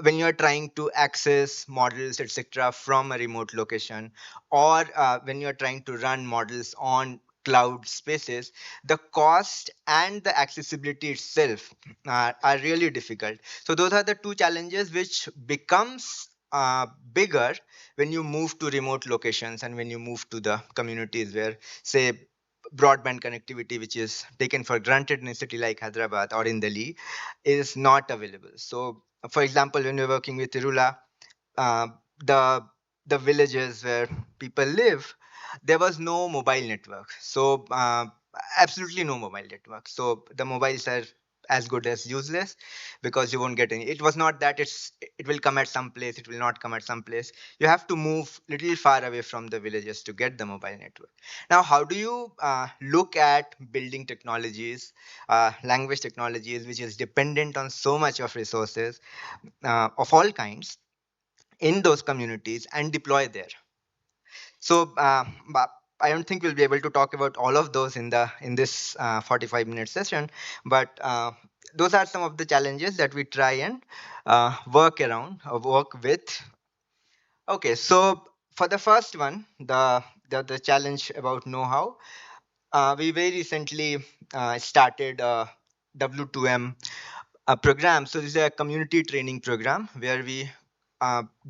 when you're trying to access models, etc., from a remote location, or when you're trying to run models on cloud spaces, the cost and the accessibility itself are really difficult. So those are the two challenges which becomes bigger when you move to remote locations and when you move to the communities where, say, broadband connectivity, which is taken for granted in a city like Hyderabad or in Delhi, is not available. So for example, when we're working with Irula, uh, the the villages where people live, there was no mobile network. So absolutely no mobile network. So the mobiles are as good as useless, because you won't get any. It was not that it will come at some place, it will not come at some place. You have to move little far away from the villages to get the mobile network. Now, how do you look at building technologies, language technologies, which is dependent on so much of resources of all kinds in those communities, and deploy there? So I don't think we'll be able to talk about all of those in this 45-minute session, but those are some of the challenges that we try and work around or work with. Okay, so for the first one, the challenge about know-how, we very recently started a W2M program. So this is a community training program where we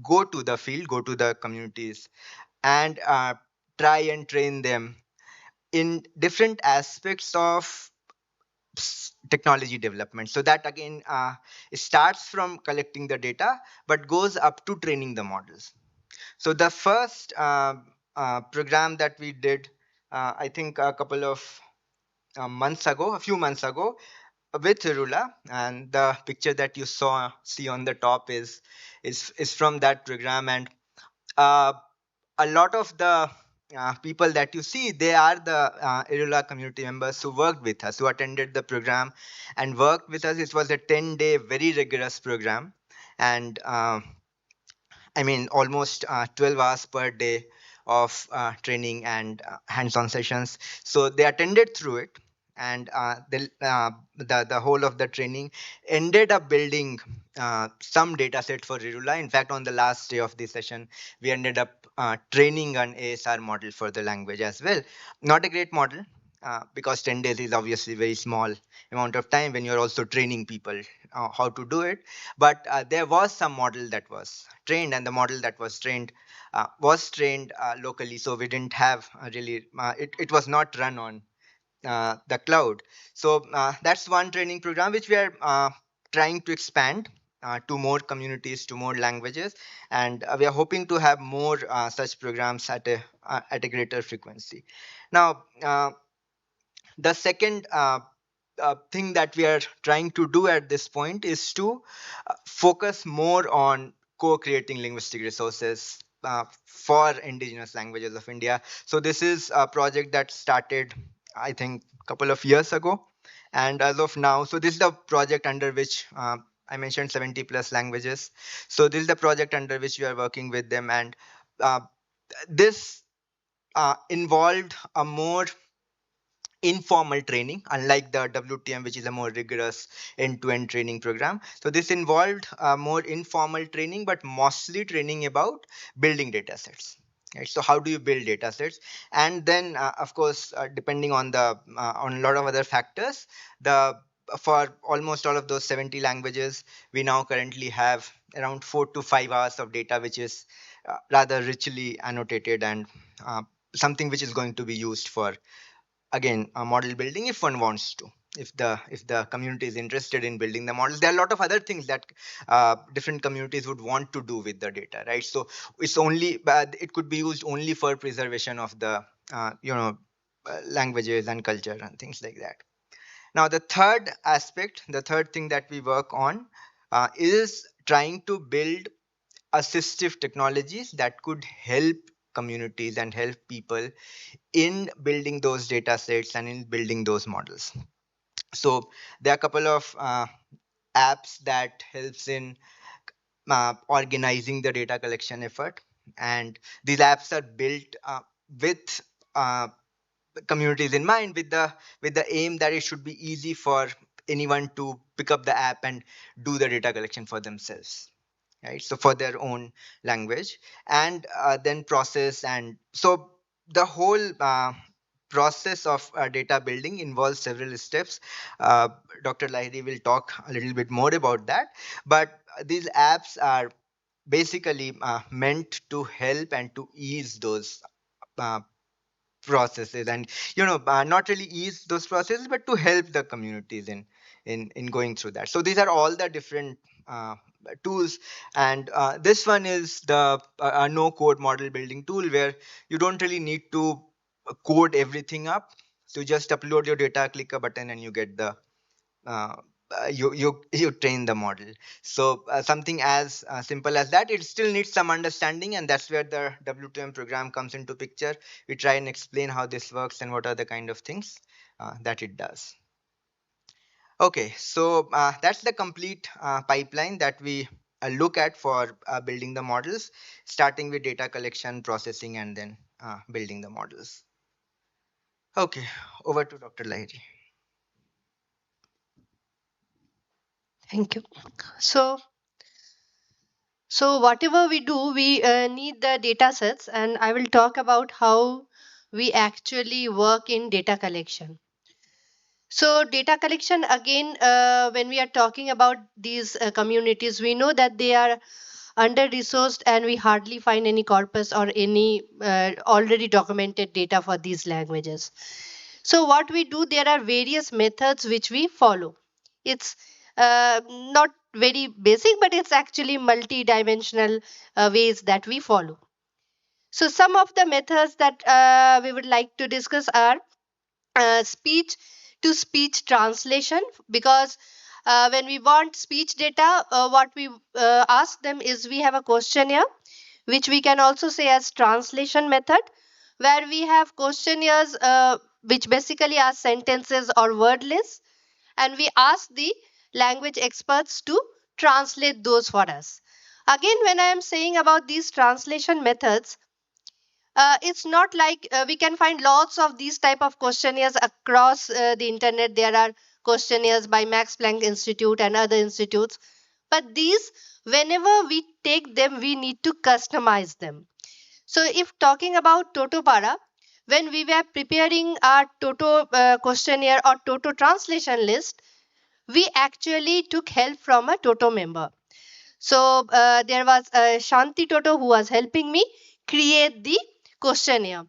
go to the field, go to the communities, and try and train them in different aspects of technology development. So that again starts from collecting the data, but goes up to training the models. So the first program that we did, I think a couple of months ago, a few months ago, with Rula, and the picture that you see on the top is from that program. And uh, a lot of the people that you see, they are the Irula community members who worked with us, who attended the program and worked with us. It was a 10-day, very rigorous program. And I mean, almost 12 hours per day of training and hands-on sessions. So they attended through it, and the whole of the training ended up building some data set for Irula. In fact, on the last day of the session, we ended up training an ASR model for the language as well. Not a great model, because 10 days is obviously very small amount of time when you're also training people how to do it. But there was some model that was trained, and the model that was trained locally. So we didn't have it was not run on the cloud. So that's one training program which we are trying to expand to more communities, to more languages, and we are hoping to have more such programs at a greater frequency. Now, the second thing that we are trying to do at this point is to focus more on co-creating linguistic resources for indigenous languages of India. So this is a project that started, I think, a couple of years ago, And as of now, so this is the project under which I mentioned 70 plus languages. So this is the project under which we are working with them, and uh, this involved a more informal training, unlike the WTM, which is a more rigorous end-to-end training program. So this involved more informal training, but mostly training about building data sets. Right? So how do you build data sets? And then, of course, depending on the on a lot of other factors, the for almost all of those 70 languages, we now currently have around 4 to 5 hours of data, which is rather richly annotated and something which is going to be used for again model building if one wants to, if the community is interested in building the models. There are a lot of other things that different communities would want to do with the data, right? So it's only it could be used only for preservation of the languages and culture and things like that. Now the third aspect, the third thing that we work on is trying to build assistive technologies that could help communities and help people in building those data sets and in building those models. So there are a couple of apps that helps in organizing the data collection effort, and these apps are built with communities in mind, with the aim that it should be easy for anyone to pick up the app and do the data collection for themselves, right? So for their own language, and then process. And so the whole process of data building involves several steps. Dr. Lahiri will talk a little bit more about that, but these apps are basically meant to help and to ease those uh, processes, and not really ease those processes, but to help the communities in going through that. So these are all the different tools, and this one is the no code model building tool, where you don't really need to code everything up. So just upload your data, click a button, and you get the uh, you train the model. So something as simple as that. It still needs some understanding, and that's where the W2M program comes into picture. We try and explain how this works and what are the kind of things that it does. Okay, so that's the complete pipeline that we look at for building the models, starting with data collection, processing, and then building the models. Okay, over to Dr. Lahiri. Thank you. So, so whatever we do, we need the data sets, and I will talk about how we actually work in data collection. So, data collection again, when we are talking about these communities, we know that they are under resourced and we hardly find any corpus or any already documented data for these languages. So, what we do, there are various methods which we follow. It's not very basic, but it's actually multi-dimensional ways that we follow. So, some of the methods that we would like to discuss are speech to speech translation, because when we want speech data, what we ask them is we have a questionnaire, which we can also say as translation method, where we have questionnaires which basically are sentences or word lists, and we ask the language experts to translate those for us. Again, when I am saying about these translation methods, it's not like we can find lots of these type of questionnaires across the internet. There are questionnaires by Max Planck Institute and other institutes, but these, whenever we take them, we need to customize them. So if talking about Totopara, when we were preparing our Toto questionnaire or Toto translation list, we actually took help from a Toto member. So there was Shanti Toto who was helping me create the questionnaire.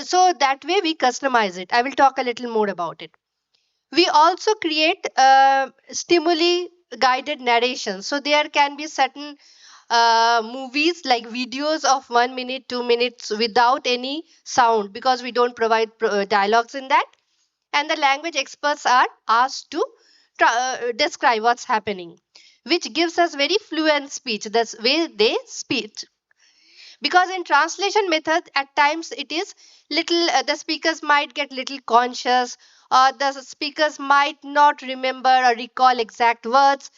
So that way we customize it. I will talk a little more about it. We also create stimuli guided narration. So there can be certain movies like videos of 1 minute, 2 minutes without any sound, because we don't provide dialogues in that. And the language experts are asked to describe what's happening, which gives us very fluent speech. That's way they speak. Because in translation method, at times it is little the speakers might get little conscious, The speakers might not remember or recall exact words,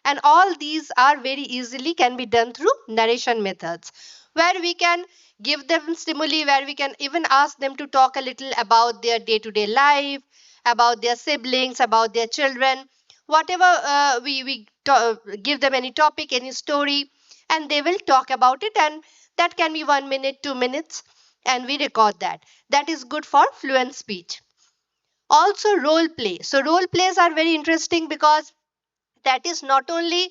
and all these are very easily can be done through narration methods, where we can give them stimuli, where we can even ask them to talk a little about their day to day life, about their siblings, about their children, whatever. Give them any topic, any story, and they will talk about it, and that can be 1 minute, 2 minutes, and we record that. That is good for fluent speech. Also role play. So role plays are very interesting because that is not only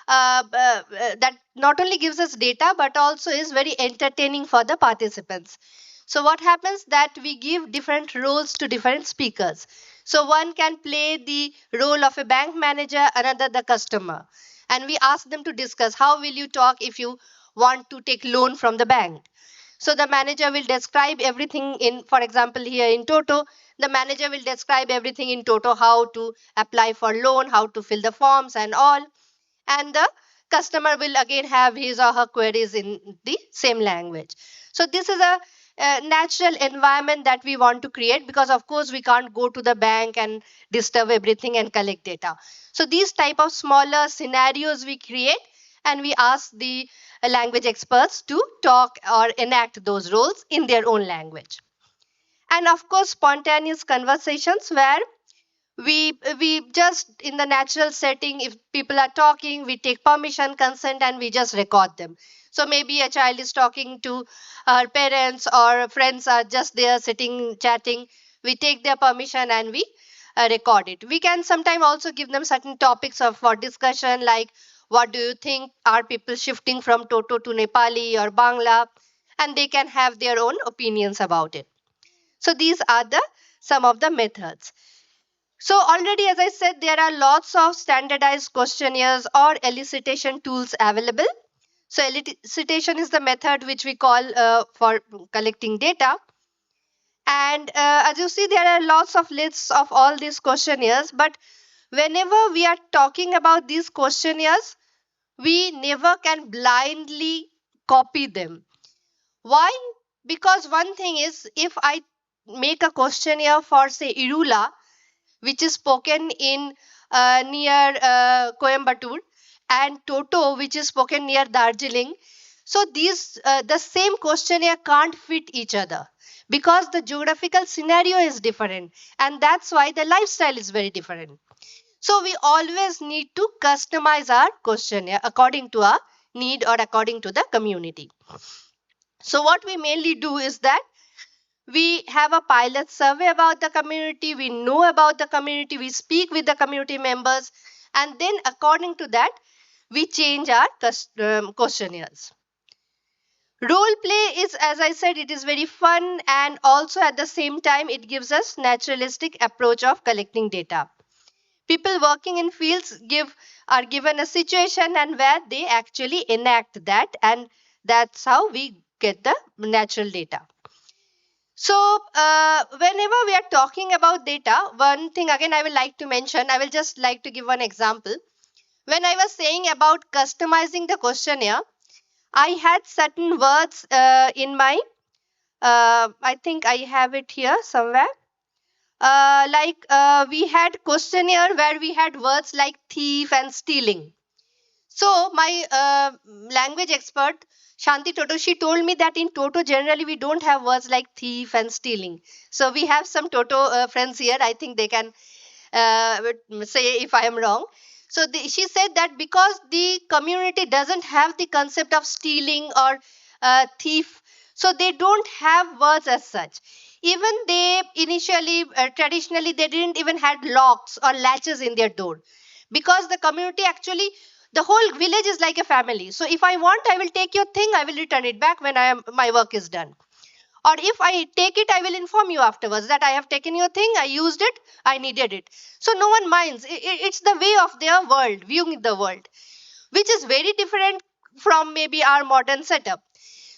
that not only gives us data but also is very entertaining for the participants. So what happens that we give different roles to different speakers. So one can play the role of a bank manager, another the customer, and we ask them to discuss how will you talk if you want to take loan from the bank. So the manager will describe everything in, for example, here in Toto, the manager will describe everything in Toto, how to apply for loan, how to fill the forms and all. And the customer will again have his or her queries in the same language. So this is a natural environment that we want to create, because of course we can't go to the bank and disturb everything and collect data. So these type of smaller scenarios we create, and we ask the language experts to talk or enact those roles in their own language. And of course spontaneous conversations, where we just in the natural setting, if people are talking, we take permission, consent, and we just record them. So maybe a child is talking to her parents, or friends are just there sitting chatting, we take their permission and we record it. We can sometimes also give them certain topics of for discussion, like what do you think, are people shifting from Toto to Nepali or Bangla, and they can have their own opinions about it. So these are the some of the methods. So already, as I said, there are lots of standardized questionnaires or elicitation tools available. So elicitation is the method which we call for collecting data. And as you see, there are lots of lists of all these questionnaires. But whenever we are talking about these questionnaires, we never can blindly copy them. Why? Because one thing is, if I make a questionnaire for, say, Irula, which is spoken in near Coimbatore, and Toto, which is spoken near Darjeeling. So these the same questionnaire can't fit each other, because the geographical scenario is different, and that's why the lifestyle is very different. So we always need to customize our questionnaire according to our need or according to the community. So what we mainly do is that we have a pilot survey about the community, we know about the community, we speak with the community members, and then according to that we change our questionnaires. Role play is, as I said, it is very fun, and also at the same time it gives us naturalistic approach of collecting data. People working in fields are given a situation, and where they actually enact that, and that's how we get the natural data. So, whenever we are talking about data, one thing again I will like to mention, I will just like to give one example. When I was saying about customizing the questionnaire, I had certain words in my, I think I have it here somewhere. We had questionnaire where we had words like thief and stealing. So my language expert Shanti Toto, she told me that in Toto generally we don't have words like thief and stealing. So we have some Toto friends here. I think they can say if I am wrong. So she said that because the community doesn't have the concept of stealing or thief, so they don't have words as such. Even they initially, traditionally, they didn't even had locks or latches in their door, because the community actually, the whole village is like a family. So if I want, I will take your thing, I will return it back when my work is done. Or if I take it, I will inform you afterwards that I have taken your thing, I used it, I needed it. So no one minds. It's the way of their world, viewing the world, which is very different from maybe our modern setup.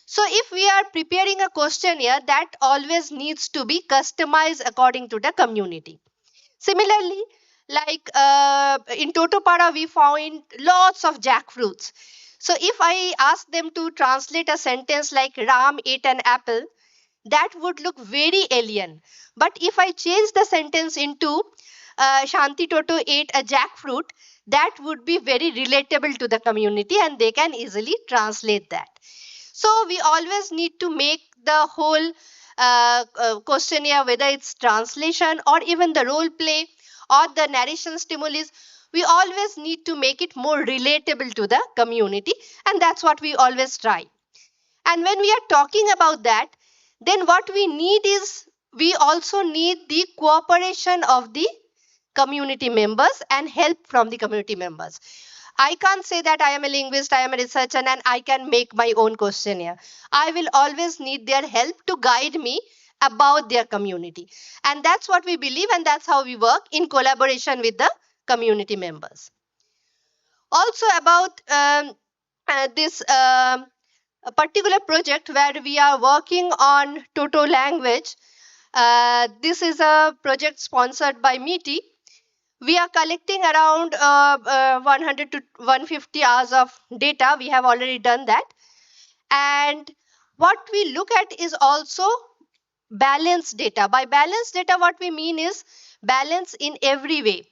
So if we are preparing a questionnaire, that always needs to be customized according to the community. Similarly, like in Totopara, we found lots of jackfruits. So if I ask them to translate a sentence like Ram ate an apple, that would look very alien. But if I change the sentence into Shanti Toto ate a jackfruit, that would be very relatable to the community and they can easily translate that. So we always need to make the whole questionnaire, whether it's translation or even the role play or the narration stimulus, we always need to make it more relatable to the community, and that's what we always try. And when we are talking about that, then what we need is we also need the cooperation of the community members and help from the community members. I can't say that I am a linguist, I am a researcher, and I can make my own questionnaire. I will always need their help to guide me about their community. And that's what we believe, and that's how we work in collaboration with the community members. Also, about this a particular project where we are working on Toto language. This is a project sponsored by MITI. We are collecting around 100 to 150 hours of data. We have already done that. And what we look at is also balanced data. By balanced data, what we mean is balance in every way.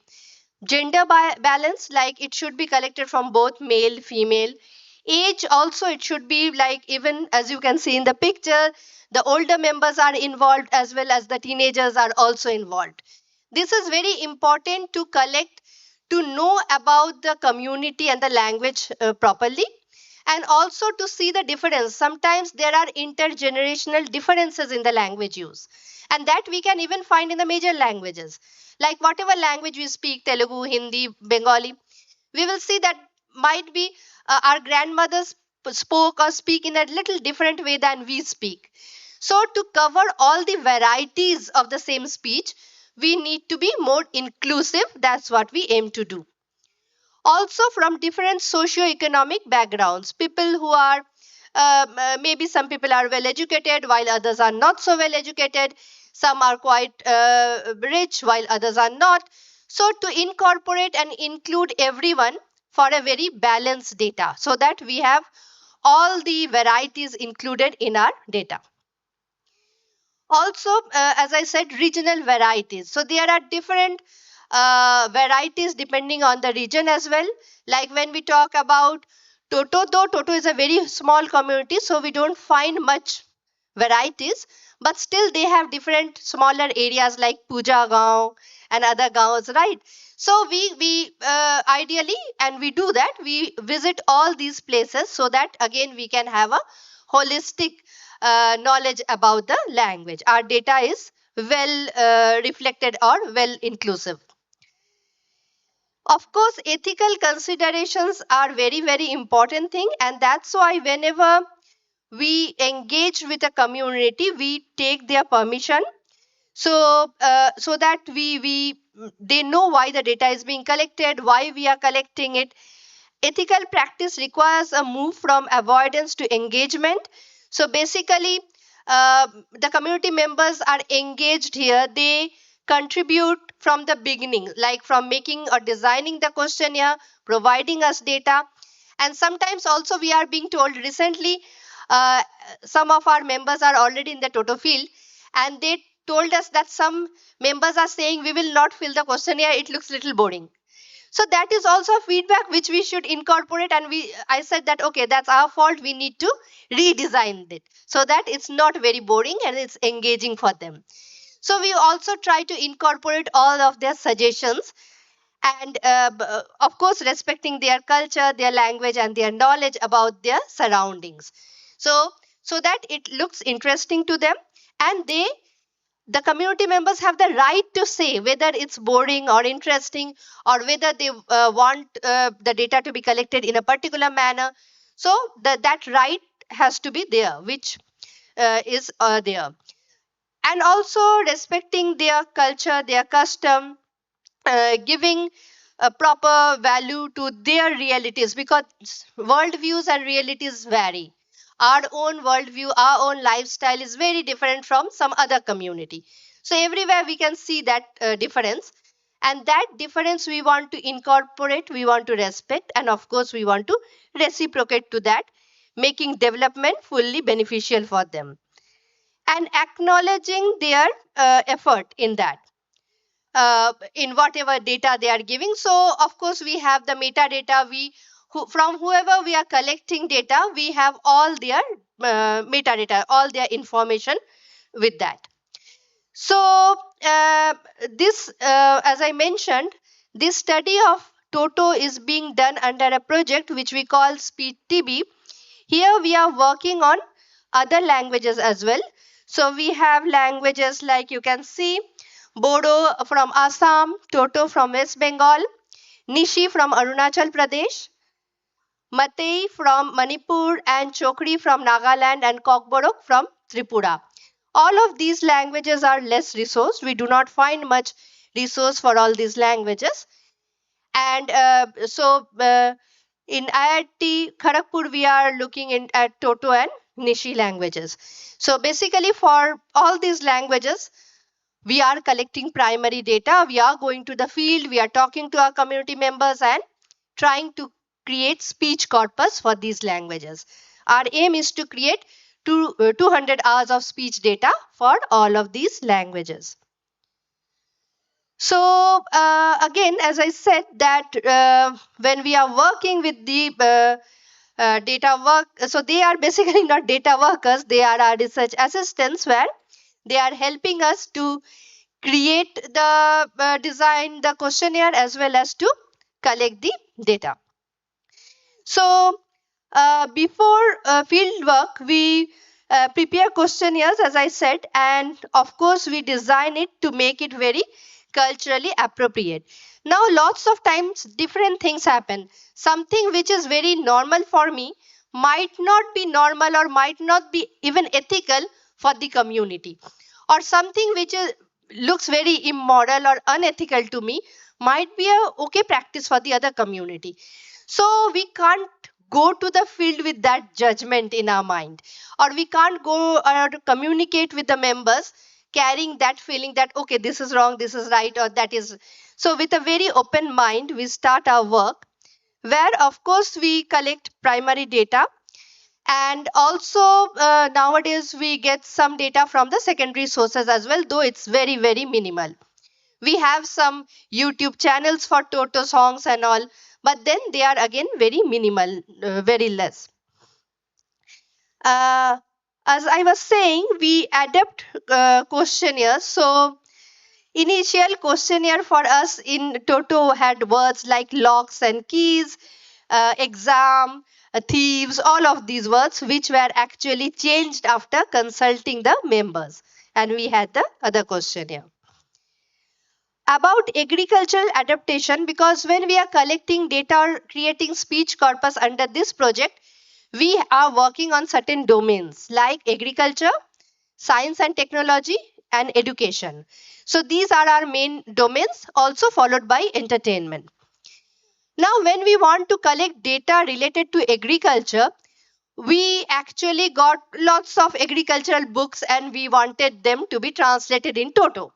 Gender balance, like it should be collected from both male, female. Age also, it should be like, even as you can see in the picture, the older members are involved as well as the teenagers are also involved. This is very important to collect, to know about the community and the language properly, and also to see the difference. Sometimes there are intergenerational differences in the language use, and that we can even find in the major languages. Like whatever language we speak, Telugu, Hindi, Bengali, we will see that might be our grandmothers spoke or speak in a little different way than we speak. So, to cover all the varieties of the same speech, we need to be more inclusive. That's what we aim to do. Also, from different socio-economic backgrounds, people who are maybe some people are well educated while others are not so well educated, some are quite rich while others are not. So, to incorporate and include everyone for a very balanced data so that we have all the varieties included in our data. Also, as I said, regional varieties. So there are different varieties depending on the region as well. Like when we talk about Toto, though Toto is a very small community, so we don't find much varieties, but still they have different smaller areas like Puja Gaon and other gaons, right? So we ideally, and we do that, we visit all these places so that again we can have a holistic knowledge about the language. Our data is well reflected or well inclusive. Of course, ethical considerations are very, very important thing, and that's why whenever we engage with a community, we take their permission. So that we they know why the data is being collected, why we are collecting it. Ethical practice requires a move from avoidance to engagement. So basically, the community members are engaged here. They contribute from the beginning, like from making or designing the questionnaire, providing us data. And sometimes also we are being told recently, uh, some of our members are already in the Toto field, and they told us that some members are saying we will not fill the questionnaire, it looks little boring. So that is also feedback which we should incorporate, and I said that okay, that's our fault, we need to redesign it so that it's not very boring and it's engaging for them. So we also try to incorporate all of their suggestions, and of course respecting their culture, their language, and their knowledge about their surroundings, so that it looks interesting to them, and the community members have the right to say whether it's boring or interesting, or whether they want the data to be collected in a particular manner. So that right has to be there, which is there. And also respecting their culture, their custom, giving a proper value to their realities, because worldviews and realities vary. Our own worldview, our own lifestyle is very different from some other community. So everywhere we can see that difference, and that difference we want to incorporate, we want to respect, and of course we want to reciprocate to that, making development fully beneficial for them. and acknowledging their effort in that, in whatever data they are giving. So of course we have the metadata, from whoever we are collecting data, we have all their metadata, all their information with that. So this, as I mentioned, this study of Toto is being done under a project which we call Speed TB. Here we are working on other languages as well. So we have languages like, you can see, Bodo from Assam, Toto from West Bengal, Nishi from Arunachal Pradesh, Matei from Manipur, and Chokri from Nagaland, and Kokborok from Tripura. All of these languages are less resourced. We do not find much resource for all these languages. And in IIT Kharagpur, we are looking at Toto and Nishi languages. So basically for all these languages, we are collecting primary data. We are going to the field. We are talking to our community members and trying to create speech corpus for these languages. Our aim is to create 200 hours of speech data for all of these languages. So again, as I said, that when we are working with the data work, so they are basically not data workers, they are our research assistants, where they are helping us to create the design the questionnaire as well as to collect the data. So before field work, we prepare questionnaires, as I said, and of course we design it to make it very culturally appropriate. Now lots of times different things happen. Something which is very normal for me might not be normal or might not be even ethical for the community, or something which looks very immoral or unethical to me might be a okay practice for the other community. So we can't go to the field with that judgment in our mind, or we can't go or communicate with the members carrying that feeling that okay, this is wrong, this is right, or that is. So with a very open mind we start our work, where of course we collect primary data, and also nowadays we get some data from the secondary sources as well, though it's very minimal. We have some YouTube channels for Toto songs and all, but then they are again very minimal, very less. As I was saying, we adapt questionnaires. So initial questionnaire for us in Toto had words like locks and keys, exam, thieves, all of these words, which were actually changed after consulting the members. And we had the other questionnaire. About agricultural adaptation, because when we are collecting data or creating speech corpus under this project, we are working on certain domains like agriculture, science and technology, and education. So these are our main domains, also followed by entertainment. Now, when we want to collect data related to agriculture, we actually got lots of agricultural books and we wanted them to be translated in Toto.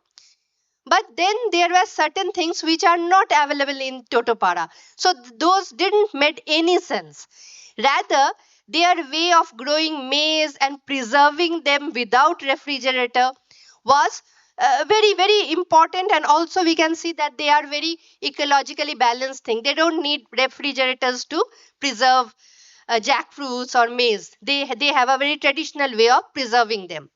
But then there were certain things which are not available in Totopara. So those didn't make any sense. Rather, their way of growing maize and preserving them without refrigerator was very important, and also we can see that they are very ecologically balanced thing. They don't need refrigerators to preserve jackfruits or maize. They have a very traditional way of preserving them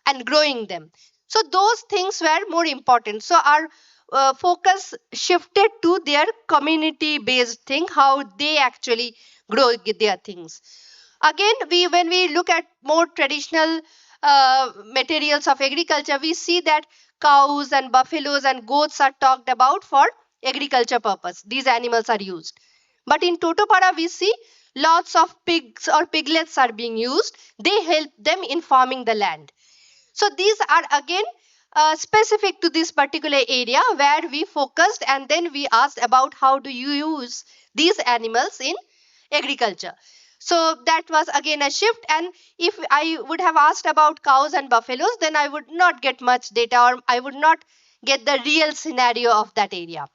and growing them. So those things were more important. So our focus shifted to their community based thing, how they actually grow their things. Again, when we look at more traditional materials of agriculture, we see that cows and buffaloes and goats are talked about for agriculture purpose. These animals are used. But in Totopara, we see lots of pigs or piglets are being used. They help them in farming the land. So these are again specific to this particular area where we focused, and then we asked about how do you use these animals in agriculture. So that was again a shift, and if I would have asked about cows and buffaloes, then I would not get much data, or I would not get the real scenario of that area.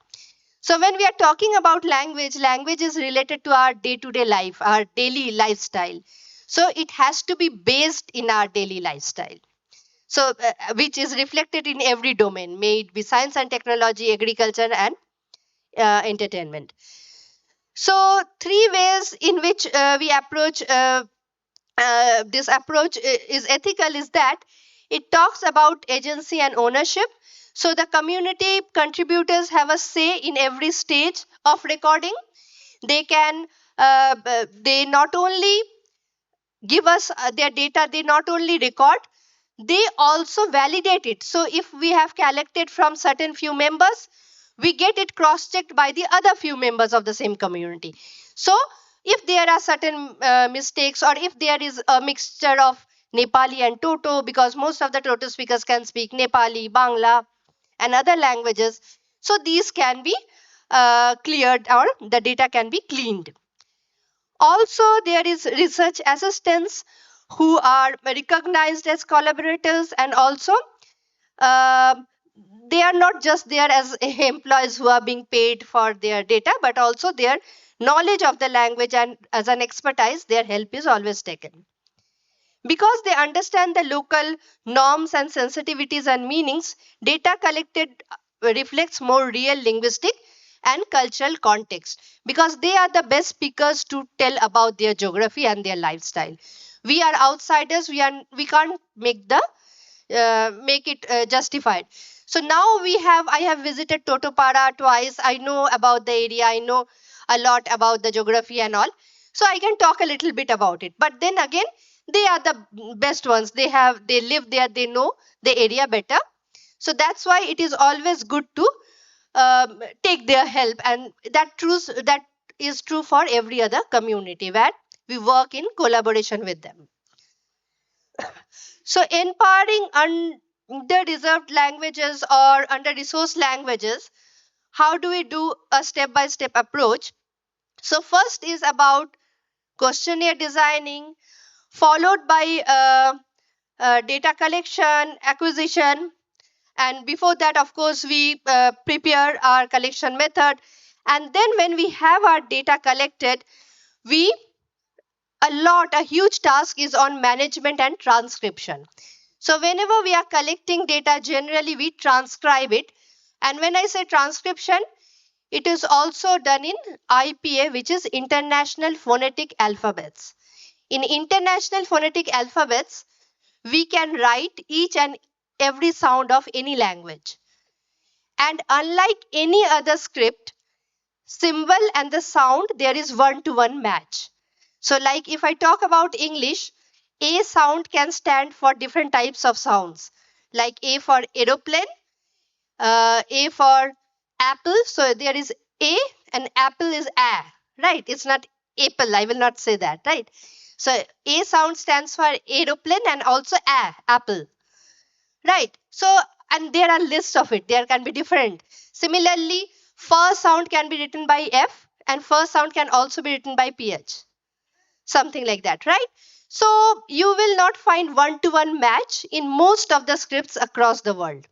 So when we are talking about language, language is related to our day-to-day life, our daily lifestyle. So it has to be based in our daily lifestyle. So, which is reflected in every domain, may it be science and technology, agriculture, and entertainment. So, three ways in which we approach this approach is ethical is that it talks about agency and ownership. So, the community contributors have a say in every stage of recording. They can they not only give us their data, they not only record, they also validate it. So if we have collected from certain few members, we get it cross checked by the other few members of the same community. So if there are certain mistakes, or if there is a mixture of Nepali and Toto, because most of the Toto speakers can speak Nepali, Bangla, and other languages, so these can be cleared, or the data can be cleaned. Also, there is research assistants who are recognized as collaborators, and also uh, they are not just there as employees who are being paid for their data, but also their knowledge of the language and as an expertise, their help is always taken. Because they understand the local norms and sensitivities and meanings, data collected reflects more real linguistic and cultural context, because they are the best speakers to tell about their geography and their lifestyle. We are outsiders, we can't make it justified. So now I have visited Totopara twice. I know about the area, I know a lot about the geography and all, so I can talk a little bit about it. But then again, they are the best ones. They live there, they know the area better. So that's why it is always good to take their help, and that is true for every other community where we work in collaboration with them. So empowering underdeserved languages or under-resourced languages, how do we do a step-by-step approach? So first is about questionnaire designing, followed by data collection, acquisition, and before that, of course, we prepare our collection method. And then when we have our data collected, we a huge task is on management and transcription. So whenever we are collecting data, generally we transcribe it. And when I say transcription, it is also done in IPA, which is International Phonetic Alphabets. In International Phonetic Alphabets, we can write each and every sound of any language. And unlike any other script, symbol and the sound, there is one-to-one match. So like if I talk about English, A sound can stand for different types of sounds, like A for aeroplane, A for apple. So there is A, and apple is A, right? It's not apple. I will not say that, right? So A sound stands for aeroplane and also A, apple, right? So, and there are lists of it. There can be different. Similarly, first sound can be written by F, and first sound can also be written by PH. Something like that, right? So you will not find one-to-one match in most of the scripts across the world.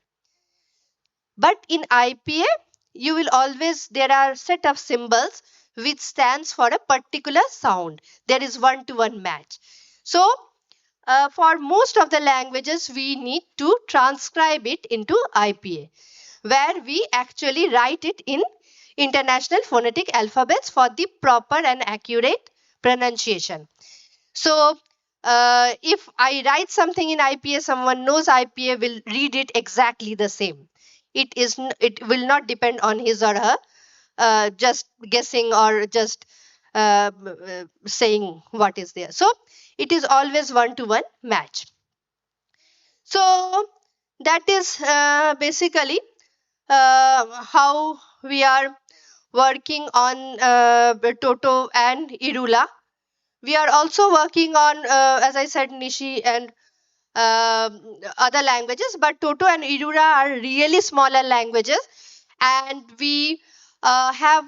But in IPA, you will always, there are set of symbols which stands for a particular sound. There is one-to-one match. So for most of the languages, we need to transcribe it into IPA, where we actually write it in International Phonetic Alphabets for the proper and accurate pronunciation. So if I write something in IPA, someone knows IPA will read it exactly the same. It will not depend on his or her just guessing or just saying what is there. So it is always one-to-one match. So that is basically how we are working on Toto and Irula. We are also working on, as I said, Nishi and other languages, but Toto and Irula are really smaller languages, and we have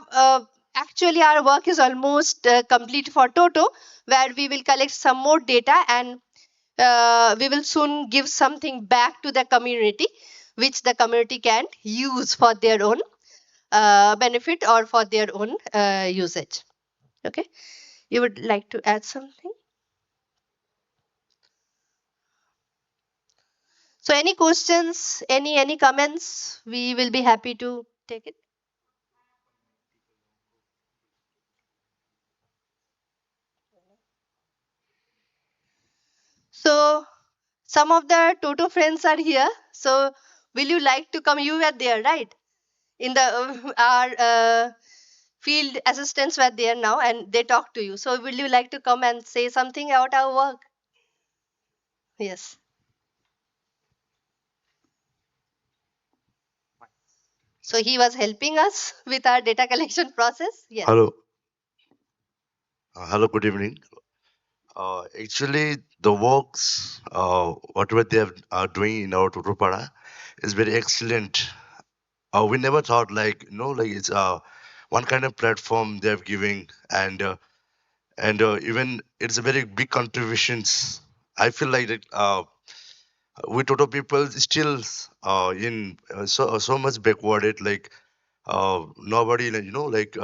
actually our work is almost complete for Toto, where we will collect some more data, and we will soon give something back to the community, which the community can use for their own benefit or for their own usage. Okay, you would like to add something? So any questions, any comments, we will be happy to take it. So some of the Toto friends are here. So will you like to come? You were there, right? In the our field assistants were there now, and they talk to you. So will you like to come and say something about our work? Yes. So he was helping us with our data collection process. Yes. Hello, hello, good evening. Actually, the works, whatever are doing in our Tutupada is very excellent. We never thought like, like it's one kind of platform they have giving and even it's a very big contributions. I feel like that we Toto people still in so much backwarded like nobody like,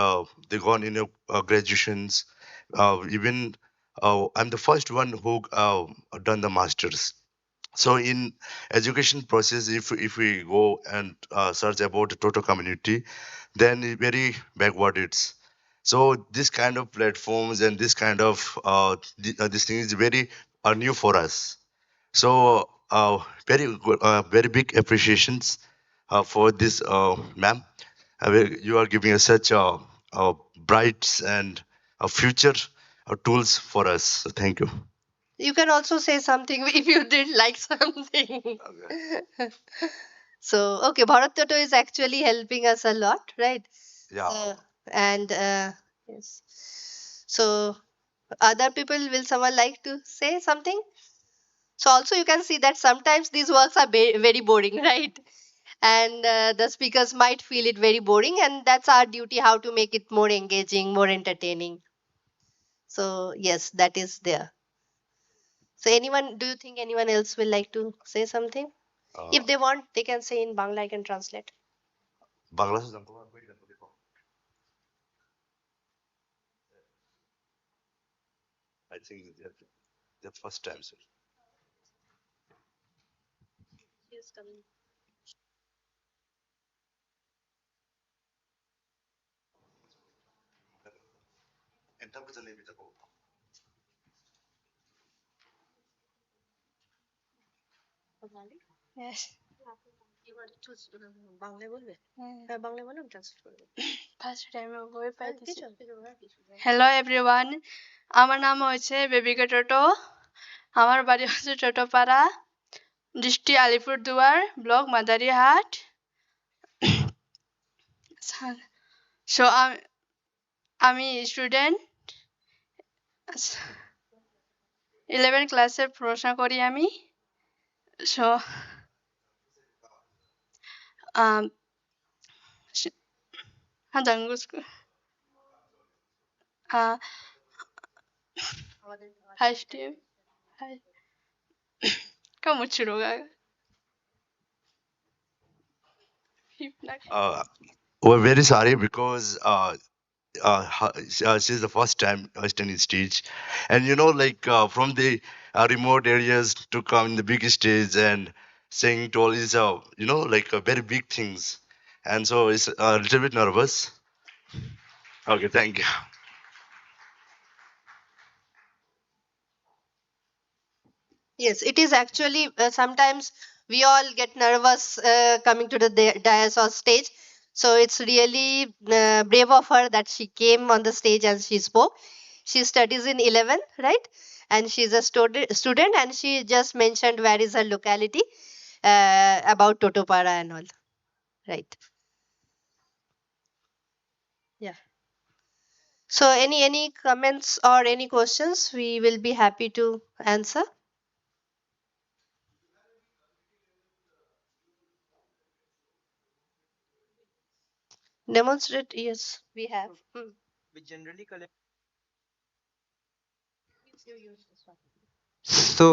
they gone in graduations even I'm the first one who done the masters. So in education process, if we go and search about the total community, then it very backward it's. So this kind of platforms and this kind of this thing is very new for us. So very big appreciations for this, ma'am. You are giving us such bright and future tools for us. So thank you. You can also say something if you did like something. So okay, Bharat Toto is actually helping us a lot, right? Yeah. And yes. So other people, will someone like to say something? So also you can see that sometimes these works are very boring, right? And the speakers might feel it very boring, and that's our duty how to make it more engaging, more entertaining. So yes, that is there. So anyone, do you think anyone else will like to say something? If they want, they can say in Bangla. I can translate. Bangla से जानते हो आप? कोई जानते हो? I think the first time, sir. Yes, coming. Yes. এবার বাংলায় বলবে? হ্যাঁ বাংলায় বলো, আমি ট্রান্সলেট করে দেবো। ফার্স্ট টাইম বই পাইতেছি। হ্যালো এভরিওয়ান, আমার নাম হচ্ছে বেবিকা টোটো। আমার বাড়ি হচ্ছে Totopara, district Alipurduar, block Madarihat. So আমি স্টুডেন্ট, 11 ক্লাসে পড়াশোনা করি আমি। So 한장구 하이스팀 하이 까무치로가 We're very sorry because she's the first time standing stage, and like from the remote areas to come in the big stage and saying to all these like very big things, and so it's a little bit nervous. Okay, thank you. Yes, it is actually sometimes we all get nervous coming to the dais or stage. So it's really brave of her that she came on the stage and she spoke. She studies in 11, right? And she's a student, and she just mentioned where is her locality, about Totopara and all, right? Yeah. So any comments or any questions, we will be happy to answer. Demonstrate, yes, we have. We generally collect. So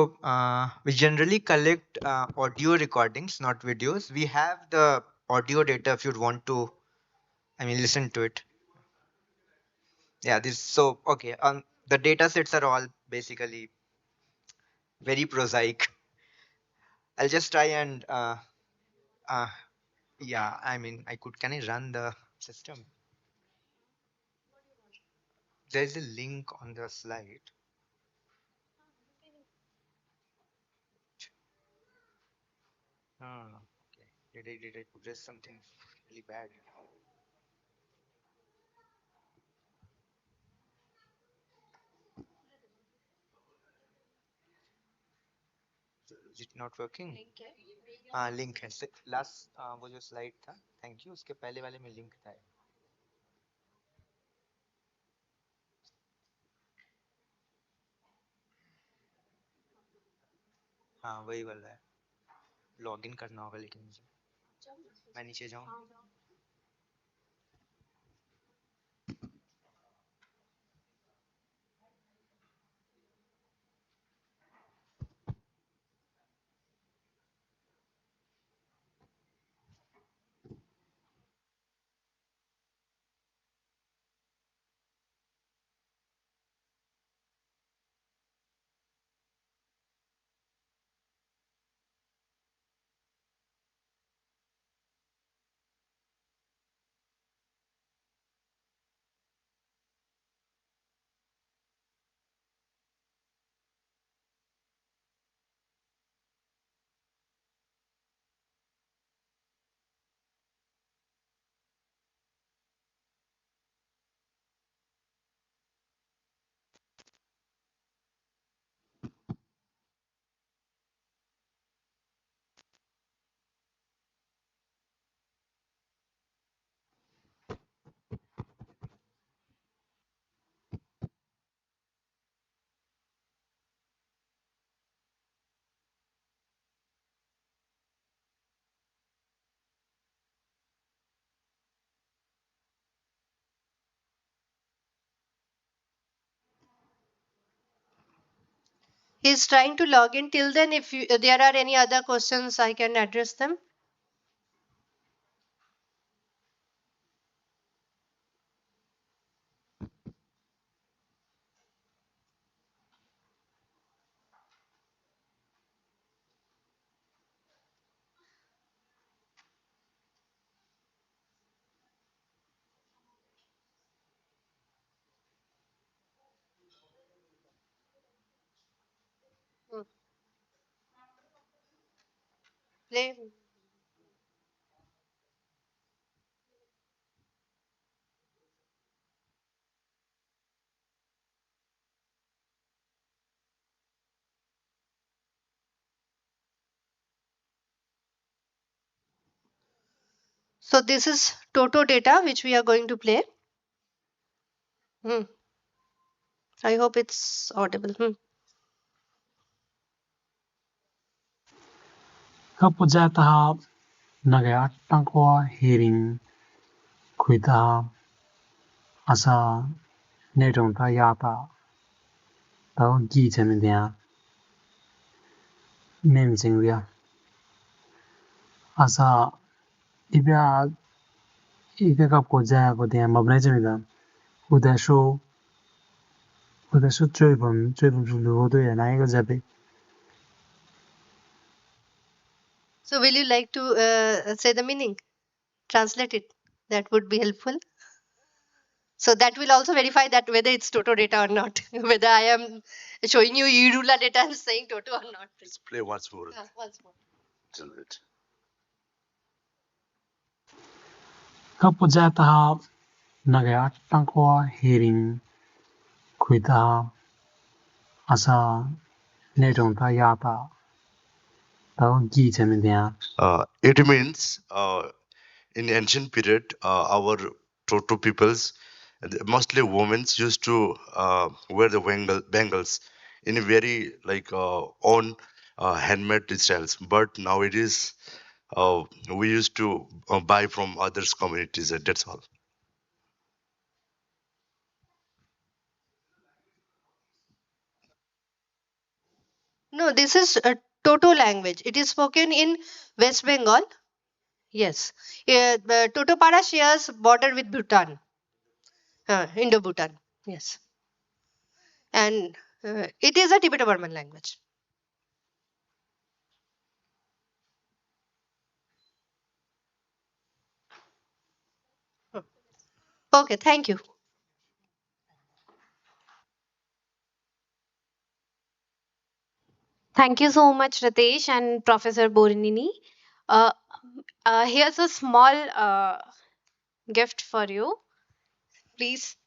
we generally collect audio recordings, not videos. We have the audio data if you'd want to, I mean, listen to it. Yeah, this so okay. The data sets are all basically very prosaic. I'll just try and uh, yeah, I mean, I could. Can I run the system? There's a link on the slide. Okay. Did I press something really bad? Is it not working? Link है last वो जो slide था thank you उसके पहले वाले में link था हाँ वही वाला है लॉगिन करना होगा लेकिन मुझे मैं नीचे जाऊँ He's trying to log in. Till then, if there are any other questions, I can address them. Hmm. Play. So this is Toto data which we are going to play. Hmm. I hope it's audible. Hmm. Kapujataha Nagayatankwa hearing Kuita Asa Nedong Tayata Tao Gitemidea Memsingria Asa Ibia Ikaka Koja Godia Mabnajamida Udashu Tribum Ludo and Iga Zabi. So will you like to say the meaning? Translate it. That would be helpful. So that will also verify that whether it's Toto data or not. Whether I am showing you Irula data, I'm saying Toto or not. Let's play once more. Once more. Till it. Kapujataha Nagayatankwa hearing Kuita Asa Nedong Tayata Tao Gitemidea. It means in ancient period, our Toto peoples, mostly women, used to wear the bangles in a very like own handmade styles. But now it is we used to buy from others communities. That's all. No, this is a Toto language. It is spoken in West Bengal. Yes. Totopara shares border with Bhutan, Indo-Bhutan. Yes. And it is a Tibeto-Burman language. Okay, thank you. Thank you so much, Ritesh and Professor Borinini. Uh, Here's a small gift for you. Please.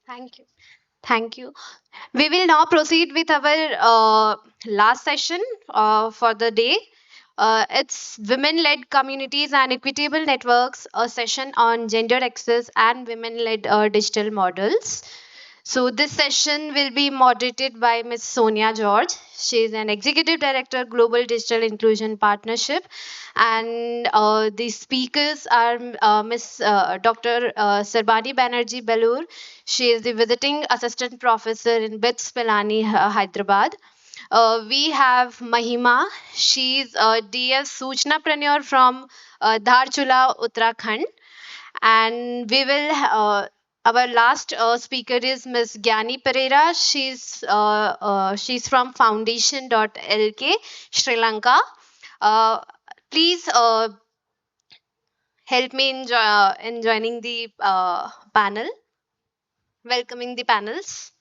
Thank you. Thank you. We will now proceed with our last session for the day. It's Women Led Communities and Equitable Networks, a session on gender access and women led digital models. So, this session will be moderated by Ms. Sonia George. She is an Executive Director, Global Digital Inclusion Partnership. And the speakers are Ms. Dr. Sarbani Banerjee Belur. She is the Visiting Assistant Professor in BITS Pilani, Hyderabad. We have Mahima. She's a DS Suchnapreneur from Dharchula, Uttarakhand. And we will our last speaker is Ms. Gyani Pereira. She's from foundation.lk, Sri Lanka. Uh, Please help me in joining the panel, welcoming the panels.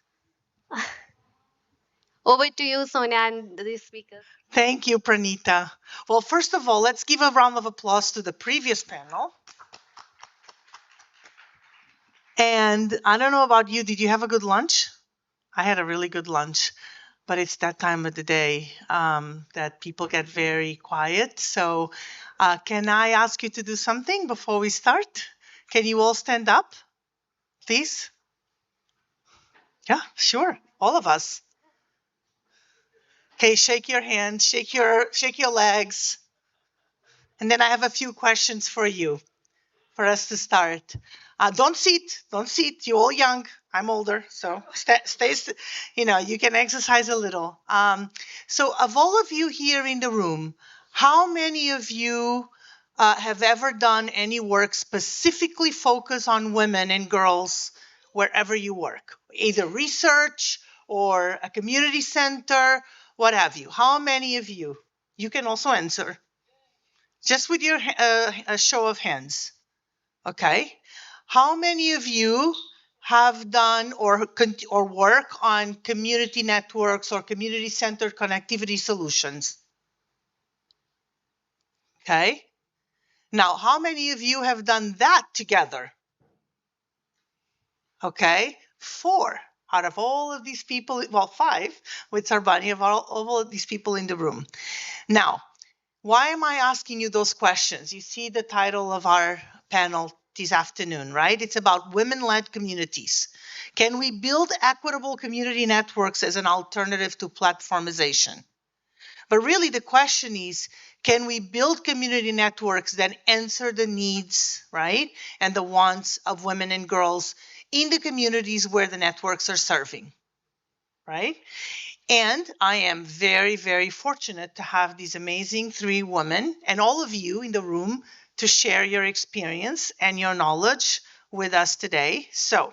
Over to you, Sonia, and the speakers. Thank you, Pranita. Well, first of all, let's give a round of applause to the previous panel. And I don't know about you, did you have a good lunch? I had a really good lunch, but it's that time of the day that people get very quiet. So, can I ask you to do something before we start? Can you all stand up, please? Yeah, sure. All of us. Okay, shake your hands, shake your legs. And then I have a few questions for you for us to start. Don't sit. You're all young. I'm older, so stay. You can exercise a little. So, of all of you here in the room, how many of you have ever done any work specifically focused on women and girls wherever you work, either research or a community center, what have you? How many of you? You can also answer just with your a show of hands. Okay. How many of you have done or work on community networks or community centered connectivity solutions? Okay. Now, how many of you have done that together? Okay. 4 out of all of these people, well, 5 with Sarbani of all of these people in the room. Now, why am I asking you those questions? You see the title of our panel this afternoon, right? It's about women-led communities. Can we build equitable community networks as an alternative to platformization? But really the question is, can we build community networks that answer the needs, right? And the wants of women and girls in the communities where the networks are serving, right? And I am very, very fortunate to have these amazing 3 women and all of you in the room to share your experience and your knowledge with us today. So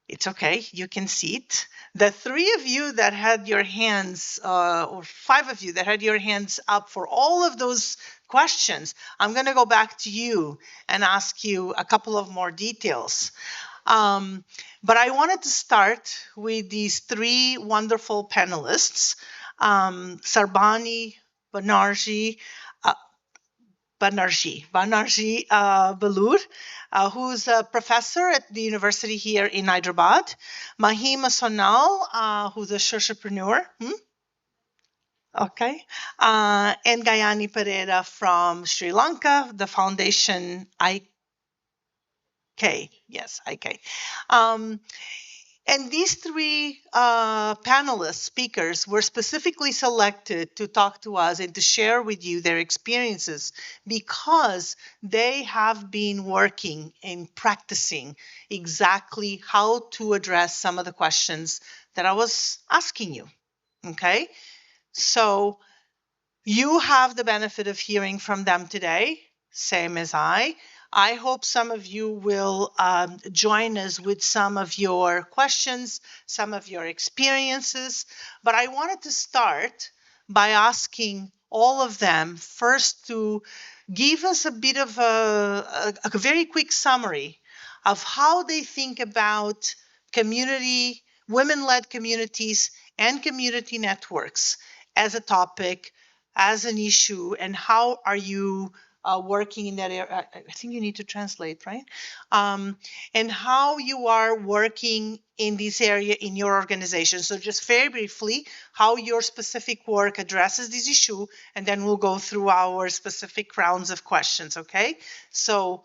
it's okay, you can see it. The 3 of you that had your hands, or 5 of you that had your hands up for all of those questions, I'm going to go back to you and ask you a couple of more details. But I wanted to start with these 3 wonderful panelists, Sarbani Banerjee, Balur, who's a professor at the university here in Hyderabad, Mahima Sonal, who's a socialpreneur, okay, and Gyani Pereira from Sri Lanka, the foundation IK, yes, IK. And these 3 panelists, speakers, were specifically selected to talk to us and to share with you their experiences because they have been working and practicing exactly how to address some of the questions that I was asking you. Okay? So you have the benefit of hearing from them today, same as I. I hope some of you will join us with some of your questions, some of your experiences. But I wanted to start by asking all of them first to give us a bit of a very quick summary of how they think about community, women-led communities, and community networks as a topic, as an issue, and how are you working in that area? I think you need to translate, right? And how you are working in this area in your organization. So just very briefly, how your specific work addresses this issue, and then we'll go through our specific rounds of questions, okay? So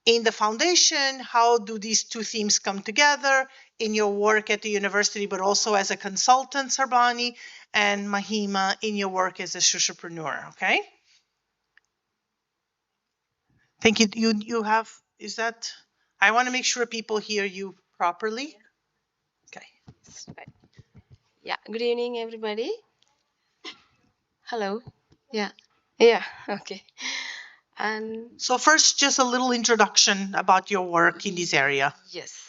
in the foundation, how do these two themes come together in your work at the university, but also as a consultant, Sarbani, and Mahima in your work as a socialpreneur, okay? Thank you. You have, is that, I want to make sure people hear you properly. Okay. Yeah, good evening, everybody. Hello. Yeah. Yeah, okay. And so first, just a little introduction about your work in this area. Yes.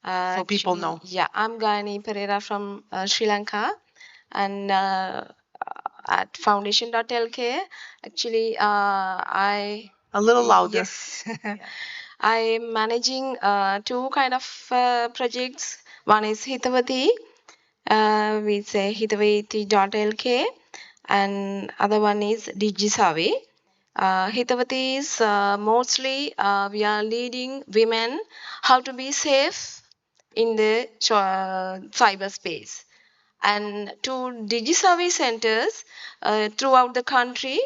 So people know. Yeah, I'm Gayani Pereira from Sri Lanka, and at foundation.lk, actually, I... A little louder. Yes. I am managing two kind of projects. One is Hitavati, we say hitavati.lk, and other one is Digisavi. Hitavati is mostly we are leading women how to be safe in the cyberspace. And two Digisavi centers throughout the country.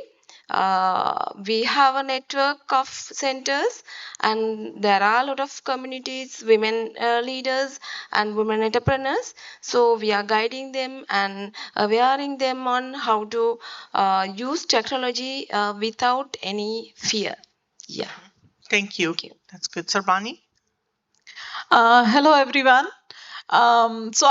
We have a network of centers, and there are a lot of communities, women leaders and women entrepreneurs. So we are guiding them and awareing them on how to use technology without any fear. Yeah. Thank you. That's good. Sarbani? Hello, everyone. So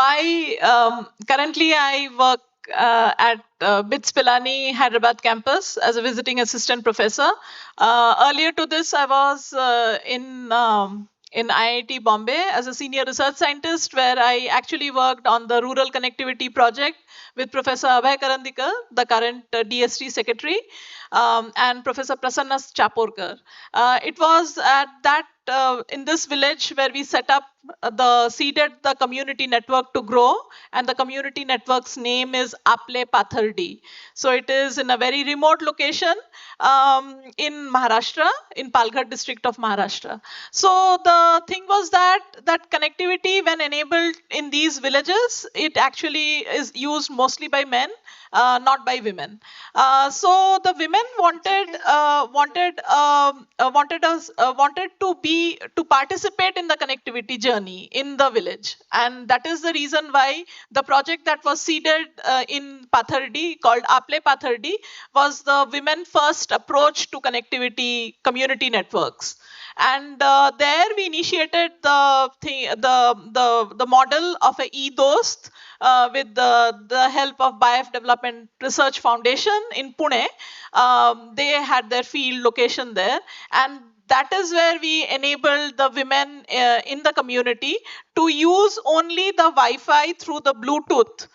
currently I work at BITS Pilani Hyderabad campus as a visiting assistant professor. Earlier to this, I was in IIT Bombay as a senior research scientist, where I actually worked on the rural connectivity project with Professor Abhay Karandikar, the current DST secretary, and Professor Prasanna Chaporkar. It was at that in this village where we set up seeded the community network to grow, and the community network's name is Aple Pathardi. So it is in a very remote location in Maharashtra, in Palghar district of Maharashtra. So the thing was that connectivity, when enabled in these villages, it actually is used mostly by men, not by women. So the women wanted to participate in the connectivity journey in the village, and that is the reason why the project that was seeded in Pathardi, called Aple Pathardi, was the women first approach to connectivity community networks. And there we initiated the model of a e-dost with the help of BIF Development Research Foundation in Pune. They had their field location there, and that is where we enabled the women in the community to use only the Wi-Fi through the Bluetooth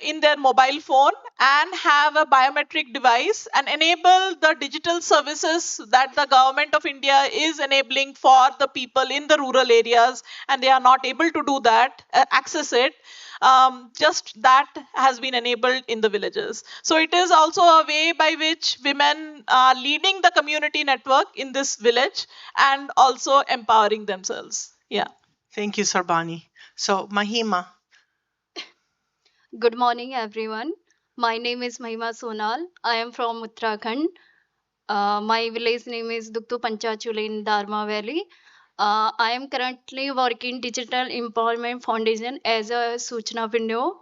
in their mobile phone, and have a biometric device, and enable the digital services that the government of India is enabling for the people in the rural areas, and they are not able to do that, access it. Just that has been enabled in the villages. So it is also a way by which women are leading the community network in this village and also empowering themselves. Yeah. Thank you, Sarbani. So Mahima. Good morning, everyone. My name is Mahima Sonal. I am from Uttarakhand. My village name is Duktu Panchachule in Dharma Valley. I am currently working Digital Empowerment Foundation as a Suchna window.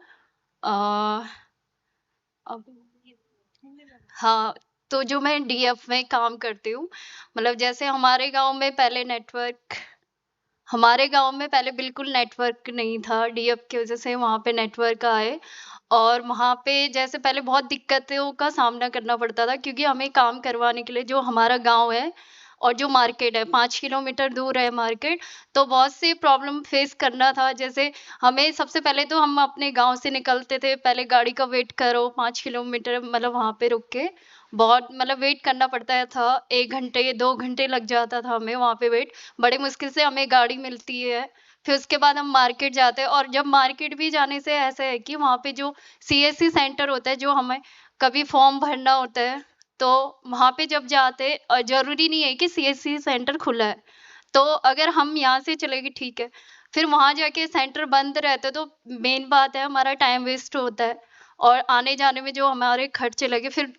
हाँ, तो जो मैं DF में काम करती हूँ, मतलब जैसे हमारे गांव में पहले बिल्कुल नेटवर्क नहीं था। डीएफ की वजह से वहाँ पे नेटवर्क आए, और वहाँ पे जैसे पहले बहुत दिक्कतों का सामना करना पड़ता था, क्योंकि हमें काम करवाने के लिए जो हमारा गांव है और जो मार्केट है 5 किलोमीटर दूर है मार्केट। तो बहुत से प्रॉब्लम फेस करना था, जैसे हमें सबसे पहले तो हम अपने गांव से निकलते थे, पहले गाड़ी का वेट करो 5 किलोमीटर, मतलब वहाँ पे रुक के बहुत मतलब वेट करना पड़ता था, 1 घंटे 2 घंटे लग जाता था हमें वहाँ पे वेट। बड़े मुश्किल से हमें गाड़ी मिलती है। फिर उसके बाद हम मार्केट जाते हैं, और जब मार्केट भी जाने से ऐसा है कि वहाँ पे जो सीएससी सेंटर होता है, जो हमें कभी फॉर्म भरना होता है, तो वहाँ पे जब जाते जरूरी नहीं है कि सीएससी सेंटर खुला है। तो अगर हम यहाँ से चले गए ठीक है, फिर वहाँ जाके सेंटर बंद रहते तो मेन बात है हमारा टाइम वेस्ट होता है, और आने जाने में जो हमारे खर्चे लगे, फिर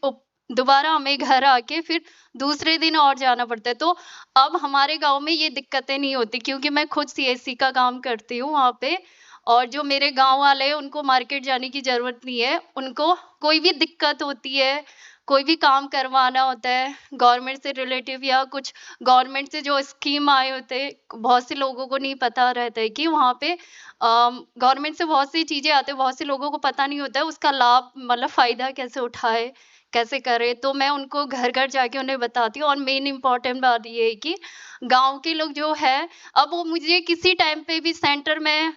दोबारा हमें घर आके फिर दूसरे दिन और जाना पड़ता है। तो अब हमारे गांव में ये दिक्कतें नहीं होती, क्योंकि मैं खुद सीएससी का काम करती हूँ वहाँ पे। और जो मेरे गांव वाले हैं उनको मार्केट जाने की जरूरत नहीं है। उनको कोई भी दिक्कत होती है, कोई भी काम करवाना होता है गवर्नमेंट से रिलेटिव, या कुछ गवर्नमेंट से जो स्कीम आए होते हैं, बहुत से लोगों को नहीं पता रहता है कि वहाँ पे गवर्नमेंट से बहुत सी चीजें आती है, बहुत से लोगों को पता नहीं होता है उसका लाभ, मतलब फायदा कैसे उठाए, कैसे करे। तो मैं उनको घर घर जाके उन्हें बताती हूँ। और मेन इम्पॉर्टेंट बात ये है कि गांव के लोग जो है, अब वो मुझे किसी टाइम पे भी सेंटर में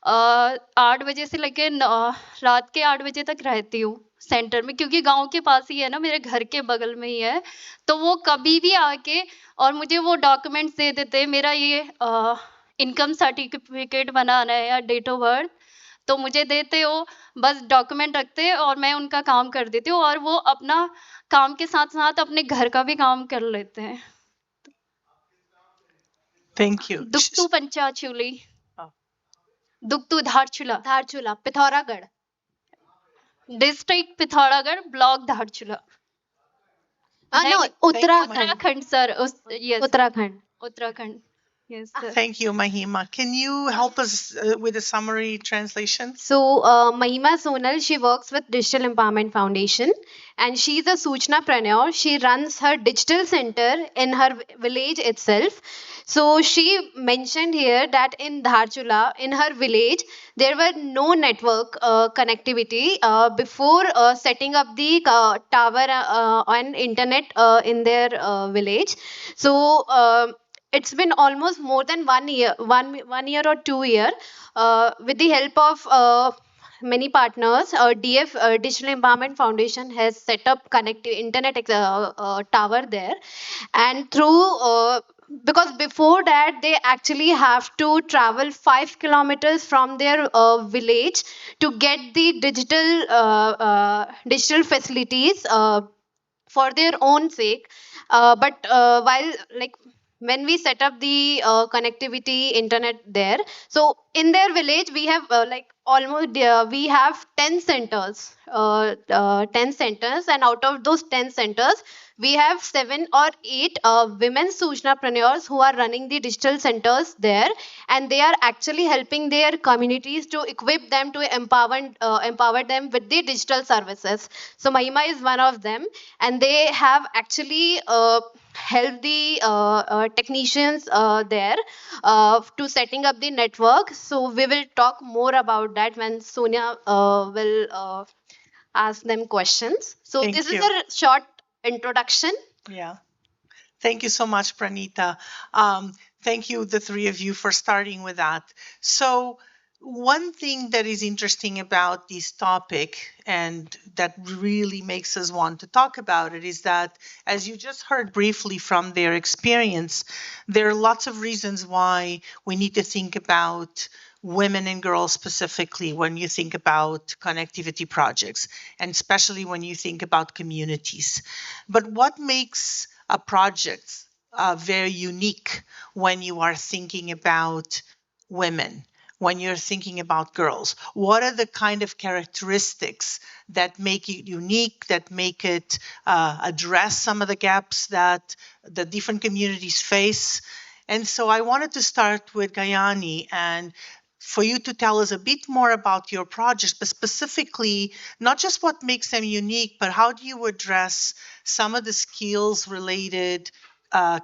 8 बजे से लेके रात के 8 बजे तक रहती हूँ सेंटर में, क्योंकि गांव के पास ही है ना, मेरे घर के बगल में ही है। तो वो कभी भी आके और मुझे वो डॉक्यूमेंट्स दे देते हैं, मेरा ये इनकम सर्टिफिकेट बनाना है या डेट ऑफ बर्थ, तो मुझे देते हो, बस डॉक्यूमेंट रखते हैं और मैं उनका काम कर देती हूँ, और वो अपना काम के साथ साथ अपने घर का भी काम कर लेते हैं। Thank you. Duktu Panchachuli, Oh. Duktu Dharchula, Dharchula, Pithoragarh, district Pithoragarh, block Dharchula. no, Uttarakhand, Uttarakhand sir, yes, Uttarakhand, Uttarakhand, yes sir. Thank you, Mahima. Can you help us with a summary translation? So, Mahima Sonal, she works with Digital Empowerment Foundation, and she's a Suchnapreneur. She runs her digital center in her village itself. So, she mentioned here that in Dharchula, in her village, there were no network connectivity before setting up the tower and internet in their village. So, it's been almost more than 1 year, one year or 2 year, with the help of many partners. DF Digital Empowerment Foundation has set up internet tower there, and through because before that they actually have to travel 5 kilometers from their village to get the digital facilities for their own sake. But while like when we set up the connectivity internet there, so in their village we have like almost we have 10 centers, 10 centers, and out of those 10 centers we have 7 or 8 women Sujnapreneurs who are running the digital centers there, and they are actually helping their communities to equip them, to empower them with the digital services. So Mahima is one of them, and they have actually helped the technicians there to setting up the network. So we will talk more about that when Sonia will ask them questions. So Thank this you. is a short introduction. Yeah. Thank you so much, Pranita. Thank you, the three of you, for starting with that. So, one thing that is interesting about this topic and that really makes us want to talk about it is that, as you just heard briefly from their experience, there are lots of reasons why we need to think about women and girls specifically when you think about connectivity projects, and especially when you think about communities. But what makes a project very unique when you are thinking about women, when you're thinking about girls? What are the kind of characteristics that make it unique, that make it address some of the gaps that the different communities face? And so I wanted to start with Gayani, and for you to tell us a bit more about your projects, but specifically not just what makes them unique, but how do you address some of the skills related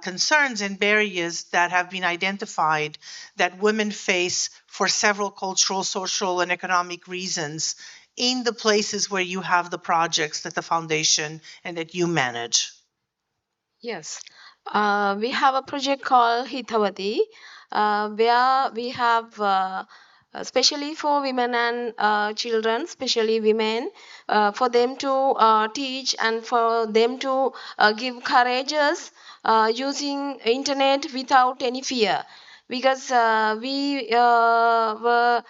concerns and barriers that have been identified that women face for several cultural, social, and economic reasons in the places where you have the projects that the foundation and that you manage? Yes. We have a project called Hitavati, where we have especially for women and children, especially women, for them to teach and for them to give courageous using internet without any fear. Because we were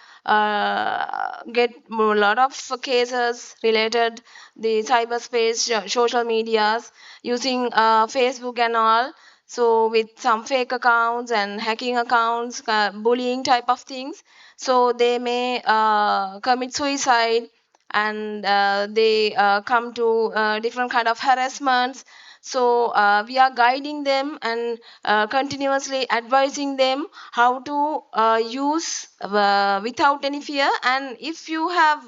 get a lot of cases related the cyberspace, social medias, using Facebook and all. So with some fake accounts and hacking accounts, bullying type of things, so they may commit suicide, and they come to different kind of harassments. So we are guiding them and continuously advising them how to use without any fear. And if you have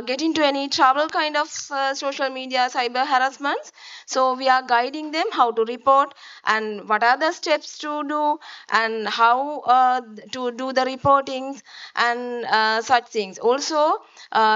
get into any trouble kind of social media cyber harassments, so we are guiding them how to report and what are the steps to do and how to do the reportings and such things. Also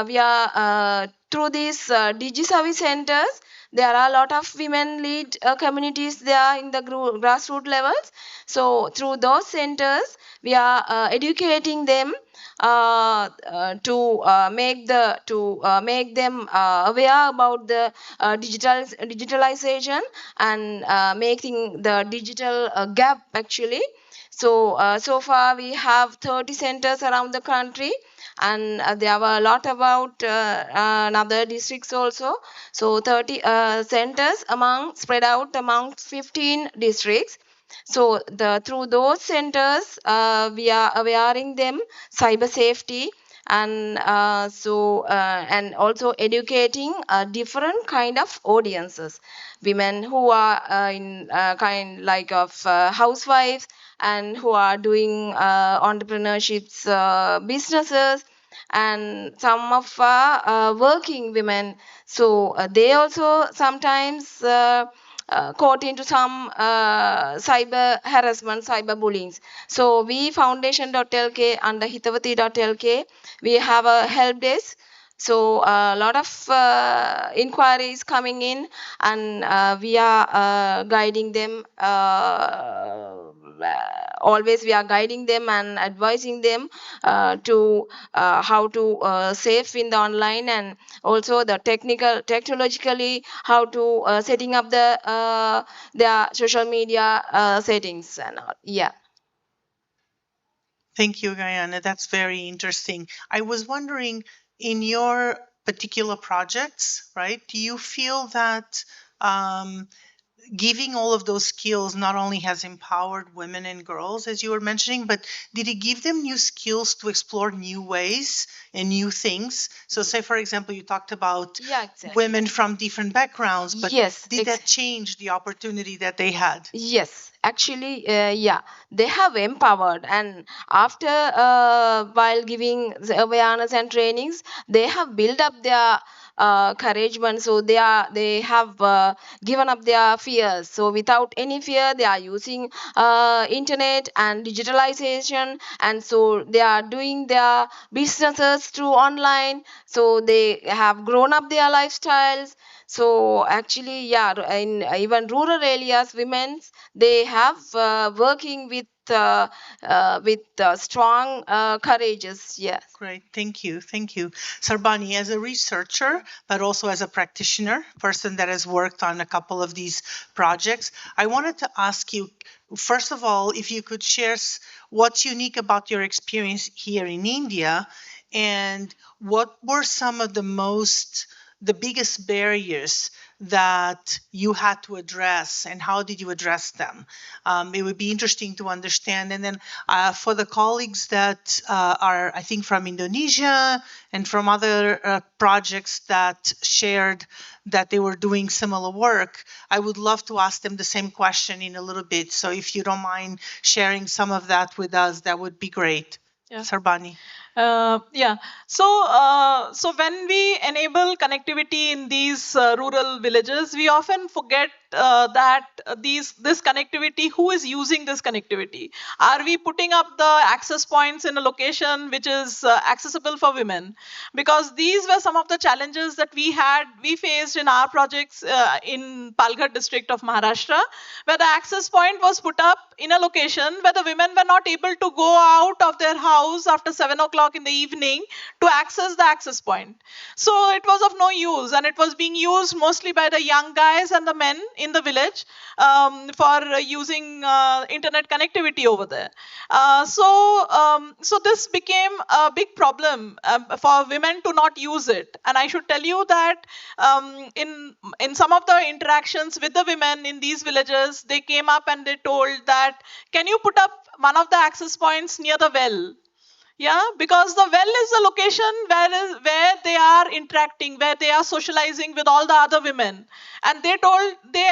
we are through these digi service centers, there are a lot of women lead communities there in the grassroots levels. So through those centers we are educating them to make them aware about the digitalization and making the digital gap actually. So so far we have 30 centers around the country, and there were a lot about other districts also. So 30 centers among spread out among 15 districts. So through those centers we are awareing them cyber safety, and and also educating different kind of audiences, women who are in kind like of housewives, and who are doing entrepreneurships businesses, and some of working women. So they also sometimes caught into some cyber harassment, cyber bullying. So we foundation.lk under hitavati.lk, we have a help desk. So a lot of inquiries coming in, and we are guiding them. Always we are guiding them and advising them to how to safe in the online, and also the technologically how to setting up their social media settings and all. Yeah. Thank you, Gayana. That's very interesting. I was wondering, in your particular projects, right, do you feel that giving all of those skills not only has empowered women and girls, as you were mentioning, but did it give them new skills to explore new ways and new things? So, say, for example, you talked about women from different backgrounds, but did that change the opportunity that they had? Yes, actually, yeah, they have empowered, and after while giving the awareness and trainings, they have built up their encouragement. So they have given up their fears. So without any fear, they are using internet and digitalization, and so they are doing their businesses through online. So they have grown up their lifestyles. So actually, yeah, in even rural areas, women, they have working with strong courageous. Yes. Great, thank you, thank you. Sarbani, as a researcher, but also as a practitioner, person that has worked on a couple of these projects, I wanted to ask you, first of all, if you could share what's unique about your experience here in India, and what were some of the biggest barriers that you had to address, and how did you address them? It would be interesting to understand. And then for the colleagues that are, I think, from Indonesia and from other projects that shared that they were doing similar work, I would love to ask them the same question in a little bit. So if you don't mind sharing some of that with us, that would be great. Yeah. Sarbani. Yeah. So when we enable connectivity in these rural villages, we often forget this connectivity, who is using this connectivity? Are we putting up the access points in a location which is accessible for women? Because these were some of the challenges that we faced in our projects in Palghar district of Maharashtra, where the access point was put up in a location where the women were not able to go out of their house after 7 o'clock in the evening to access the access point. So it was of no use, and it was being used mostly by the young guys and the men in the village for using internet connectivity over there. So this became a big problem for women to not use it. And I should tell you that in some of the interactions with the women in these villages, they came up and they told that, can you put up one of the access points near the well? Yeah, because the well is the location where they are interacting, where they are socializing with all the other women. And they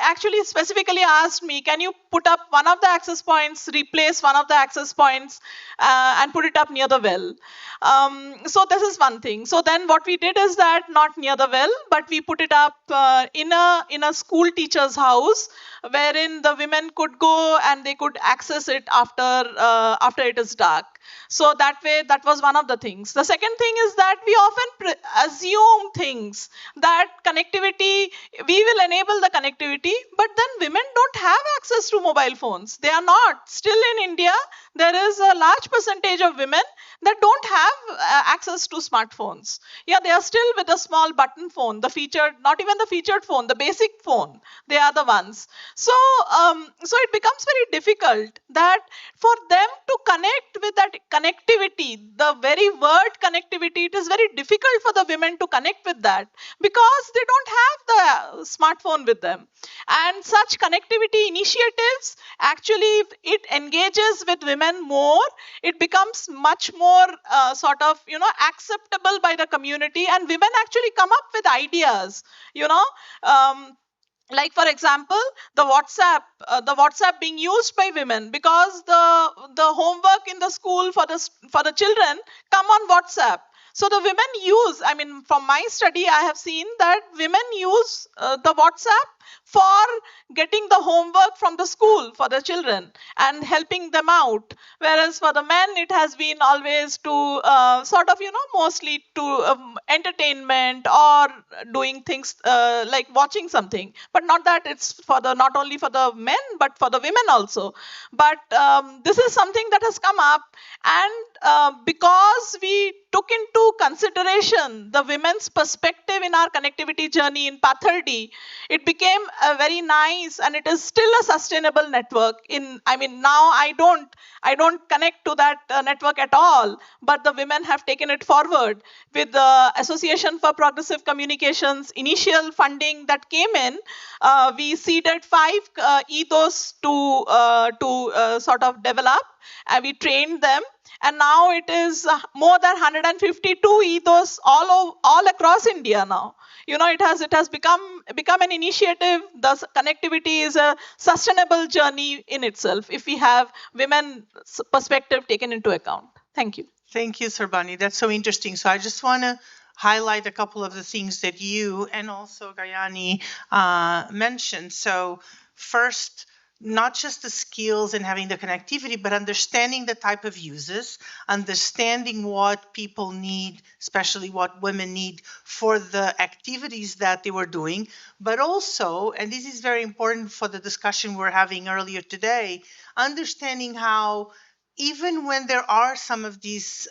actually specifically asked me, can you put up one of the access points, replace one of the access points, and put it up near the well? So this is one thing. So then what we did is that not near the well, but we put it up in a school teacher's house, wherein the women could go and they could access it after it is dark. So that way, that was one of the things. The second thing is that we often assume things, that connectivity, we will enable the connectivity, but then women don't have access to mobile phones. They are not. Still in India, there is a large percentage of women that don't have access to smartphones. Yeah, they are still with a small button phone, the featured, not even the featured phone, the basic phone. They are the ones. So it becomes very difficult that for them to connect with that connectivity, the very word connectivity, it is very difficult for the women to connect with that because they don't have the smartphone with them. And such connectivity initiatives, actually, if it engages with women more, it becomes much more acceptable by the community, and women actually come up with ideas, you know. Like for example, the whatsapp being used by women, because the homework in the school for the children come on whatsapp. So the women use, I mean, from my study I have seen that women use the whatsapp for getting the homework from the school for the children and helping them out, whereas for the men it has been always to mostly to entertainment or doing things like watching something, but not that it's for the, not only for the men but for the women also. But this is something that has come up, and because we took into consideration the women's perspective in our connectivity journey in Pathardi, it became a very nice, and it is still a sustainable network. I mean, now I don't connect to that network at all, but the women have taken it forward with the Association for Progressive Communications initial funding that came in. We seeded 5 ethos to sort of develop, and we trained them. And now it is more than 152 ethos all across India now. It has become an initiative. Thus, connectivity is a sustainable journey in itself if we have women's perspective taken into account. Thank you. Thank you, Sarbani. That's so interesting. So I just want to highlight a couple of the things that you and also Gayani mentioned. So first, not just the skills and having the connectivity, but understanding the type of uses, understanding what people need, especially what women need for the activities that they were doing, but also, and this is very important for the discussion we were having earlier today, understanding how even when there are some of these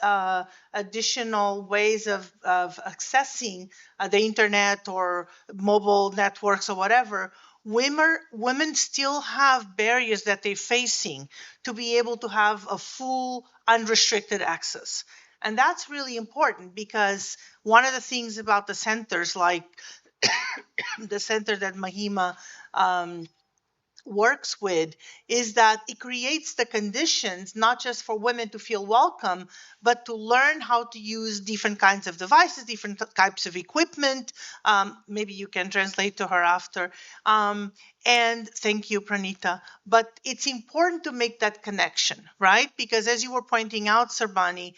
additional ways of accessing the internet or mobile networks or whatever, women still have barriers that they're facing to be able to have a full unrestricted access. And that's really important, because one of the things about the centers, like the center that Mahima works with is that it creates the conditions not just for women to feel welcome, but to learn how to use different kinds of devices, different types of equipment. Maybe you can translate to her after. And thank you, Pranita. But it's important to make that connection, right? Because as you were pointing out, Sarbani,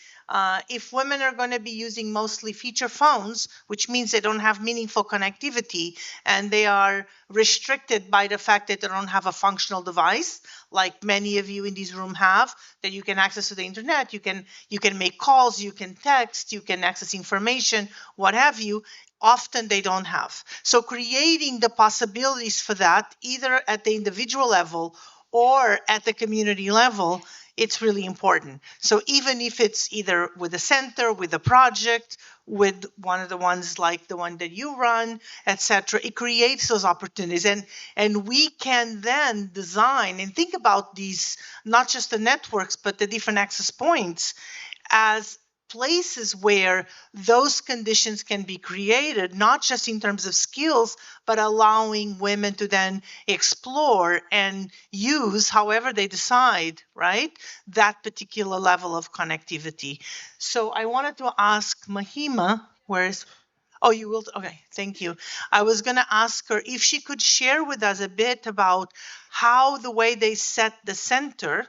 if women are going to be using mostly feature phones, which means they don't have meaningful connectivity and they are restricted by the fact that they don't have a functional device, like many of you in this room have, that you can access to the internet, you can make calls, you can text, you can access information, what have you. Often they don't have. So creating the possibilities for that, either at the individual level or at the community level, it's really important. So even if it's either with a center, with a project, with one of the ones like the one that you run, etc., it creates those opportunities. And we can then design and think about these, not just the networks, but the different access points as places where those conditions can be created, not just in terms of skills, but allowing women to then explore and use, however they decide, right, that particular level of connectivity. So I wanted to ask Mahima, where's Oh, you will? Okay, thank you. I was going to ask her if she could share with us a bit about how the way they set the center,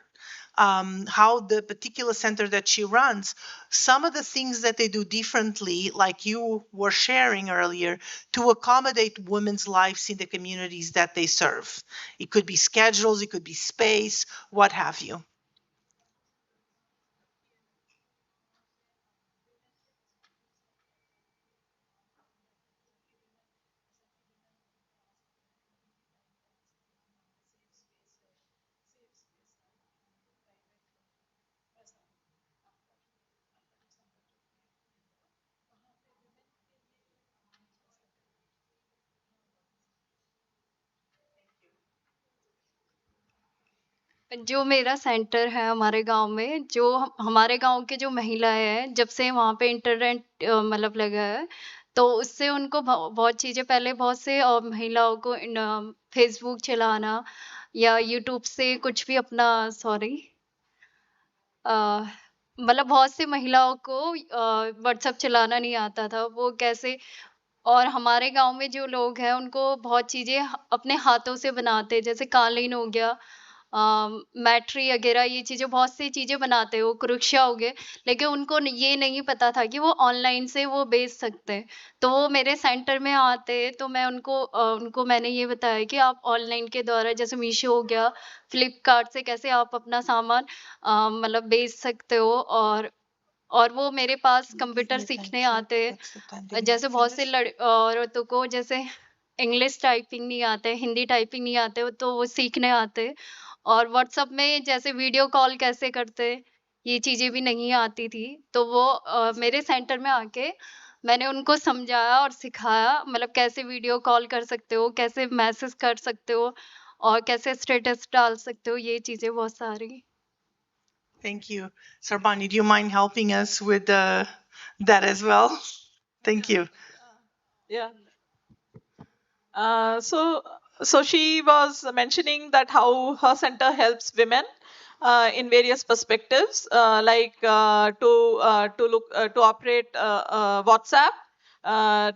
how the particular center that she runs, some of the things that they do differently, like you were sharing earlier, to accommodate women's lives in the communities that they serve. It could be schedules, it could be space, what have you. जो मेरा centre है हमारे गांव में, जो हमारे गांव के जो महिलाएं हैं, जब से वहाँ पे इंटरनेट मतलब लगा है, तो उससे उनको बहुत चीज़ें, पहले बहुत से महिलाओं को फेसबुक चलाना या यूट्यूब से कुछ भी अपना, सॉरी, मतलब बहुत सी महिलाओं को व्हाट्सएप चलाना नहीं आता था, वो कैसे। और हमारे गांव में जो लोग हैं उनको बहुत चीज़ें अपने हाथों से बनाते हैं, जैसे कालीन हो गया, मैट्री वगैरह, ये चीज़ें, बहुत सी चीज़ें बनाते हैं, वो क्रुशिया हो गए, लेकिन उनको ये नहीं पता था कि वो ऑनलाइन से वो बेच सकते हैं। तो वो मेरे सेंटर में आते हैं, तो मैं उनको मैंने ये बताया कि आप ऑनलाइन के द्वारा, जैसे मीशो हो गया, फ्लिपकार्ट से कैसे आप अपना सामान मतलब बेच सकते हो। और वो मेरे पास कंप्यूटर सीखने आते हैं, जैसे बहुत से औरतों को जैसे इंग्लिश टाइपिंग नहीं आते, हिंदी टाइपिंग नहीं आते, तो वो सीखने आते। और व्हाट्सएप में जैसे वीडियो कॉल कैसे करते, ये चीज़ें भी नहीं आती थी, तो वो मेरे सेंटर में आके मैंने उनको समझाया और सिखाया, मतलब कैसे वीडियो कॉल कर सकते हो, कैसे मैसेज कर सकते हो, और कैसे स्टेटस डाल सकते हो, ये चीज़ें बहुत सारी। Thank you. Sarbani, do you mind helping us with that as well? Thank you. Yeah. So, she was mentioning that how her center helps women in various perspectives, like to operate WhatsApp,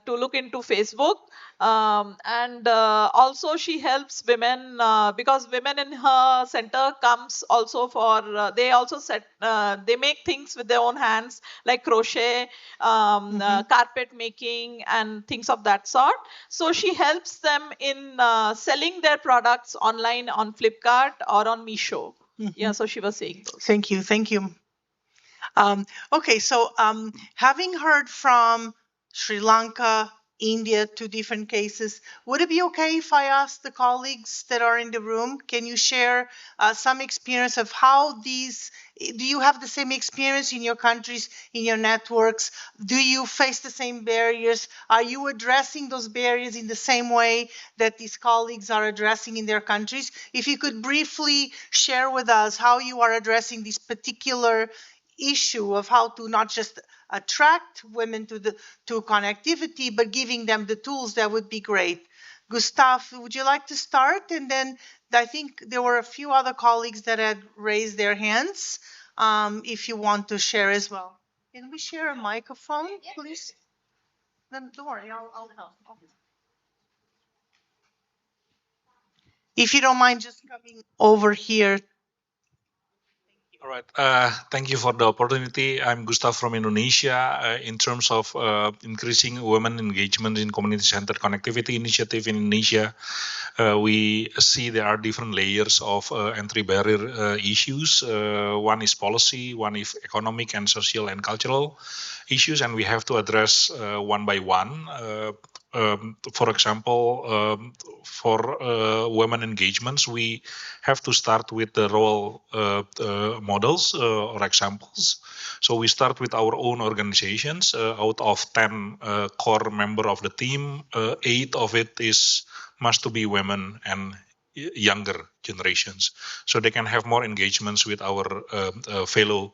to look into Facebook, and also she helps women because women in her center comes also for they also they make things with their own hands, like crochet, carpet making, and things of that sort. So she helps them in selling their products online on Flipkart or on Meesho. Yeah, so she was saying those. Thank you. Thank you. Okay, so having heard from Sri Lanka, India, two different cases, would it be okay if I ask the colleagues that are in the room, can you share some experience of how these, do you have the same experience in your countries, in your networks? Do you face the same barriers? Are you addressing those barriers in the same way that these colleagues are addressing in their countries? If you could briefly share with us how you are addressing these particular issue of how to not just attract women to connectivity, but giving them the tools, that would be great. Gustav, would you like to start? And then I think there were a few other colleagues that had raised their hands, if you want to share as well. Can we share a microphone, please? Then don't worry, I'll help. If you don't mind just coming over here. All right. Thank you for the opportunity. I'm Gustav from Indonesia. In terms of increasing women engagement in community-centered connectivity initiative in Indonesia, we see there are different layers of entry barrier issues. One is policy, one is economic and social and cultural issues, and we have to address one by one. For example, for women engagements, we have to start with the role models or examples. So we start with our own organizations. Out of 10 core member of the team, 8 of it is must to be women and younger generations, so they can have more engagements with our fellow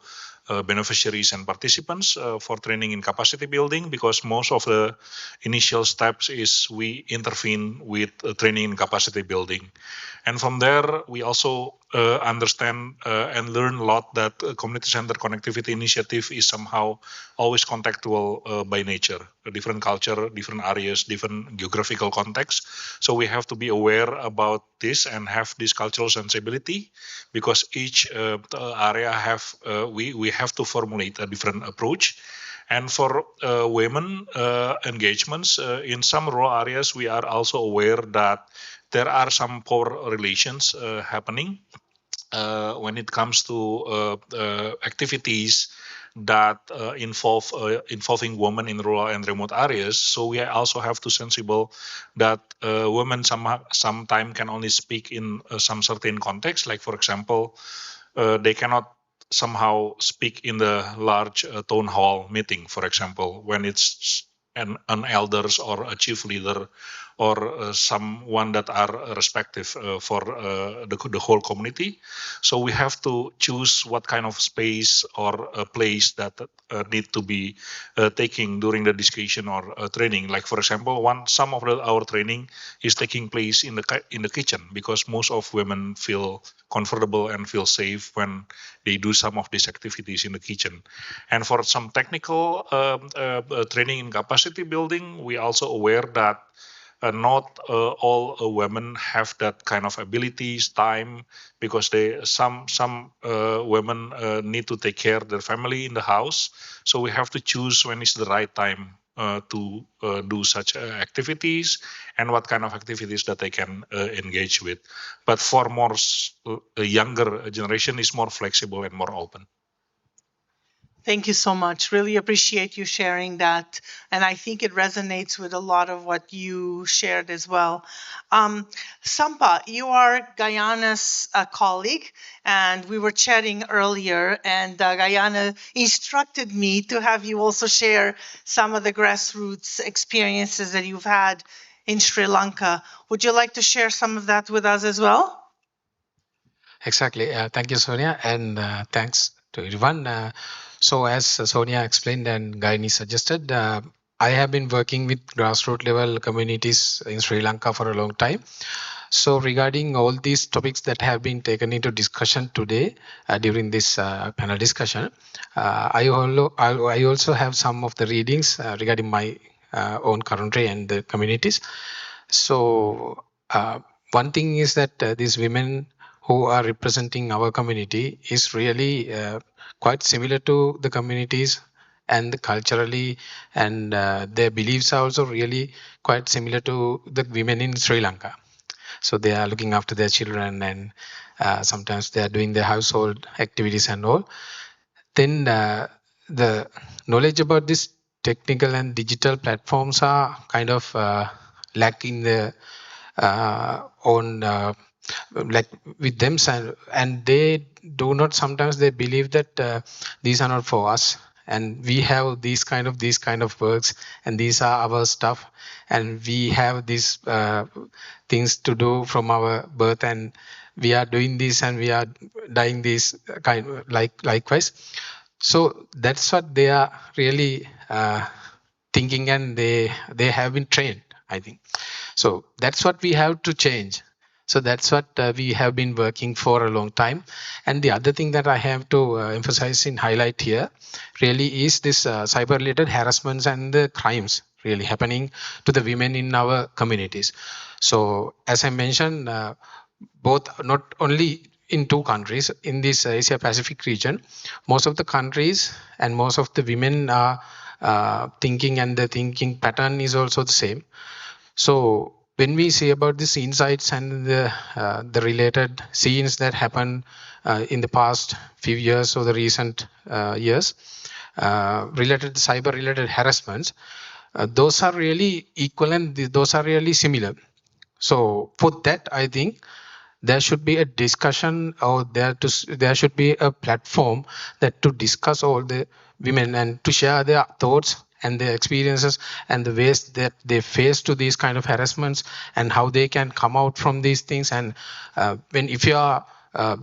beneficiaries and participants for training in capacity building, because most of the initial steps is we intervene with training in capacity building. And from there, we also understand and learn a lot that community-centered connectivity initiative is somehow always contextual by nature, a different culture, different areas, different geographical context. So we have to be aware about this and have this cultural sensibility, because each area have we have to formulate a different approach. And for women engagements in some rural areas, we are also aware that there are some poor relations happening when it comes to activities that involving women in rural and remote areas. So we also have to sensible that women sometimes can only speak in some certain context. Like for example, they cannot somehow speak in the large town hall meeting, for example, when it's an elders or a chief leader or someone that are respective for the whole community. So we have to choose what kind of space or a place that need to be taking during the discussion or training. Like for example, some of our training is taking place in the kitchen, because most of women feel comfortable and feel safe when they do some of these activities in the kitchen. And for some technical training in capacity building, we also aware that not all women have that kind of abilities, time, because some women need to take care of their family in the house. So we have to choose when is the right time to do such activities, and what kind of activities that they can engage with. But for more younger generation is more flexible and more open. Thank you so much. Really appreciate you sharing that. And I think it resonates with a lot of what you shared as well. Sampa, you are Guyana's colleague, and we were chatting earlier, and Guyana instructed me to have you also share some of the grassroots experiences that you've had in Sri Lanka. Would you like to share some of that with us as well? Exactly. Thank you, Sonia, and thanks to everyone. So as Sonia explained and Gaini suggested, I have been working with grassroots level communities in Sri Lanka for a long time. So regarding all these topics that have been taken into discussion today during this panel discussion, I also have some of the readings regarding my own country and the communities. So one thing is that these women who are representing our community is really quite similar to the communities, and culturally, and their beliefs are also really quite similar to the women in Sri Lanka. So they are looking after their children, and sometimes they are doing their household activities and all. Then the knowledge about this technical and digital platforms are kind of lacking the on like with them, and they do not, sometimes they believe that these are not for us, and we have these kind of works, and these are our stuff, and we have these things to do from our birth, and we are doing this and we are dying this likewise. So that's what they are really thinking, and they have been trained, I think. So that's what we have to change. So that's what we have been working for a long time. And the other thing that I have to emphasize in highlight here really is this cyber related harassments and the crimes really happening to the women in our communities. So as I mentioned, both not only in two countries in this Asia Pacific region, most of the countries and most of the women are thinking, and the thinking pattern is also the same. So when we see about these insights and the related scenes that happen in the past few years or the recent years related to cyber related harassments, those are really equivalent, those are really similar. So for that, I think there should be a discussion, or there should be a platform that to discuss all the women and to share their thoughts and their experiences and the ways that they face to these kind of harassments and how they can come out from these things. And when if you are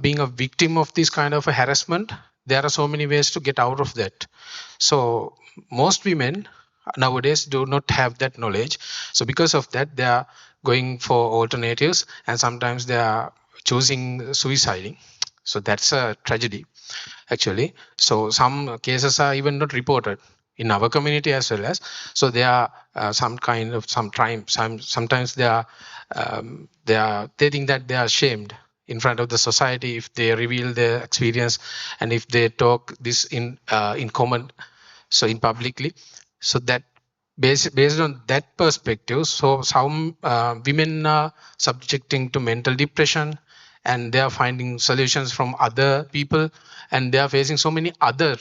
being a victim of this kind of a harassment, there are so many ways to get out of that. So most women nowadays do not have that knowledge. So because of that, they are going for alternatives, and sometimes they are choosing suiciding. So that's a tragedy actually. So some cases are even not reported in our community as well as. So there are some kind of sometimes they think that they are ashamed in front of the society if they reveal their experience and if they talk this in common, so in publicly. So that based on that perspective, so some women are subjecting to mental depression, and they are finding solutions from other people, and they are facing so many other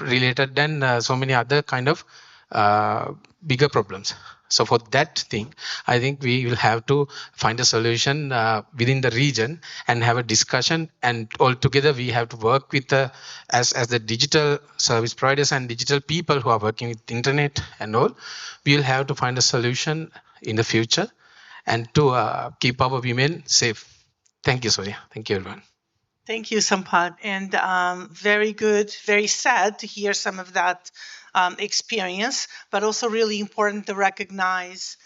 related and so many other kind of bigger problems. So for that thing, I think we will have to find a solution within the region and have a discussion, and all together we have to work with the as the digital service providers and digital people who are working with internet and all. We will have to find a solution in the future and to keep our women safe. Thank you, Surya. Thank you, everyone. Thank you, Sampad. And very good, very sad to hear some of that experience, but also really important to recognize.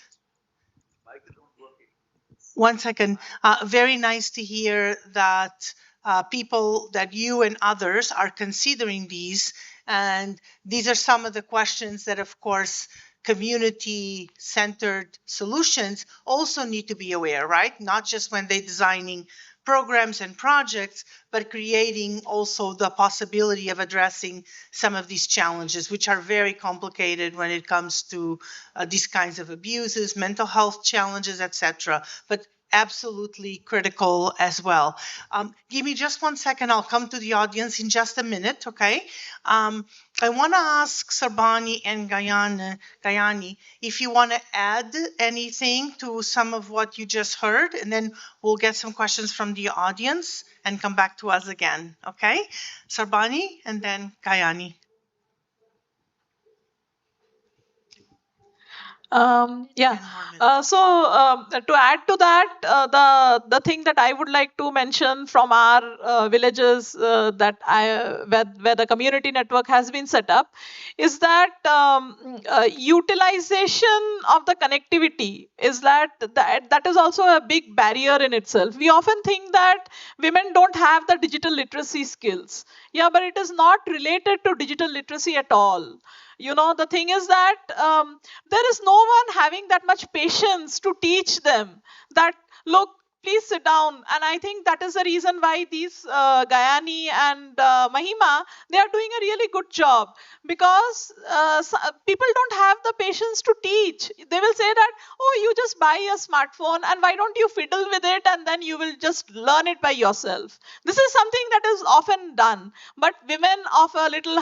One second. Very nice to hear that people, that you and others are considering these. And these are some of the questions that, of course, community centered solutions also need to be aware, right? Not just when they're designing programs and projects, but creating also the possibility of addressing some of these challenges, which are very complicated when it comes to these kinds of abuses, mental health challenges, etc. But absolutely critical as well. Give me just 1 second. I'll come to the audience in just a minute, okay? I want to ask Sarbani and Gayani if you want to add anything to some of what you just heard, and then we'll get some questions from the audience and come back to us again, okay? Sarbani and then Gayani. Yeah. To add to that, the thing that I would like to mention from our villages where the community network has been set up is that utilization of the connectivity is that is also a big barrier in itself. We often think that women don't have the digital literacy skills. Yeah, but it is not related to digital literacy at all. The thing is that there is no one having that much patience to teach them that, look, please sit down. And I think that is the reason why these Gayani and Mahima, they are doing a really good job, because people don't have the patience to teach. They will say that, oh, you just buy a smartphone and why don't you fiddle with it and then you will just learn it by yourself. This is something that is often done. But women of a little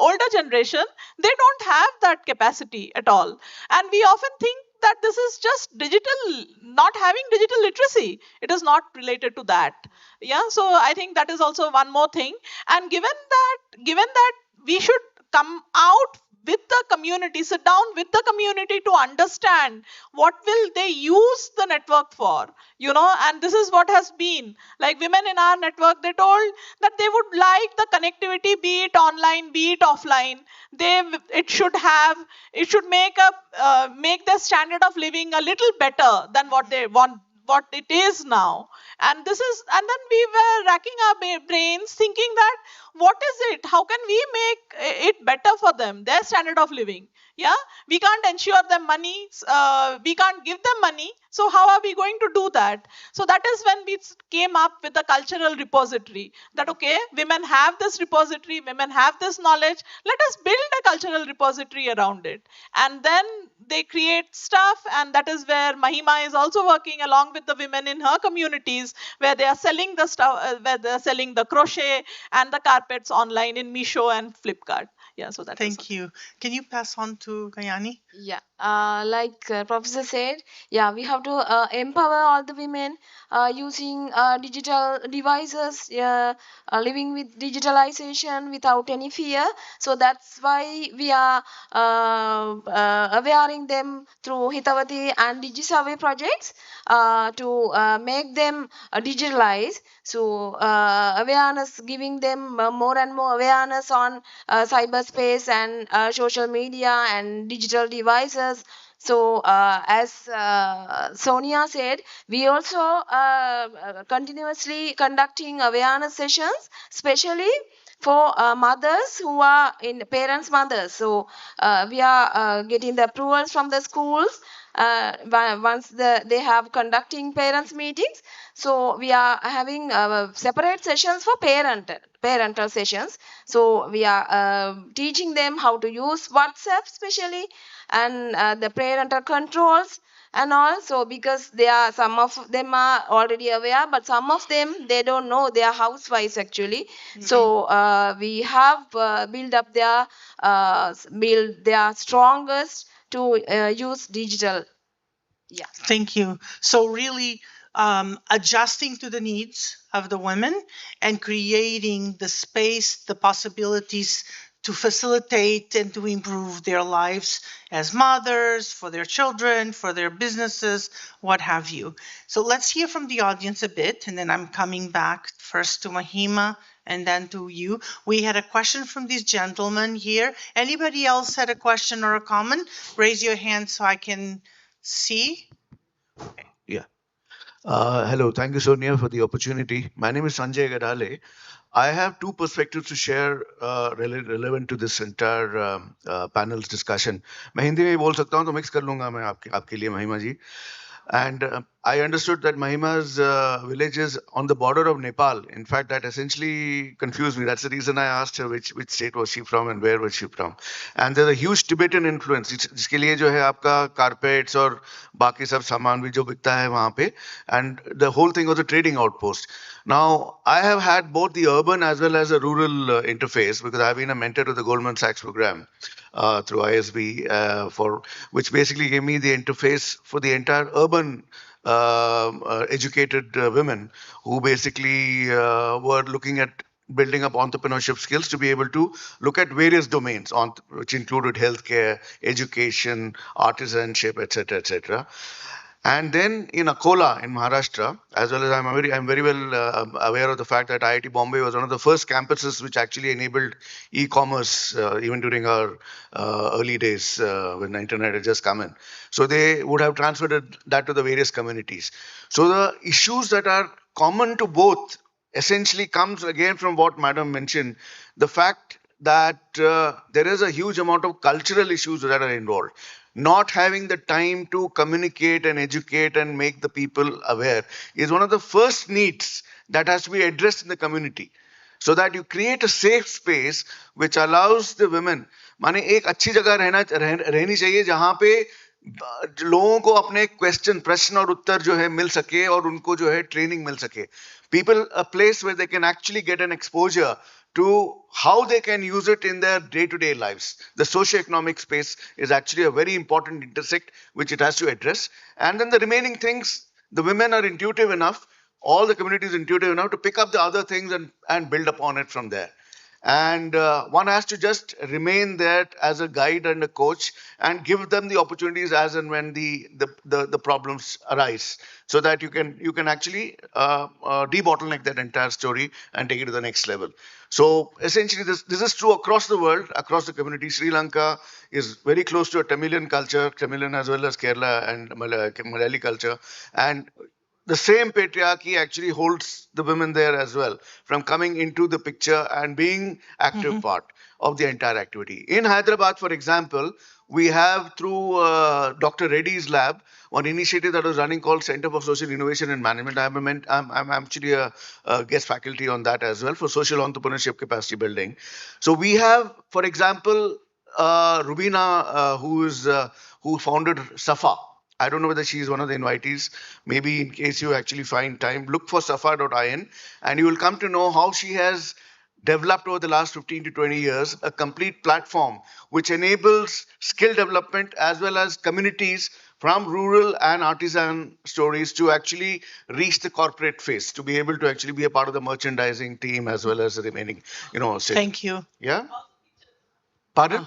older generation, they don't have that capacity at all. And we often think that this is just digital, not having digital literacy. It is not related to that. Yeah, so I think that is also one more thing. And given that we should come out with the community, sit down with the community to understand what will they use the network for, and this is what has been. Like women in our network, they told that they would like the connectivity, be it online, be it offline. It should have, it should make their standard of living a little better than what they want, what it is now. And this is, and then we were racking our brains thinking that what is it, how can we make it better for them, their standard of living. Yeah, we can't ensure them money, we can't give them money, so how are we going to do that? So that is when we came up with the cultural repository, that okay, women have this repository, women have this knowledge, let us build a cultural repository around it. And then they create stuff, and that is where Mahima is also working along with the women in her communities, where they are selling the stuff, where they are selling the crochet and the carpets online in Misho and Flipkart. Yeah, so that is. Thank you. Can you pass on to Gayani? Yeah, like Professor said, yeah, we have to empower all the women using digital devices, living with digitalization without any fear. So that's why we are awareing them through Hitavati and DigiSurvey projects to make them digitalize. So awareness, giving them more and more awareness on cyberspace and social media and digital devices. So as Sonia said, we also continuously conducting awareness sessions, especially for mothers who are in parents mothers. So we are getting the approvals from the schools once they have conducting parents meetings. So we are having separate sessions for parental sessions. So we are teaching them how to use WhatsApp especially, and the parental controls and also, because they are, some of them are already aware, but some of them, they don't know, they are housewives actually. So we have build their strongest to use digital. Yeah. Thank you. So really adjusting to the needs of the women and creating the space, the possibilities to facilitate and to improve their lives as mothers, for their children, for their businesses, what have you. So let's hear from the audience a bit, and then I'm coming back first to Mahima and then to you. We had a question from this gentleman here. Anybody else had a question or a comment? Raise your hand so I can see. Yeah. Hello. Thank you, Sonia, for the opportunity. My name is Sanjay Gadale. I have two perspectives to share relevant to this entire panel's discussion. मैं हिंदी में भी बोल सकता हूँ तो mix कर लूंगा मैं आपके लिए महिमा जी. And I understood that Mahima's village is on the border of Nepal. In fact, that essentially confused me. That's the reason I asked her which state was she from and where was she from. And there's a huge Tibetan influence. जिसके लिए जो है आपका carpets और बाकी सब सामान भी जो बिकता है वहाँ पे. And the whole thing was a trading outpost. Now, I have had both the urban as well as a rural interface because I've been a mentor to the Goldman Sachs program through ISB, for which basically gave me the interface for the entire urban educated women who basically were looking at building up entrepreneurship skills to be able to look at various domains, which included healthcare, education, artisanship, etc., etc. And then in Akola in Maharashtra, as well as I'm very well aware of the fact that IIT Bombay was one of the first campuses which actually enabled e-commerce even during our early days when the internet had just come in. So they would have transferred that to the various communities. So the issues that are common to both essentially comes again from what Madam mentioned, the fact that there is a huge amount of cultural issues that are involved. Not having the time to communicate and educate and make the people aware is one of the first needs that has to be addressed in the community, so that you create a safe space which allows the women, माने एक अच्छी जगह रहनी चाहिए जहां पे लोगों को अपने प्रश्न और उत्तर जो है मिल सके और उनको जो है ट्रेनिंग मिल सके. People, a place where they can actually get an exposure to how they can use it in their day-to-day lives. The socio-economic space is actually a very important intersect which it has to address. And then the remaining things, the women are intuitive enough, all the communities intuitive enough to pick up the other things and build upon it from there. and one has to just remain there as a guide and a coach and give them the opportunities as and when the problems arise, so that you can actually debottleneck that entire story and take it to the next level. So essentially, this is true across the world, across the community. Sri Lanka is very close to a Tamilian culture, Tamilian as well as Kerala and Malayali culture, and the same patriarchy actually holds the women there as well from coming into the picture and being active part of the entire activity. In Hyderabad, for example, we have through Dr. Reddy's lab one initiative that was running called Center for Social Innovation and Management. I'm actually a guest faculty on that as well for social entrepreneurship capacity building. So we have, for example, Rubina, who founded Safa. I don't know whether she is one of the invitees. Maybe in case you actually find time, look for safa.in and you will come to know how she has developed over the last 15 to 20 years a complete platform which enables skill development as well as communities from rural and artisan stories to actually reach the corporate phase, to be able to actually be a part of the merchandising team as well as the remaining, Thank you. Yeah? Pardon?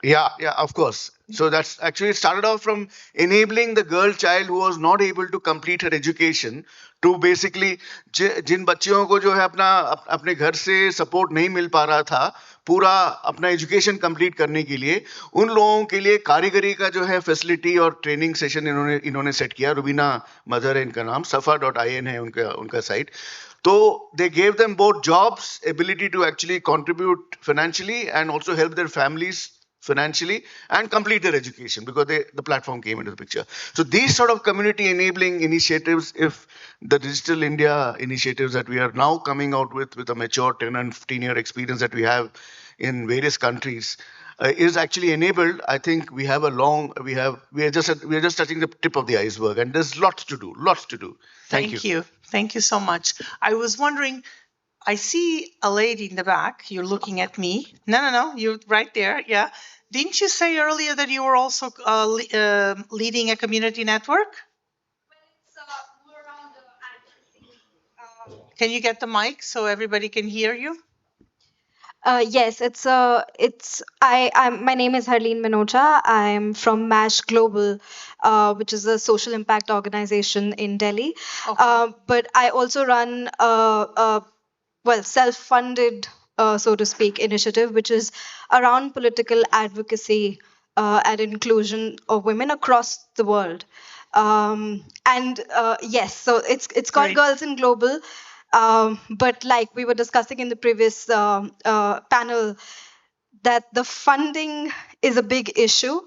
Yeah, of course. So that's actually it started off from enabling the girl child who was not able to complete her education to basically जिन बच्चियों को जो है अपने घर से support नहीं मिल पा रहा था पूरा अपना एजुकेशन कंप्लीट करने के लिए, उन लोगों के लिए कारीगरी का जो है फैसिलिटी और ट्रेनिंग सेशन इन्होंने सेट किया. रुबीना मदर है इनका नाम, safa.in है उनका site. So they gave them both jobs, ability to actually contribute financially and also help their families financially and complete their education because the platform came into the picture. So these sort of community enabling initiatives, if the Digital India initiatives that we are now coming out with a mature 10 and 15-year experience that we have in various countries, is actually enabled, I think we have we are just touching the tip of the iceberg, and there's lots to do. Thank you. Thank you so much. I was wondering, I see a lady in the back. You're looking at me. No. You're right there. Yeah. Didn't you say earlier that you were also leading a community network? Can you get the mic so everybody can hear you? Yes, my name is Harleen Minocha. I'm from MASH Global, which is a social impact organization in Delhi. But I also run self-funded, so to speak, initiative, which is around political advocacy and inclusion of women across the world. And yes, so it's called Girls in Global. But like we were discussing in the previous panel, that the funding is a big issue,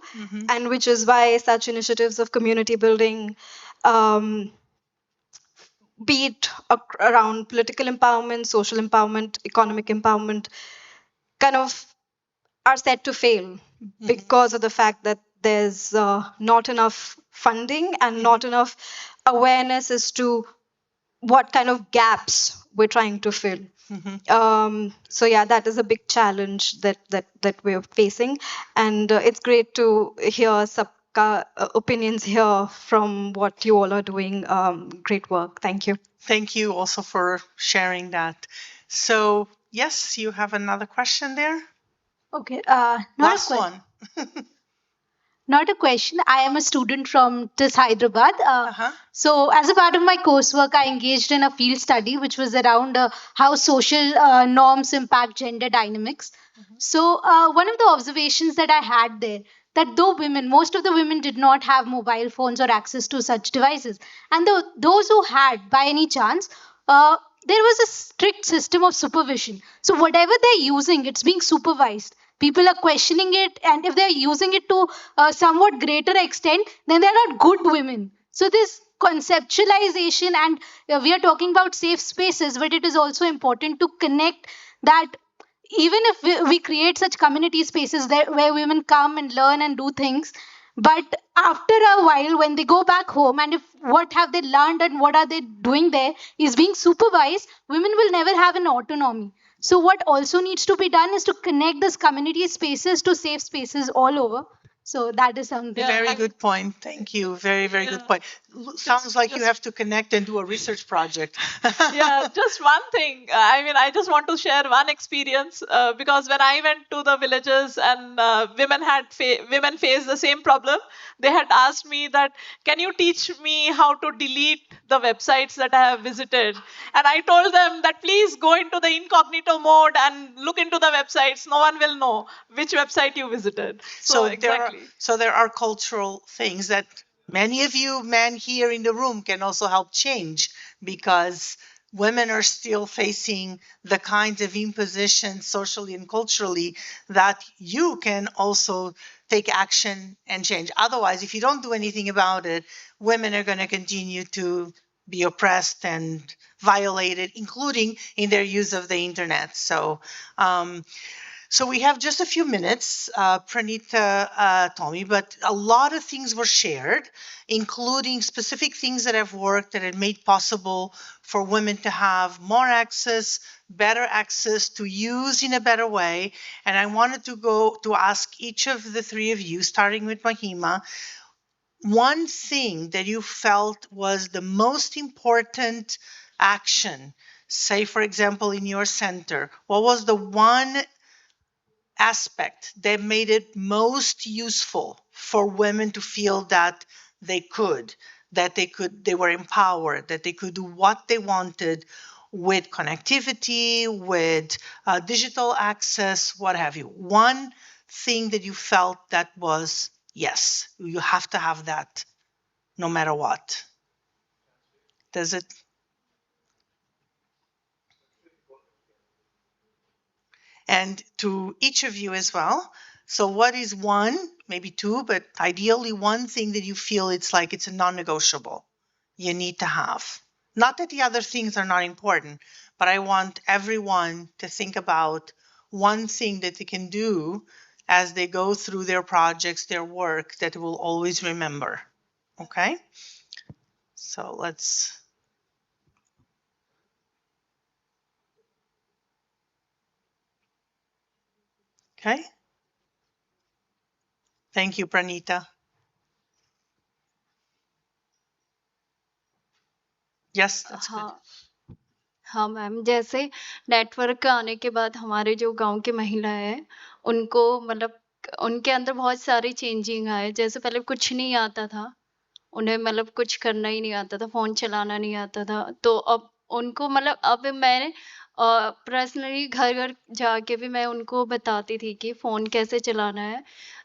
and which is why such initiatives of community building, be it around political empowerment, social empowerment, economic empowerment, kind of are set to fail because of the fact that there's not enough funding and not enough awareness as to what kind of gaps we're trying to fill. So yeah, that is a big challenge that we're facing, and it's great to hear sabka opinions here from what you all are doing. Great work. Thank you. Thank you also for sharing that. So yes, you have another question there. Okay. Last one. Not a question. I am a student from TIS Hyderabad. So, as a part of my coursework, I engaged in a field study which was around how social norms impact gender dynamics. So, one of the observations that I had there, that though most of the women did not have mobile phones or access to such devices, and those who had, by any chance, there was a strict system of supervision. So, whatever they're using, it's being supervised. People are questioning it, and if they're using it to a somewhat greater extent, then they're not good women. So this conceptualization, and we are talking about safe spaces, but it is also important to connect that even if we create such community spaces there where women come and learn and do things, but after a while when they go back home, and if what have they learned and what are they doing there is being supervised, women will never have an autonomy. So what also needs to be done is to connect these community spaces to safe spaces all over. So that is something. Very good point. Thank you. Very, very good point. Sounds like you have to connect and do a research project. Yeah, just one thing. I mean, I just want to share one experience because when I went to the villages and women faced the same problem, they had asked me that, can you teach me how to delete the websites that I have visited? And I told them that please go into the incognito mode and look into the websites. No one will know which website you visited. So exactly. There are cultural things that many of you men here in the room can also help change, because women are still facing the kinds of impositions socially and culturally that you can also take action and change. Otherwise, if you don't do anything about it, women are going to continue to be oppressed and violated, including in their use of the internet. So we have just a few minutes, Pranita, Tommy, but a lot of things were shared, including specific things that have worked that have made possible for women to have more access, better access, to use in a better way. And I wanted to go to ask each of the three of you, starting with Mahima, one thing that you felt was the most important action, say, for example, in your center. What was the one aspect that made it most useful for women to feel that they were empowered, that they could do what they wanted with connectivity, with digital access, what have you? One thing that you felt that was, yes, you have to have that no matter what. Does it? And to each of you as well. So what is one, maybe two, but ideally one thing that you feel it's a non-negotiable you need to have? Not that the other things are not important, but I want everyone to think about one thing that they can do as they go through their projects, their work, that they will always remember. Okay? So let's... Okay? Thank you, Pranita. Yes, that's good. हाँ हाँ ma'am, जैसे network आने के बाद हमारे जो गांव की महिलाएं हैं, उनको मतलब उनके अंदर बहुत सारी चेंजिंग आए। जैसे पहले कुछ नहीं आता था, उन्हें मतलब कुछ करना ही नहीं आता था, फ़ोन चलाना नहीं आता था। तो अब उनको मतलब अब मैं पर्सनली घर-घर जाके भी मैं उनको बताती थी कि फ़ोन कैसे चलाना है।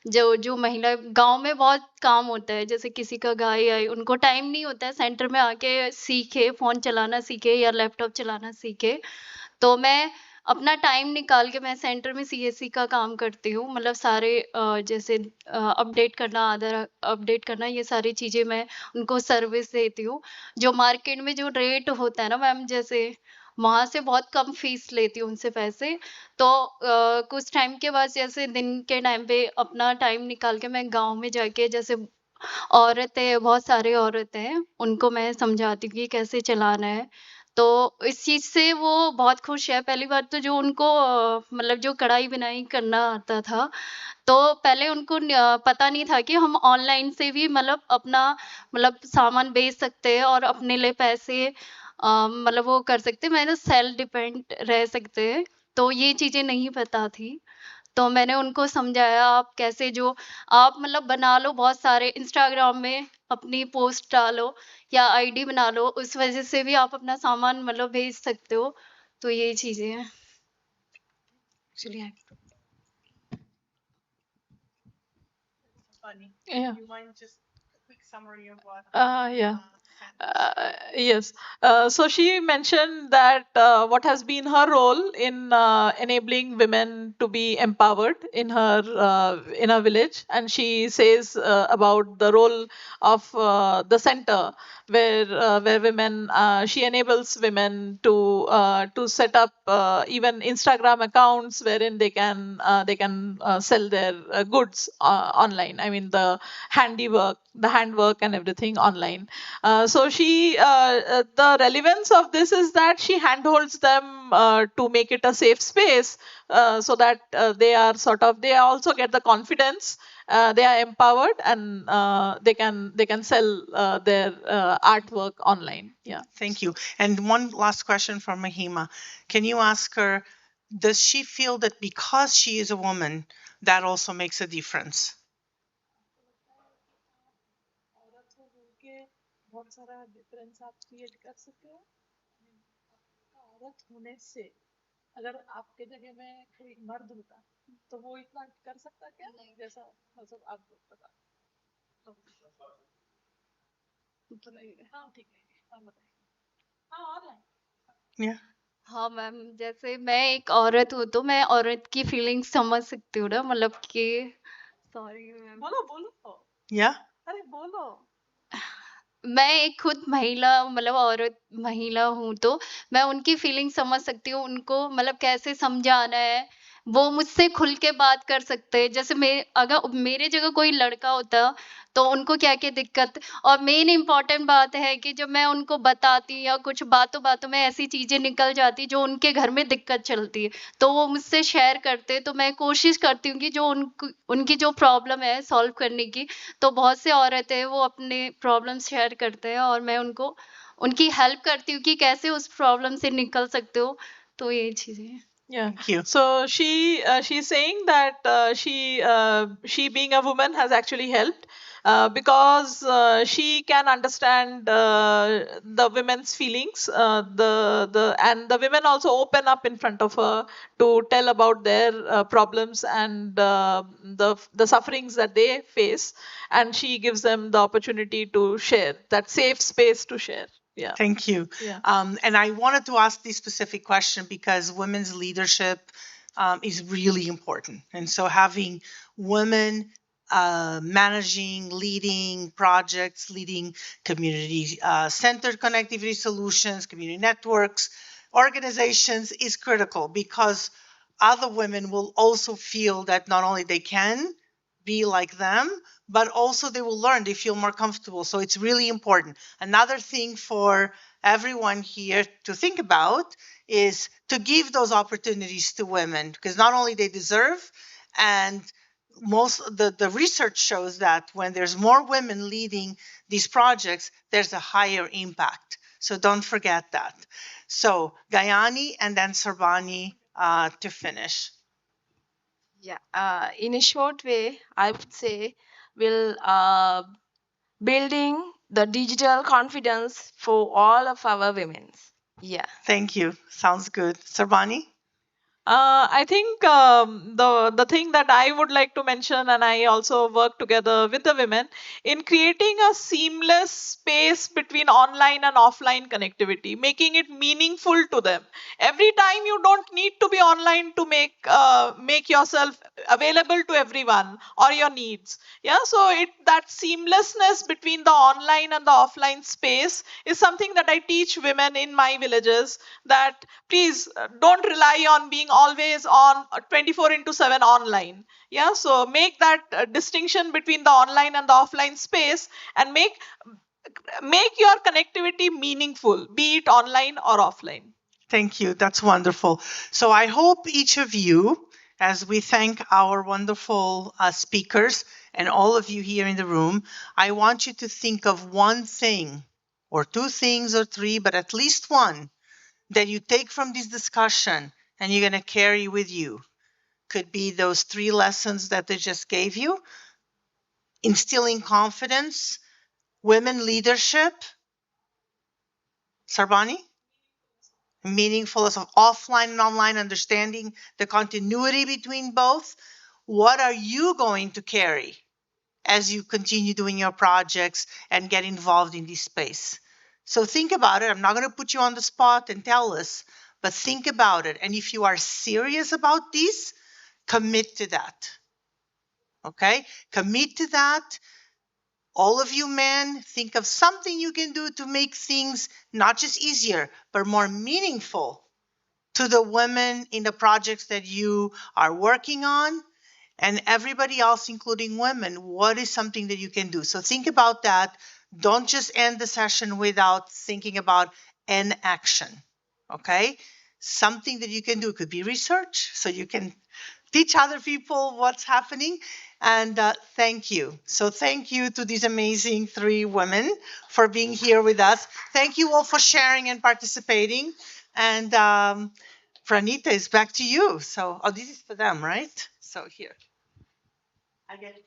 जो महिला गाँव में बहुत काम होता है, जैसे किसी का गाय आई, उनको टाइम नहीं होता है सेंटर में आके सीखे, फ़ोन चलाना सीखे या लैपटॉप चलाना सीखे। तो मैं अपना टाइम निकाल के मैं सेंटर में सीएससी का काम करती हूँ। मतलब सारे जैसे अपडेट करना, आधार अपडेट करना, ये सारी चीज़ें मैं उनको सर्विस देती हूँ। जो मार्केट में जो रेट होता है ना मैम, जैसे वहाँ से बहुत कम फीस लेती हूँ उनसे पैसे। तो कुछ टाइम के बाद जैसे दिन के टाइम पे अपना टाइम निकाल के मैं गाँव में जाके, जैसे औरतें, बहुत सारी औरतें हैं, उनको मैं समझाती हूँ कि कैसे चलाना है। तो इस चीज़ से वो बहुत खुश है। पहली बात तो जो उनको मतलब जो कढ़ाई-बुनाई करना आता था, तो पहले उनको पता नहीं था कि हम ऑनलाइन से भी मतलब अपना मतलब सामान बेच सकते हैं और अपने लिए पैसे मतलब वो कर सकते हैं, मतलब सेल्फ डिपेंड रह सकते हैं। तो ये चीज़ें नहीं पता थी। तो मैंने उनको समझाया, आप कैसे जो आप मतलब बना लो, बहुत सारे इंस्टाग्राम में अपनी पोस्ट डालो या आईडी बना लो, उस वजह से भी आप अपना सामान मतलब भेज सकते हो। तो ये चीज़ें हैं। चलिए Yeah. You mind just a quick summary of what? Yeah. Yes. So she mentioned that what has been her role in enabling women to be empowered in her village, and she says about the role of the center where women she enables women to set up even Instagram accounts wherein they can sell their goods online. I mean the handwork and everything online. So the relevance of this is that she handholds them to make it a safe space so that they also get the confidence they are empowered, and they can sell their artwork online. Yeah. Thank you. And one last question from Mahima. Can you ask her, does she feel that because she is a woman, that also makes a difference? बहुत सारा difference आप create कर सकते हो औरत होने से अगर आपके जगह में कोई मर्द होता तो वो इतना कर सकता क्या जैसा मतलब आप बता हाँ ठीक है आप बताइए हाँ ऑनलाइन Yeah. हाँ मैम, जैसे मैं एक औरत हूँ तो मैं औरत की फीलिंग्स समझ सकती हूँ ना, मतलब कि सॉरी मैम। बोलो बोलो Yeah. अरे बोलो मैं एक खुद महिला मतलब औरत महिला हूँ तो मैं उनकी फीलिंग समझ सकती हूँ, उनको मतलब कैसे समझाना है, वो मुझसे खुल के बात कर सकते हैं। जैसे अगर मेरे जगह कोई लड़का होता तो उनको क्या-क्या दिक्कत, और मेन इम्पोर्टेंट बात है कि जब मैं उनको बताती या कुछ बातों-बातों में ऐसी चीज़ें निकल जाती जो उनके घर में दिक्कत चलती है, तो वो मुझसे शेयर करते हैं, तो मैं कोशिश करती हूँ कि जो उनकी जो प्रॉब्लम है सॉल्व करने की। तो बहुत से औरतें हैं वो अपने प्रॉब्लम्स शेयर करते हैं और मैं उनको उनकी हेल्प करती हूँ कि कैसे उस प्रॉब्लम से निकल सकते हो। तो ये चीज़ें हैं। Yeah. Thank you. So she's saying that she being a woman has actually helped because she can understand the women's feelings. The women also open up in front of her to tell about their problems and the sufferings that they face, and she gives them the opportunity to share that safe space to share. Yeah. Thank you. Yeah. And I wanted to ask this specific question because women's leadership is really important. And so having women managing, leading projects, leading community centered connectivity solutions, community networks, organizations is critical because other women will also feel that not only they can be like them, but also they will learn, they feel more comfortable. So it's really important. Another thing for everyone here to think about is to give those opportunities to women because not only they deserve, and the research shows that when there's more women leading these projects, there's a higher impact. So don't forget that. So Gayani and then Sarbani to finish. Yeah, in a short way, I would say will building the digital confidence for all of our women. Yeah. Thank you. Sounds good. Sarbani? I think the thing that I would like to mention, and I also work together with the women in creating a seamless space between online and offline connectivity, making it meaningful to them. Every time you don't need to be online to make yourself available to everyone or your needs. Yeah, so that seamlessness between the online and the offline space is something that I teach women in my villages, that please don't rely on being always on 24 into 7 online. Yeah, so make that distinction between the online and the offline space and make your connectivity meaningful, be it online or offline. Thank you. That's wonderful. So I hope each of you, as we thank our wonderful speakers and all of you here in the room, I want you to think of one thing or two things or three, but at least one that you take from this discussion and you're going to carry with you. Could be those three lessons that they just gave you: instilling confidence, women leadership, Sarbani, meaningful as of offline and online, understanding the continuity between both. What are you going to carry as you continue doing your projects and get involved in this space? So think about it. I'm not going to put you on the spot and tell us, but think about it. And if you are serious about this, commit to that. Okay? Commit to that. All of you men, think of something you can do to make things not just easier, but more meaningful to the women in the projects that you are working on, and everybody else, including women. What is something that you can do? So think about that. Don't just end the session without thinking about an action. Okay? Something that you can do. It could be research, so you can teach other people what's happening. And thank you. So thank you to these amazing three women for being here with us. Thank you all for sharing and participating. And Pranita is back to you. So, oh, this is for them, right? So here. I get it.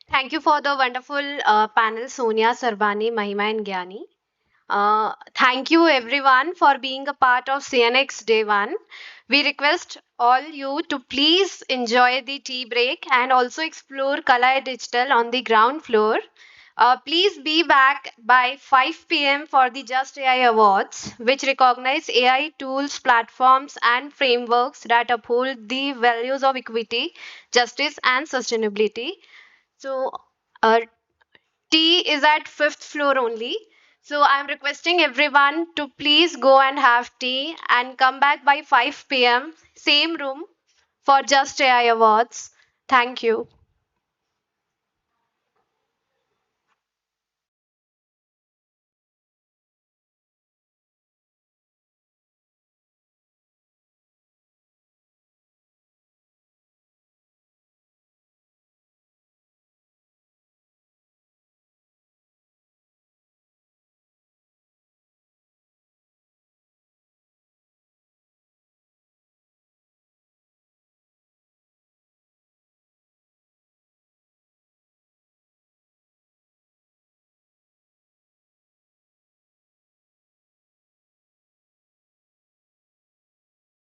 Thank you for the wonderful panel, Sonia, Sarbani, Mahima, and Gyani. Thank you everyone for being a part of CNX Day 1. We request all you to please enjoy the tea break and also explore Kala Digital on the ground floor. Please be back by 5 p.m. for the Just AI Awards, which recognize AI tools, platforms, and frameworks that uphold the values of equity, justice, and sustainability. So, uh, tea is at fifth floor only. So I'm requesting everyone to please go and have tea and come back by 5 p.m. Same room for Just AI Awards. Thank you.